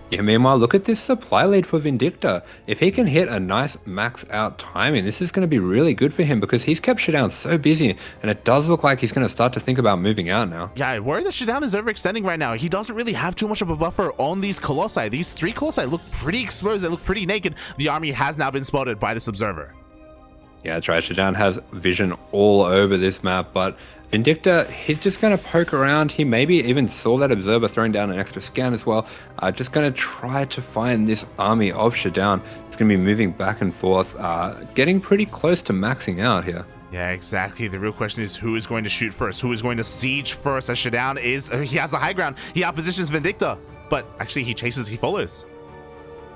Yeah, meanwhile, look at this supply lead for Vindicta. If he can hit a nice max out timing, this is going to be really good for him because he's kept ShaDoWn so busy, and it does look like he's going to start to think about moving out now. Yeah, I worry that ShaDoWn is overextending right now. He doesn't really have too much of a buffer on these Colossi. These 3 Colossi look pretty exposed. They look pretty naked. The army has now been spotted by this observer. Yeah, that's right. ShaDoWn has vision all over this map, but Vindicta, he's just going to poke around. He maybe even saw that observer throwing down an extra scan as well. Just going to try to find this army of ShaDoWn. It's going to be moving back and forth, getting pretty close to maxing out here. Yeah, exactly. The real question is who is going to shoot first? Who is going to siege first? As ShaDoWn is, he has the high ground. He outpositions Vindicta, but actually he chases, he follows.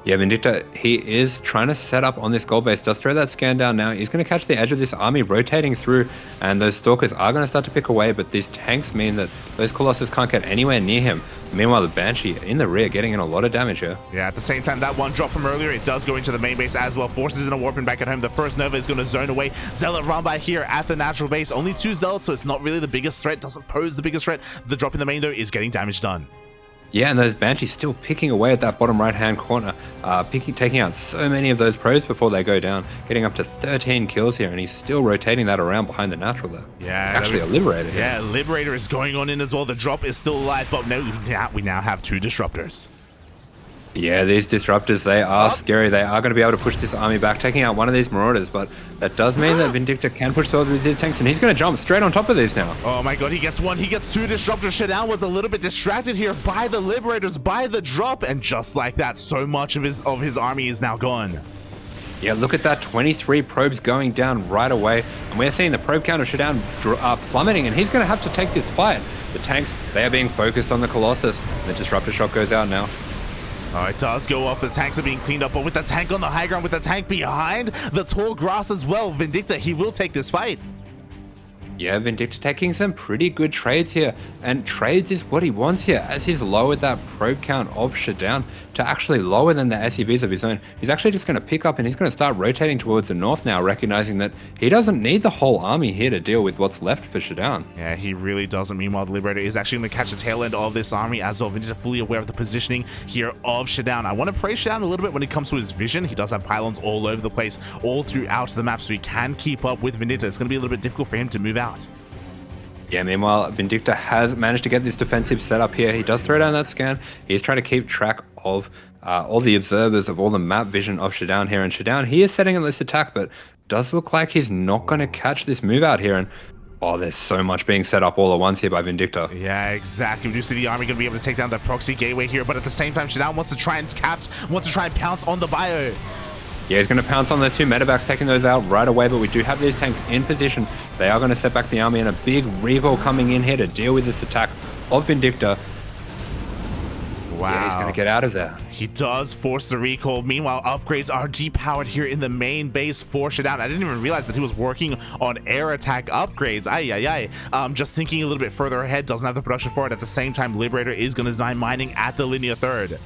Yeah, Vindicta, he is trying to set up on this gold base. Does throw that scan down now. He's going to catch the edge of this army rotating through, and those Stalkers are going to start to pick away, but these tanks mean that those Colossus can't get anywhere near him. Meanwhile, the Banshee in the rear getting in a lot of damage here. Yeah, at the same time, that one drop from earlier, it does go into the main base as well. Forces in a warping back at home. The first Nova is going to zone away. Zealot run by here at the natural base. Only 2 Zealots, so it's not really the biggest threat. Doesn't pose the biggest threat. The drop in the main, though, is getting damage done. Yeah, and those Banshees still picking away at that bottom right-hand corner, taking out so many of those probes before they go down, getting up to 13 kills here, and he's still rotating that around behind the natural there. Yeah, actually a Liberator here. Yeah, Liberator is going on in as well. The drop is still alive, but no, we now have 2 Disruptors. Yeah, these Disruptors, they are scary. They are going to be able to push this army back, taking out one of these Marauders, but that does mean that Vindicta can push forward with his tanks, and he's going to jump straight on top of these now. Oh my god, he gets 1, he gets 2 Disruptors. ShaDoWn was a little bit distracted here by the Liberators, by the drop, and just like that, so much of his army is now gone. Yeah, look at that, 23 probes going down right away, and we're seeing the probe count of ShaDoWn plummeting, and he's going to have to take this fight. The tanks, they are being focused on the Colossus. The Disruptor shot goes out now. Oh, it does go off. The tanks are being cleaned up, but with the tank on the high ground, with the tank behind the tall grass as well, Vindicta, he will take this fight. Yeah, Vindicta taking some pretty good trades here, and trades is what he wants here, as he's lowered that probe count of ShaDoWn to actually lower than the SUVs of his own. He's actually just going to pick up and he's going to start rotating towards the north now, recognizing that he doesn't need the whole army here to deal with what's left for ShaDoWn. Yeah, he really doesn't. Meanwhile, the Liberator is actually going to catch the tail end of this army as well. Vindicta fully aware of the positioning here of ShaDoWn. I want to praise ShaDoWn a little bit when it comes to his vision. He does have pylons all over the place, all throughout the map, so he can keep up with Vindicta. It's going to be a little bit difficult for him to move out. Yeah, meanwhile, Vindicta has managed to get this defensive setup here. He does throw down that scan. He's trying to keep track of all the observers, of all the map vision of ShaDoWn here. And ShaDoWn, he is setting up this attack, but does look like he's not going to catch this move out here. And oh, there's so much being set up all at once here by Vindicta. Yeah, exactly. We do see the army going to be able to take down the proxy gateway here, but at the same time, ShaDoWn wants to try and pounce on the bio. Yeah, he's going to pounce on those 2 medevacs, taking those out right away, but we do have these tanks in position. They are going to set back the army, and a big revo coming in here to deal with this attack of Vindicta. Wow. Yeah, he's going to get out of there. He does force the recall. Meanwhile, upgrades are depowered here in the main base for ShaDoWn. I didn't even realize that he was working on air attack upgrades. Just thinking a little bit further ahead, doesn't have the production for it. At the same time, Liberator is going to deny mining at the linear 3rd.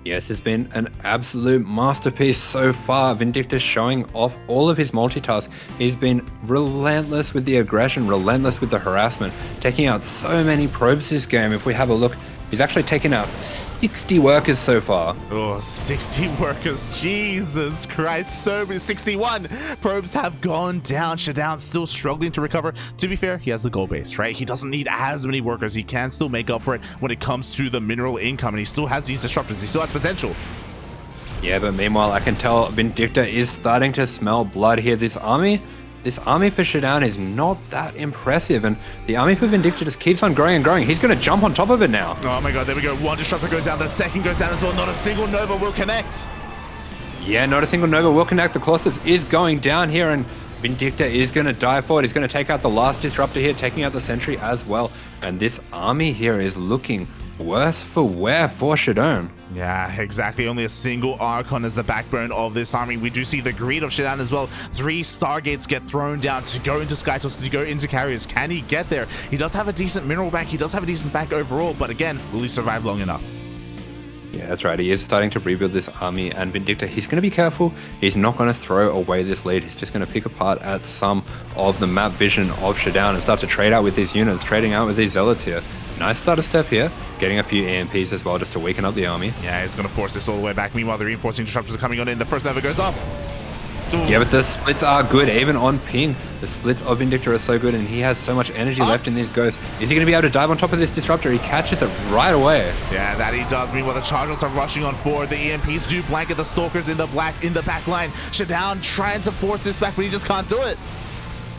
Yes, it's been an absolute masterpiece so far. Vindicta showing off all of his multitask. He's been relentless with the aggression, relentless with the harassment, taking out so many probes this game. If we have a look He's actually taken out 60 workers so far. Oh, 60 workers. Jesus Christ. So many. 61 probes have gone down. ShaDoWn still struggling to recover. To be fair, he has the gold base, right? He doesn't need as many workers. He can still make up for it when it comes to the mineral income, and he still has these disruptors. He still has potential. Yeah, but meanwhile, I can tell Vindicta is starting to smell blood here. This army for ShaDoWn is not that impressive, and the army for Vindicta just keeps on growing and growing. He's going to jump on top of it now. Oh my god, there we go. One disruptor goes down, the second goes down as well. Not a single Nova will connect. Yeah, not a single Nova will connect. The Colossus is going down here, and Vindicta is going to die for it. He's going to take out the last disruptor here, taking out the sentry as well. And this army here is looking worse for wear for ShaDoWn. Yeah, exactly. Only a single Archon is the backbone of this army. We do see the greed of ShaDoWn as well. 3 Stargates get thrown down to go into Skytos, to go into carriers. Can he get there? He does have a decent mineral bank. He does have a decent bank overall, but again, will he survive long enough? Yeah, that's right. He is starting to rebuild this army, and Vindicta, he's going to be careful. He's not going to throw away this lead. He's just going to pick apart at some of the map vision of ShaDoWn and start to trade out with these units, trading out with these zealots here. Nice starter step here, getting a few EMPs as well just to weaken up the army. Yeah, he's going to force this all the way back. Meanwhile, the reinforcing disruptors are coming on in. The first Nova goes off. Yeah, but the splits are good, even on ping. The splits of Vindicta are so good, and he has so much energy left in these ghosts. Is he going to be able to dive on top of this disruptor? He catches it right away. Yeah, that he does. Meanwhile, the Chargers are rushing on forward. The EMPs do blanket the Stalkers in the back line. ShaDoWn trying to force this back, but he just can't do it.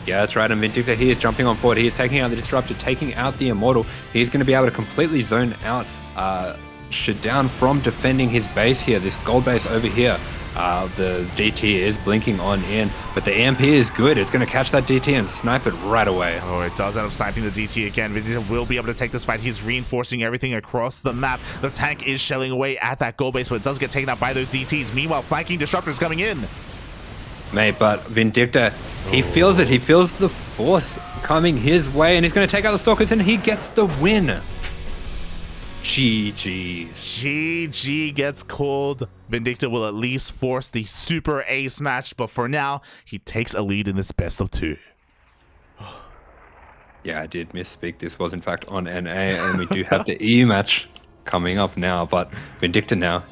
Yeah, that's right. And Vindicta, he is jumping on forward. He is taking out the disruptor, taking out the immortal. He's going to be able to completely zone out ShaDoWn from defending his base here, this gold base over here. The DT is blinking on in, but the EMP is good. It's going to catch that DT and snipe it right away. Oh, it does end up sniping the DT again. Vindicta will be able to take this fight. He's reinforcing everything across the map. The tank is shelling away at that gold base, but it does get taken out by those DTs. Meanwhile, flanking disruptors coming in. Mate, but Vindicta, he feels it. He feels the force coming his way, and he's going to take out the Stalkers, and he gets the win. GG. GG gets called. Vindicta will at least force the super ace match, but for now, he takes a lead in this best of 2. Yeah, I did misspeak. This was in fact on NA, and we do have the EU match coming up now, but Vindicta now,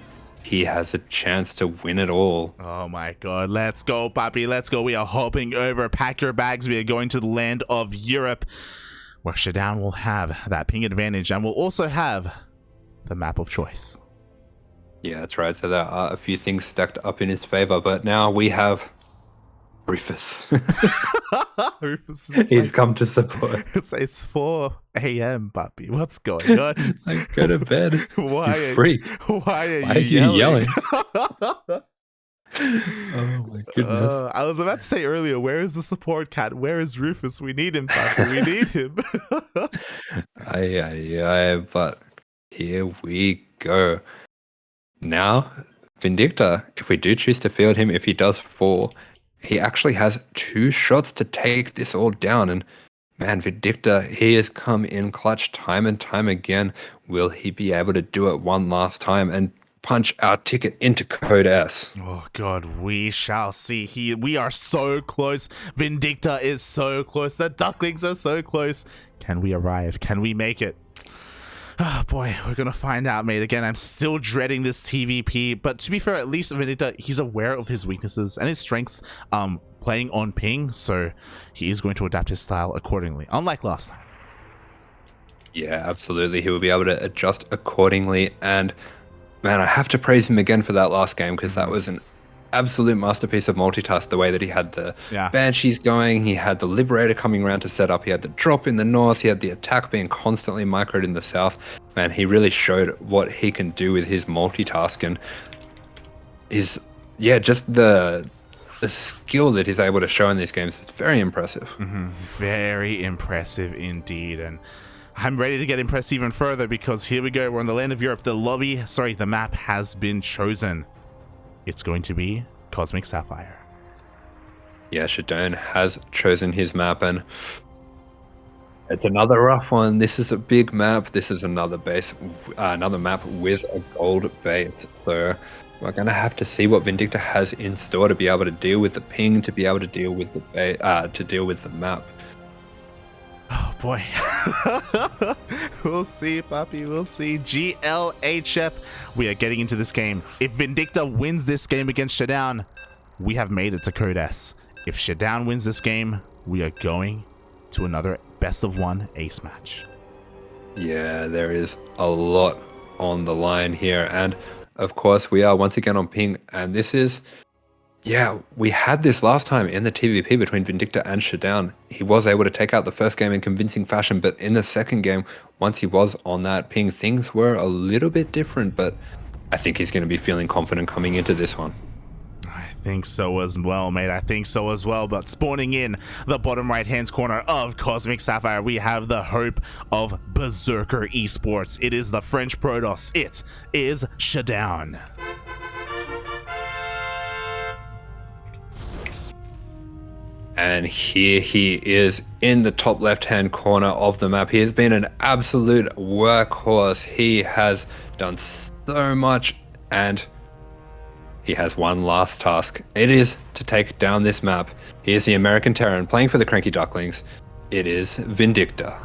he has a chance to win it all. Oh my god, let's go, Papi, let's go. We are hopping over. Pack your bags. We are going to the land of Europe, where ShaDoWn will have that ping advantage, and will also have the map of choice. Yeah, that's right. So there are a few things stacked up in his favor, but now we have Rufus. Rufus He's come to support. It's 4 a.m., Papi. What's going on? Like, go to bed. Why you freak. Why are you yelling? Oh my goodness. I was about to say earlier, where is the support cat? Where is Rufus? We need him, Papi. We need him. But here we go. Now, Vindicta, if we do choose to field him, if he does fall, he actually has 2 shots to take this all down. And man, Vindicta, he has come in clutch time and time again. Will he be able to do it one last time and punch our ticket into Code S? Oh god, we shall see. We are so close. Vindicta is so close. The Ducklings are so close. Can we arrive? Can we make it? Oh boy, we're gonna find out, mate. Again, I'm still dreading this TVP, but to be fair, at least Vindicta, he's aware of his weaknesses and his strengths, playing on ping, so he is going to adapt his style accordingly, unlike last time. Yeah, absolutely. He will be able to adjust accordingly, and man, I have to praise him again for that last game, because that was an absolute masterpiece of multitask. The way that he had the Banshees going, he had the Liberator coming around to set up, he had the drop in the north, he had the attack being constantly microed in the south. Man, he really showed what he can do with his multitask, and just the skill that he's able to show in these games is very impressive. Very impressive indeed, and I'm ready to get impressed even further, because here we go. We're on the land of Europe. The map has been chosen. It's going to be Cosmic Sapphire. Yeah, ShaDoWn has chosen his map, and it's another rough one. This is a big map. This is another map with a gold base. So we're gonna have to see what Vindicta has in store to be able to deal with the ping, to be able to deal with the map. Oh boy. We'll see, Papi. We'll see. GLHF. We are getting into this game. If Vindicta wins this game against ShaDoWn, we have made it to Code S. If ShaDoWn wins this game, we are going to another best of one ace match. Yeah, there is a lot on the line here. And of course, we are once again on ping. And this is, yeah, we had this last time in the TVP between Vindicta and ShaDoWn. He was able to take out the first game in convincing fashion. But in the second game, once he was on that ping, things were a little bit different. But I think he's going to be feeling confident coming into this one. I think so as well, mate. I think so as well. But spawning in the bottom right hand corner of Cosmic Sapphire, we have the hope of Berserker eSports. It is the French Protoss. It is ShaDoWn. And here he is in the top left-hand corner of the map. He has been an absolute workhorse. He has done so much, and he has one last task. It is to take down this map. He is the American Terran playing for the CranKy Ducklings. It is Vindicta.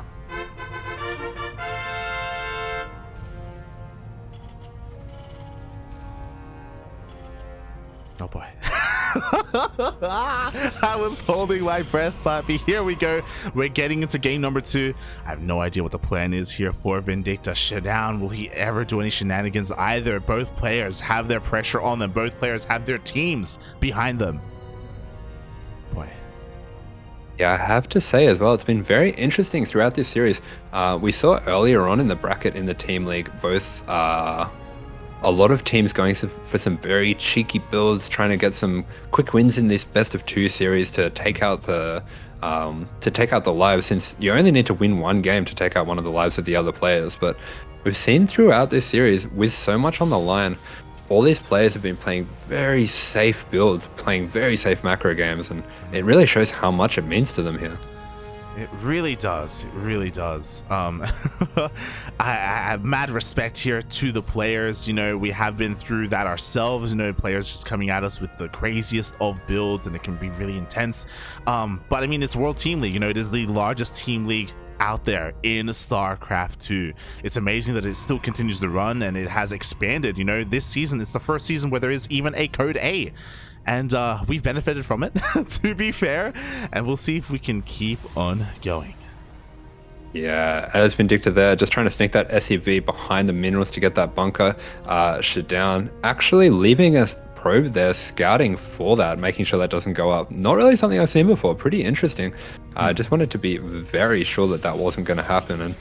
Oh boy. I was holding my breath, Papi. Here we go. We're getting into game number 2. I have no idea what the plan is here for Vindicta. ShaDoWn, will he ever do any shenanigans either? Both players have their pressure on them. Both players have their teams behind them. Boy. Yeah, I have to say as well, it's been very interesting throughout this series. We saw earlier on in the bracket in the team league, both a lot of teams going for some very cheeky builds, trying to get some quick wins in this best of 2 series to take out the lives, since you only need to win one game to take out one of the lives of the other players. But we've seen throughout this series, with so much on the line, all these players have been playing very safe builds, playing very safe macro games, and it really shows how much it means to them here. It really does. It really does. I have mad respect here to the players. You know, we have been through that ourselves. You know, players just coming at us with the craziest of builds, and it can be really intense. But I mean, it's World Team League. You know, it is the largest team league out there in StarCraft 2. It's amazing that it still continues to run, and it has expanded. You know, this season, it's the first season where there is even a Code A. And we've benefited from it, to be fair, and we'll see if we can keep on going. Yeah, as Vindicta there, just trying to sneak that SEV behind the minerals to get that bunker. ShaDoWn actually leaving a probe there, scouting for that, making sure that doesn't go up. Not really something I've seen before. Pretty interesting. I just wanted to be very sure that that wasn't going to happen. And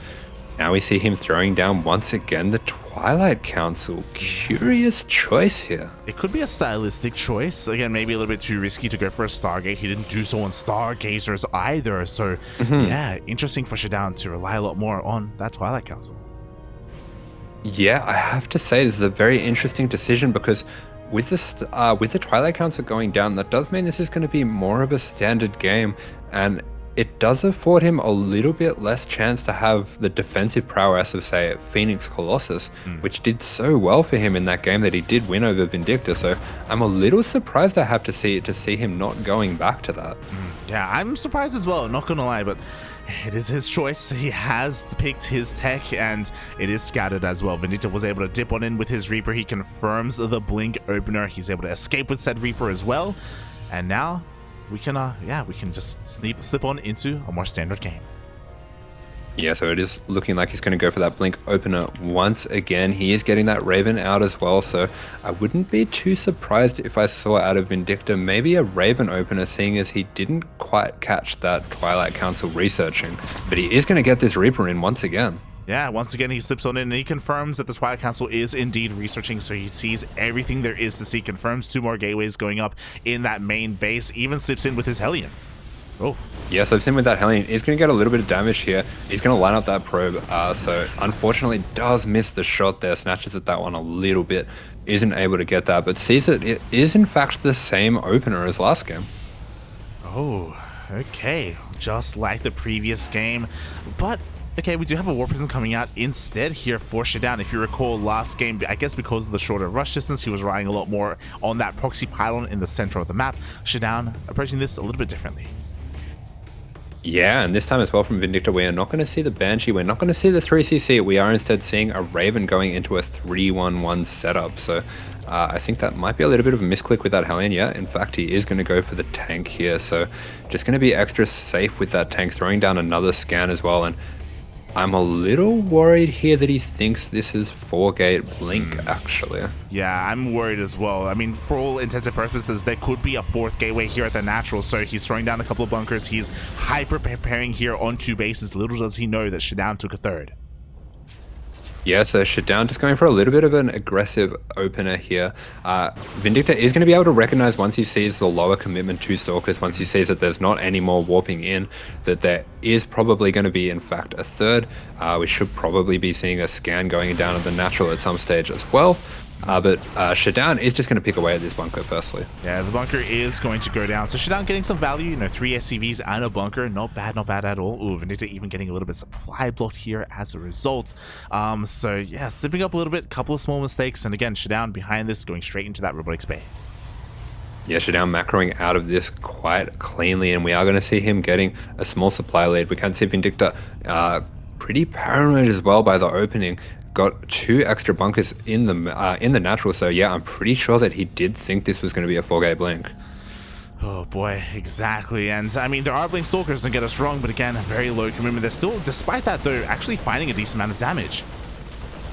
now we see him throwing down once again the Twilight Council. Curious choice here. It could be a stylistic choice. Again, maybe a little bit too risky to go for a Stargate. He didn't do so on Stargazers either. So, yeah, interesting for ShaDoWn to rely a lot more on that Twilight Council. Yeah, I have to say this is a very interesting decision, because with the Twilight Council going down, that does mean this is going to be more of a standard game, and it does afford him a little bit less chance to have the defensive prowess of, say, Phoenix Colossus, which did so well for him in that game that he did win over Vindicta. So I'm a little surprised, I have to see him not going back to that. Yeah, I'm surprised as well, not gonna lie, but it is his choice. He has picked his tech, and it is scattered as well. Vindicta was able to dip on in with his Reaper. He confirms the blink opener. He's able to escape with said Reaper as well, and now we can just slip on into a more standard game. Yeah, so it is looking like he's going to go for that blink opener once again. He is getting that Raven out as well, so I wouldn't be too surprised if I saw out of Vindicta maybe a Raven opener, seeing as he didn't quite catch that Twilight Council researching. But he is going to get this Reaper in once again. Yeah, once again, he slips on in, and he confirms that the Twilight Council is indeed researching, so he sees everything there is to see, confirms 2 more gateways going up in that main base, even slips in with his Hellion. Oh. Yes, I've seen with that Hellion, he's going to get a little bit of damage here. He's going to line up that probe, so unfortunately does miss the shot there, snatches at that one a little bit, isn't able to get that, but sees that it is in fact the same opener as last game. Oh, okay, just like the previous game, but okay, we do have a War Prism coming out instead here for ShaDoWn. If you recall last game, I guess because of the shorter rush distance, he was relying a lot more on that proxy pylon in the center of the map. ShaDoWn approaching this a little bit differently. Yeah, and this time as well from Vindicta, we are not going to see the Banshee. We're not going to see the 3CC. We are instead seeing a Raven going into a 3-1-1 setup. So I think that might be a little bit of a misclick with that Hellion. Yeah, in fact, he is going to go for the tank here. So just going to be extra safe with that tank, throwing down another scan as well. And I'm a little worried here that he thinks this is 4-gate blink, actually. Yeah, I'm worried as well. I mean, for all intents and purposes, there could be a 4th gateway here at the natural, so he's throwing down a couple of bunkers. He's hyper preparing here on 2 bases. Little does he know that ShaDoWn took a 3rd. Yeah, so ShaDoWn just going for a little bit of an aggressive opener here. Vindicta is going to be able to recognize once he sees the lower commitment to Stalkers, once he sees that there's not any more warping in, that there is probably going to be, in fact, a 3rd. We should probably be seeing a scan going down at the natural at some stage as well. But ShaDoWn is just going to pick away at this bunker firstly. Yeah, the bunker is going to go down. So ShaDoWn getting some value, you know, 3 SCVs and a bunker. Not bad at all. Ooh, Vindicta even getting a little bit supply blocked here as a result. So yeah, slipping up a little bit, couple of small mistakes. And again, ShaDoWn behind this, going straight into that robotics bay. Yeah, ShaDoWn macroing out of this quite cleanly, and we are going to see him getting a small supply lead. We can see Vindicta pretty paranoid as well by the opening. Got 2 extra bunkers in the natural, so yeah, I'm pretty sure that he did think this was going to be a 4-gate blink. Oh boy, exactly. And I mean, there are blink stalkers, don't get us wrong, but again, a very low commitment. They're still, despite that though, actually finding a decent amount of damage.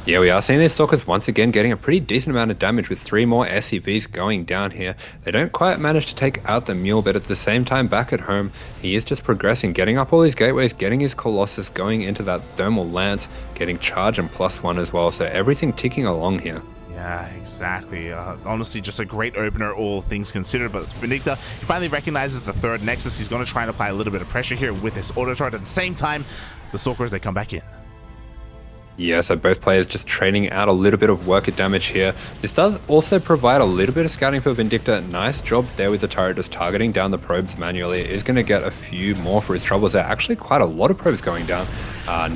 Yeah, we are seeing these Stalkers once again getting a pretty decent amount of damage with 3 more SCVs going down here. They don't quite manage to take out the Mule, but at the same time back at home, he is just progressing, getting up all his gateways, getting his Colossus, going into that Thermal Lance, getting charge and +1 as well, so everything ticking along here. Yeah, exactly. Honestly, just a great opener, all things considered. But Vindicta, he finally recognizes the 3rd Nexus. He's going to try and apply a little bit of pressure here with his auto turret. At the same time, the Stalkers, they come back in. Yeah, so both players just trading out a little bit of worker damage here. This does also provide a little bit of scouting for Vindicta. Nice job there with the turret, just targeting down the probes manually. Is going to get a few more for his troubles there. Actually, quite a lot of probes going down.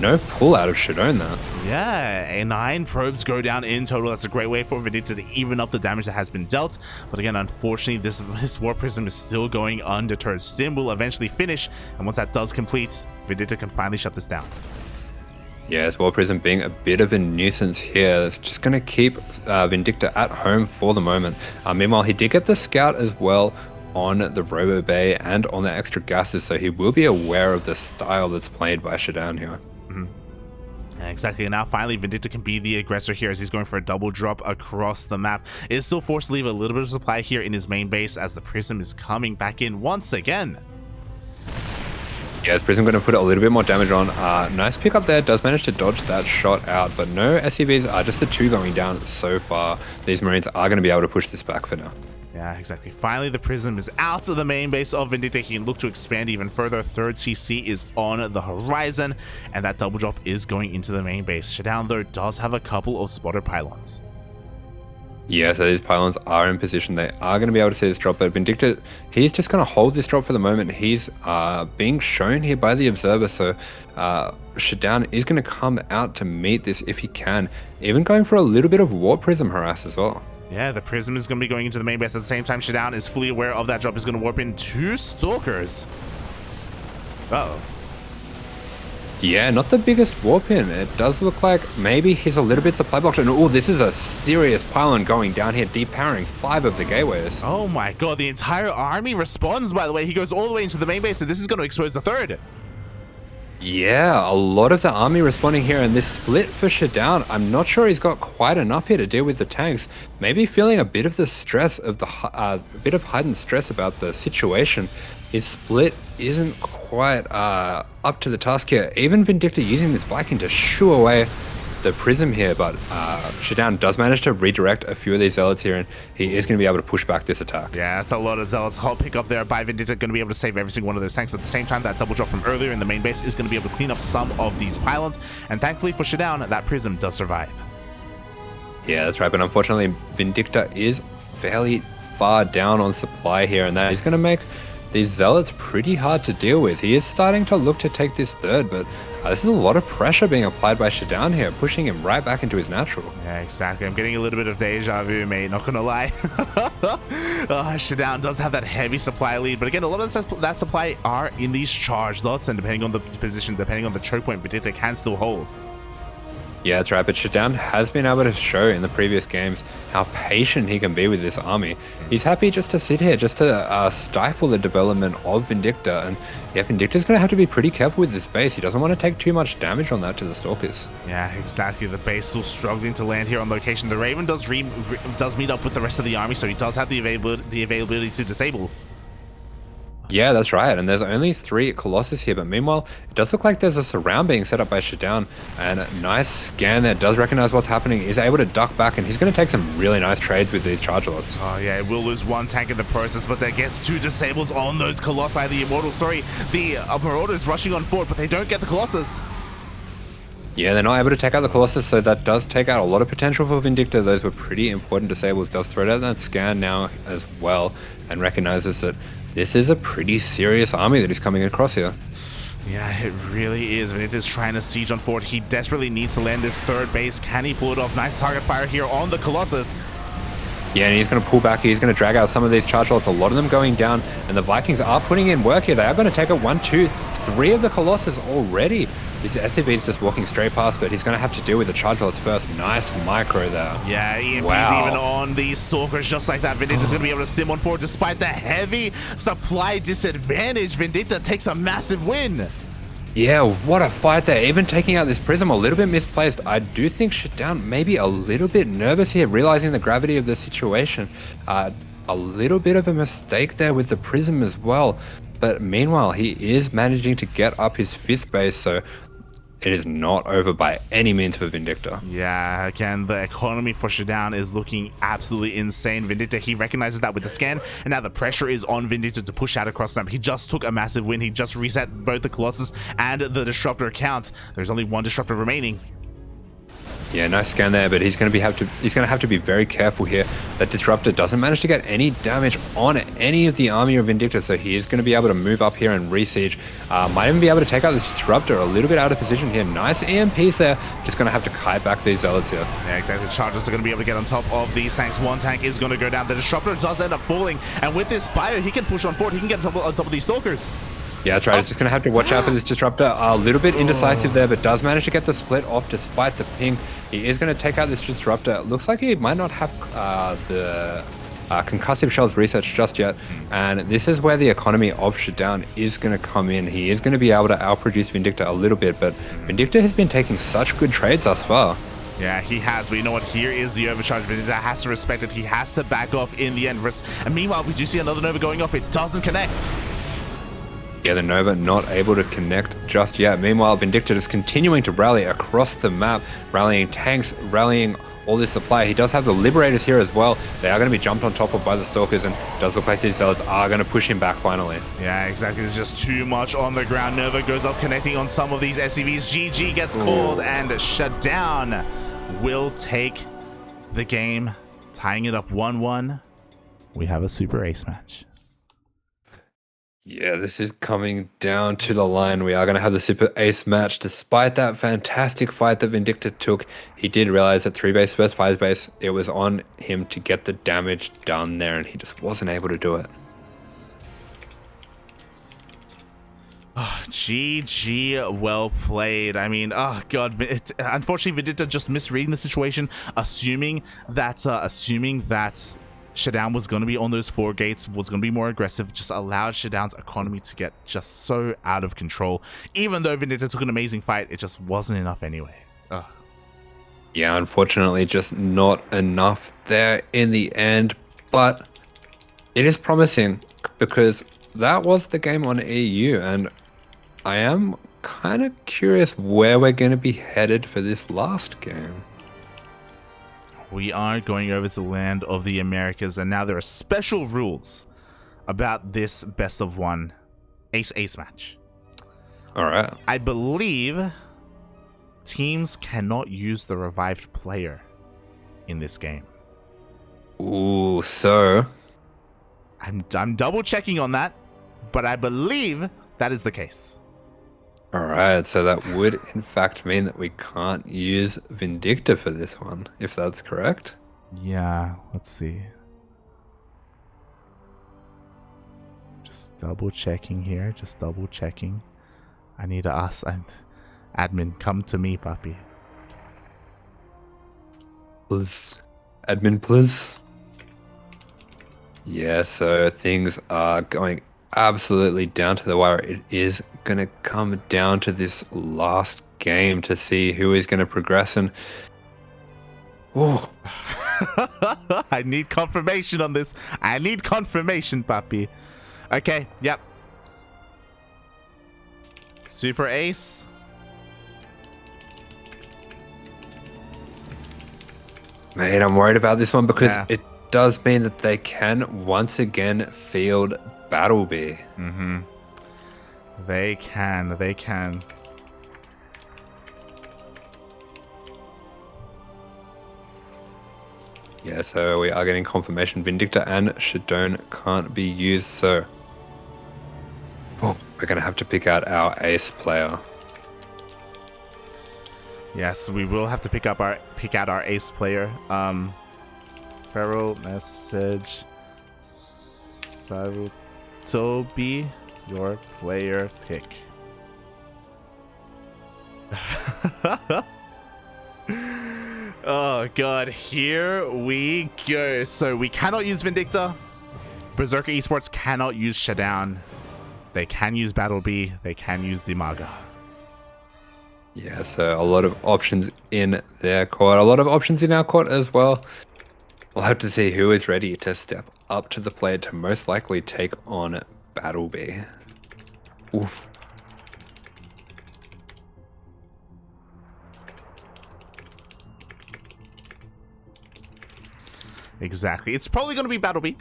No pull out of ShaDoWn there. Yeah, 9 probes go down in total. That's a great way for Vindicta to even up the damage that has been dealt. But again, unfortunately, this War Prism is still going undeterred. Stim will eventually finish, and once that does complete, Vindicta can finally shut this down. Yes, War Prism being a bit of a nuisance here. It's just going to keep Vindicta at home for the moment. Meanwhile, he did get the scout as well on the Robo Bay and on the extra gases, so he will be aware of the style that's played by ShaDoWn here. Exactly, and now finally Vindicta can be the aggressor here as he's going for a double drop across the map. Is still forced to leave a little bit of supply here in his main base as the Prism is coming back in once again. Yes, Prism going to put a little bit more damage on. Nice pick up there. Does manage to dodge that shot out, but no SCVs. Just the 2 going down so far. These Marines are going to be able to push this back for now. Yeah, exactly. Finally, the Prism is out of the main base of Vindicta. He can look to expand even further. 3rd CC is on the horizon, and that double drop is going into the main base. ShaDoWn, though, does have a couple of spotter pylons. Yeah, so these pylons are in position. They are going to be able to see this drop, but Vindicta, he's just going to hold this drop for the moment. He's being shown here by the observer, so ShaDoWn is going to come out to meet this if he can, even going for a little bit of Warp Prism harass as well. Yeah, the Prism is going to be going into the main base. At the same time, ShaDoWn is fully aware of that drop. He's going to warp in 2 Stalkers. Uh-oh. Yeah, not the biggest warp in. It does look like maybe he's a little bit supply blocked. And oh, this is a serious pylon going down here, depowering 5 of the gateways. Oh my god, the entire army responds, by the way. He goes all the way into the main base, and this is going to expose the 3rd. Yeah, a lot of the army responding here, and this split for ShaDoWn, I'm not sure he's got quite enough here to deal with the tanks. Maybe feeling a bit of the stress of the a bit of heightened stress about the situation. His split isn't quite up to the task here. Even Vindicta using this Viking to shoo away the Prism here, but ShaDoWn does manage to redirect a few of these Zealots here, and he is going to be able to push back this attack. Yeah, that's a lot of Zealots. Hot pick up there by Vindicta, going to be able to save every single one of those tanks. At the same time, that double drop from earlier in the main base is going to be able to clean up some of these pylons, and thankfully for ShaDoWn, that Prism does survive. Yeah, that's right, but unfortunately, Vindicta is fairly far down on supply here, and that is going to make these Zealots pretty hard to deal with. He is starting to look to take this third, but this is a lot of pressure being applied by ShaDoWn here, pushing him right back into his natural. Yeah, exactly. I'm getting a little bit of deja vu, mate. Not gonna lie. ShaDoWn does have that heavy supply lead, but again, a lot of that supply are in these charge lots, and depending on the position, depending on the choke point, Vindicta can still hold. Yeah, that's right, but ShaDoWn has been able to show in the previous games how patient he can be with this army. He's happy just to sit here, just to stifle the development of Vindicta, and yeah, Vindicta's going to have to be pretty careful with this base. He doesn't want to take too much damage on that to the Stalkers. Yeah, exactly. The base still struggling to land here on location. The Raven does meet up with the rest of the army, so he does have the availability to disable. Yeah, that's right, and there's only 3 Colossus here, but meanwhile, it does look like there's a surround being set up by ShaDoWn, and a nice scan there, does recognize what's happening, is able to duck back, and he's going to take some really nice trades with these charge lots. Oh yeah, it will lose 1 tank in the process, but that gets 2 disables on those Colossi. The Immortals, sorry, the Marauders rushing on forward, but they don't get the Colossus. Yeah, they're not able to take out the Colossus, so that does take out a lot of potential for Vindicta. Those were pretty important disables. Does throw out that scan now as well, and recognizes that this is a pretty serious army that is coming across here. Yeah, it really is. Vindicta's trying to siege on forward. He desperately needs to land this third base. Can he pull it off? Nice target fire here on the Colossus. Yeah, and he's going to pull back. He's going to drag out some of these charge lots. A lot of them going down, and the Vikings are putting in work here. They are going to take out 1, 2, 3 of the Colossus already. This SCV is just walking straight past, but he's going to have to deal with the charge lots first. Nice micro there. Yeah, EMP's even on these Stalkers just like that. Vindicta's going to be able to stim on forward despite the heavy supply disadvantage. Vindicta takes a massive win. Yeah, what a fight there. Even taking out this Prism a little bit misplaced. I do think ShaDoWn maybe a little bit nervous here, realizing the gravity of the situation. A little bit of a mistake there with the Prism as well. But meanwhile, he is managing to get up his 5th base, so it is not over by any means for Vindicta. Yeah, again, the economy for ShaDoWn is looking absolutely insane. Vindicta, he recognizes that with the scan, and now the pressure is on Vindicta to push out across them. He just took a massive win. He just reset both the Colossus and the Disruptor count. There's only 1 Disruptor remaining. Yeah, nice scan there, but he's going to have to be very careful here that Disruptor doesn't manage to get any damage on any of the army of Vindicta, so he is going to be able to move up here and re-siege. Might even be able to take out this Disruptor a little bit out of position here. Nice EMPs there. Just going to have to kite back these Zealots here. Yeah, exactly. Chargers are going to be able to get on top of these tanks. 1 tank is going to go down. The Disruptor does end up falling, and with this bio, he can push on forward. He can get on top of these Stalkers. Yeah, that's right. It's just going to have to watch out for this Disruptor. A little bit indecisive there, but does manage to get the split off despite the ping. He is going to take out this Disruptor. Looks like he might not have the concussive shells researched just yet. And this is where the economy of ShaDoWn is going to come in. He is going to be able to outproduce Vindicta a little bit, but Vindicta has been taking such good trades thus far. Yeah, he has, but you know what? Here is the overcharge. Vindicta has to respect it. He has to back off in the end. And meanwhile, we do see another Nova going off. It doesn't connect. Yeah, the Nova not able to connect just yet. Meanwhile, Vindicta is continuing to rally across the map, rallying tanks, rallying all this supply. He does have the Liberators here as well. They are going to be jumped on top of by the Stalkers, and it does look like these Zealots are going to push him back finally. Yeah, exactly. There's just too much on the ground. Nova goes up connecting on some of these SCVs. GG gets called, and ShaDoWn will take the game, tying it up 1-1. We have a super ace match. Yeah, this is coming down to the line. We are going to have the super ace match. Despite that fantastic fight that Vindicta took, he did realize that 3 base versus 5 base, it was on him to get the damage done there, and he just wasn't able to do it. Oh, GG, well played. I mean, oh god, unfortunately Vindicta just misreading the situation, assuming that ShaDoWn was going to be on those 4 gates, was going to be more aggressive, just allowed ShaDoWn's economy to get just so out of control. Even though Vindicta took an amazing fight, it just wasn't enough anyway. Ugh. Yeah, unfortunately, just not enough there in the end, but it is promising because that was the game on EU, and I am kind of curious where we're going to be headed for this last game. We are going over to the land of the Americas, and now there are special rules about this best of 1 ace match. All right. I believe teams cannot use the revived player in this game. Ooh, so I'm double checking on that, but I believe that is the case. Alright, so that would in fact mean that we can't use Vindicta for this one, if that's correct. Yeah, let's see. Just double checking here, just double checking. I need to ask, and admin, come to me, puppy. Please. Admin, please. Yeah, so things are going absolutely down to the wire. It is going to come down to this last game to see who is going to progress. And oh, I need confirmation on this. I need confirmation, puppy. Okay, yep. Super Ace. man, I'm worried about this one because Yeah. it does mean that they can once again field BattleB. Mm-hmm. They can. They can. Yeah, so we are getting confirmation Vindicta and ShaDoWn can't be used, so we're going to have to pick out our ace player. Yes, we will have to pick out our ace player. Feral message. Toby, your player pick. Oh god, here we go. So we cannot use Vindicta. Berserker eSports cannot use ShaDoWn. They can use BattleB. They can use DIMAGA. Yeah, so a lot of options in their court, a lot of options in our court as well. We'll have to see who is ready to step up to the plate to most likely take on BattleB. Oof. Exactly. It's probably going to be BattleB.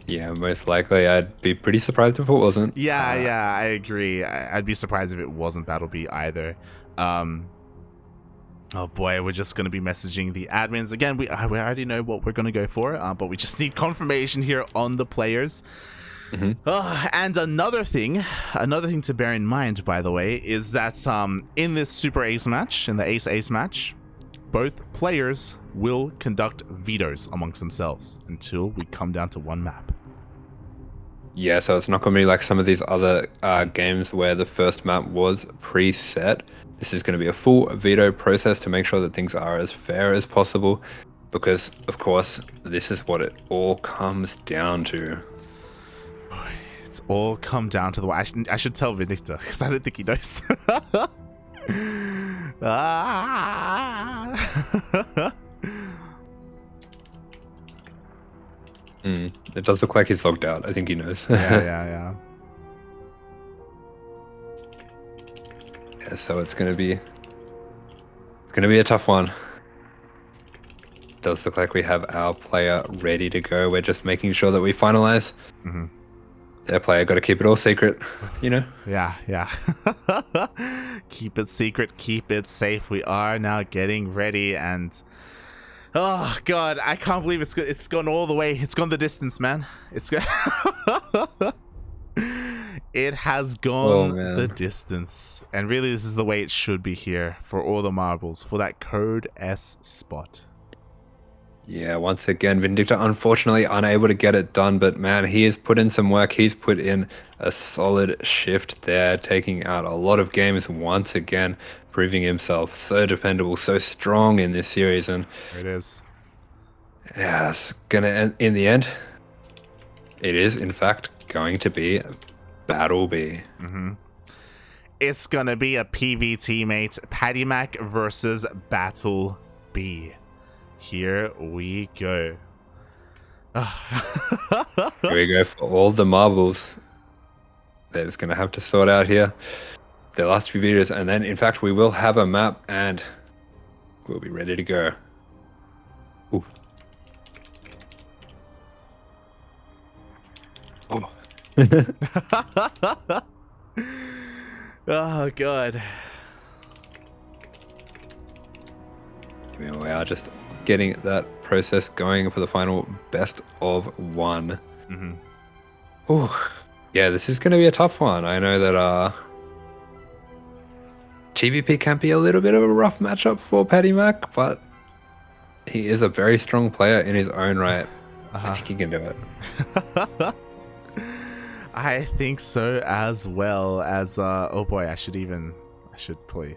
Yeah, most likely. I'd be pretty surprised if it wasn't. Yeah, I agree. I'd be surprised if it wasn't BattleB either. Oh boy, we're just going to be messaging the admins. Again, we already know what we're going to go for, but we just need confirmation here on the players. Mm-hmm. And another thing to bear in mind, by the way, is that in this Super Ace match, in the Ace match, both players will conduct vetoes amongst themselves until we come down to one map. Yeah, so it's not going to be like some of these other games where the first map was preset. This is going to be a full veto process to make sure that things are as fair as possible, because, of course, this is what it all comes down to. It's all come down to the... I should tell Vindicta, because I don't think he knows. It does look like he's logged out. I think he knows. Yeah. Yeah, so it's gonna be a tough one. Does look like we have our player ready to go. We're just making sure that we finalize. Mm-hmm. Their player got to keep it all secret, you know? Yeah. Keep it secret, keep it safe. We are now getting ready, and oh god, I can't believe it's gone all the way. It's gone the distance, man. It has gone the distance. And really, this is the way it should be here for all the marbles, for that code S spot. Yeah, once again, Vindicta unfortunately unable to get it done, but man, he has put in some work. He's put in a solid shift there, taking out a lot of games once again, proving himself so dependable, so strong in this series. And There it is. yeah, it's gonna end in the end. It is, in fact, going to be BattleB. Mm-hmm. It's gonna be a PvT, mate. PattyMac versus BattleB. Here we go. Here we go for all the marbles. They're just gonna have to sort out here the last few videos, and then in fact we will have a map and we'll be ready to go. Ooh. Oh. Oh god. I mean, we are just getting that process going for the final best of one. Ooh. Yeah, this is going to be a tough one. I know that GBP can be a little bit of a rough matchup for PattyMac, but he is a very strong player in his own right. I think he can do it. I think so, as well as oh boy, I should play.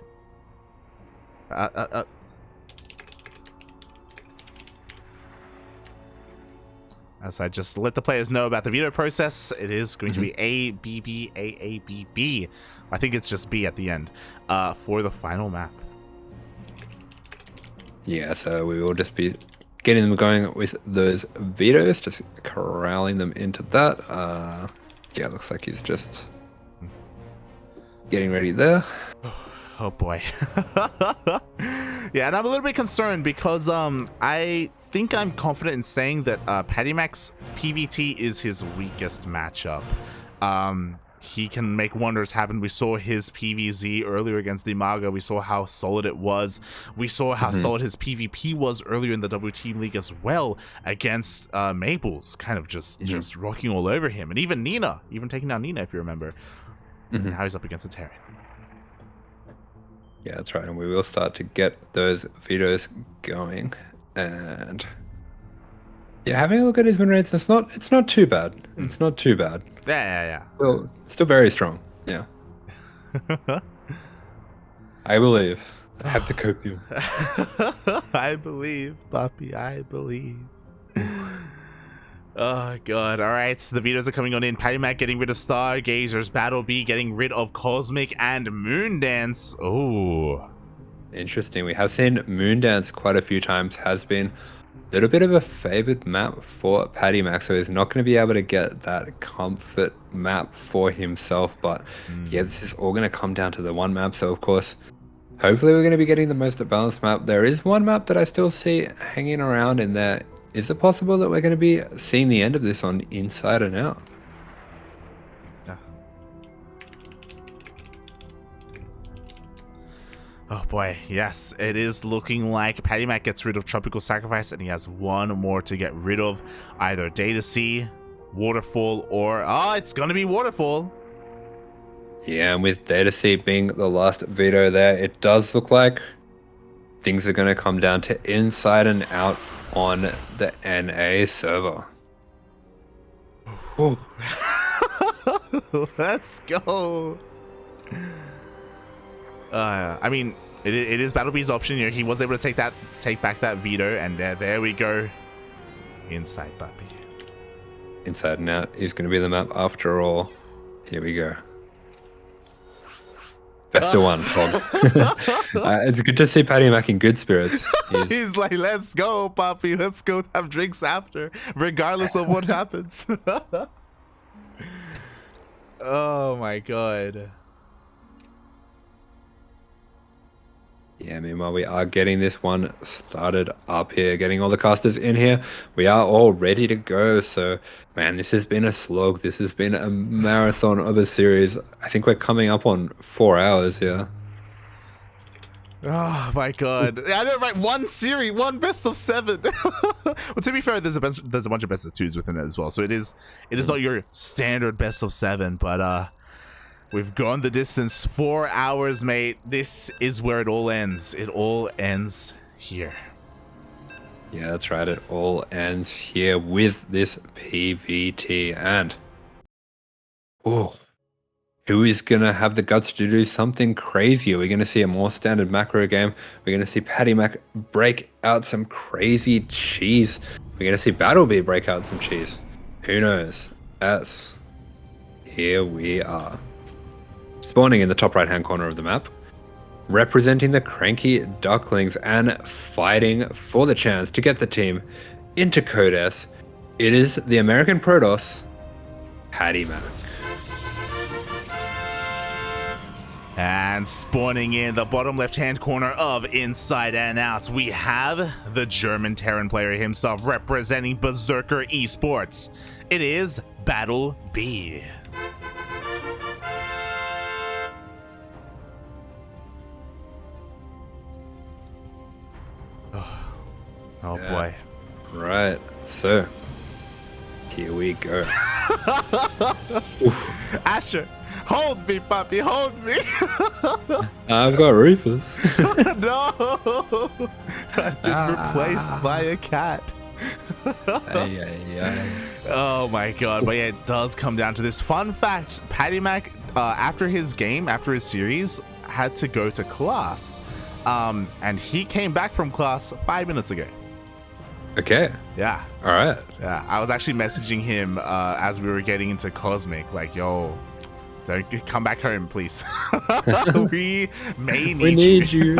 As I just let the players know about the veto process, it is going to be A, B, B, A, A, B, B. I think it's just B at the end for the final map. Yeah, so we will just be getting them going with those vetoes, just corralling them into that. Yeah, looks like he's just getting ready there. Oh boy. Yeah, and I'm a little bit concerned because I think I'm confident in saying that PattyMac's PVT is his weakest matchup. He can make wonders happen. We saw his PVZ earlier against DIMAGA. We saw how solid it was. We saw how solid his PvP was earlier in the W Team League as well against Maples, kind of just rocking all over him. And even Nina, even taking down Nina, if you remember. Now he's up against a Terran. Yeah, that's right. And we will start to get those vetoes going. And yeah, having a look at his win rates, it's not too bad. It's not too bad. Yeah. Well, still very strong. Yeah. I believe. I have to cope you. I believe, Poppy. I believe. Oh god. Alright, so the vetoes are coming on in. PattyMac getting rid of Stargazers, BattleB getting rid of Cosmic and Moondance. Oh. Interesting. We have seen Moondance quite a few times. Has been a little bit of a favored map for PattyMac, so he's not going to be able to get that comfort map for himself. But yeah, this is all going to come down to the one map. So of course, hopefully we're going to be getting the most balanced map. There is one map that I still see hanging around in there. Is it possible that we're going to be seeing the end of this on Inside and Out? Yeah. Oh boy, yes, it is looking like PattyMac gets rid of Tropical Sacrifice, and he has one more to get rid of. Either Data Sea, Waterfall, or... oh, it's going to be Waterfall. Yeah, and with Data Sea being the last veto there, it does look like things are going to come down to Inside and Out on the NA server. Let's go. I mean, it is BattleB's option. You know, he was able to take back that veto, and there we go. Inside, puppy. Inside and Out is going to be the map after all. Here we go. Best of one, Fog. It's good to see PattyMac in good spirits. He's like, let's go, Poppy. Let's go have drinks after, regardless of what happens. Oh my god. Yeah, meanwhile, we are getting this one started up here, getting all the casters in here. We are all ready to go. So, man, this has been a slog. This has been a marathon of a series. I think we're coming up on 4 hours here. Oh my god. I know, right? One series, one best of 7. Well, to be fair, there's a bunch of best of 2s within it as well. So it is not your standard best of 7, but we've gone the distance. 4 hours, mate. This is where it all ends. It all ends here. Yeah, that's right. It all ends here with this PVT. And who is going to have the guts to do something crazy? Are we going to see a more standard macro game? We're going to see PattyMac break out some crazy cheese. We're going to see BattleB break out some cheese. Who knows? As here we are. Spawning in the top right-hand corner of the map, representing the CranKy Ducklings and fighting for the chance to get the team into Code S. It is the American Protoss, PattyMac. And spawning in the bottom left-hand corner of Inside and Out, we have the German Terran player himself representing Berserker eSports. It is BattleB. Oh Yeah. boy. Right. So, here we go. Oof. Asher, hold me, puppy, hold me. I've got Rufus. No, I've been replaced by a cat. Ay, ay, ay. Oh my god, but yeah, it does come down to this. Fun fact, PattyMac, after his series, had to go to class. And he came back from class 5 minutes ago. Okay. Yeah. All right. Yeah, I was actually messaging him as we were getting into Cosmic, like, yo, don't come back home, please. We may need you.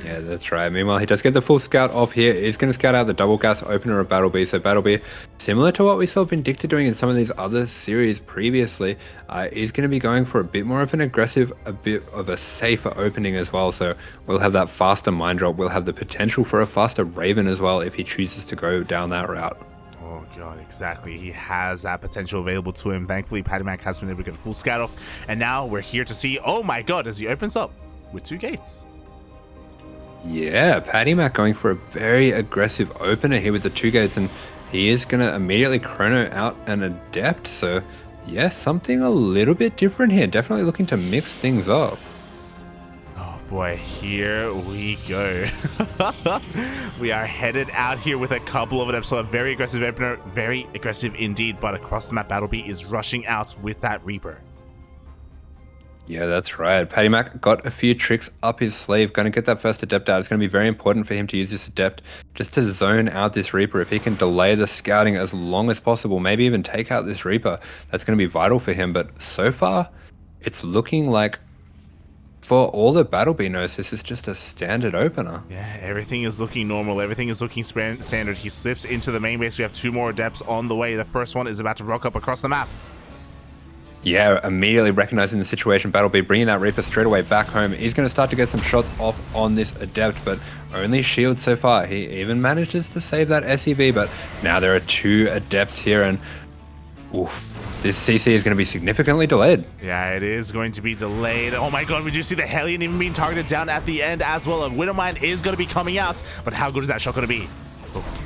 Yeah, that's right. Meanwhile, he does get the full scout off here. He's going to scout out the double gas opener of BattleB. So BattleB, similar to what we saw Vindicta doing in some of these other series previously, is going to be going for a bit more of an aggressive, a bit of a safer opening as well. So we'll have that faster mine drop. We'll have the potential for a faster Raven as well if he chooses to go down that route. Oh god, exactly. He has that potential available to him. Thankfully, PattyMac has been able to get a full scout off. And now we're here to see, oh my god, as he opens up with 2 gates. Yeah, PattyMac going for a very aggressive opener here with the 2 gates, and he is going to immediately chrono out an adept. So, yeah, something a little bit different here. Definitely looking to mix things up. Oh boy, here we go. We are headed out here with a couple of adepts. So a very aggressive opener, very aggressive indeed, but across the map, BattleB is rushing out with that Reaper. Yeah, that's right. PattyMac got a few tricks up his sleeve. Going to get that first adept out. It's going to be very important for him to use this adept just to zone out this Reaper. If he can delay the scouting as long as possible, maybe even take out this Reaper, that's going to be vital for him. But so far, it's looking like for all the BattleB knows, this is just a standard opener. Yeah, everything is looking normal. Everything is looking standard. He slips into the main base. We have 2 more adepts on the way. The first one is about to rock up across the map. Yeah, immediately recognizing the situation, BattleB bringing that Reaper straight away back home. He's going to start to get some shots off on this adept, but only shield so far. He even manages to save that SEV, but now there are 2 adepts here, and oof, this CC is going to be significantly delayed. Yeah, it is going to be delayed. Oh my god, we do see the Hellion even being targeted down at the end as well. A Widowmine is going to be coming out, but how good is that shot going to be? Oh.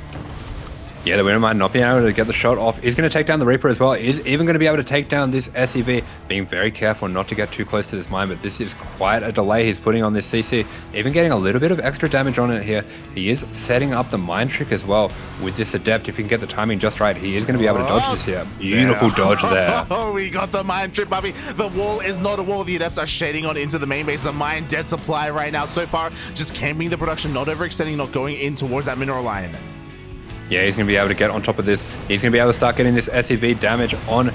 Yeah, the Widowmine not being able to get the shot off is going to take down the Reaper as well. Is even going to be able to take down this SEV, being very careful not to get too close to this mine, but this is quite a delay he's putting on this CC, even getting a little bit of extra damage on it here. He is setting up the mine trick as well with this adept. If he can get the timing just right, he is going to be able to dodge this here. Beautiful dodge there. Oh, we got the mine trick, Bobby. The wall is not a wall. The adepts are shading on into the main base. The mine dead supply right now. So far, just camping the production, not overextending, not going in towards that mineral line. Yeah, he's going to be able to get on top of this. He's going to be able to start getting this SEV damage on.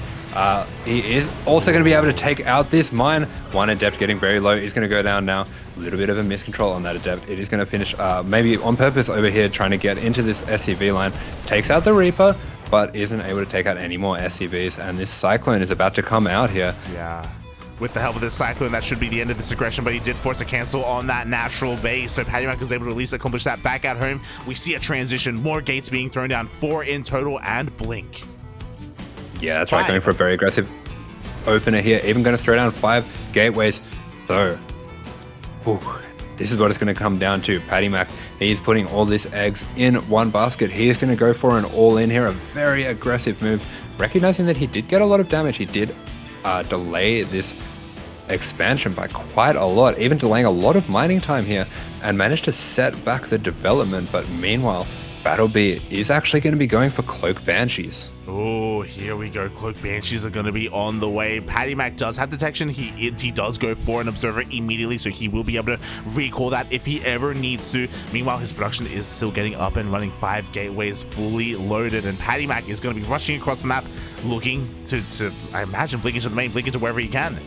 He is also going to be able to take out this mine. One adept getting very low. He's going to go down now. A little bit of a miscontrol on that adept. It is going to finish maybe on purpose over here, trying to get into this SEV line. Takes out the Reaper, but isn't able to take out any more SEVs. And this Cyclone is about to come out here. Yeah. With the help of this Cyclone, that should be the end of this aggression, but he did force a cancel on that natural base, so PattyMac was able to at least accomplish that back at home. We see a transition, more gates being thrown down, 4 in total, and blink. Yeah, that's right, going for a very aggressive opener here, even going to throw down 5 gateways. So, this is what it's going to come down to. PattyMac, he's putting all these eggs in one basket. He is going to go for an all-in here, a very aggressive move, recognizing that he did get a lot of damage. He did delay this expansion by quite a lot, even delaying a lot of mining time here, and managed to set back the development. But meanwhile, BattleB is actually going to be going for Cloak Banshees. Oh, here we go. Cloak Banshees are going to be on the way. PattyMac does have detection. He does go for an observer immediately, so he will be able to recall that if he ever needs to. Meanwhile, his production is still getting up and running, 5 gateways fully loaded, and PattyMac is going to be rushing across the map, looking to I imagine, blink into the main, blink into wherever he can.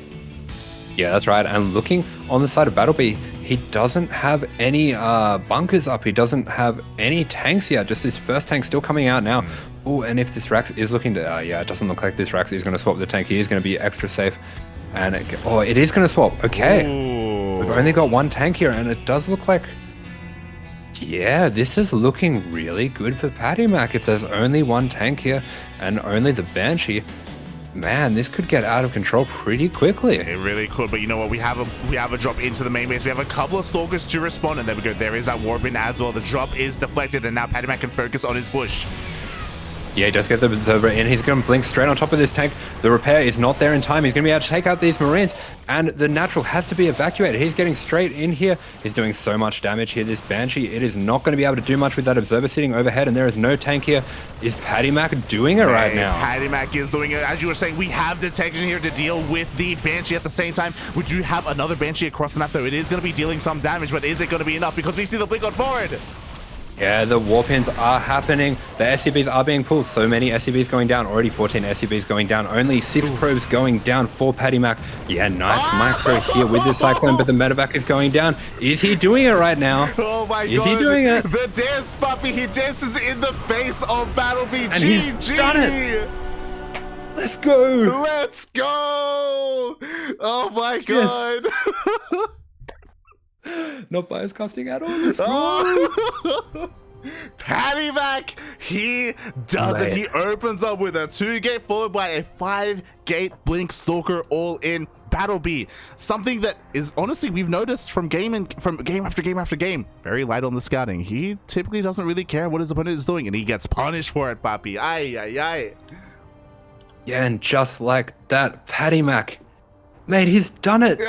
Yeah, that's right. And looking on the side of BattleB, he doesn't have any bunkers up. He doesn't have any tanks yet. Just this first tank still coming out now. Oh, and if this Rax is looking to... yeah, it doesn't look like this Rax is going to swap the tank. He is going to be extra safe. And it is going to swap. Okay. Ooh. We've only got 1 tank here, and it does look like... Yeah, this is looking really good for PattyMac. If there's only 1 tank here and only the Banshee, man, this could get out of control pretty quickly. It really could, but you know what? We have a drop into the main base. We have a couple of stalkers to respond, and there we go. There is that warbin as well. The drop is deflected, and now PattyMac can focus on his push. Yeah, he does get the Berserker in. He's going to blink straight on top of this tank. The repair is not there in time. He's going to be able to take out these Marines, and the natural has to be evacuated. He's getting straight in here. He's doing so much damage here. This Banshee, it is not going to be able to do much with that Observer sitting overhead, and there is no tank here. Is PattyMac doing it right now? PattyMac is doing it. As you were saying, we have detection here to deal with the Banshee at the same time. We do have another Banshee across the map, though. It is going to be dealing some damage, but is it going to be enough? Because we see the blink on forward. Yeah, the warpins are happening. The SCVs are being pulled. So many SCVs going down. Already 14 SCVs going down. Only 6 probes going down for PattyMac. Yeah, nice micro here with the Cyclone, but the medevac is going down. Is he doing it right now? Oh my god. Is he doing it? The dance puppy. He dances in the face of BattleB. And he's done it. Let's go. Let's go. Oh my god. Yes. Not bias casting at all. Let's go. PattyMac, he does it. He opens up with a 2-gate followed by a 5-gate blink stalker all in BattleB. Something that is honestly we've noticed from game after game after game. Very light on the scouting. He typically doesn't really care what his opponent is doing, and he gets punished for it, papi. Ay ay ay. Yeah, and just like that, PattyMac. Mate, he's done it. He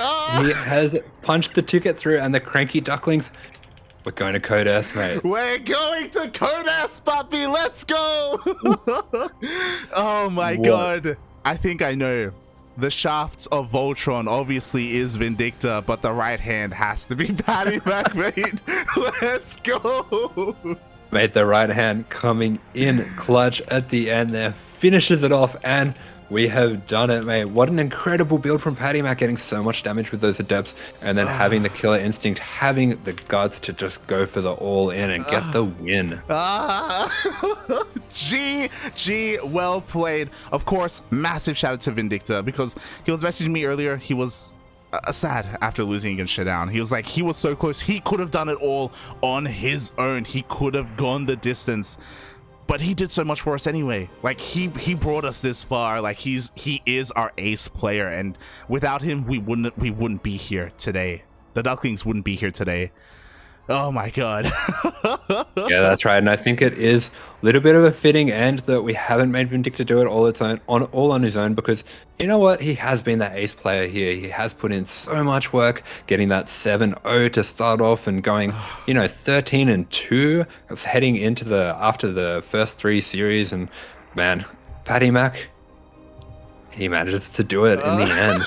has punched the ticket through, and the CranKy Ducklings, we're going to Code S, mate. We're going to Code S, papi. Let's go. Oh my god. I think I know. The shaft of Voltron obviously is Vindicta, but the right hand has to be PattyMac, mate. Let's go. Mate, the right hand coming in clutch at the end there, finishes it off, and we have done it, mate. What an incredible build from PattyMac, getting so much damage with those adepts, and then having the killer instinct, having the guts to just go for the all-in and get the win. GG, well played. Of course, massive shout out to Vindicta, because he was messaging me earlier. He was sad after losing against ShaDoWn. He was like, he was so close. He could have done it all on his own. He could have gone the distance. But he did so much for us anyway. Like he brought us this far. Like he is our ace player, and without him we wouldn't be here today. The Ducklings wouldn't be here today. Oh my god. Yeah, that's right. And I think it is a little bit of a fitting end that we haven't made Vindicta do it all on his own, because you know what? He has been that ace player here. He has put in so much work, getting that 7-0 to start off and going, 13-2. It's heading into after the first 3 series, and man, PattyMac, he manages to do it in the end.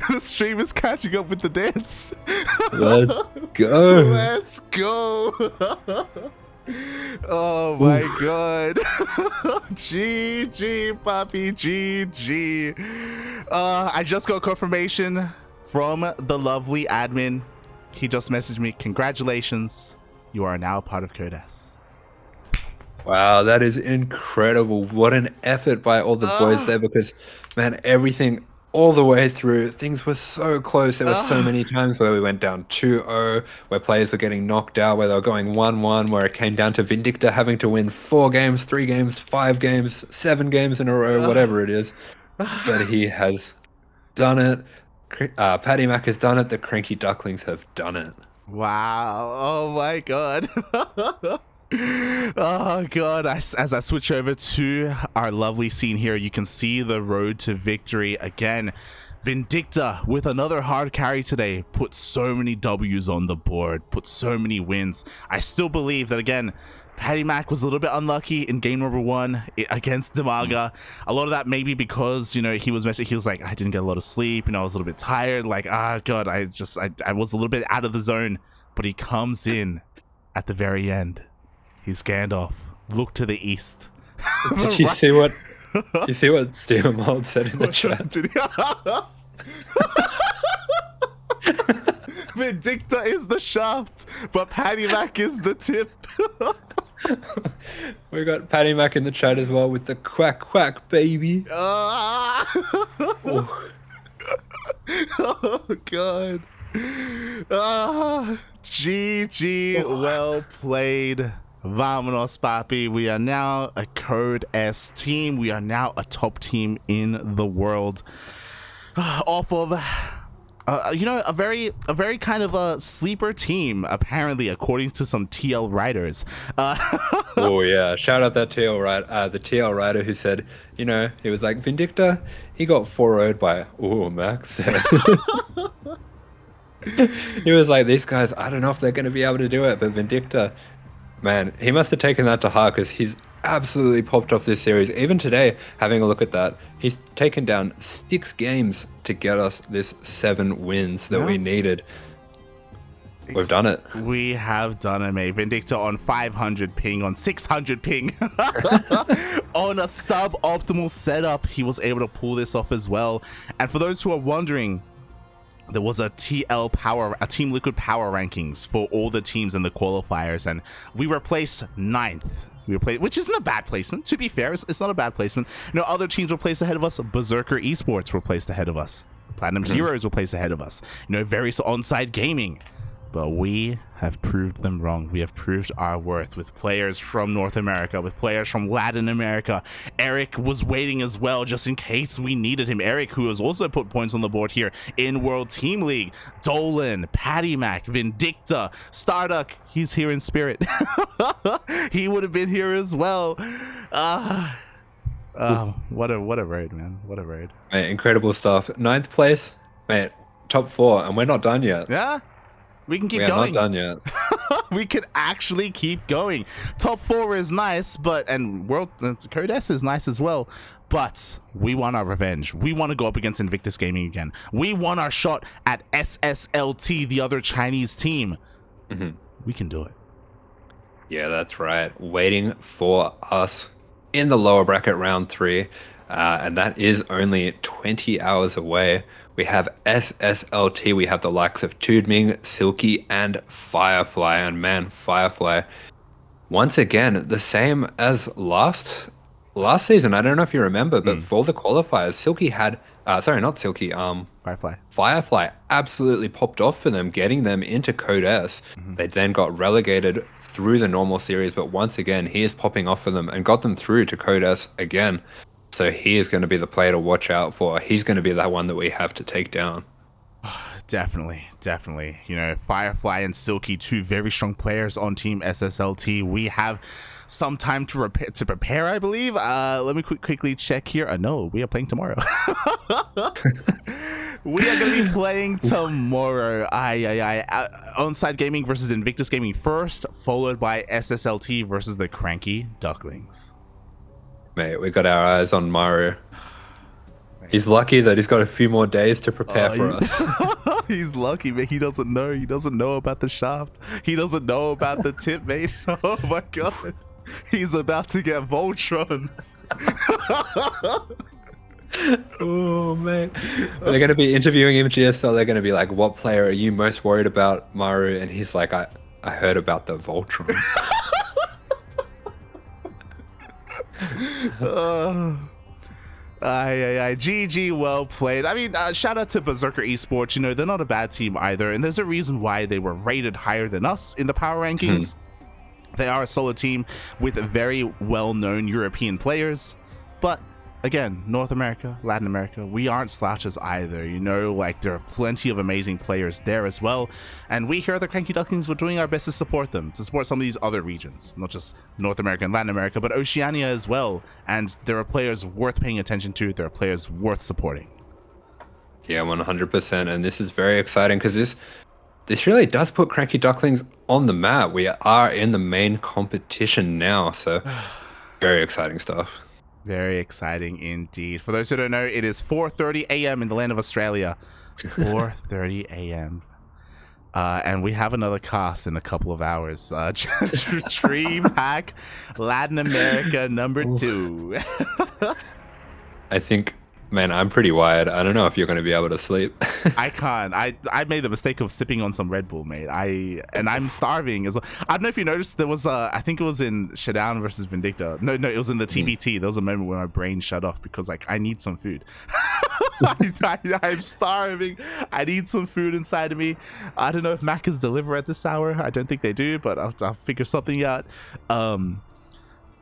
The stream is catching up with the dance. Let's go. Let's go. Oh my god. GG, Poppy. GG. I just got confirmation from the lovely admin. He just messaged me. Congratulations. You are now part of Code S. Wow, that is incredible. What an effort by all the boys there, because, man, everything all the way through, things were so close. There were so many times where we went down 2-0, where players were getting knocked out, where they were going 1-1, where it came down to Vindicta having to win 4 games, 3 games, 5 games, 7 games in a row, whatever it is. But he has done it. PattyMac has done it. The CranKy Ducklings have done it. Wow. Oh my god. Oh god, as I switch over to our lovely scene here, you can see the road to victory again. Vindicta with another hard carry today, put so many W's on the board, put so many wins. I still believe that, again, PattyMac was a little bit unlucky in game number 1 against DIMAGA. A lot of that maybe because, he was like, I didn't get a lot of sleep, I was a little bit tired, like, god, I was a little bit out of the zone. But he comes in at the very end. He's Gandalf. Look to the east. Did you see what? You see what Steven Mold said in the chat? Vindicta is the shaft, but PattyMac is the tip. We got PattyMac in the chat as well with the quack quack baby. Oh god. GG, well played. Vamonos, papi. We are now a Code S team. We are now a top team in the world. Off of, a very kind of a sleeper team, apparently, according to some TL writers. Oh yeah, shout out that TL writer, the TL writer who said, he was like, Vindicta, he got 4-0'd by Max. He was like, these guys, I don't know if they're going to be able to do it, but Vindicta, man, he must have taken that to heart because he's absolutely popped off this series. Even today, having a look at that, he's taken down 6 games to get us this 7 wins that we needed. We've done it. We have done it, mate. Vindicta on 500 ping, on 600 ping. On a suboptimal setup, he was able to pull this off as well. And for those who are wondering, there was a Team Liquid power rankings for all the teams in the qualifiers, and we were placed 9th. Which isn't a bad placement. To be fair, it's not a bad placement. No, other teams were placed ahead of us. Berserker eSports were placed ahead of us. Platinum Heroes were placed ahead of us. Various on-site gaming. But we have proved them wrong. We have proved our worth with players from North America, with players from Latin America. Eric was waiting as well, just in case we needed him. Eric, who has also put points on the board here in World Team League. Dolan, PattyMac, Vindicta, StarCraft. He's here in spirit. He would have been here as well. What a raid, man. What a raid. Mate, incredible stuff. 9th place, mate, top 4, and we're not done yet. Yeah. We can keep going. We're not done yet. We can actually keep going. Top 4 is nice, and Code S is nice as well. But we want our revenge. We want to go up against Invictus Gaming again. We want our shot at SSLT, the other Chinese team. We can do it. Yeah, that's right. Waiting for us in the lower bracket round 3. And that is only 20 hours away. We have SSLT. We have the likes of Tudming, Silky, and Firefly. And man, Firefly, once again, the same as last season. I don't know if you remember, but for the qualifiers, Silky had, not Silky, Firefly absolutely popped off for them, getting them into Code S. They then got relegated through the normal series, but once again, he is popping off for them and got them through to Code S again. So he is going to be the player to watch out for. He's going to be that one that we have to take down. Definitely. Firefly and Silky, 2 very strong players on Team SSLT. We have some time to prepare, I believe. Let me quickly check here. No, we are playing tomorrow. We are going to be playing tomorrow. On-site gaming versus Invictus Gaming first, followed by SSLT versus the CranKy Ducklings. Mate, we got our eyes on Maru. He's lucky that he's got a few more days to prepare for us. He's lucky, mate. He doesn't know. He doesn't know about the shaft. He doesn't know about the tip, mate. Oh my god. He's about to get Voltrons. Oh, man. They're going to be interviewing him, GSL. They're going to be like, what player are you most worried about, Maru? And he's like, I heard about the Voltron. GG, well played. I mean, shout out to Berserker eSports. They're not a bad team either, and there's a reason why they were rated higher than us in the power rankings. They are a solid team with very well-known European players, but again, North America, Latin America, we aren't slouches either. There are plenty of amazing players there as well. And we here at the CranKy Ducklings, we're doing our best to support them, to support some of these other regions, not just North America and Latin America, but Oceania as well. And there are players worth paying attention to. There are players worth supporting. Yeah, 100%. And this is very exciting because this really does put CranKy Ducklings on the map. We are in the main competition now. So very exciting stuff. Very exciting indeed. For those who don't know, it is 4:30 a.m. in the land of Australia. 4:30 a.m. And we have another cast in a couple of hours. DreamHack Latin America number 2. I think, man, I'm pretty wired. I don't know if you're going to be able to sleep. I can't. I made the mistake of sipping on some Red Bull, mate. I'm starving as well. I don't know if you noticed, there was I think it was in ShaDoWn versus Vindicta. No, it was in the TBT. There was a moment where my brain shut off because I need some food. I'm starving. I need some food inside of me. I don't know if Macca's deliver at this hour. I don't think they do, but I'll figure something out.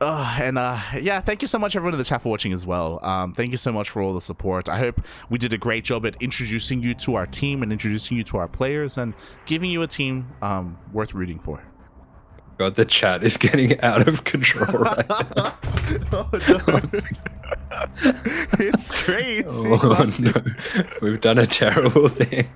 Yeah, thank you so much everyone in the chat for watching as well. Thank you so much for all the support. I hope we did a great job at introducing you to our team and introducing you to our players and giving you a team worth rooting for. God, the chat is getting out of control right now. Oh no. It's crazy. Oh no, we've done a terrible thing.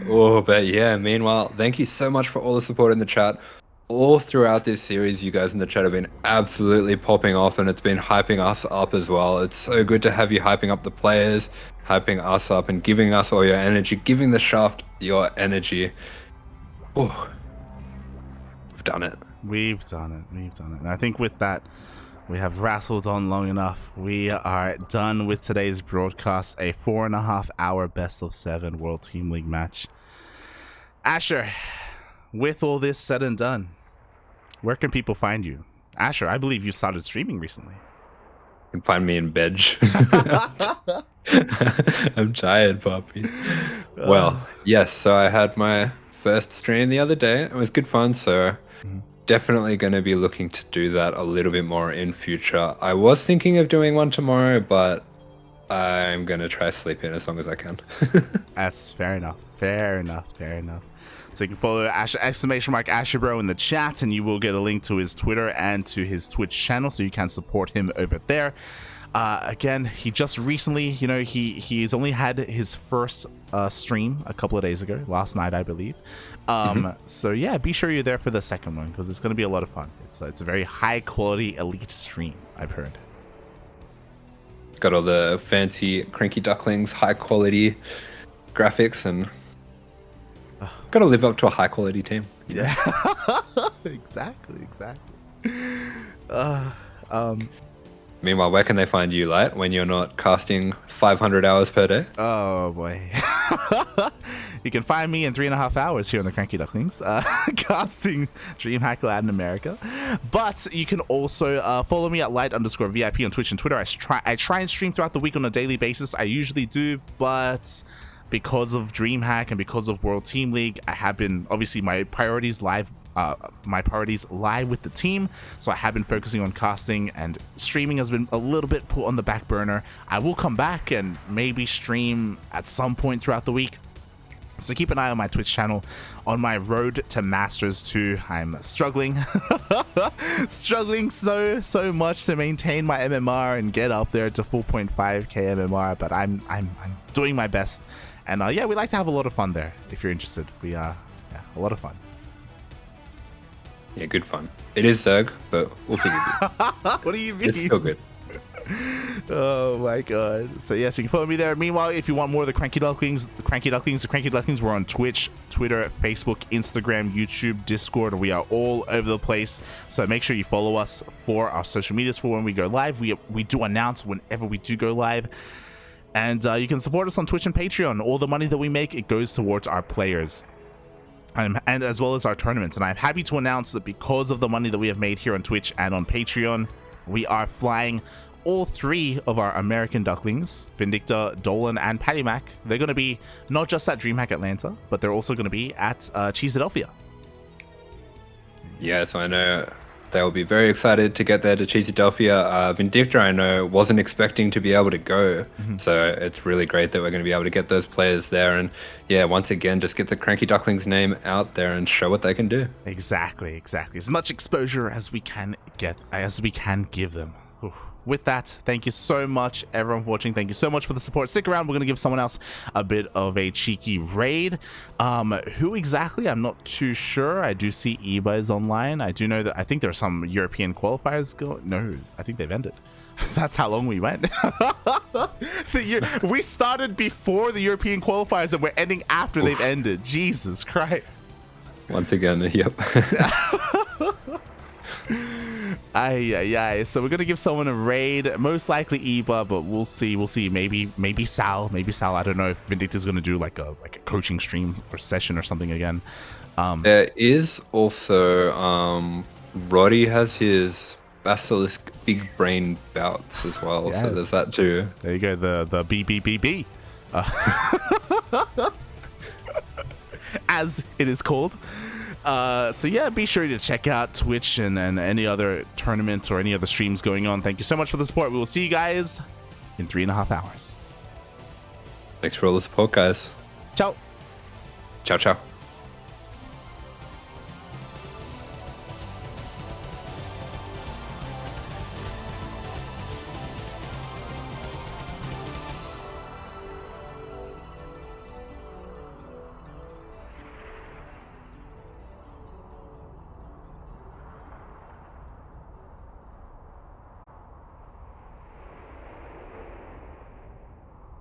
Oh, but yeah, meanwhile, thank you so much for all the support in the chat. All throughout this series, you guys in the chat have been absolutely popping off, and it's been hyping us up as well. It's so good to have you hyping up the players, hyping us up, and giving us all your energy, giving the shaft your energy. Oh, we've done it. We've done it. And I think with that, we have rattled on long enough. We are done with today's broadcast, a 4.5-hour best of 7 World Team League match. Asher, with all this said and done, where can people find you? Asher, I believe you started streaming recently. You can find me in bed. I'm tired, puppy. Well, yes, so I had my first stream the other day. It was good fun, so definitely going to be looking to do that a little bit more in future. I was thinking of doing one tomorrow, but I'm going to try sleep in as long as I can. That's fair enough. So you can follow !AsherBro in the chat, and you will get a link to his Twitter and to his Twitch channel, so you can support him over there. Again, he just recently, he's only had his first stream a couple of days ago, last night, I believe. So yeah, be sure you're there for the second one, because it's going to be a lot of fun. It's a very high quality elite stream, I've heard. Got all the fancy CranKy Ducklings, high quality graphics, and got to live up to a high quality team. Yeah, exactly. Meanwhile, where can they find you, Light, when you're not casting 500 hours per day? Oh boy. You can find me in 3.5 hours here on the CranKy Ducklings, casting DreamHack Latin America. But you can also follow me at light_VIP on Twitch and Twitter. I try and stream throughout the week on a daily basis. I usually do, but because of DreamHack and because of World Team League, I have been, obviously my priorities lie with the team, so I have been focusing on casting, and streaming has been a little bit put on the back burner. I will come back and maybe stream at some point throughout the week, so keep an eye on my Twitch channel. On my road to Masters 2, I'm struggling so much to maintain my MMR and get up there to 4.5k MMR, but I'm doing my best. And yeah, we like to have a lot of fun there. If you're interested, yeah, a lot of fun. Yeah, good fun. It is Zerg, but we'll figure it out. What do you mean? It's still good. Oh my god. So yes, you can follow me there. Meanwhile, if you want more of the CranKy Ducklings, we're on Twitch, Twitter, Facebook, Instagram, YouTube, Discord. We are all over the place. So make sure you follow us for our social medias for when we go live. We do announce whenever we do go live. And you can support us on Twitch and Patreon. All the money that we make, it goes towards our players. And as well as our tournaments. And I'm happy to announce that because of the money that we have made here on Twitch and on Patreon, we are flying all 3 of our American Ducklings, Vindicta, Dolan, and PattyMac. They're going to be not just at DreamHack Atlanta, but they're also going to be at Cheeseadelphia. Yes, I know they'll be very excited to get there to Cheeseadelphia. Vindicta, I know, wasn't expecting to be able to go, so it's really great that we're going to be able to get those players there, and yeah, once again, just get the CranKy Ducklings name out there and show what they can do. Exactly. As much exposure as we can give them. Oof. With that, thank you so much, everyone, for watching. Thank you so much for the support. Stick around. We're going to give someone else a bit of a cheeky raid. Who exactly? I'm not too sure. I do see Eba is online. I do know that I think there are some European qualifiers going. No, I think they've ended. That's how long we went. We started before the European qualifiers and we're ending after they've ended. Jesus Christ. Once again, yep. So we're gonna give someone a raid, most likely Eba, but we'll see. Maybe Sal. I don't know if Vindicta's gonna do like a coaching stream or session or something again. There is also Roddy has his Basilisk big brain bouts as well. Yeah. So there's that too. There you go, the BBBB, as it is called. So yeah, be sure to check out Twitch and any other tournaments or any other streams going on. Thank you so much for the support. We will see you guys in 3.5 hours. Thanks for all the support, guys. Ciao. Ciao, ciao.